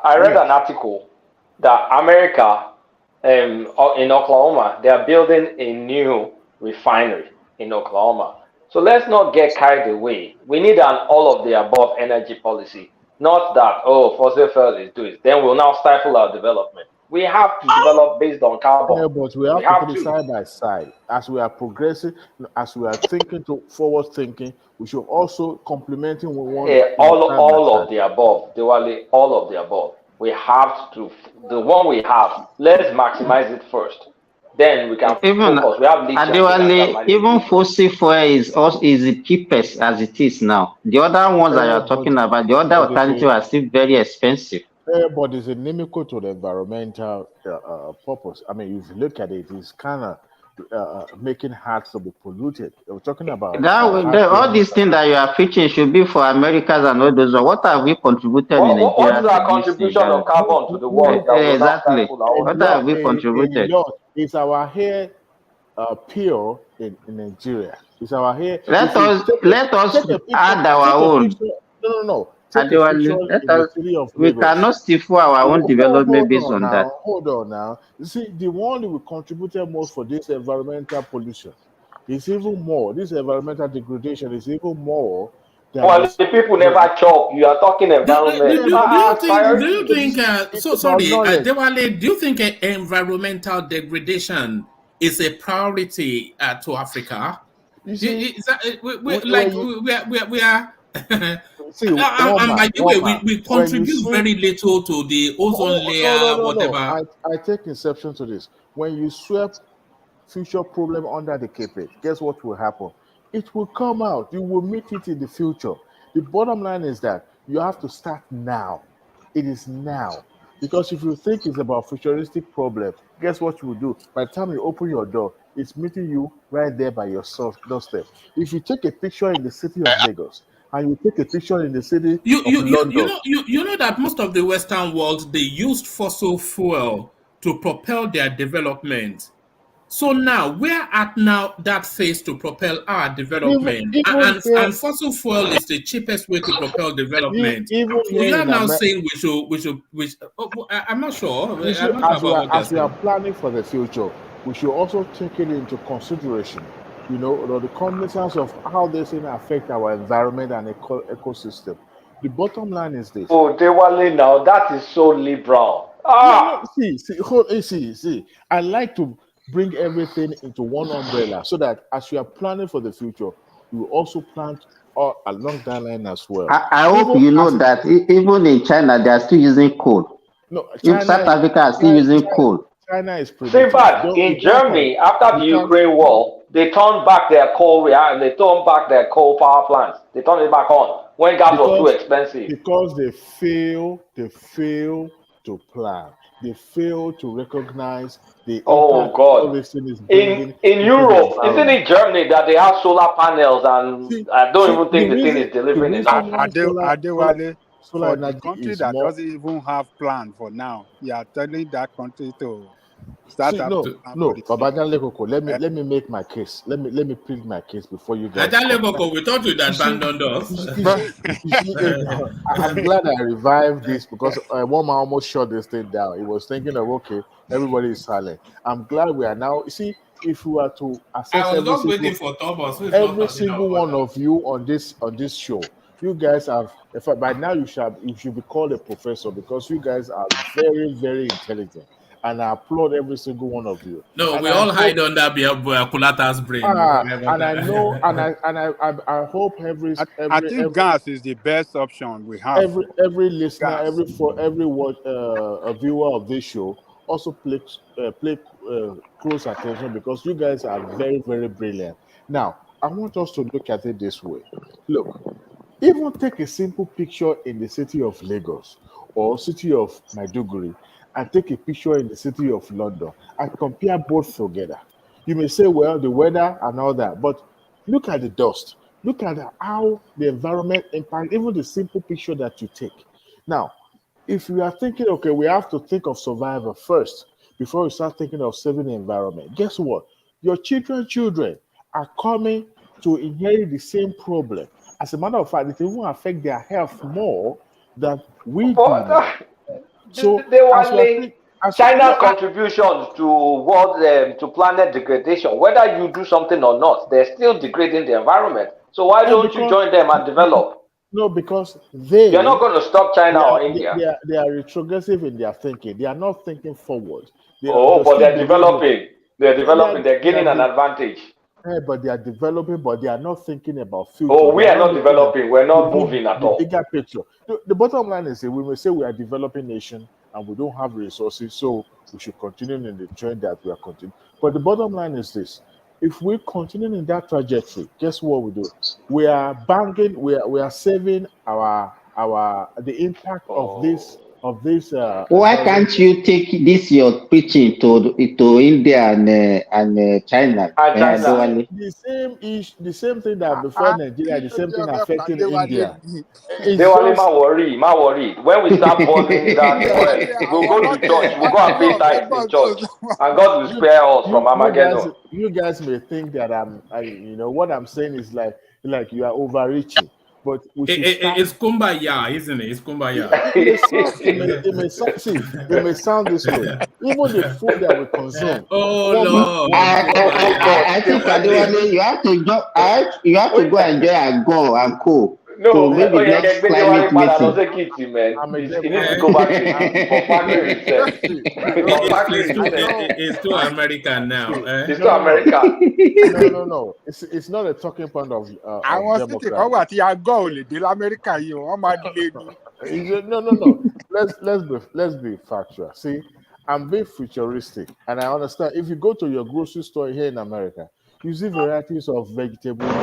I read an article that America, in Oklahoma, they are building a new refinery in Oklahoma. So let's not get carried away. We need an all of the above energy policy, not that fossil fuel is doing. Then we'll now stifle our development. We have to develop based on carbon. Yeah, but we We have to have put it to. side by side. As we are progressing, as we are thinking to forward thinking, we should also complementing with one side by All side. of the above, Diwali, all of the above. We have to, the one we have, let's maximize it first. Then we can Even focus. We have lithium, we can start Adewale, mining even lithium. fossil fuel is the cheapest as it is now. The other ones that you're But talking about, the other but it's alternative are still very expensive. but it's inimical to the environmental purpose. I mean, if you look at it, it's kind of making hearts to be polluted. We're talking about all these things that you are preaching should be for Americans and all those. What have we contributed in Nigeria? What is our contribution of carbon to the world? Exactly. What have we contributed? Is our hair pure in Nigeria? Is our hair? Let us add our own. No. We cannot stifle our own development based on that. Hold on now. You see, the one who contributed most for this environmental pollution is even more. This environmental degradation is even more. Well, the people never chop. You are talking environment. Do you think Dewale, do you think environmental degradation is a priority to Africa? We are. See, and by the way, we contribute very little to the ozone layer, whatever. I take exception to this. When you sweep future problem under the carpet, guess what will happen? It will come out. You will meet it in the future. The bottom line is that you have to start now. It is now. Because if you think it's about futuristic problem, guess what you will do? By the time you open your door, it's meeting you right there by your doorstep. If you take a picture in the city of Lagos, and you take a picture in the city of London. You know that most of the Western world, they used fossil fuel to propel their development. So now we're at that phase to propel our development, and fossil fuel is the cheapest way to propel development. We are now saying we should. I'm not sure. As we are planning for the future, we should also take it into consideration. The cognizance of how this thing affect our environment and ecosystem. The bottom line is this. Oh, Dewale, now that is so liberal. See. I like to bring everything into one umbrella so that as we are planning for the future, we will also plan along that line as well. I hope you know that even in China, they are still using coal. No, South Africa are still using coal. China is pretty. In Germany, after the Ukraine war, they turned back their coal and they turned back their coal power plants. They turned it back on when gas was too expensive. Because they fail to plan. They fail to recognize the impact all this thing is bringing. In Europe, isn't it Germany that they have solar panels and I don't even think the thing is delivering enough? For the country that doesn't even have plan for now, you are telling that country to start up. No, Babadan Lekoko, let me make my case. Let me plead my case before you guys. Lekoko, we thought you'd abandoned us. I'm glad I revived this because one man almost shut this thing down. He was thinking of everybody is silent. I'm glad we are now. You see, if we were to assess every single one of you on this show, you guys have. In fact, by now you should be called a professor because you guys are very, very intelligent, and I applaud every single one of you. No, we all hide under Kulata's brain. And I know, and I hope every gas is the best option we have. Every listener, every viewer of this show also play close attention because you guys are very, very brilliant. Now, I want us to look at it this way. Look. Even take a simple picture in the city of Lagos or city of Maiduguri and take a picture in the city of London and compare both together. You may say, well, the weather and all that, but look at the dust. Look at how the environment impacts even the simple picture that you take. Now, if you are thinking, okay, we have to think of survival first before we start thinking of saving the environment, guess what? Your children are coming to inherit the same problem. As a matter of fact, it even affect their health more than we do. So China's contributions to to planet degradation, whether you do something or not, they're still degrading the environment. So why don't you join them and develop? No, because you're not going to stop China or India. They are retrogressive in their thinking. They are not thinking forward. But they're developing. They're gaining an advantage. But they are developing, but they are not thinking about future. Oh, we are not developing. We're not moving at all. Bigger picture. The bottom line is that we may say we are a developing nation and we don't have resources, so we should continue in the trend that we are continuing. But the bottom line is this: if we continue in that trajectory, guess what we do? We are banking. We are saving the impact of this of this. Why can't you take this your preaching to India and China? The same issue, the same thing that before Nigeria, the same thing affecting India. They only ma worry. When we start burning that oil, we'll go to church. We'll go and pay tithes in church, and God will spare us from Armageddon. You guys may think that what I'm saying is like you are overreaching, but it's kumbaya, isn't it? It's kumbaya. It may sound this way. Even the food that we consume. Oh Lord! I think Adewale, you have to go. You have to go and go and cool. No, so maybe next climate meeting. He needs to go back to It's too American now. It's too American. No. It's not a talking point of I was thinking, what you go to America, No. Let's be factual. See, I'm very futuristic, and I understand. If you go to your grocery store here in America, you see varieties of vegetables,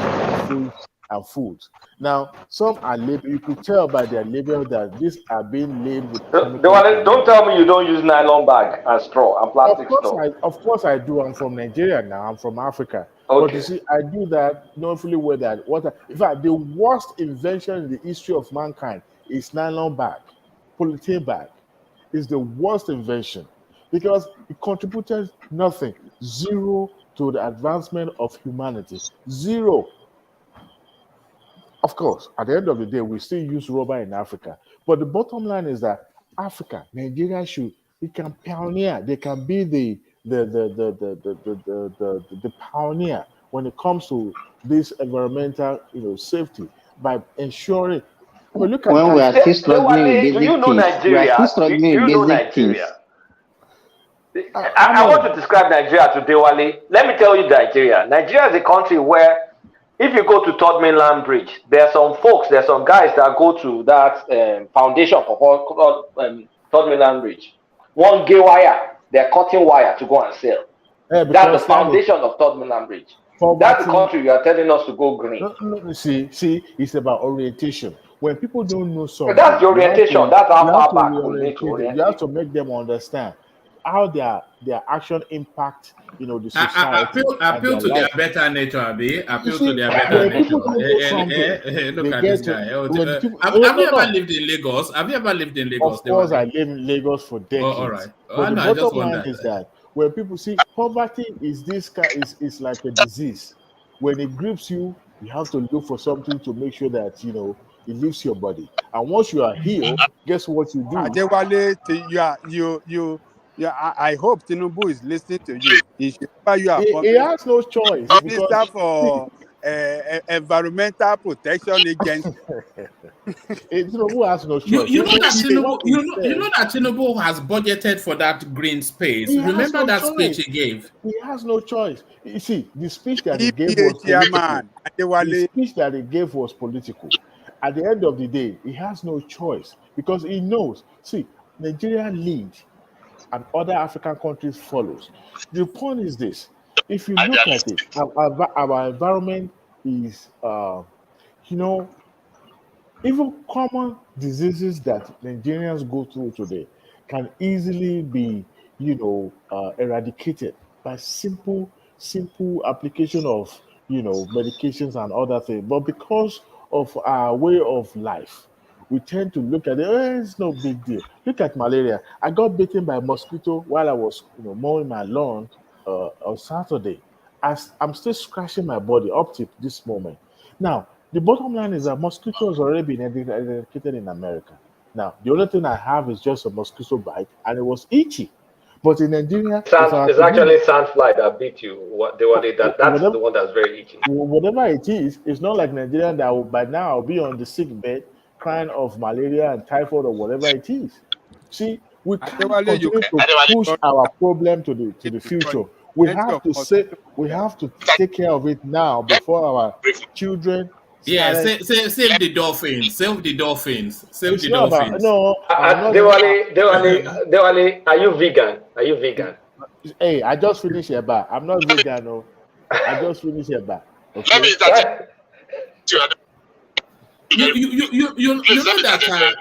fruits, and foods. Now, some are labeled. You could tell by their label that these are being labeled with. Don't tell me you don't use nylon bag and straw and plastic straw. Of course I do. I'm from Nigeria now. I'm from Africa. Okay. But you see, I do that knowing fully well that in fact, the worst invention in the history of mankind is nylon bag, polythene bag. Is the worst invention because it contributed nothing, zero to the advancement of humanity, zero. Of course, at the end of the day, we still use rubber in Africa. But the bottom line is that Africa, Nigeria can pioneer. They can be the pioneer when it comes to this environmental, safety by ensuring. I mean, look at when we are still struggling with basic things. We are still struggling with basic things. I want to describe Nigeria to Dewale. Let me tell you Nigeria. Nigeria is a country where if you go to Third Mainland Bridge, there are some guys that go to that foundation for Third Mainland Bridge. One gay wire, they're cutting wire to go and sell. That's the foundation of Third Mainland Bridge. That's the country you are telling us to go green. No, see, it's about orientation. When people don't know something, that's the orientation. That's how far back we need to orient. You have to make them understand how their action impact, the society. Appeal to their better nature, Abi. Appeal to their better nature. Look at this guy. Have you ever lived in Lagos? Of course, I lived in Lagos for decades. All right. But the bottom line is that when people see poverty is like a disease. When it grips you, you have to look for something to make sure that it leaves your body. And once you are healed, guess what you do? I hope Tinubu is listening to you. He has no choice. Minister for Environmental Protection Agency. Tinubu has no choice. You know that Tinubu has budgeted for that green space. Remember that speech he gave? He has no choice. You see, the speech that he gave was political. The speech that he gave was political. At the end of the day, he has no choice because he knows. See, Nigeria leads and other African countries follows. The point is this: if you look at it, our environment is, even common diseases that Nigerians go through today can easily be, eradicated by simple application of, medications and other things. But because of our way of life, we tend to look at it, it's no big deal. Look at malaria. I got bitten by a mosquito while I was mowing my lawn on Saturday. I'm still scratching my body up to this moment. Now, the bottom line is that mosquitoes already been eradicated in America. Now, the only thing I have is just a mosquito bite, and it was itchy. But in Nigeria, it's actually sandfly that beat you. That's the one that's very itchy. Whatever it is, it's not like Nigeria that will, by now be on the sick bed crying of malaria and typhoid or whatever it is. See, we can't continue to push our problem to the future. We have to take care of it now before our children. Yeah, save the dolphins. Save the dolphins. Save the dolphins. Dewale, are you vegan? Hey, I just finished a bar. I'm not vegan, no. I just finished a bar. Okay? You know that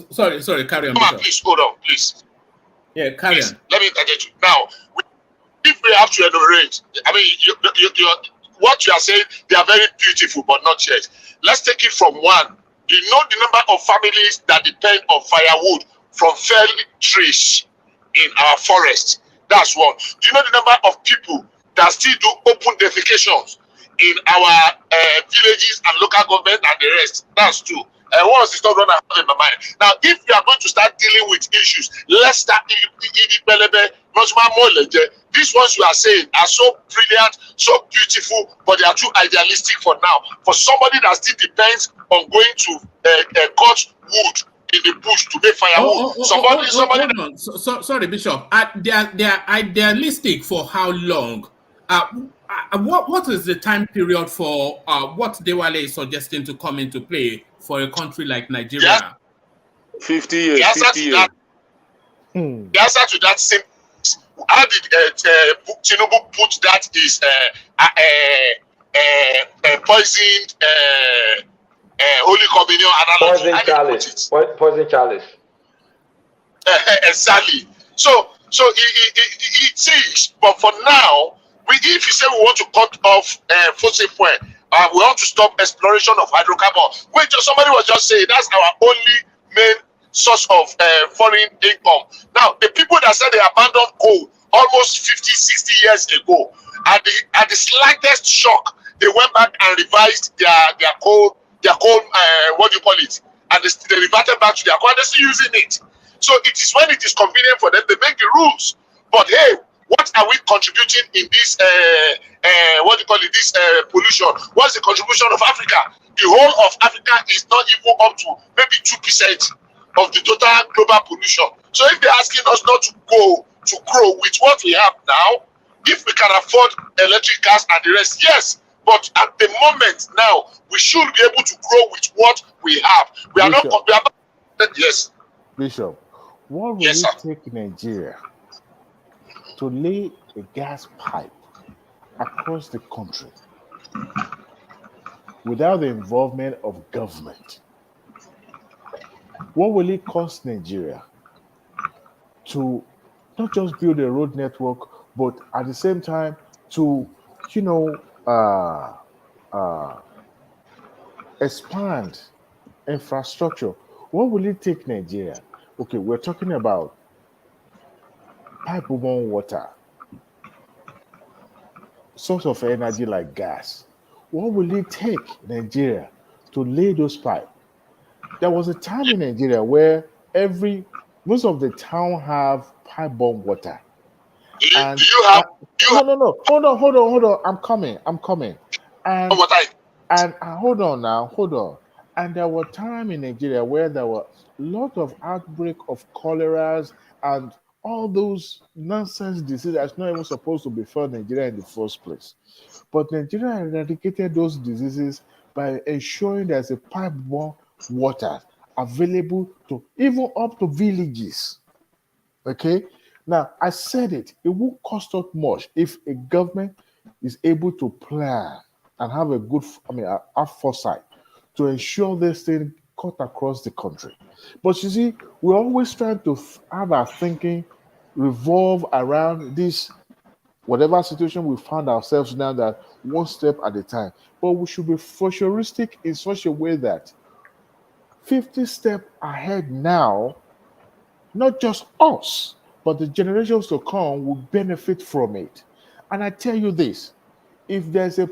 Sorry, carry on. Please hold on, please. Yeah, carry on. Let me interject you now. If we have to enumerate, I mean, what you are saying, they are very beautiful, but not yet. Let's take it from one. You know the number of families that depend on firewood from fell trees in our forest. That's one. Do you know the number of people that still do open defecations in our villages and local government and the rest? That's two. What was the stuff that I have in my mind? Now, if we are going to start dealing with issues, let's start. These ones you are saying are so brilliant, so beautiful, but they are too idealistic for now. For somebody that still depends on going to cut wood in the bush to make firewood. Somebody. Sorry, Bishop. They are idealistic for how long? What is the time period for what Dewale is suggesting to come into play for a country like Nigeria? 50 years. The answer to that simple. How did Tinubu put that is poisoned Holy Communion analogy? Poison chalice. Exactly. So it is, but for now, if you say we want to cut off fossil fuel, we want to stop exploration of hydrocarbon, which somebody was just saying that's our only main source of foreign income. Now, the people that said they abandoned coal almost 50, 60 years ago, at the slightest shock, they went back and revised their coal, what do you call it? And they reverted back to their coal, and they're still using it. So it is when it is convenient for them, they make the rules. But hey, what are we contributing in this, what do you call it, this pollution? What's the contribution of Africa? The whole of Africa is not even up to maybe 2% of the total global pollution. So if they're asking us not to grow with what we have now, if we can afford electric cars and the rest, yes. But at the moment now, we should be able to grow with what we have. We are not. Yes. Bishop, what will it take Nigeria to lay a gas pipe across the country without the involvement of government? What will it cost Nigeria to not just build a road network, but at the same time to, expand infrastructure? What will it take Nigeria? Okay, we're talking about pipe-borne water, source of energy like gas. What will it take Nigeria to lay those pipes? There was a time in Nigeria where most of the town have pipe-borne water. And no. Hold on. I'm coming. And hold on. And there were times in Nigeria where there were a lot of outbreak of choleras and all those nonsense diseases that's not even supposed to befall Nigeria in the first place. But Nigeria eradicated those diseases by ensuring there's a pipe-borne water available to even up to villages. Okay? Now, I said it won't cost us much if a government is able to plan and have a good, have foresight to ensure this thing cut across the country. But you see, we're always trying to have our thinking revolve around this, whatever situation we found ourselves now, that one step at a time. But we should be futuristic in such a way that 50 steps ahead now, not just us, but the generations to come will benefit from it. And I tell you this, if there's a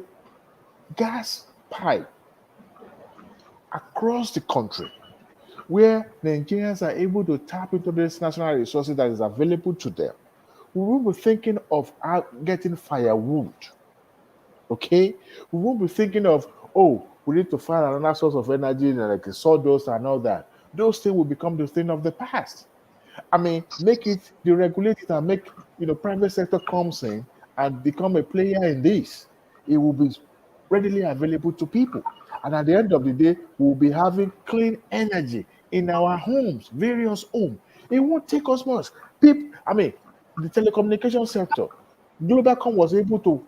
gas pipe across the country where Nigerians are able to tap into this national resources that is available to them, we won't be thinking of getting firewood. Okay? We won't be thinking of, we need to find another source of energy like sawdust and all that. Those things will become the thing of the past. Make it deregulated and make private sector comes in and become a player in this. It will be readily available to people. And at the end of the day, we'll be having clean energy in our homes, various homes. It won't take us much. The telecommunication sector, Globacom was able to,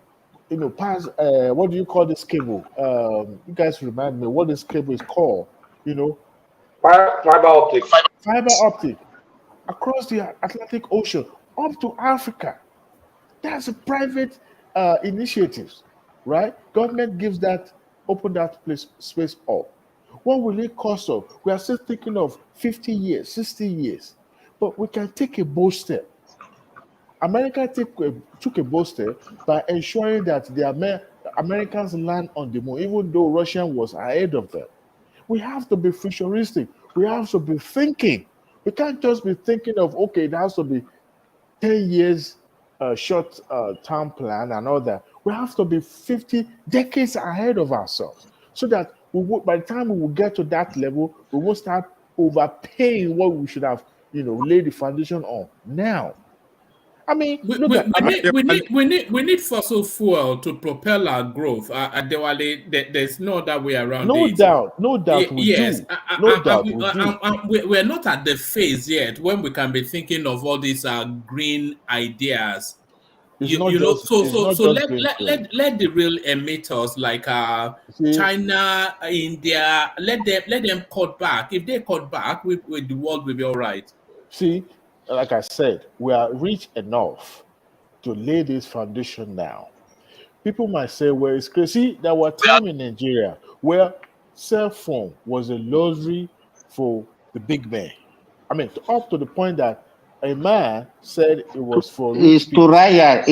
pass, what do you call this cable? You guys remind me what this cable is called, Fiber optic. Fiber optic across the Atlantic Ocean up to Africa. That's a private initiatives, right? Government gives that, open that place space up. What will it cost us? We are still thinking of 50 years, 60 years, but we can take a bold step. America took a bold step by ensuring that the Americans land on the moon, even though Russia was ahead of them. We have to be futuristic. We have to be thinking. We can't just be thinking of, okay, it has to be 10 years short term plan and all that. We have to be 50 decades ahead of ourselves so that by the time we will get to that level, we will start overpaying what we should have, laid the foundation on now. I mean, we need fossil fuel to propel our growth. There's no other way around it. No doubt we yes, do. No doubt we do. We're not at the phase yet when we can be thinking of all these green ideas. Let the real emitters like China, India, let them cut back. If they cut back, the world will be all right. See, like I said, we are rich enough to lay this foundation down. People might say, well, it's crazy. There were times in Nigeria where cell phone was a luxury for the big man. I mean, up to the point that a man said it was for It's Turaya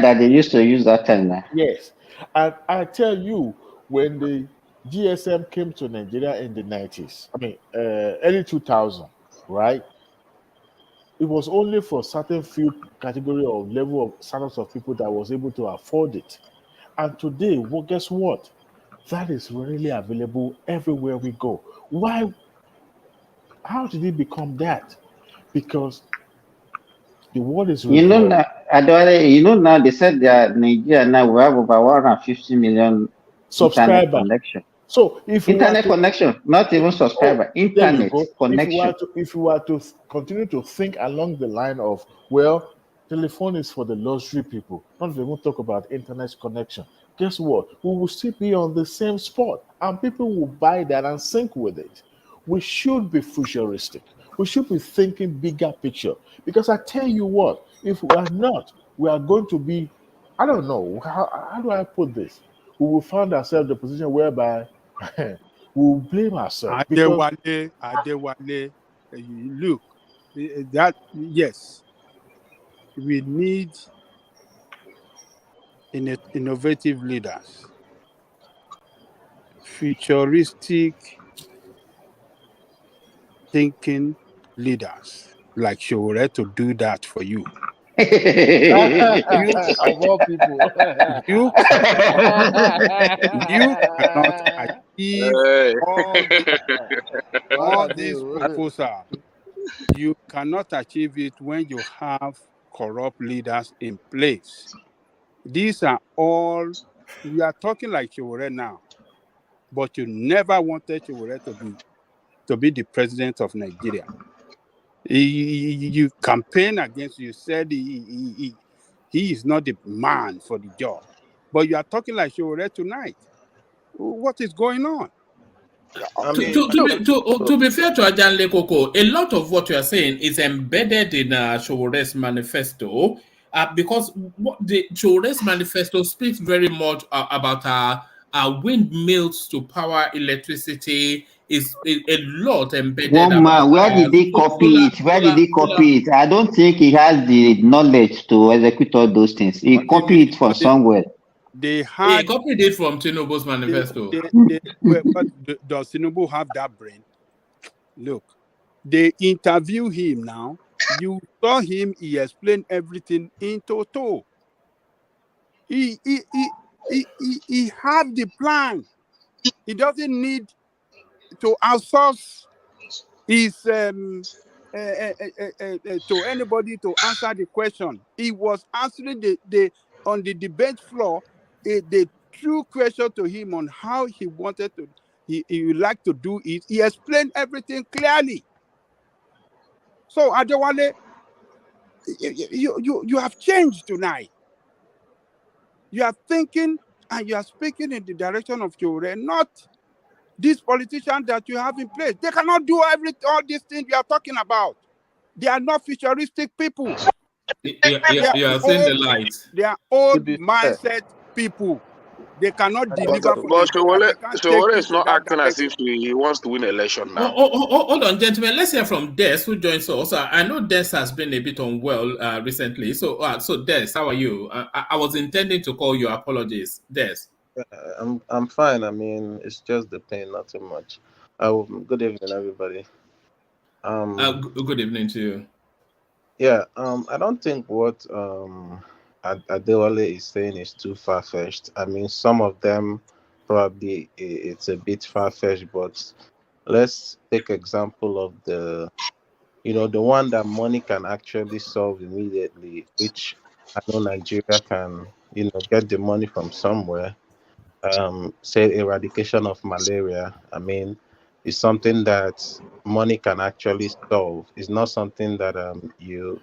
that they used to use that time now. Yes. And I tell you, when the GSM came to Nigeria in the 90s, early 2000, right? It was only for certain few category or level of status of people that was able to afford it. And today, well, guess what? That is really available everywhere we go. Why? How did it become that? Because the world is now they said that Nigeria now we have over 150 million subscribers connection. So if internet connection, not even subscriber, internet connection. If you were to continue to think along the line of, well, telephone is for the luxury people, not even talk about internet connection, guess what? We will still be on the same spot and people will buy that and sync with it. We should be futuristic. We should be thinking bigger picture. Because I tell you what, if we are not, we are going to be, I don't know, how do I put this? We will find ourselves in the position whereby we will blame ourselves. Adewale, look, that, yes, we need innovative leaders, futuristic thinking leaders like Showore to do that for you. Of all people, you cannot achieve all this proposal. You cannot achieve it when you have corrupt leaders in place. These are all, we are talking like Showore now, but you never wanted Showore to be the president of Nigeria. You campaign against, you said he is not the man for the job. But you are talking like Showore tonight. What is going on? To be fair to Ajanle Koko, a lot of what you are saying is embedded in Showore's manifesto, because the Showore's manifesto speaks very much about windmills to power electricity. Is a lot embedded. Where did he copy it? Where did he copy it? I don't think he has the knowledge to execute all those things. He copied it from somewhere. He copied it from Tinubu's manifesto. But does Tinubu have that brain? Look, they interview him now. You saw him. He explained everything in toto. He have the plan. He doesn't need to outsource his to anybody to answer the question. He was answering the on the debate floor the true question to him on how he wanted to he would like to do it. He explained everything clearly. So Adewale, you have changed tonight. You are thinking and you are speaking in the direction of Showore, not These politicians that you have in place, they cannot do all these things we are talking about. They are not futuristic people. You are seeing the light. They are old fair. mindset people. They cannot deliver for But Nigeria. They can't take Showore it is in not that acting as direction. if he wants to win election now. Hold on, gentlemen. Let's hear from Des, who joins us. I know Des has been a bit unwell recently. So Des, how are you? I was intending to call you. Apologies, Des. I'm fine. I mean, it's just the pain, not too much. Good evening, everybody. Good evening to you. Yeah. I don't think what Adewale is saying is too far-fetched. I mean, some of them probably it's a bit far-fetched, but let's take example of the one that money can actually solve immediately, which I know Nigeria can, get the money from somewhere. Say eradication of malaria. I mean, it's something that money can actually solve. It's not something that you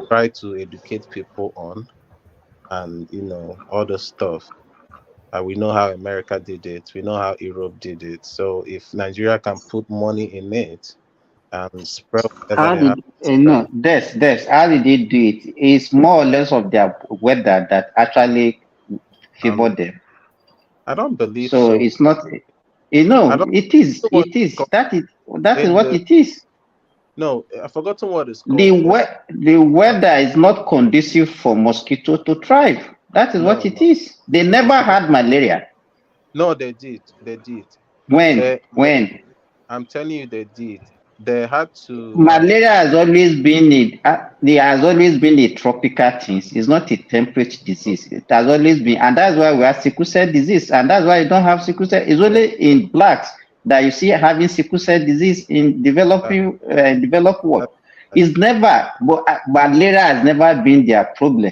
try to educate people on, and all the stuff. We know how America did it. We know how Europe did it. So if Nigeria can put money in it and spread whatever How they have did to spread. how did they do it? It's more or less of their weather that actually favor them. I don't believe So so. it's not, it is. That is what it is. No, I've forgotten what it's called. The weather is not conducive for mosquito to thrive. That is what it is. They never had malaria. No, they did. They did. When? I'm telling you, they did. They had to. Malaria has always been there has always been a tropical thing. It's not a temperate disease. It has always been, and that's why we have sickle cell disease, and that's why you don't have sickle cell. It's only in blacks that you see having sickle cell disease in developed world. It's never, but malaria has never been their problem.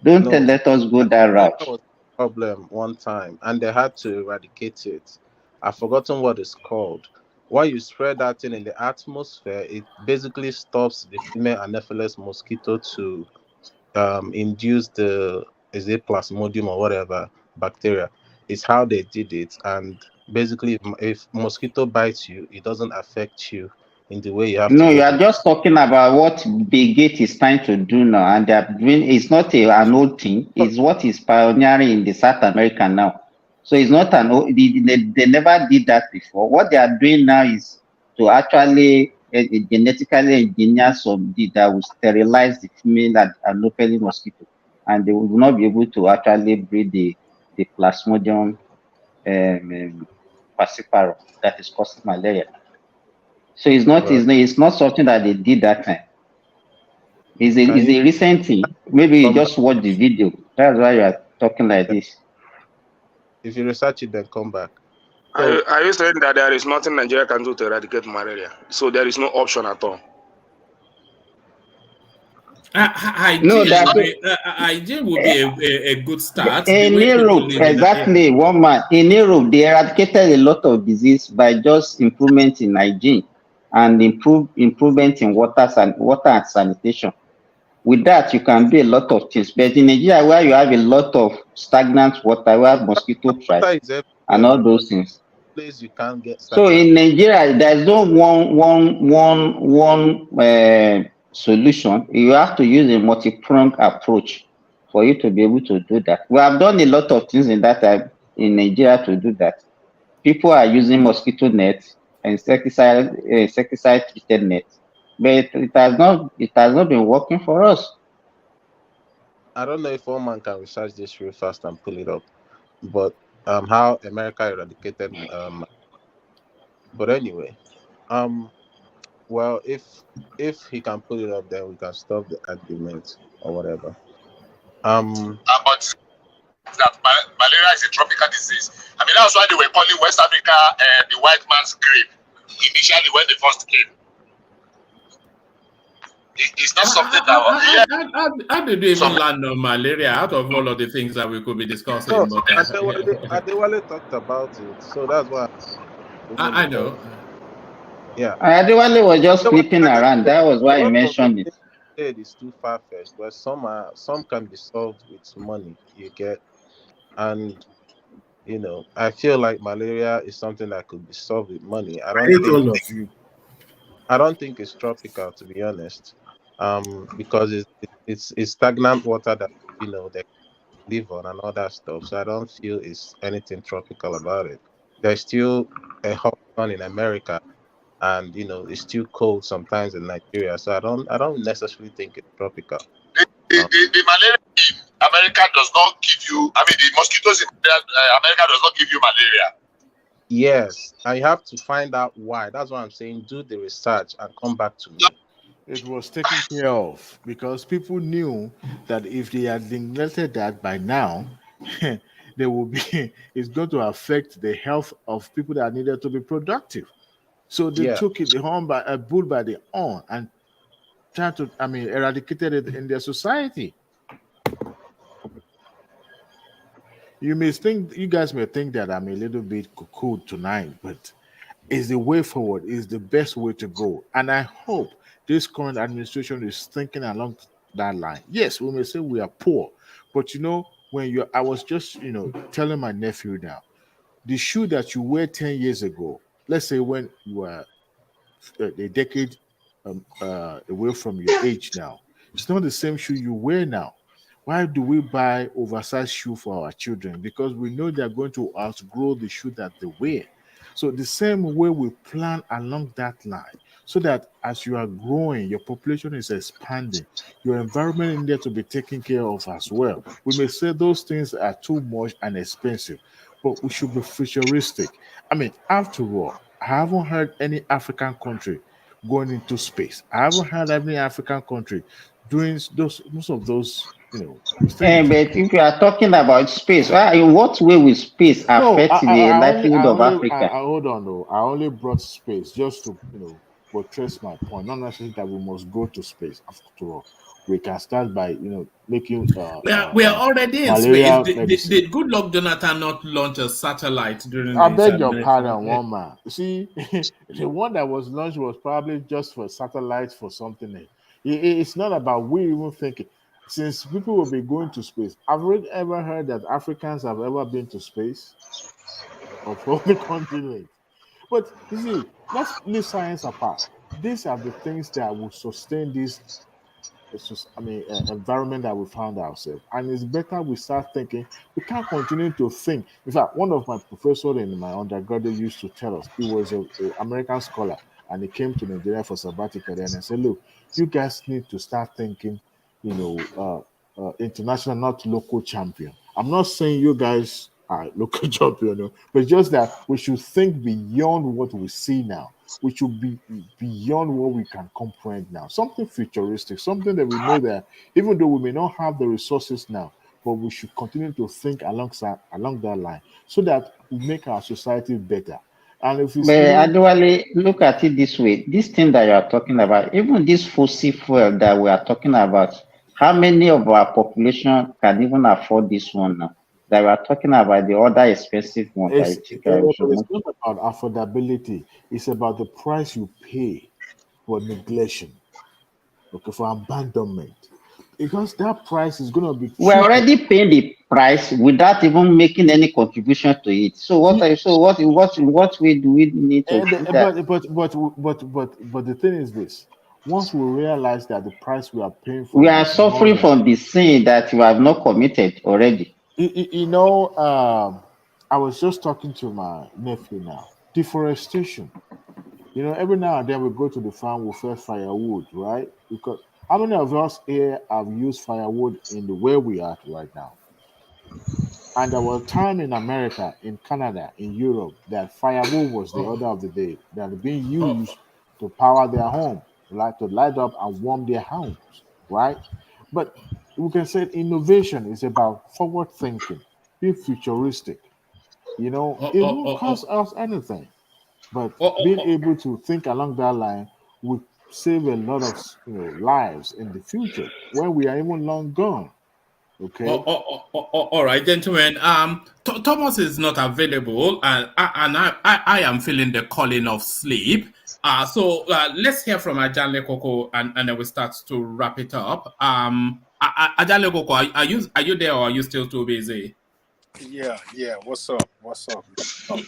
Don't let us go that route. That was a problem one time, and they had to eradicate it. I've forgotten what it's called. When you spread that thing in the atmosphere, it basically stops the female Anopheles mosquito to induce is it plasmodium or whatever bacteria. It's how they did it, and basically, if mosquito bites you, it doesn't affect you in the way you have to. No, you are just talking about what Bill Gates is trying to do now, and they are doing. It's not an old thing. It's what is pioneering in the South America now. So it's not an old. They never did that before. What they are doing now is to actually genetically engineer somebody that will sterilize the female Anopheles mosquito, and they will not be able to actually breed the Plasmodium falciparum that is causing malaria. So it's not something that they did that time. It's a recent thing. Maybe you just watch the video. That's why you are talking like this. If you research it, then come back. Are you saying that there is nothing Nigeria can do to eradicate malaria? So there is no option at all? Hygiene would be a good start. In Europe, exactly, one man. In Europe, they eradicated a lot of disease by just improvement in hygiene and improvement in water and sanitation. With that, you can do a lot of things. But in Nigeria, where you have a lot of stagnant water, where mosquito thrive, and all those things. Place you can't get. So in Nigeria, there's no one solution. You have to use a multi-pronged approach for you to be able to do that. We have done a lot of things in Nigeria to do that. People are using mosquito nets and insecticide treated nets, but it has not been working for us. I don't know if one man can research this real fast and pull it up, but how America eradicated but anyway, well, if he can pull it up, then we can stop the argument or whatever. But that malaria is a tropical disease. I mean, that's why they were calling West Africa the white man's grave initially when they first came. It's not something that. How did we even land on malaria out of all of the things that we could be discussing? No, Adewale talked about it, so that's why. I know. Yeah. Adewale was just flipping around. That was why he mentioned it. It's too far-fetched, but some can be solved with money you get, and You know, I feel like malaria is something that could be solved with money. I hate all of you. I don't think it's tropical, to be honest, because it's stagnant water that they live on and all that stuff. So I don't feel it's anything tropical about it. There's still a hot sun in America, and it's still cold sometimes in Nigeria. So I don't necessarily think it's tropical. The malaria in America does not give you. I mean, the mosquitoes in America does not give you malaria. Yes, I have to find out why. That's what I'm saying. Do the research and come back to me. It was taken care of because people knew that if they had neglected that by now, they will be. It's going to affect the health of people that needed to be productive. So they took it the horn by a bull by the horn and tried to, eradicated it in their society. You guys may think that I'm a little bit cuckoo tonight, but it's the way forward, is the best way to go. And I hope this current administration is thinking along that line. Yes, we may say we are poor, but I was just, telling my nephew now, the shoe that you wear 10 years ago, let's say when you were a decade away from your age now, it's not the same shoe you wear now. Why do we buy oversized shoe for our children? Because we know they're going to outgrow the shoe that they wear. So the same way we plan along that line, so that as you are growing, your population is expanding, your environment in there to be taken care of as well. We may say those things are too much and expensive, but we should be futuristic. After all, I haven't heard any African country going into space. I haven't heard any African country doing most of those, things. But if you are talking about space, in what way will space No, affect the livelihood of I Africa? hold on though. I only brought space just to buttress my point. Not necessarily that we must go to space. After all, we can start by making We are already in space. malaria medicine. Did Goodluck Jonathan not launch a satellite during I his beg your administration? pardon, one man. See, the one that was launched was probably just for satellites for something. It's not about we even thinking. Since people will be going to space, have you ever heard that Africans have ever been to space of all the continents? But you see, let's leave science apart. These are the things that will sustain this environment that we found ourselves. And it's better we start thinking. We can't continue to think. In fact, one of my professors in my undergraduate used to tell us, he was an American scholar, and he came to Nigeria for sabbatical. And I said, look, you guys need to start thinking, international, not local champion. I'm not saying you guys are local champion, but just that we should think beyond what we see now. We should be beyond what we can comprehend now. Something futuristic, something that we know that even though we may not have the resources now, but we should continue to think along that line so that we make our society better. And if it's But actually, look at it this way: this thing that you are talking about, even this fossil fuel that we are talking about, how many of our population can even afford this one now? That we are talking about the other expensive one. It's not about affordability. It's about the price you pay for neglection, for abandonment. Because that price is going to be. We're already paying the price without even making any contribution to it. So what way do we need to do that? But the thing is this: once we realize that the price we are paying for, we are suffering from the sin that we have not committed already. I was just talking to my nephew now. Deforestation. Every now and then we go to the farm, we fetch firewood, right? Because how many of us here have used firewood in the way we are right now? And there was a time in America, in Canada, in Europe, that firewood was the order of the day, that being used to power their home, like to light up and warm their homes, right? But we can say innovation is about forward thinking, being futuristic. It won't cost us anything, but being able to think along that line would save a lot of lives in the future when we are even long gone. Okay. All right, gentlemen. Thomas is not available, and I am feeling the calling of sleep. So let's hear from Ajanle Koko, and then we start to wrap it up. Ajanle Koko, are you there, or are you still too busy? Yeah. What's up?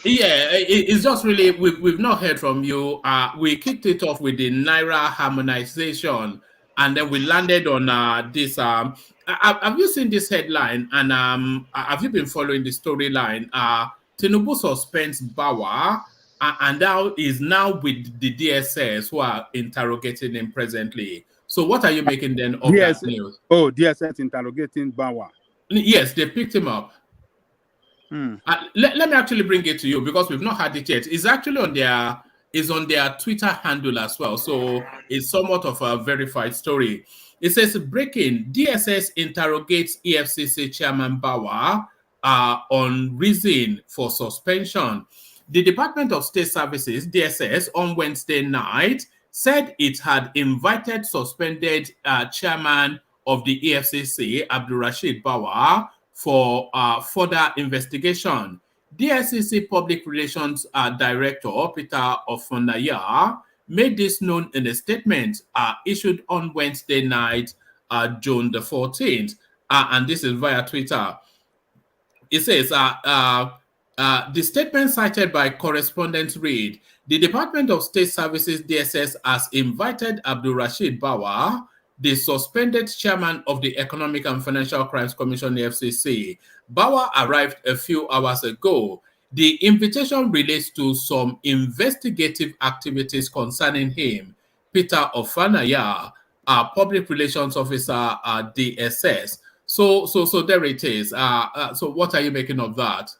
Yeah, it's just really we've not heard from you. We kicked it off with the Naira harmonization, and then we landed on this. Have you seen this headline? And have you been following the storyline? Tinubu suspends Bawa, and now is now with the DSS who are interrogating him presently. So, what are you making then of that news? Oh, DSS interrogating Bawa. Yes, they picked him up. Let me actually bring it to you because we've not had it yet. It's actually on their Twitter handle as well. So it's somewhat of a verified story. It says breaking DSS interrogates EFCC chairman Bawa on reason for suspension. The Department of State Services, DSS, on Wednesday night said it had invited suspended chairman of the EFCC, Abdulrashid Bawa, for further investigation. DSCC Public Relations Director Peter Ofonaya made this known in a statement issued on Wednesday night, June the 14th, and this is via Twitter. It says, the statement cited by correspondent read, the Department of State Services DSS has invited Abdul Rashid Bawa, the suspended chairman of the Economic and Financial Crimes Commission, EFCC. Bawa arrived a few hours ago. The invitation relates to some investigative activities concerning him. Peter Ofanaya, public relations officer at DSS. So there it is. So what are you making of that?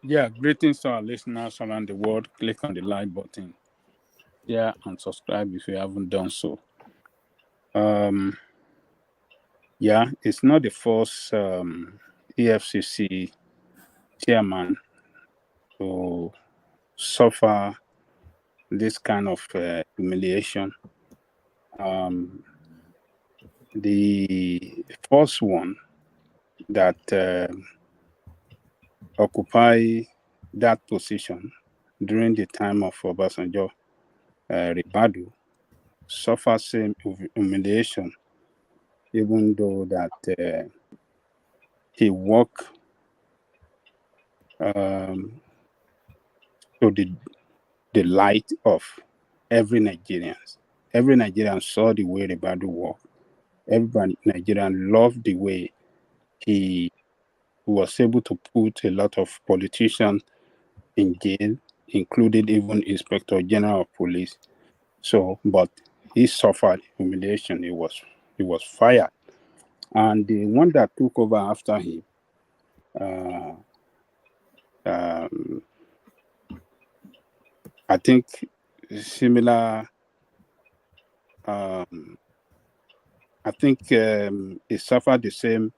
Yeah, greetings to our listeners around the world. Click on the like button. Yeah, and subscribe if you haven't done so. Yeah, it's not the first EFCC chairman to suffer this kind of humiliation. The first one that occupy that position during the time of Obasanjo, Ribadu, suffered same humiliation, even though that he worked to the light of every Nigerian. Every Nigerian saw the way Ribadu worked. Every Nigerian loved the way he was able to put a lot of politicians in jail, including even Inspector General of Police. So, but he suffered humiliation. He was fired, and the one that took over after him, I think similar. I think he suffered the same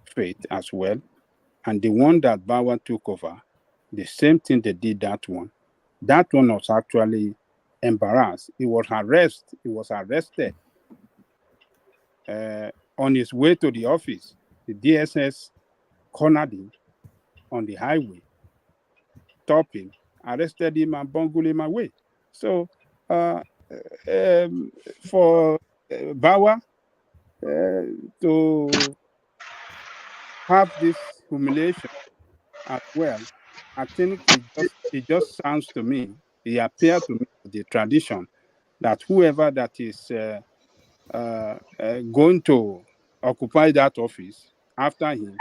fate as well. And the one that Bawa took over, the same thing they did that one. That one was actually embarrassed. He was arrested on his way to the office. The DSS cornered him on the highway, stopped him, arrested him, and bungled him away. So for Bawa to have this humiliation as well, I think it just sounds to me, it appears to me the tradition that whoever that is going to occupy that office after him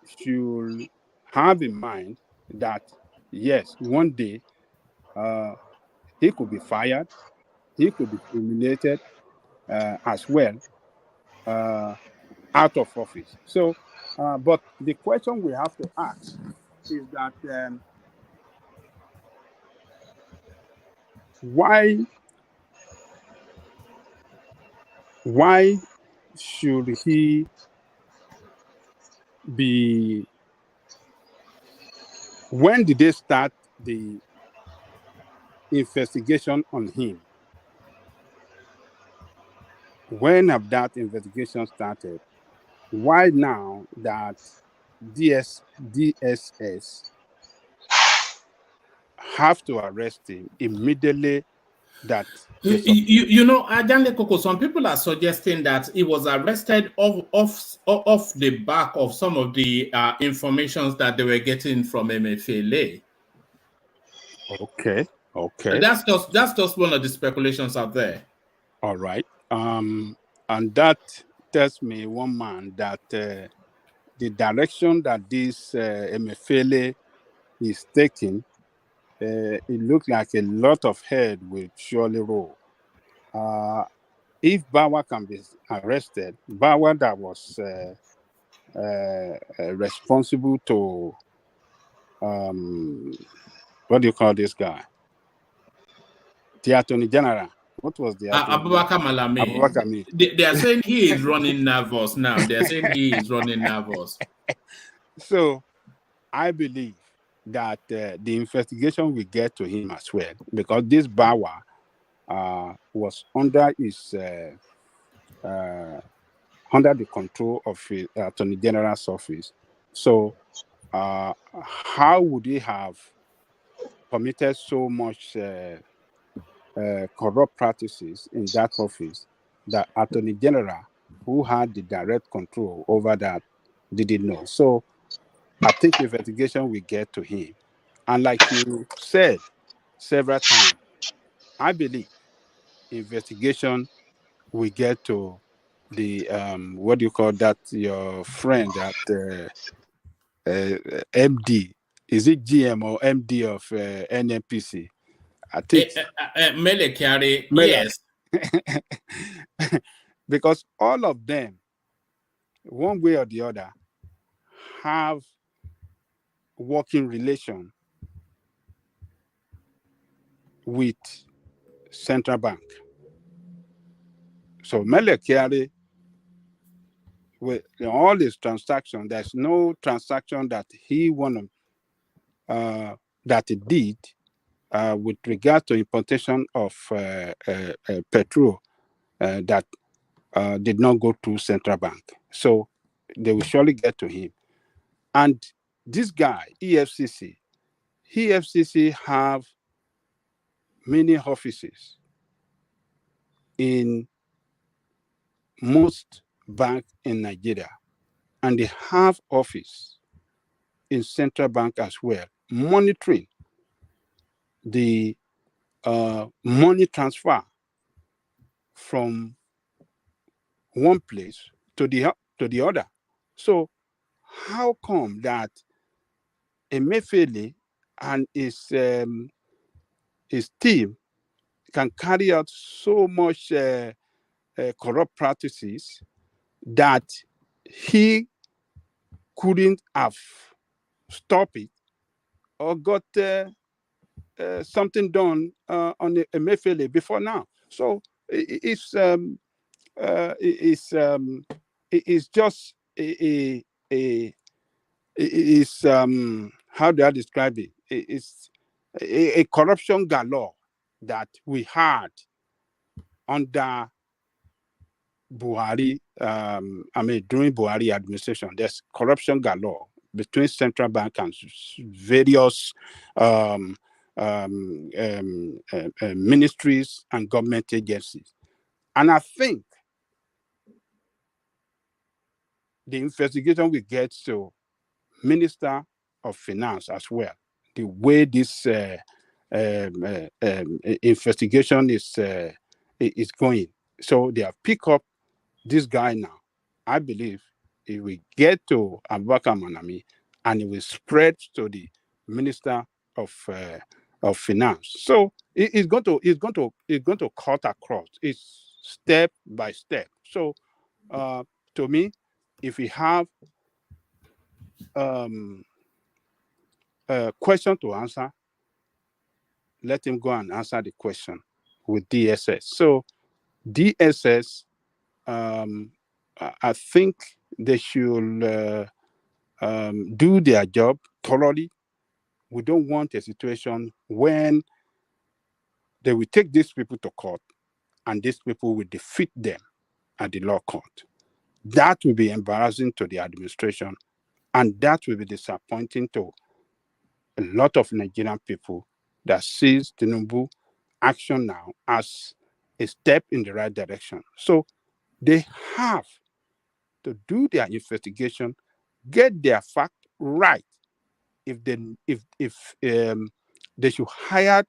should have in mind that, yes, one day he could be fired, he could be humiliated as well out of office. So, but the question we have to ask is that why should he be? When did they start the investigation on him? When have that investigation started? Why now that DSS have to arrest him immediately that you know, Adanle Koko, some people are suggesting that he was arrested off the back of some of the informations that they were getting from MFLA. Okay. That's just one of the speculations out there. All right. And that tells me, one man, that the direction that this MFLA is taking, it looks like a lot of head will surely roll. If Bawa can be arrested, Bawa that was responsible to what do you call this guy? The Attorney General. What was the Abubakar Malami? They are saying he is running nervous now. They are saying he is running nervous. So I believe that the investigation will get to him as well, because this Bawa was under his under the control of the Attorney General's office. So how would he have committed so much corrupt practices in that office that Attorney General, who had the direct control over that, didn't know? So I think investigation will get to him. And like you said several times, I believe investigation will get to the what do you call that? Your friend at MD, is it GM or MD of NNPC? I think Mele Kyari, yes. Because all of them, one way or the other, have working relation with central bank. So Mele Kyari, with all his transactions, there's no transaction that he that he did with regard to importation of petrol that did not go to central bank. So they will surely get to him. And this guy, EFCC have many offices in most banks in Nigeria, and they have office in central bank as well, monitoring the money transfer from one place to the other. So how come that Emefiele and his team can carry out so much corrupt practices that he couldn't have stopped it or got something done on Emefiele before now? So it's just how do I describe it? It's a corruption galore that we had under Buhari. During Buhari administration, there's corruption galore between central bank and various ministries and government agencies. And I think the investigation will get to Minister of Finance as well. The way this investigation is going. So they have picked up this guy now. I believe it will get to Abubakar Malami and it will spread to the Minister of Finance. So it's going to cut across. It's step by step. So to me, if we have a question to answer, let him go and answer the question with DSS. So DSS, I think they should do their job thoroughly. We don't want a situation when they will take these people to court and these people will defeat them at the law court. That will be embarrassing to the administration, and that will be disappointing to a lot of Nigerian people that sees Tinubu action now as a step in the right direction. So they have to do their investigation, get their fact right. If they should hire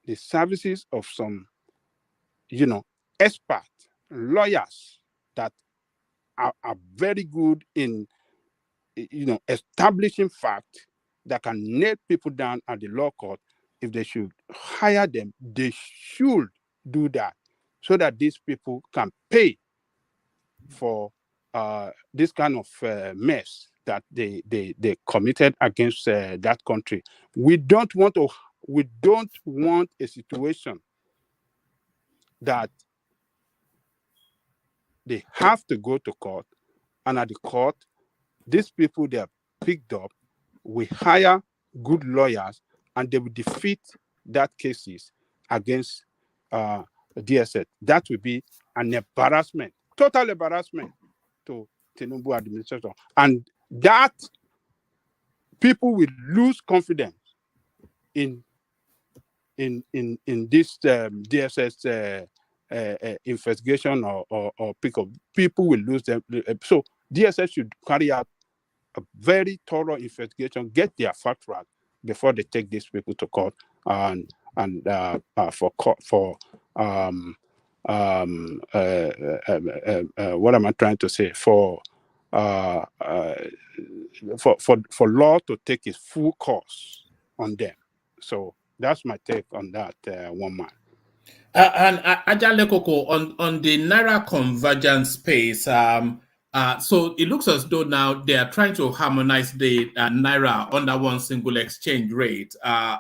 the services of some, expert lawyers that are very good in, establishing facts that can nail people down at the law court. If they should hire them, they should do that so that these people can pay for this kind of mess that they committed against that country. We don't want a situation that they have to go to court, and at the court, these people they are picked up, we hire good lawyers, and they will defeat that cases against DSS. That will be an embarrassment, total embarrassment to Tinubu administration, and that people will lose confidence in this DSS investigation or pickup. People will lose them. So DSS should carry out a very thorough investigation, get their facts right before they take these people to court and what am I trying to say? For law to take its full course on them. So that's my take on that, one man. And Ajale Koko, on the Naira convergence space, so it looks as though now they are trying to harmonize the Naira under one single exchange rate.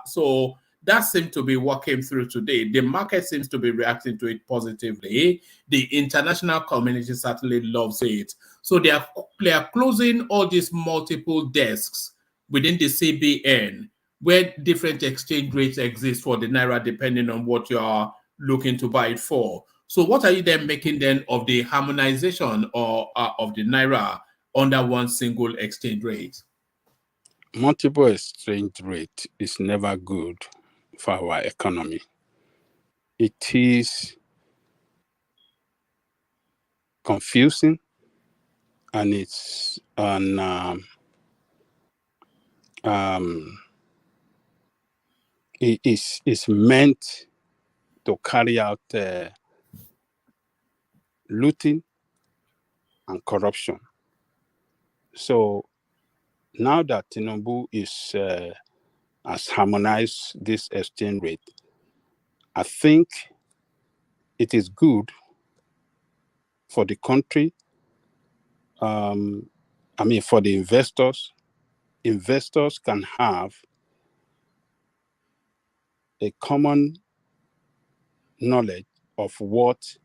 So that seems to be working through today. The market seems to be reacting to it positively. The international community certainly loves it. So they are closing all these multiple desks within the CBN where different exchange rates exist for the Naira depending on what you are looking to buy it for. So what are you then making then of the harmonization or of the Naira under one single exchange rate? Multiple exchange rate is never good for our economy. It is confusing, and it's it is meant to carry out looting and corruption. So now that Tinubu has harmonized this exchange rate, I think it is good for the country. For the investors. Investors can have a common knowledge of what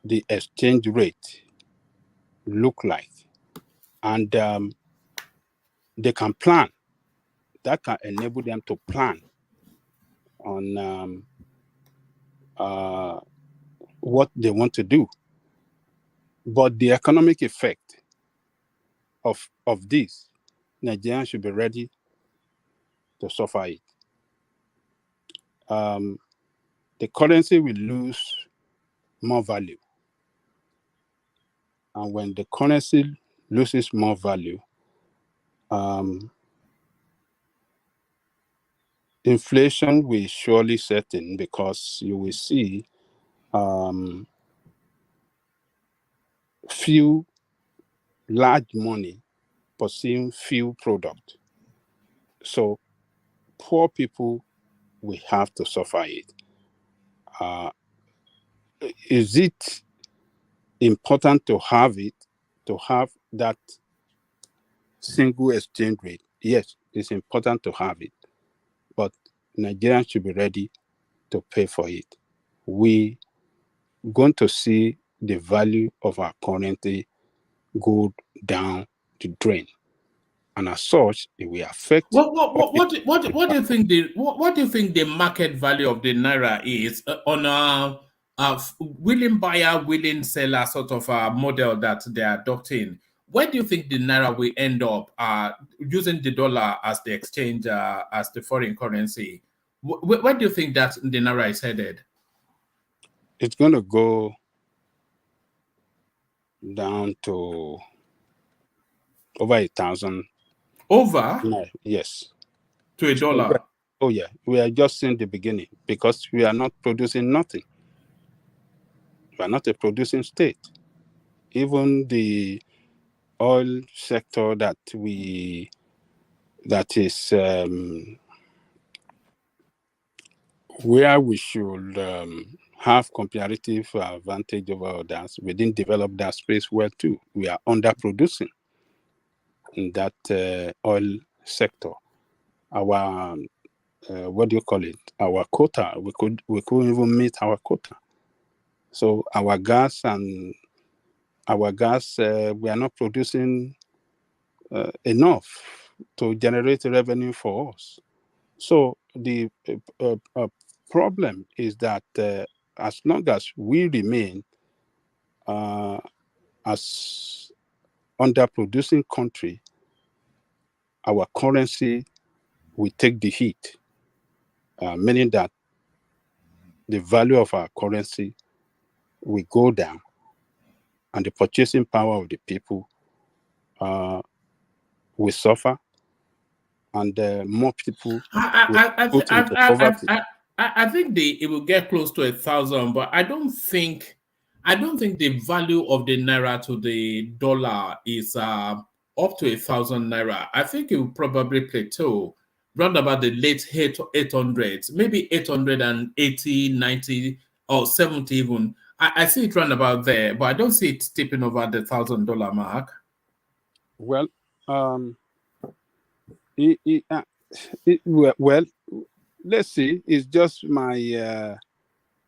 the exchange rate look like, and they can plan. That can enable them to plan on what they want to do. But the economic effect of this, Nigerians should be ready to suffer it. The currency will lose more value. And when the currency loses more value, inflation will surely set in, because you will see few large money pursuing few product. So poor people will have to suffer it. Is it important to have that single exchange rate? Yes, it's important to have it, but Nigerians should be ready to pay for it. We're going to see the value of our currency go down the drain, and as such, it will affect. What do you think the market value of the Naira is on a willing buyer, willing seller sort of a model that they're adopting? Where do you think the Naira will end up using the dollar as the exchange, as the foreign currency? Where do you think that the naira is headed? It's going to go down to over 1,000. Over? No, yes. To a dollar? Oh, yeah. We are just in the beginning because we are not producing nothing. We are not a producing state. Even the oil sector that is where we should have comparative advantage over others, we didn't develop that space well too. We are underproducing in that oil sector. Our what do you call it? Our quota. We couldn't even meet our quota. So our gas, we are not producing enough to generate revenue for us. So the problem is that as long as we remain as underproducing country, our currency will take the hit, meaning that the value of our currency will go down, and the purchasing power of the people will suffer, and more people will put into poverty. I think it will get close to 1,000, but I don't think the value of the naira to the dollar is up to 1,000 naira. I think it will probably plateau round about the late 800s, maybe 880, 90, or 70 even. I see it round about there, but I don't see it tipping over the $1,000 mark. Well, well, let's see. It's just my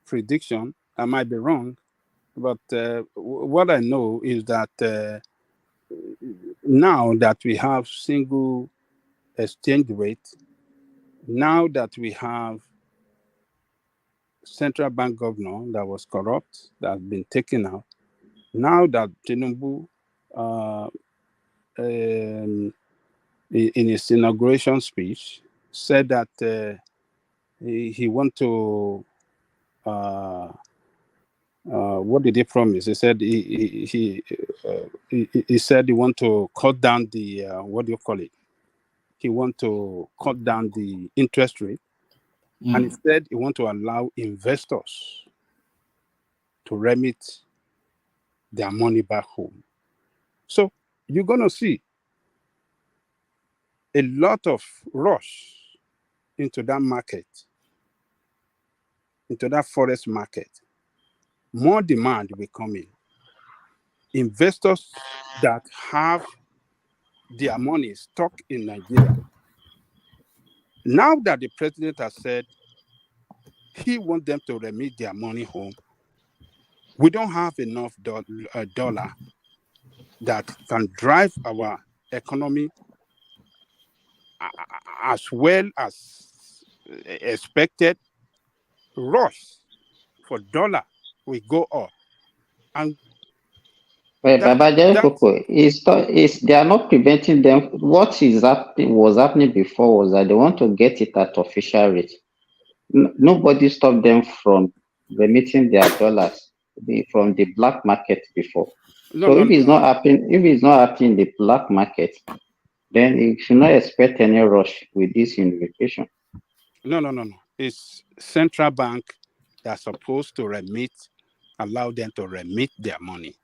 prediction. I might be wrong, but what I know is that now that we have single exchange rate, now that we have central bank governor that was corrupt, that has been taken out, now that Tinubu, in his inauguration speech, said that he want to what did he promise? He said he said he want to cut down the what do you call it? He want to cut down the interest rate, and he said he want to allow investors to remit their money back home. So you're gonna see a lot of rush into that market, into that forex market. More demand will come in. Investors that have their money stuck in Nigeria, now that the president has said he wants them to remit their money home, we don't have enough dollar that can drive our economy as well as expected. Rush for dollar will go up, and Well, Baba Jerikoko, they are not preventing them. What was happening before was that they want to get it at official rate. Nobody stopped them from remitting their dollars from the black market before. If it's not happening in the black market, then you should not expect any rush with this unification. No. It's central bank that's supposed to allow them to remit their money.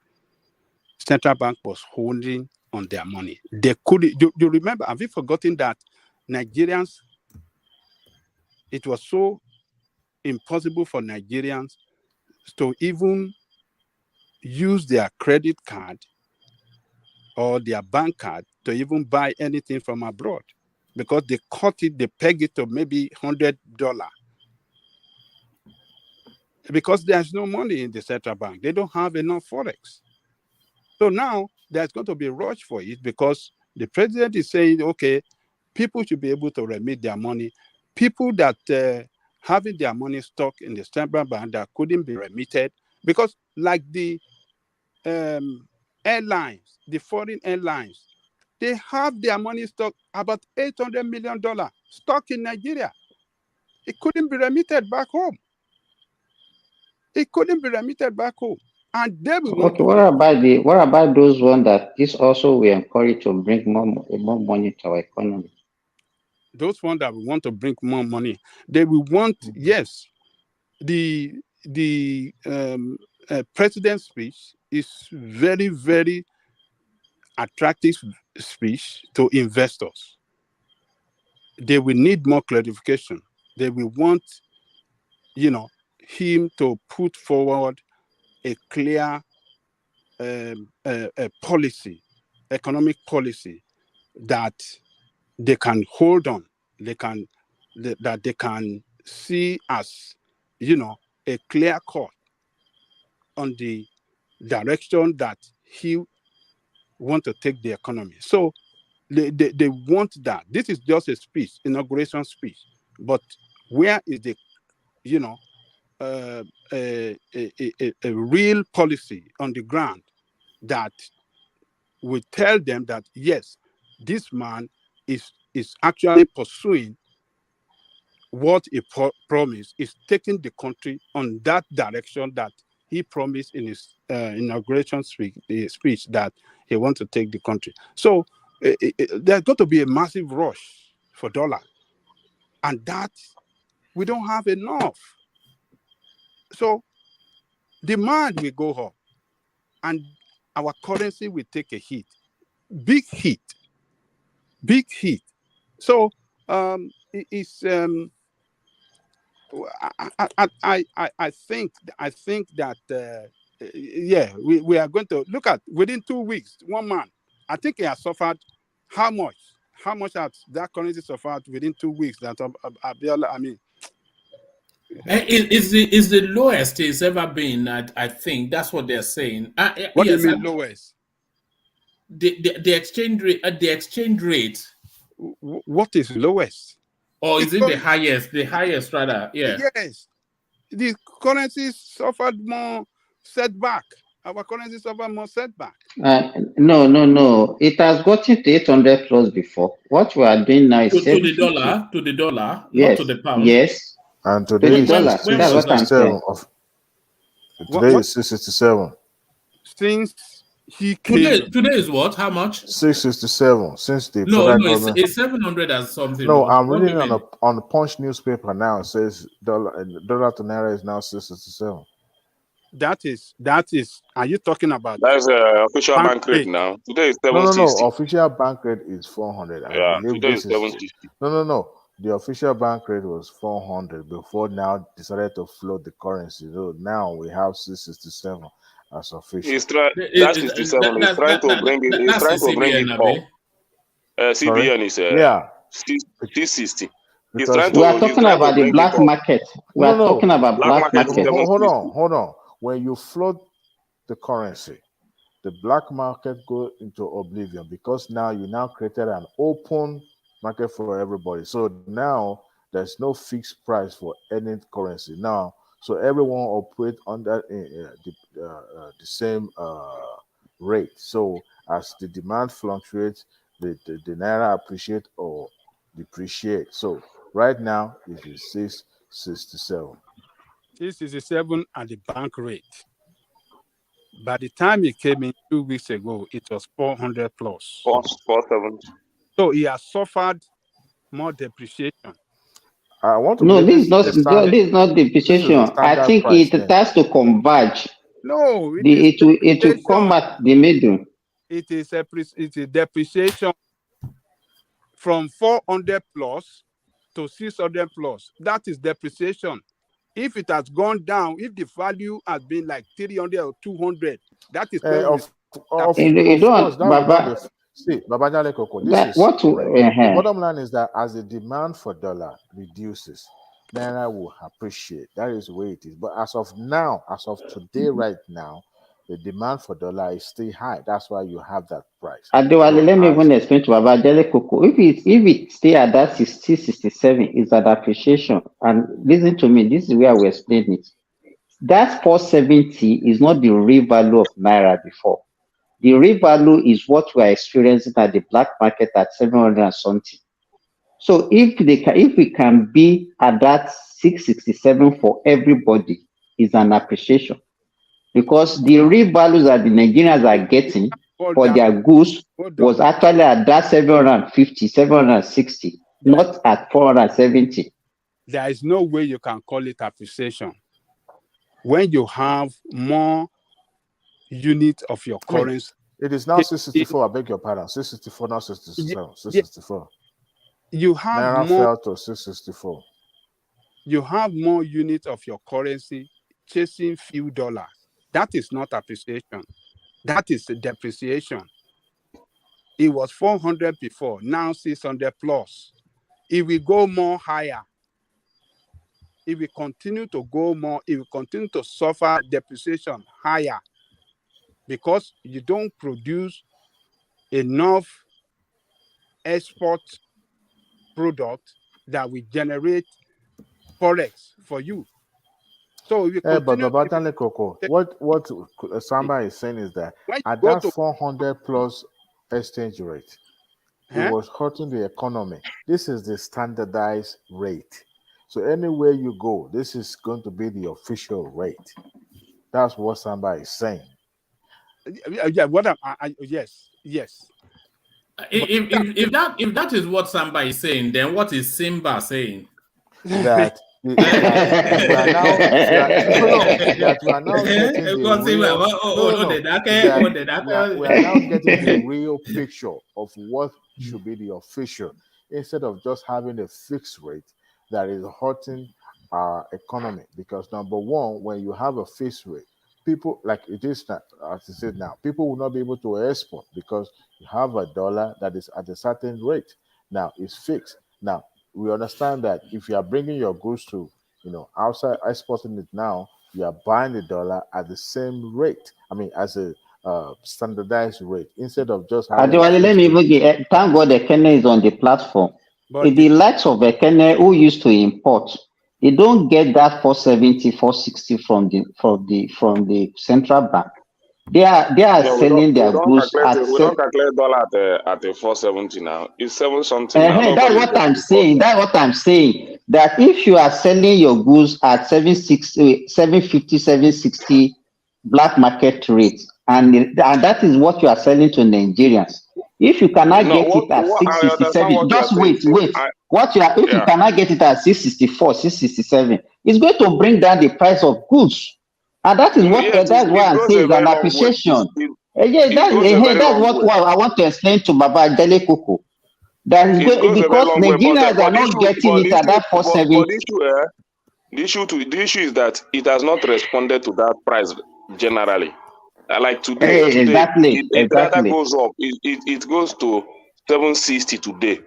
Central bank was holding on their money. They could. Do you remember? Have you forgotten that Nigerians? It was so impossible for Nigerians to even use their credit card or their bank card to even buy anything from abroad, because they peg it to maybe $100, because there's no money in the central bank. They don't have enough forex. So now there's going to be a rush for it, because the president is saying, okay, people should be able to remit their money. People that having their money stuck in the central bank that couldn't be remitted, because like the airlines, the foreign airlines, they have their money stuck, about $800 million stuck in Nigeria. It couldn't be remitted back home. It couldn't be remitted back home. And they will want Okay, what about those ones that this also will encourage to bring more money to our economy? Those ones that we want to bring more money, they will want, yes, the president's speech is very, very attractive speech to investors. They will need more clarification. They will want, him to put forward a clear policy, economic policy that they can hold on, that they can see as, a clear cut on the direction that he want to take the economy. So they want that. This is just a speech, inauguration speech. But where is the, a real policy on the ground that will tell them that, yes, this man is actually pursuing what he promised, is taking the country on that direction that he promised in his inauguration speech that he wants to take the country. So there's got to be a massive rush for dollar, and that we don't have enough. So demand will go up, and our currency will take a hit, big hit. So it's I think that we are going to look at within 2 weeks. One man, I think he has suffered how much? How much has that currency suffered within 2 weeks? That Abiola, I mean, is the lowest it's ever been. I think that's what they're saying. What do you mean lowest? The exchange rate. The exchange rate. What is lowest? Or is it the highest? The highest, rather. Yeah. Yes. The currency suffered more setback. Our currency suffered more setback. No. It has gotten to 800 plus before. What we are doing now is to the dollar, yes. Not to the pound. Yes. And today is 667. Today is 667. Since he came. Today is what? How much? 667 since the it's 700 and something. No, I'm reading on the Punch newspaper now. It says dollar to naira is now 667. That is. Are you talking about? That's official bank rate now. Today is 760. No. Official bank rate is 400. Yeah, today is 760. No. The official bank rate was 400 before now decided to float the currency. So now we have 667 as official. He's trying to bring it up. CBN is 660. We are talking about the black market. We are talking about black market. Hold on. When you float the currency, the black market go into oblivion because now you created an open market for everybody. So now there's no fixed price for any currency now. So everyone operate under the same rate. So as the demand fluctuates, the naira appreciate or depreciate. So right now it is 667. 667 at the bank rate. By the time it came in 2 weeks ago, it was 400 plus. 470. So he has suffered more depreciation. I want to. No, this is not depreciation. I think it has to converge. No, it will come at the middle. It is a depreciation from 400 plus to 600 plus. That is depreciation. If it has gone down, if the value has been like 300 or 200, that is the bottom line is that as the demand for dollar reduces, naira will appreciate. That is the way it is. But as of now, as of today, right now, the demand for dollar is still high. That's why you have that price. Adewale, let me even explain to Babajele Koko. If it stay at that 67, it's an appreciation. And listen to me, this is where we explain it. That 470 is not the real value of naira before. The real value is what we are experiencing at the black market at 700 and something. So if we can be at that 667 for everybody, is an appreciation, because the real values that the Nigerians are getting for their goods was actually at that 750, 760, not at 470. There is no way you can call it appreciation when you have more units of your currency. It is now 664. I beg your pardon. 664, not 667. 664. You have Naira more. fell to 664. You have more units of your currency chasing few dollars. That is not appreciation. That is depreciation. It was 400 before, now 600 plus. It will go more higher. It will continue to go more. It will continue to suffer depreciation higher because you don't produce enough export product that will generate forex for you. So we But continue. Babatale Koko, what Samba is saying is that at that 400 plus exchange rate, it was hurting the economy. This is the standardized rate. So anywhere you go, this is going to be the official rate. That's what Samba is saying. Yeah, yes. If that is what Samba is saying, then what is Simba saying? That we are now getting the real. We are now getting the real picture of what should be the official, instead of just having a fixed rate that is hurting our economy. Because number one, when you have a fixed rate, people, like it is now, as I said now, people will not be able to export because you have a dollar that is at a certain rate. Now it's fixed. Now we understand that if you are bringing your goods to, outside exporting it now, you are buying the dollar at the same rate. I mean, as a standardized rate, instead of just having. Let me even thank God EXCHANE is on the platform. The likes of EXCHANE who used to import, they don't get that 470, 460 from the central bank. They are selling their goods at. We don't calculate dollar at the 470 now. It's 7 something. That's what I'm saying. That if you are selling your goods at 760, 750, 760 black market rate, and that is what you are selling to Nigerians. If you cannot get it at 667, just wait. If you cannot get it at 664, 667, it's going to bring down the price of goods. And that is what that's why I'm saying is an appreciation. That's what I want to explain to Baba Dele Koko. That is because Nigerians are not getting it at that 470. The issue is that it has not responded to that price generally. Like today, it rather goes up. It goes to 760 today.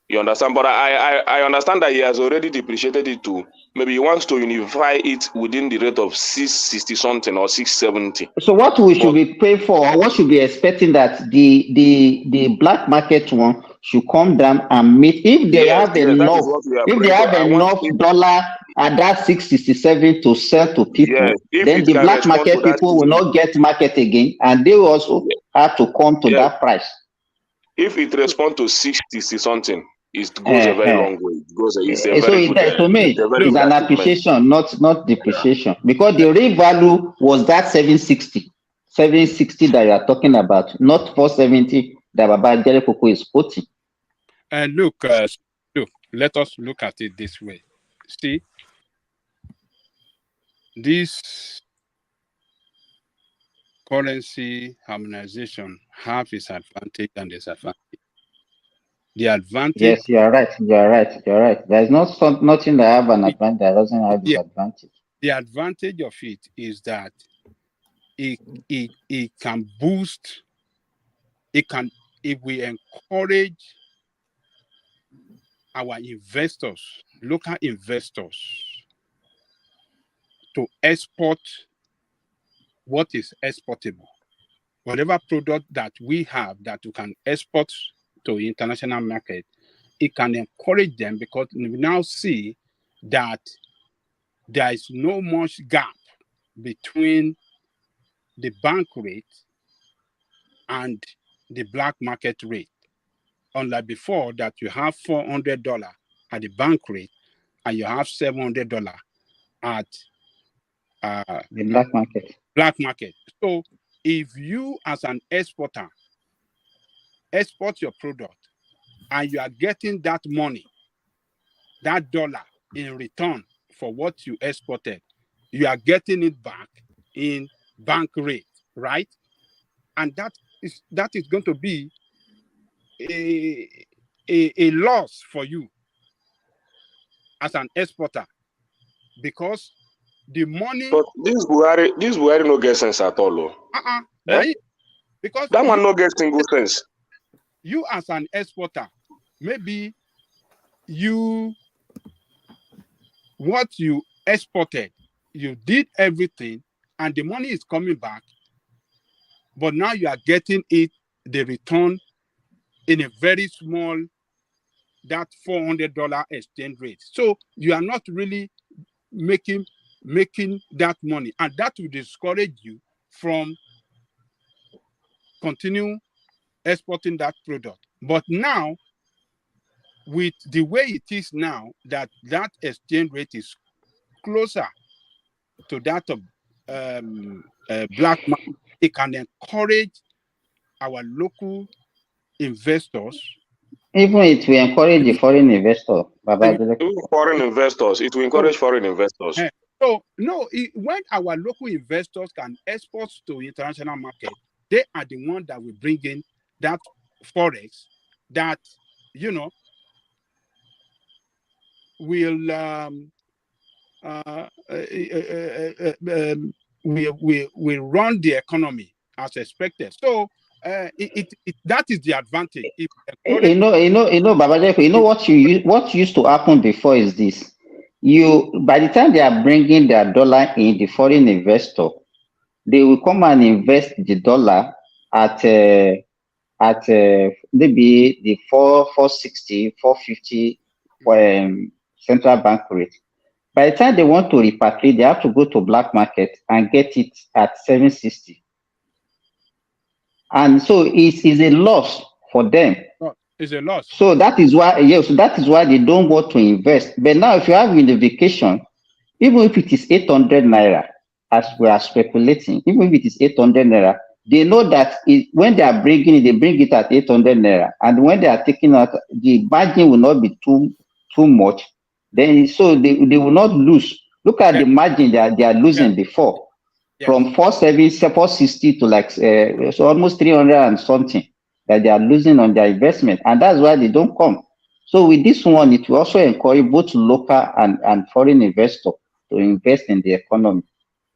You understand? But I understand that he has already depreciated it to, maybe he wants to unify it within the rate of 660 something or 670. So what we should be paying for, or what should be expecting, that the black market one should come down and meet, if they have enough, dollar at that 667 to sell to people, then the black market people will not get market again, and they will also have to come to that price. If it responds to 660 something, it goes a very long way. It goes. It's a very good. To me, it's an appreciation, not depreciation, because the real value was that 760 that you are talking about, not 470 that Baba Dele Koko is quoting. And look, let us look at it this way. See, this currency harmonization have its advantage and disadvantage. The advantage. Yes, you are right. There's nothing that have an advantage that doesn't have disadvantage. The advantage of it is that it can boost. It we encourage our investors, local investors, to export what is exportable. Whatever product that we have that we can export to international market, it can encourage them, because we now see that there is no much gap between the bank rate and the black market rate. unlike before that you have $400 at the bank rate and you have $700 at the black market. Black market. So if you as an exporter export your product and you are getting that money, that dollar in return for what you exported, you are getting it back in bank rate, right? And that is going to be a loss for you as an exporter, because the money. But this Buhari no get sense at all. Because that one no get single sense. You as an exporter, maybe what you exported, you did everything, and the money is coming back, but now you are getting the return in a very small, that $400 exchange rate. So you are not really making that money, and that will discourage you from continue exporting that product. But now, with the way it is now, that exchange rate is closer to that of black market, it can encourage our local investors. Even it will encourage the foreign investor. Foreign investors, it will encourage foreign investors. So no, when our local investors can export to international market, they are the ones that will bring in that forex that will run the economy as expected. So that is the advantage. Babajeko, what used to happen before is this. By the time they are bringing their dollar in, the foreign investor, they will come and invest the dollar at maybe the 460, 450 central bank rate. By the time they want to repatriate, they have to go to black market and get it at 760. And so it is a loss for them. It's a loss. So that is why, that is why they don't want to invest. But now, if you have unification, even if it is 800 naira, as we are speculating, even if it is 800 naira, they know that when they are bringing it, they bring it at 800 naira, and when they are taking out, the margin will not be too much. Then so they will not lose. Look at the margin that they are losing before, from 460 to like so almost 300 and something that they are losing on their investment, and that's why they don't come. So with this one, it will also encourage both local and foreign investors to invest in the economy.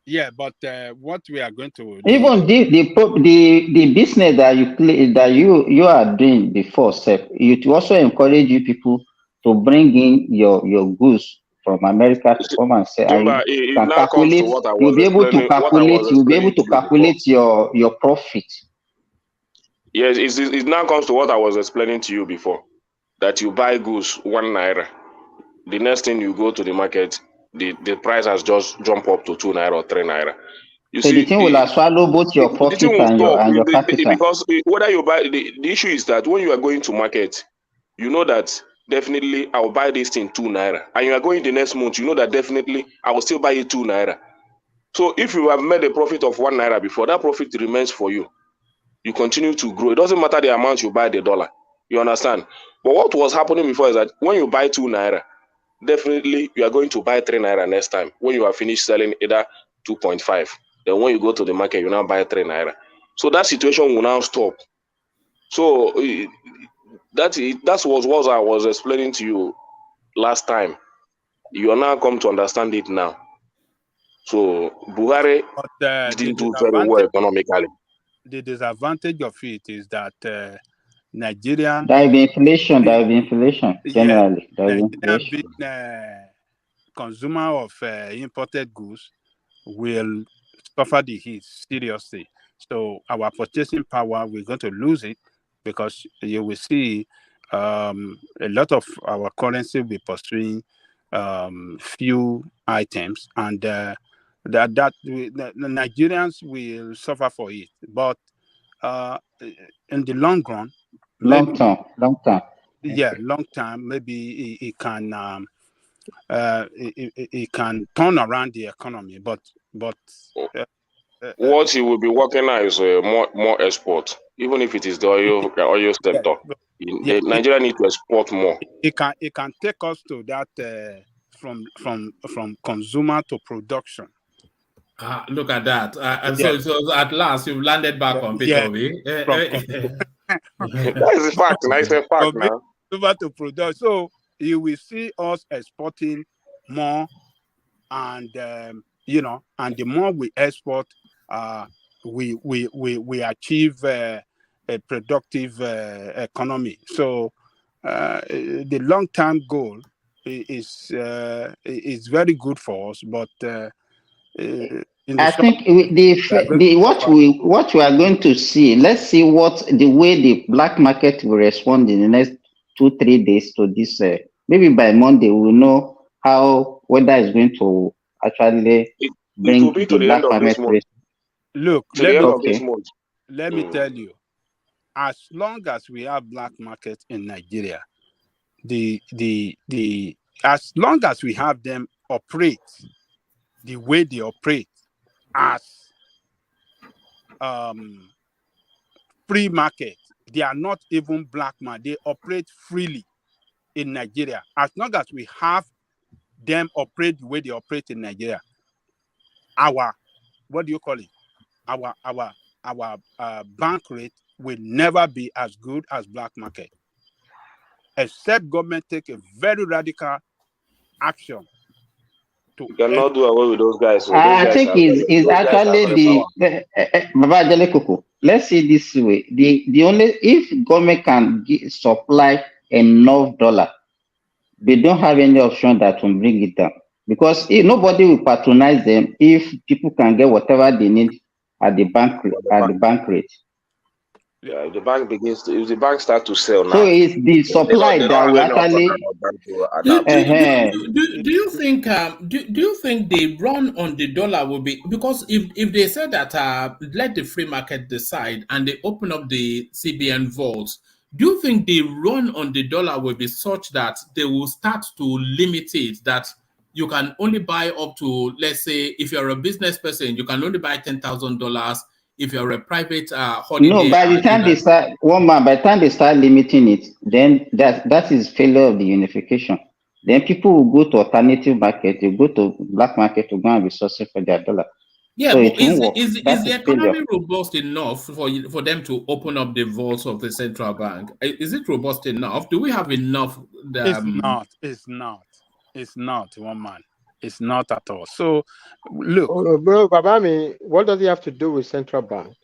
Yeah, but what we are going to do, even the business that you are doing before, Seth, it will also encourage you people to bring in your goods from America to come and say, can calculate. You'll be able to calculate. You'll be able to calculate your profit. Yes, it now comes to what I was explaining to you before, that you buy goods 1 naira. The next thing you go to the market, the price has just jumped up to 2 naira or 3 naira. So the thing will swallow both your profit and your capital. Because whether you buy, the issue is that when you are going to market, you know that definitely I will buy this thing 2 naira. And you are going the next month, you know that definitely I will still buy it 2 naira. So if you have made a profit of 1 naira before, that profit remains for you. You continue to grow. It doesn't matter the amount you buy the dollar. You understand? But what was happening before is that when you buy 2 naira, definitely you are going to buy 3 naira next time when you are finished selling either 2.5. Then when you go to the market, you now buy 3 naira. So that situation will now stop. So that was what I was explaining to you last time. You are now come to understand it now. So Buhari didn't do very well economically. The disadvantage of it is that Nigerian. There will be inflation. Generally, there will be inflation. Being consumer of imported goods will suffer the heat seriously. So our purchasing power, we're going to lose it, because you will see a lot of our currency will be pursuing few items, and the Nigerians will suffer for it. But in the long run, Long term. Yeah, long term. Maybe it can it can turn around the economy, but what he will be working on is more export, even if it is the oil sector. Nigeria needs to export more. It can take us to that from consumer to production. Look at that. So at last you've landed back on Peter Obi. That is a fact. Nice fact now. Consumer to production. So you will see us exporting more, and and the more we export, we achieve a productive economy. So the long-term goal is very good for us, but I think what we are going to see. Let's see what the way the black market will respond in the next 2-3 days to this. Maybe by Monday we'll know whether it's going to actually bring it will be to the black end of this market. month. Look, to the end of this month. Let me tell you, as long as we have black market in Nigeria, as long as we have them operate the way they operate as free market, they are not even black market. They operate freely in Nigeria. As long as we have them operate the way they operate in Nigeria, our bank rate will never be as good as black market, except government take a very radical action. You cannot do away with those guys. I think it's actually the let's say this way: the only if government can supply enough dollar, they don't have any option that will bring it down, because nobody will patronize them if people can get whatever they need at the bank rate. Yeah, if the bank start to sell now. So it's the supply that will actually. Do you think the run on the dollar will be, because if they said that let the free market decide and they open up the CBN vaults, do you think the run on the dollar will be such that they will start to limit it, that you can only buy up to, let's say, if you're a business person, you can only buy $10,000. If you're a private holiday, no, by the time they start limiting it, then that is failure of the unification. Then people will go to alternative market, they go to black market to go and be sourcing for their dollar. Yeah, so but is the economy robust enough for them to open up the vaults of the central bank? Is it robust enough? Do we have enough? It's not, one man. It's not at all. So, look. Bro, Babami, what does it have to do with central bank?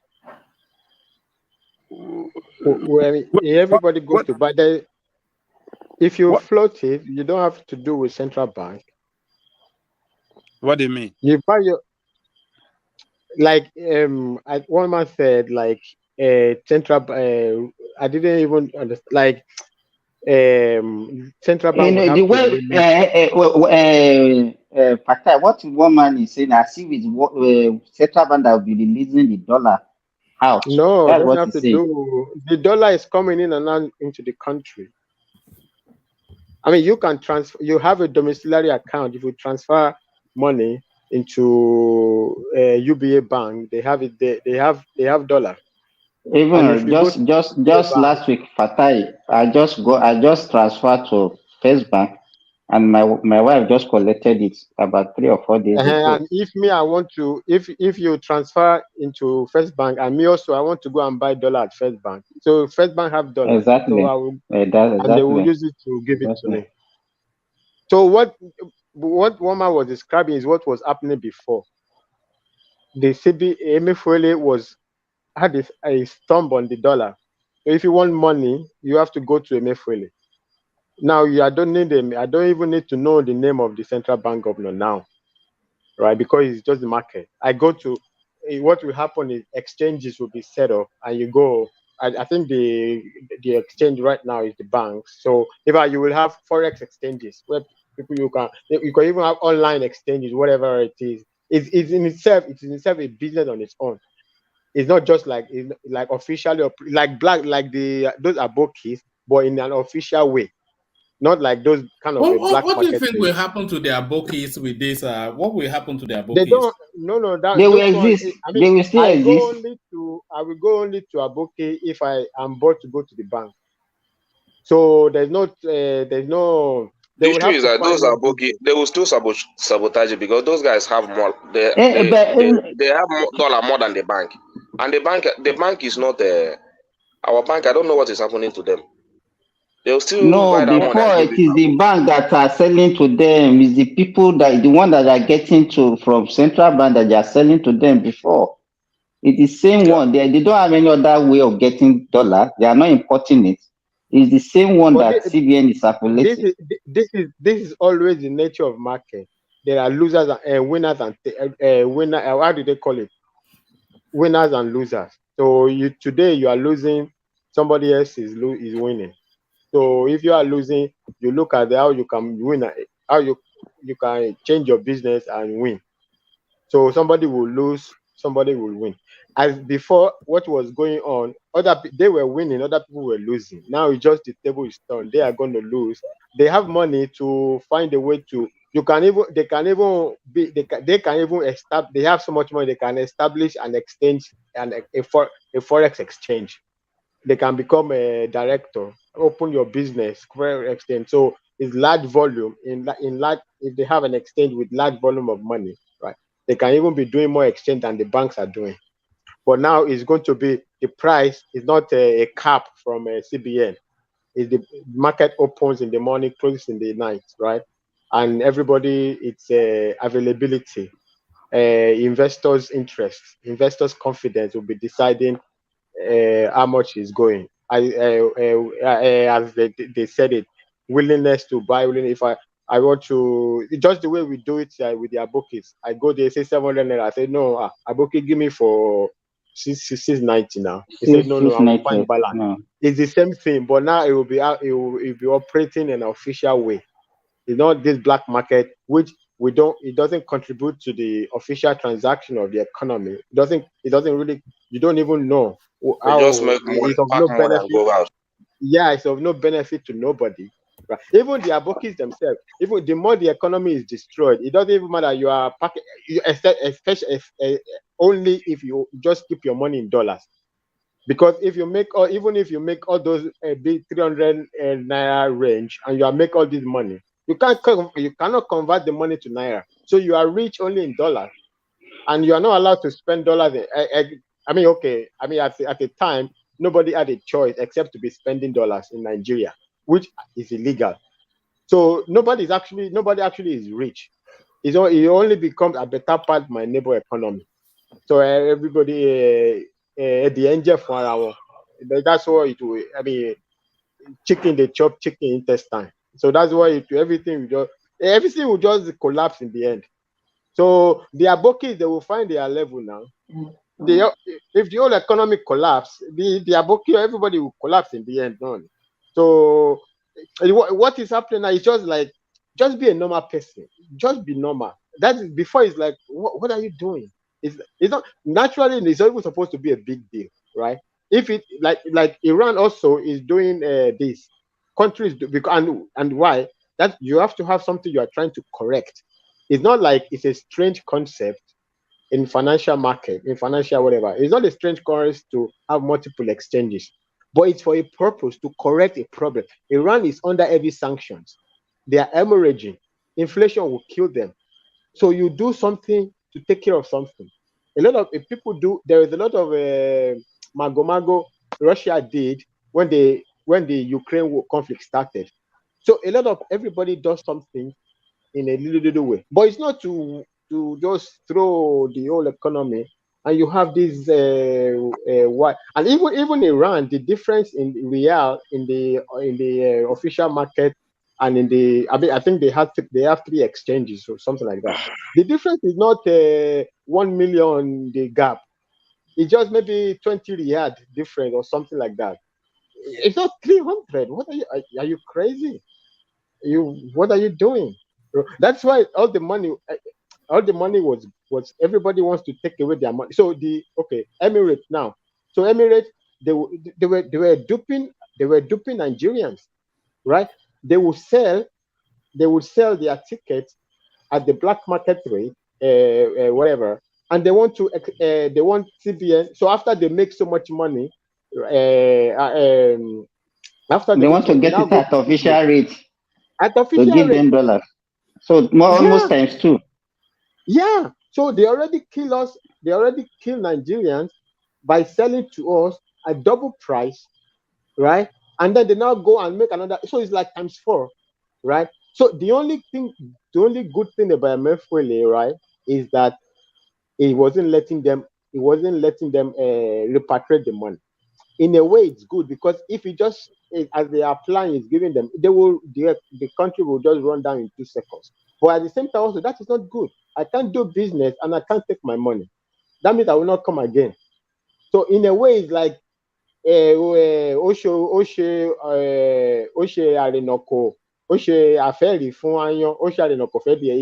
Where everybody goes to, but if you float it, you don't have to do with central bank. What do you mean? You buy your, like one man said, like central. I didn't even understand. Like central bank. The way what one man is saying, I see with central bank that will be releasing the dollar out. No, that's doesn't what have to saying. do. The dollar is coming in and out into the country. I mean, you can transfer. You have a domiciliary account. If you transfer money into UBA bank, they have it. They have dollar. Even just last week, Fatai, I just transferred to First Bank, and my wife just collected it about 3 or 4 days ago. And if you transfer into First Bank, and me also, I want to go and buy dollar at First Bank. So First Bank have dollar. Exactly. So and they will use it to give it to me. So what Woma was describing is what was happening before. The Emefiele had a stump on the dollar. So if you want money, you have to go to Emefiele. Now I don't even need to know the name of the central bank governor now, right? Because it's just the market. I go to what will happen is exchanges will be set up, and you go. I think the exchange right now is the banks. So you will have forex exchanges where people you can even have online exchanges, whatever it is. It's in itself a business on its own. It's not just like officially like black like those abokis, but in an official way, not like those kind of a black What do you market think thing. will happen to the abokis with this? What will happen to the abokis? They don't. No. They will Those ones. exist. I They mean, will still exist. I will go only to Aboki if I am bought to go to the bank. So there's no. They The will issue have is to that find those more are bookie. business. They will still sabotage it because those guys have more. But They have more dollar more than the bank, and the bank is not our bank. I don't know what is happening to them. They'll still no, buy that money and before give it it is to the bank that are selling to them. Is the people that the one that are getting to from central bank that they are selling to them before. It's the same one. They don't have any other way of getting dollar. They are not importing it. It's the same one But that CBN is this circulating. is always the nature of market. There are losers and winners and how do they call it? Winners and losers. So today you are losing, somebody else is winning. So if you are losing, you look at how you can win, how you can change your business and win. So somebody will lose, somebody will win. As before, what was going on, they were winning, other people were losing. Now it's just the table is turned. They are going to lose. They have money to find a way to. They can even establish. They have so much money they can establish an exchange and a forex exchange. They can become a director, open your business, forex exchange. So it's large volume in large. If they have an exchange with large volume of money, right? They can even be doing more exchange than the banks are doing. But now it's going to be the price is not a cap from a CBN. It's the market opens in the morning, closes in the night, right? And everybody, it's availability, investors' interest, investors' confidence will be deciding how much is going. As they said it, willingness to buy. If I want to, just the way we do it with the abokis. I go there, say 700 naira. I say no, aboki give me for 690 now. He said no, I will find 690. balance. No. It's the same thing, but now it will be operating in an official way. It's not this black market, which it doesn't contribute to the official transaction of the economy. It doesn't really, you don't even know They just how make money, it's of pack no money, and benefit. go out. Yeah, it's of no benefit to nobody. Right? Even the abokis themselves, even the more the economy is destroyed, it doesn't even matter. You are packing, especially only if you just keep your money in dollars. Because if you make, or even if you make all those big 300 naira range, and you are make all this money, you cannot convert the money to naira. So you are rich only in dollars, and you are not allowed to spend dollars. I mean, okay. I mean, at the time, nobody had a choice except to be spending dollars in Nigeria, which is illegal. So nobody actually is rich. It only becomes a better part of my neighbor economy. So everybody, the angel for our, that's what it will. I mean, chicken they chop chicken intestine. So that's why everything will just collapse in the end. So the abokis, they will find their level now. If the whole economy collapse, the aboki, everybody will collapse in the end. No? So what is happening now is just be a normal person. Just be normal. That is before it's like, what are you doing? It's not naturally, it's not even supposed to be a big deal, right? If it like Iran also is doing this, countries do, because, and why that you have to have something you are trying to correct. It's not like it's a strange concept in financial market, in financial whatever. It's not a strange concept to have multiple exchanges, but it's for a purpose to correct a problem. Iran is under heavy sanctions. They are hemorrhaging. Inflation will kill them. So you do something to take care of something. A lot of people do. There is a lot of mago Russia did when the Ukraine conflict started. So a lot of everybody does something in a little way, but it's not to just throw the whole economy. And you have this what, and even Iran, the difference in real in the official market and in the, I mean, I think they have 3 exchanges or something like that. The difference is not 1 million the gap. It's just maybe 20 riyad different or something like that. It's not 300. What are you crazy? What are you doing? That's why all the money. all the money was everybody wants to take away their money. So Emirates now. So Emirates, they were duping Nigerians, right? They would sell their tickets at the black market rate, whatever, and they want CBN. So after they make so much money, after they want to get it at official rate. At official to give rate. them dollars. So almost times 2. Yeah. So they already kill us. They already kill Nigerians by selling to us at double price, right? And then they now go and make another. So it's like times 4, right? So the only good thing about Emefiele, right, is that it wasn't letting them repatriate the money. In a way, it's good because if you just as they are applying, is giving them, the country will just run down in 2 seconds. But at the same time, also that is not good. I can't do business and I can't take my money. That means I will not come again. So in a way, it's like he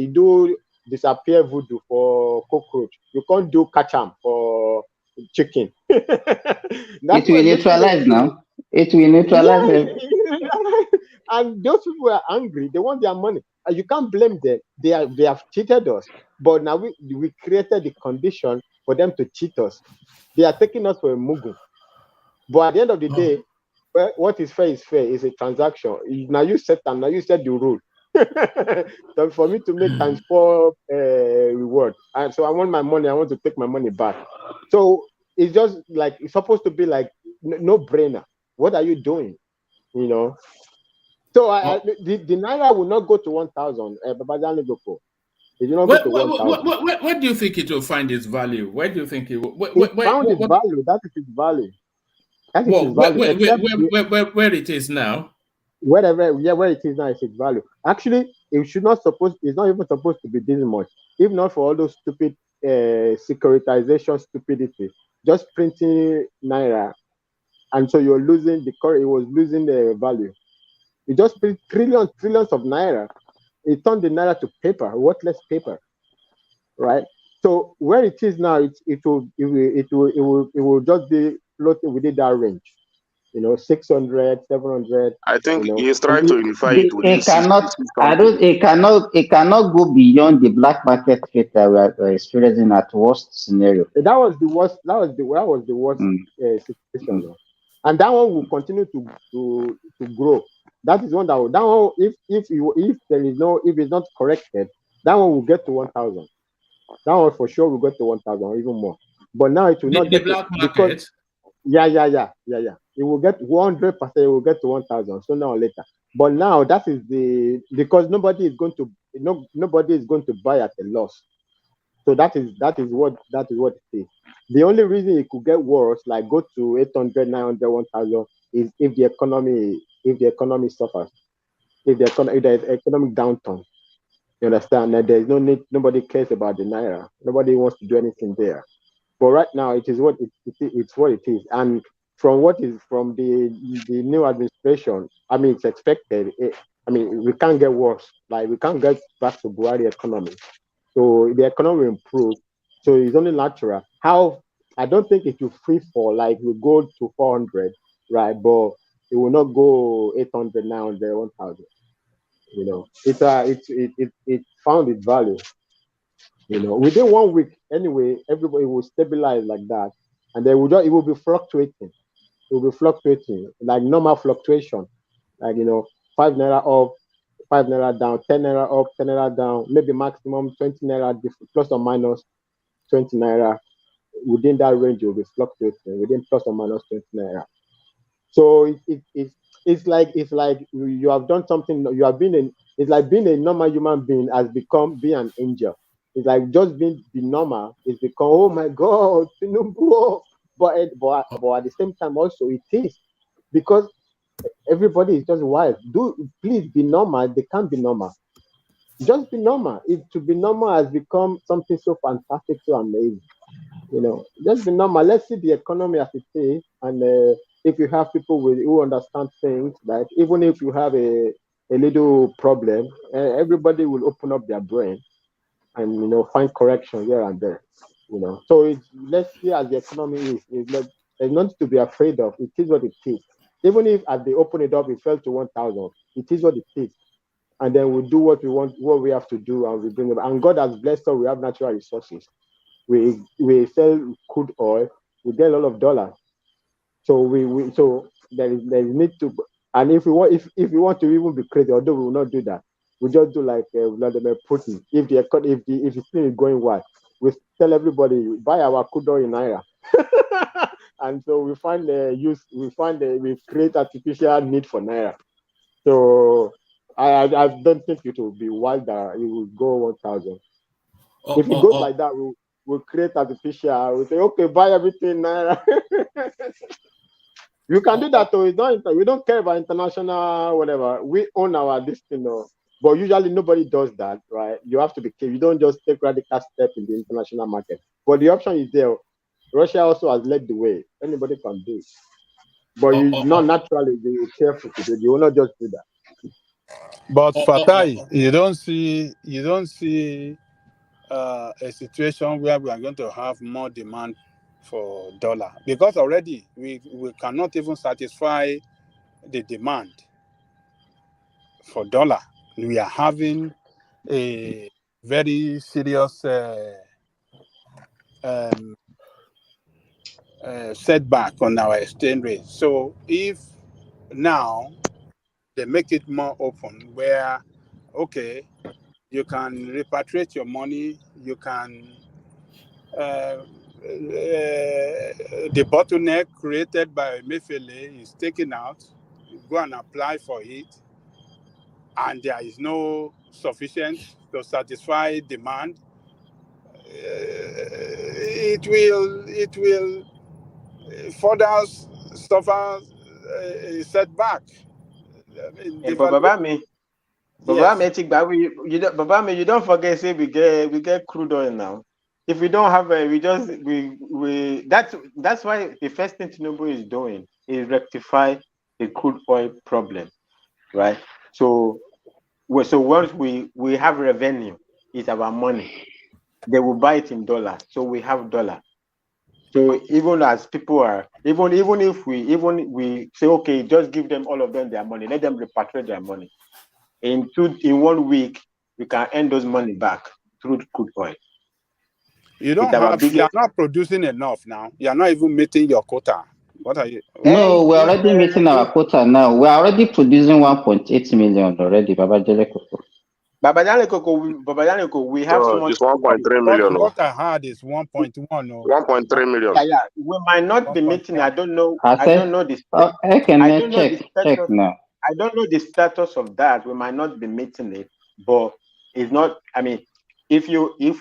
do disappear voodoo for cockroach. You can't do catch 'em for chicken. It will neutralize now. It will neutralize them. And those people are angry. They want their money. And you can't blame them. They have cheated us. But now we created the condition for them to cheat us. They are taking us for a mugu. But at the end of the day, well, what is fair is fair. It's a transaction. Now you set the rule. So for me to make times 4 reward, and so I want my money. I want to take my money back. So it's just like it's supposed to be like no brainer. What are you doing? You know. So the naira will not go to 1,000. It will not go to 1,000. Where do you think it will find its value? Where do you think it will? Found its value. That is its value. That is its value. Where it is now. Where it is now is its value. Actually, it's not even supposed to be this much. If not for all those stupid securitization stupidity, just printing naira, and so you're losing it was losing the value. You just print trillions of naira. It turned the naira to paper, worthless paper, right? So where it is now, it will just be floating within that range. 600, 700. I think he is trying to unify it within it cannot go beyond the black market rate that we are experiencing at worst scenario. That was the worst. Situation, and that one will continue to grow. That is one if it's not corrected, that one will get to 1,000. That one for sure will get to 1,000, even more. But now it will not get the black market. Because, yeah. It will get 100%. It will get to 1,000 sooner or later. But now that is because nobody is going to buy at a loss. So that is what it is. The only reason it could get worse, like go to 800, 900, 1,000, is if the economy suffers, if there is economic downturn. You understand? That there is no need. Nobody cares about the naira. Nobody wants to do anything there. But right now, it is what it's what it is. And from the new administration, it's expected. We can't get worse. Like we can't get back to Buhari economy. So the economy will improve. So it's only natural. I don't think it will free fall. Like we go to 400, right? But it will not go 800 now and 1,000. It found its value. Within 1 week, anyway, everybody will stabilize like that, and then it will be fluctuating. It will be fluctuating like normal fluctuation, like 5 naira up, 5 naira down, 10 naira up, 10 naira down, maybe maximum 20 naira plus or minus 20 naira. Within that range, it will be fluctuating within plus or minus 20 naira. So it's like you have done something. You have been it's like being a normal human being has become being an angel. It's like just being normal. It's become, oh my God, Tinubu. But at the same time also it is, because everybody is just wild. Please be normal. They can't be normal. Just be normal. To be normal has become something so fantastic, so amazing. Just be normal. Let's see the economy as it is, and if you have people who understand things, like even if you have a little problem, everybody will open up their brain. and find correction here and there. So let's see as the economy is. There's nothing to be afraid of. It is what it is. Even if as they open it up, it fell to 1,000. It is what it is. And then we do what we want, what we have to do, and we bring it. And God has blessed us. We have natural resources. We sell crude oil. We get a lot of dollars. So so there is need to. And if we want to even be crazy, although we will not do that, we just do like Vladimir Putin. If the thing is going well, we tell everybody buy our crude oil in naira. And so we create artificial need for naira. So I don't think it will be wild that it will go 1,000. If it goes like that, we'll create artificial. We'll say, okay, buy everything naira. You can do that, though. We don't care about international whatever. We own our destiny, but usually nobody does that, right? You have to be careful. You don't just take radical step in the international market. But the option is there. Russia also has led the way. Anybody can do it. But not naturally be careful to do it. You will not just do that. But Fatai, you don't see a situation where we are going to have more demand for dollar, because already we cannot even satisfy the demand for dollar. We are having a very serious setback on our exchange rate. So if now they make it more open, where okay, you can repatriate your money, you can the bottleneck created by Emefiele is taken out. You go and apply for it, and there is no sufficient to satisfy demand. It will further suffer a setback. Baba me, you don't forget. Say we get crude oil now. If we don't have that's why the first thing Tinubu is doing is rectify the crude oil problem, right? So once we have revenue, it's our money. They will buy it in dollars, so we have dollar. So even as people are, even if we say okay, just give them all of them their money, let them repatriate their money. In 1 week, we can earn those money back through crude oil. You are not producing enough now. You are not even meeting your quota. What are you? No, we're already meeting our quota now. We're already producing 1.8 million already, Babajele Koko. Babajele Koko, we have so much. It's 1.3 million. What I heard is 1.1. 1.3 million. Yeah. We might not be meeting. I don't know. I don't know this. Check now. I don't know the status of that. We might not be meeting it, but it's not. I mean, if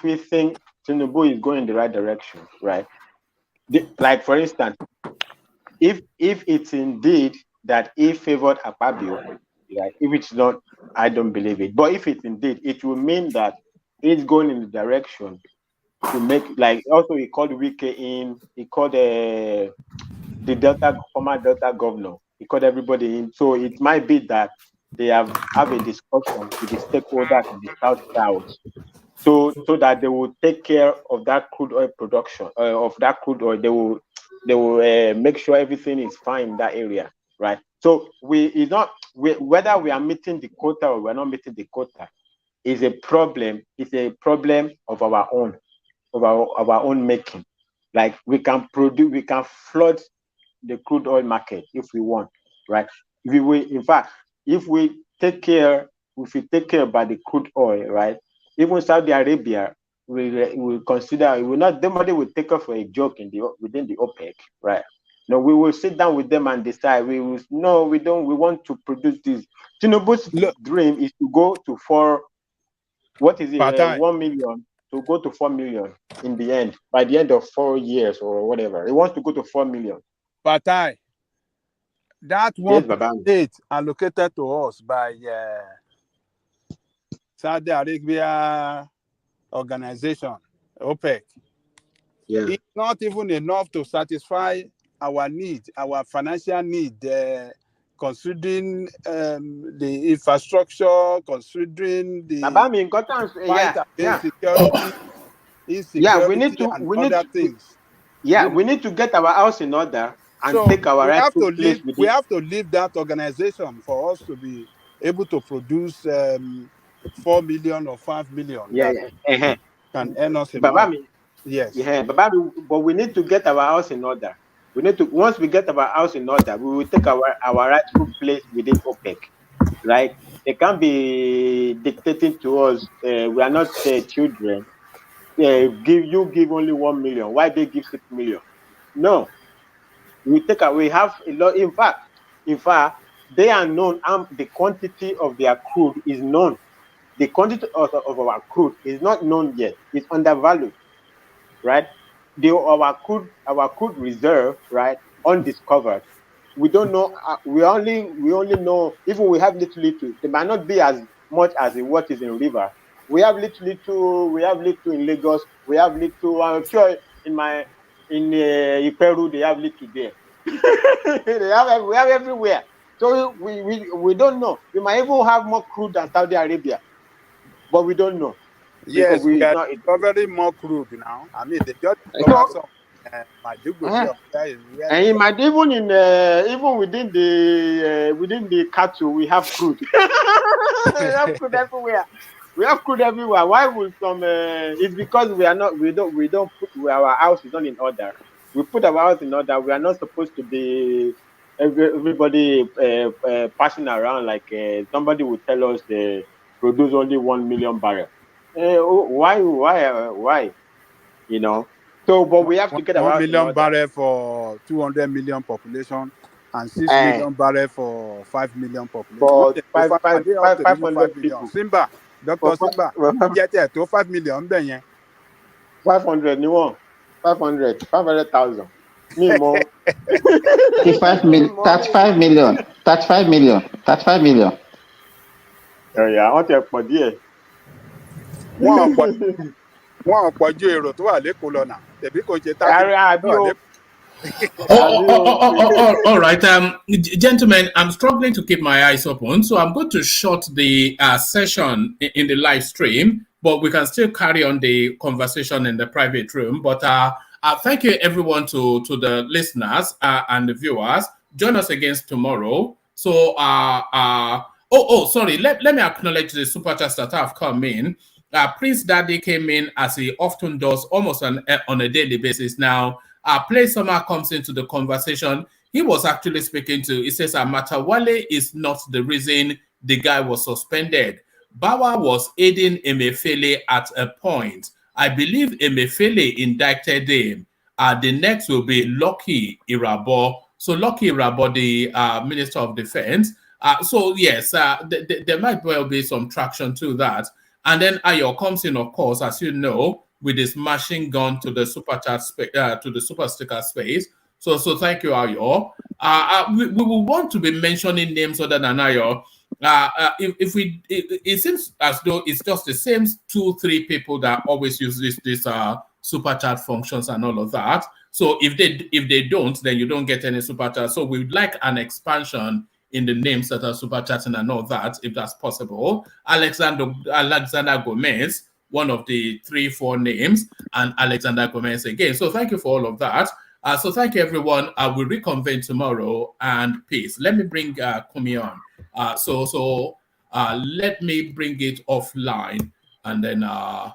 we think Tinubu is going in the right direction, right? Like for instance, if it's indeed that he favored Akpabio, right? If it's not, I don't believe it. But if it's indeed, it will mean that it's going in the direction to make, like, also he called Wike in. He called the former Delta governor. He called everybody in. So it might be that they have a discussion with the stakeholders in the South, so that they will take care of that crude oil production, of that crude oil. They will make sure everything is fine in that area, right? So whether we are meeting the quota or we're not meeting the quota is a problem. It's a problem of our own making. Like we can flood the crude oil market if we want, right? If we take care about the crude oil, right? Even Saudi Arabia will consider. Nobody will take us for a joke within the OPEC, right? No, we will sit down with them and decide. We want to produce this. Tinubu's dream is to go to 1 million, to go to 4 million in the end, by the end of 4 years or whatever. He wants to go to 4 million. Fatai, that 1.8 allocated to us by Saudi Arabia organization, OPEC, it's not even enough to satisfy our need, our financial need considering the infrastructure, considering the fight against security, insecurity, and other things. We need to get our house in order and take our rightful place with we have to leave that organization for us to be able to produce 4 million or 5 million that can earn us a month. Yes. Yeah, but we need to get our house in order. We need to, once we get our house in order, we will take our rightful place within OPEC, right? They can't be dictating to us. We are not children. Give only 1 million. Why they give 6 million? No, we have a lot. In fact, they are known. The quantity of their crude is known. The quantity of our crude is not known yet. It's undervalued, right? Our crude reserve, right, undiscovered. We don't know. We only know, even we have little. It might not be as much as what is in river. We have little. We have little in Lagos. We have little. I'm sure in Peru they have little there. We have everywhere. So we don't know. We might even have more crude than Saudi Arabia, but we don't know. Yes, we are discovering more crude now. I mean, they just discovered some. And it might even within the cattle we have crude. We have crude everywhere. We have crude everywhere. Why would some? It's because we don't put our house is not in order. We put our house in order. We are not supposed to be everybody passing around like somebody would tell us they produce only 1 million barrels. Why? You know. So, but we have to get our 1 million barrel for 200 million population and 6 million barrel for 5 million population. For 500 people. Simba, Dr. Simba, get there to 5 million. 500, you want 500,000. Me more. 35 million. Oh yeah, I want to put there. Wọ́n pọ̀jù èrò tó wà lẹ́kọ̀ọ́ lọ́nà tẹ̀bí kò ṣe All right, gentlemen, I'm struggling to keep my eyes open, so I'm going to shut the session in the live stream, but we can still carry on the conversation in the private room. But thank you, everyone, to the listeners and the viewers. Join us again tomorrow. So, sorry, let me acknowledge the super chats that have come in. Prince Daddy came in as he often does, almost on a daily basis now. Play Summer comes into the conversation. He was actually speaking to, he says, Matawale is not the reason the guy was suspended. Bawa was aiding Emefiele at a point. I believe Emefiele indicted him. The next will be Lucky Irabo. So Lucky Irabo, the Minister of Defense. So yes, there might well be some traction to that. And then Ayo comes in, of course, as you know, with his machine gun to the super chat to the super sticker space. So thank you, Ayo. We will want to be mentioning names other than Ayo. It seems as though it's just the same 2-3 people that always use this super chat functions and all of that. So if they don't, then you don't get any super chat. So we would like an expansion in the names that are super chatting and all that, if that's possible. Alexander Gomez, one of the 3-4 names, and Alexander Gomez again. So thank you for all of that. So thank you, everyone. We'll reconvene tomorrow, and peace. Let me bring Kumi on. So let me bring it offline, and then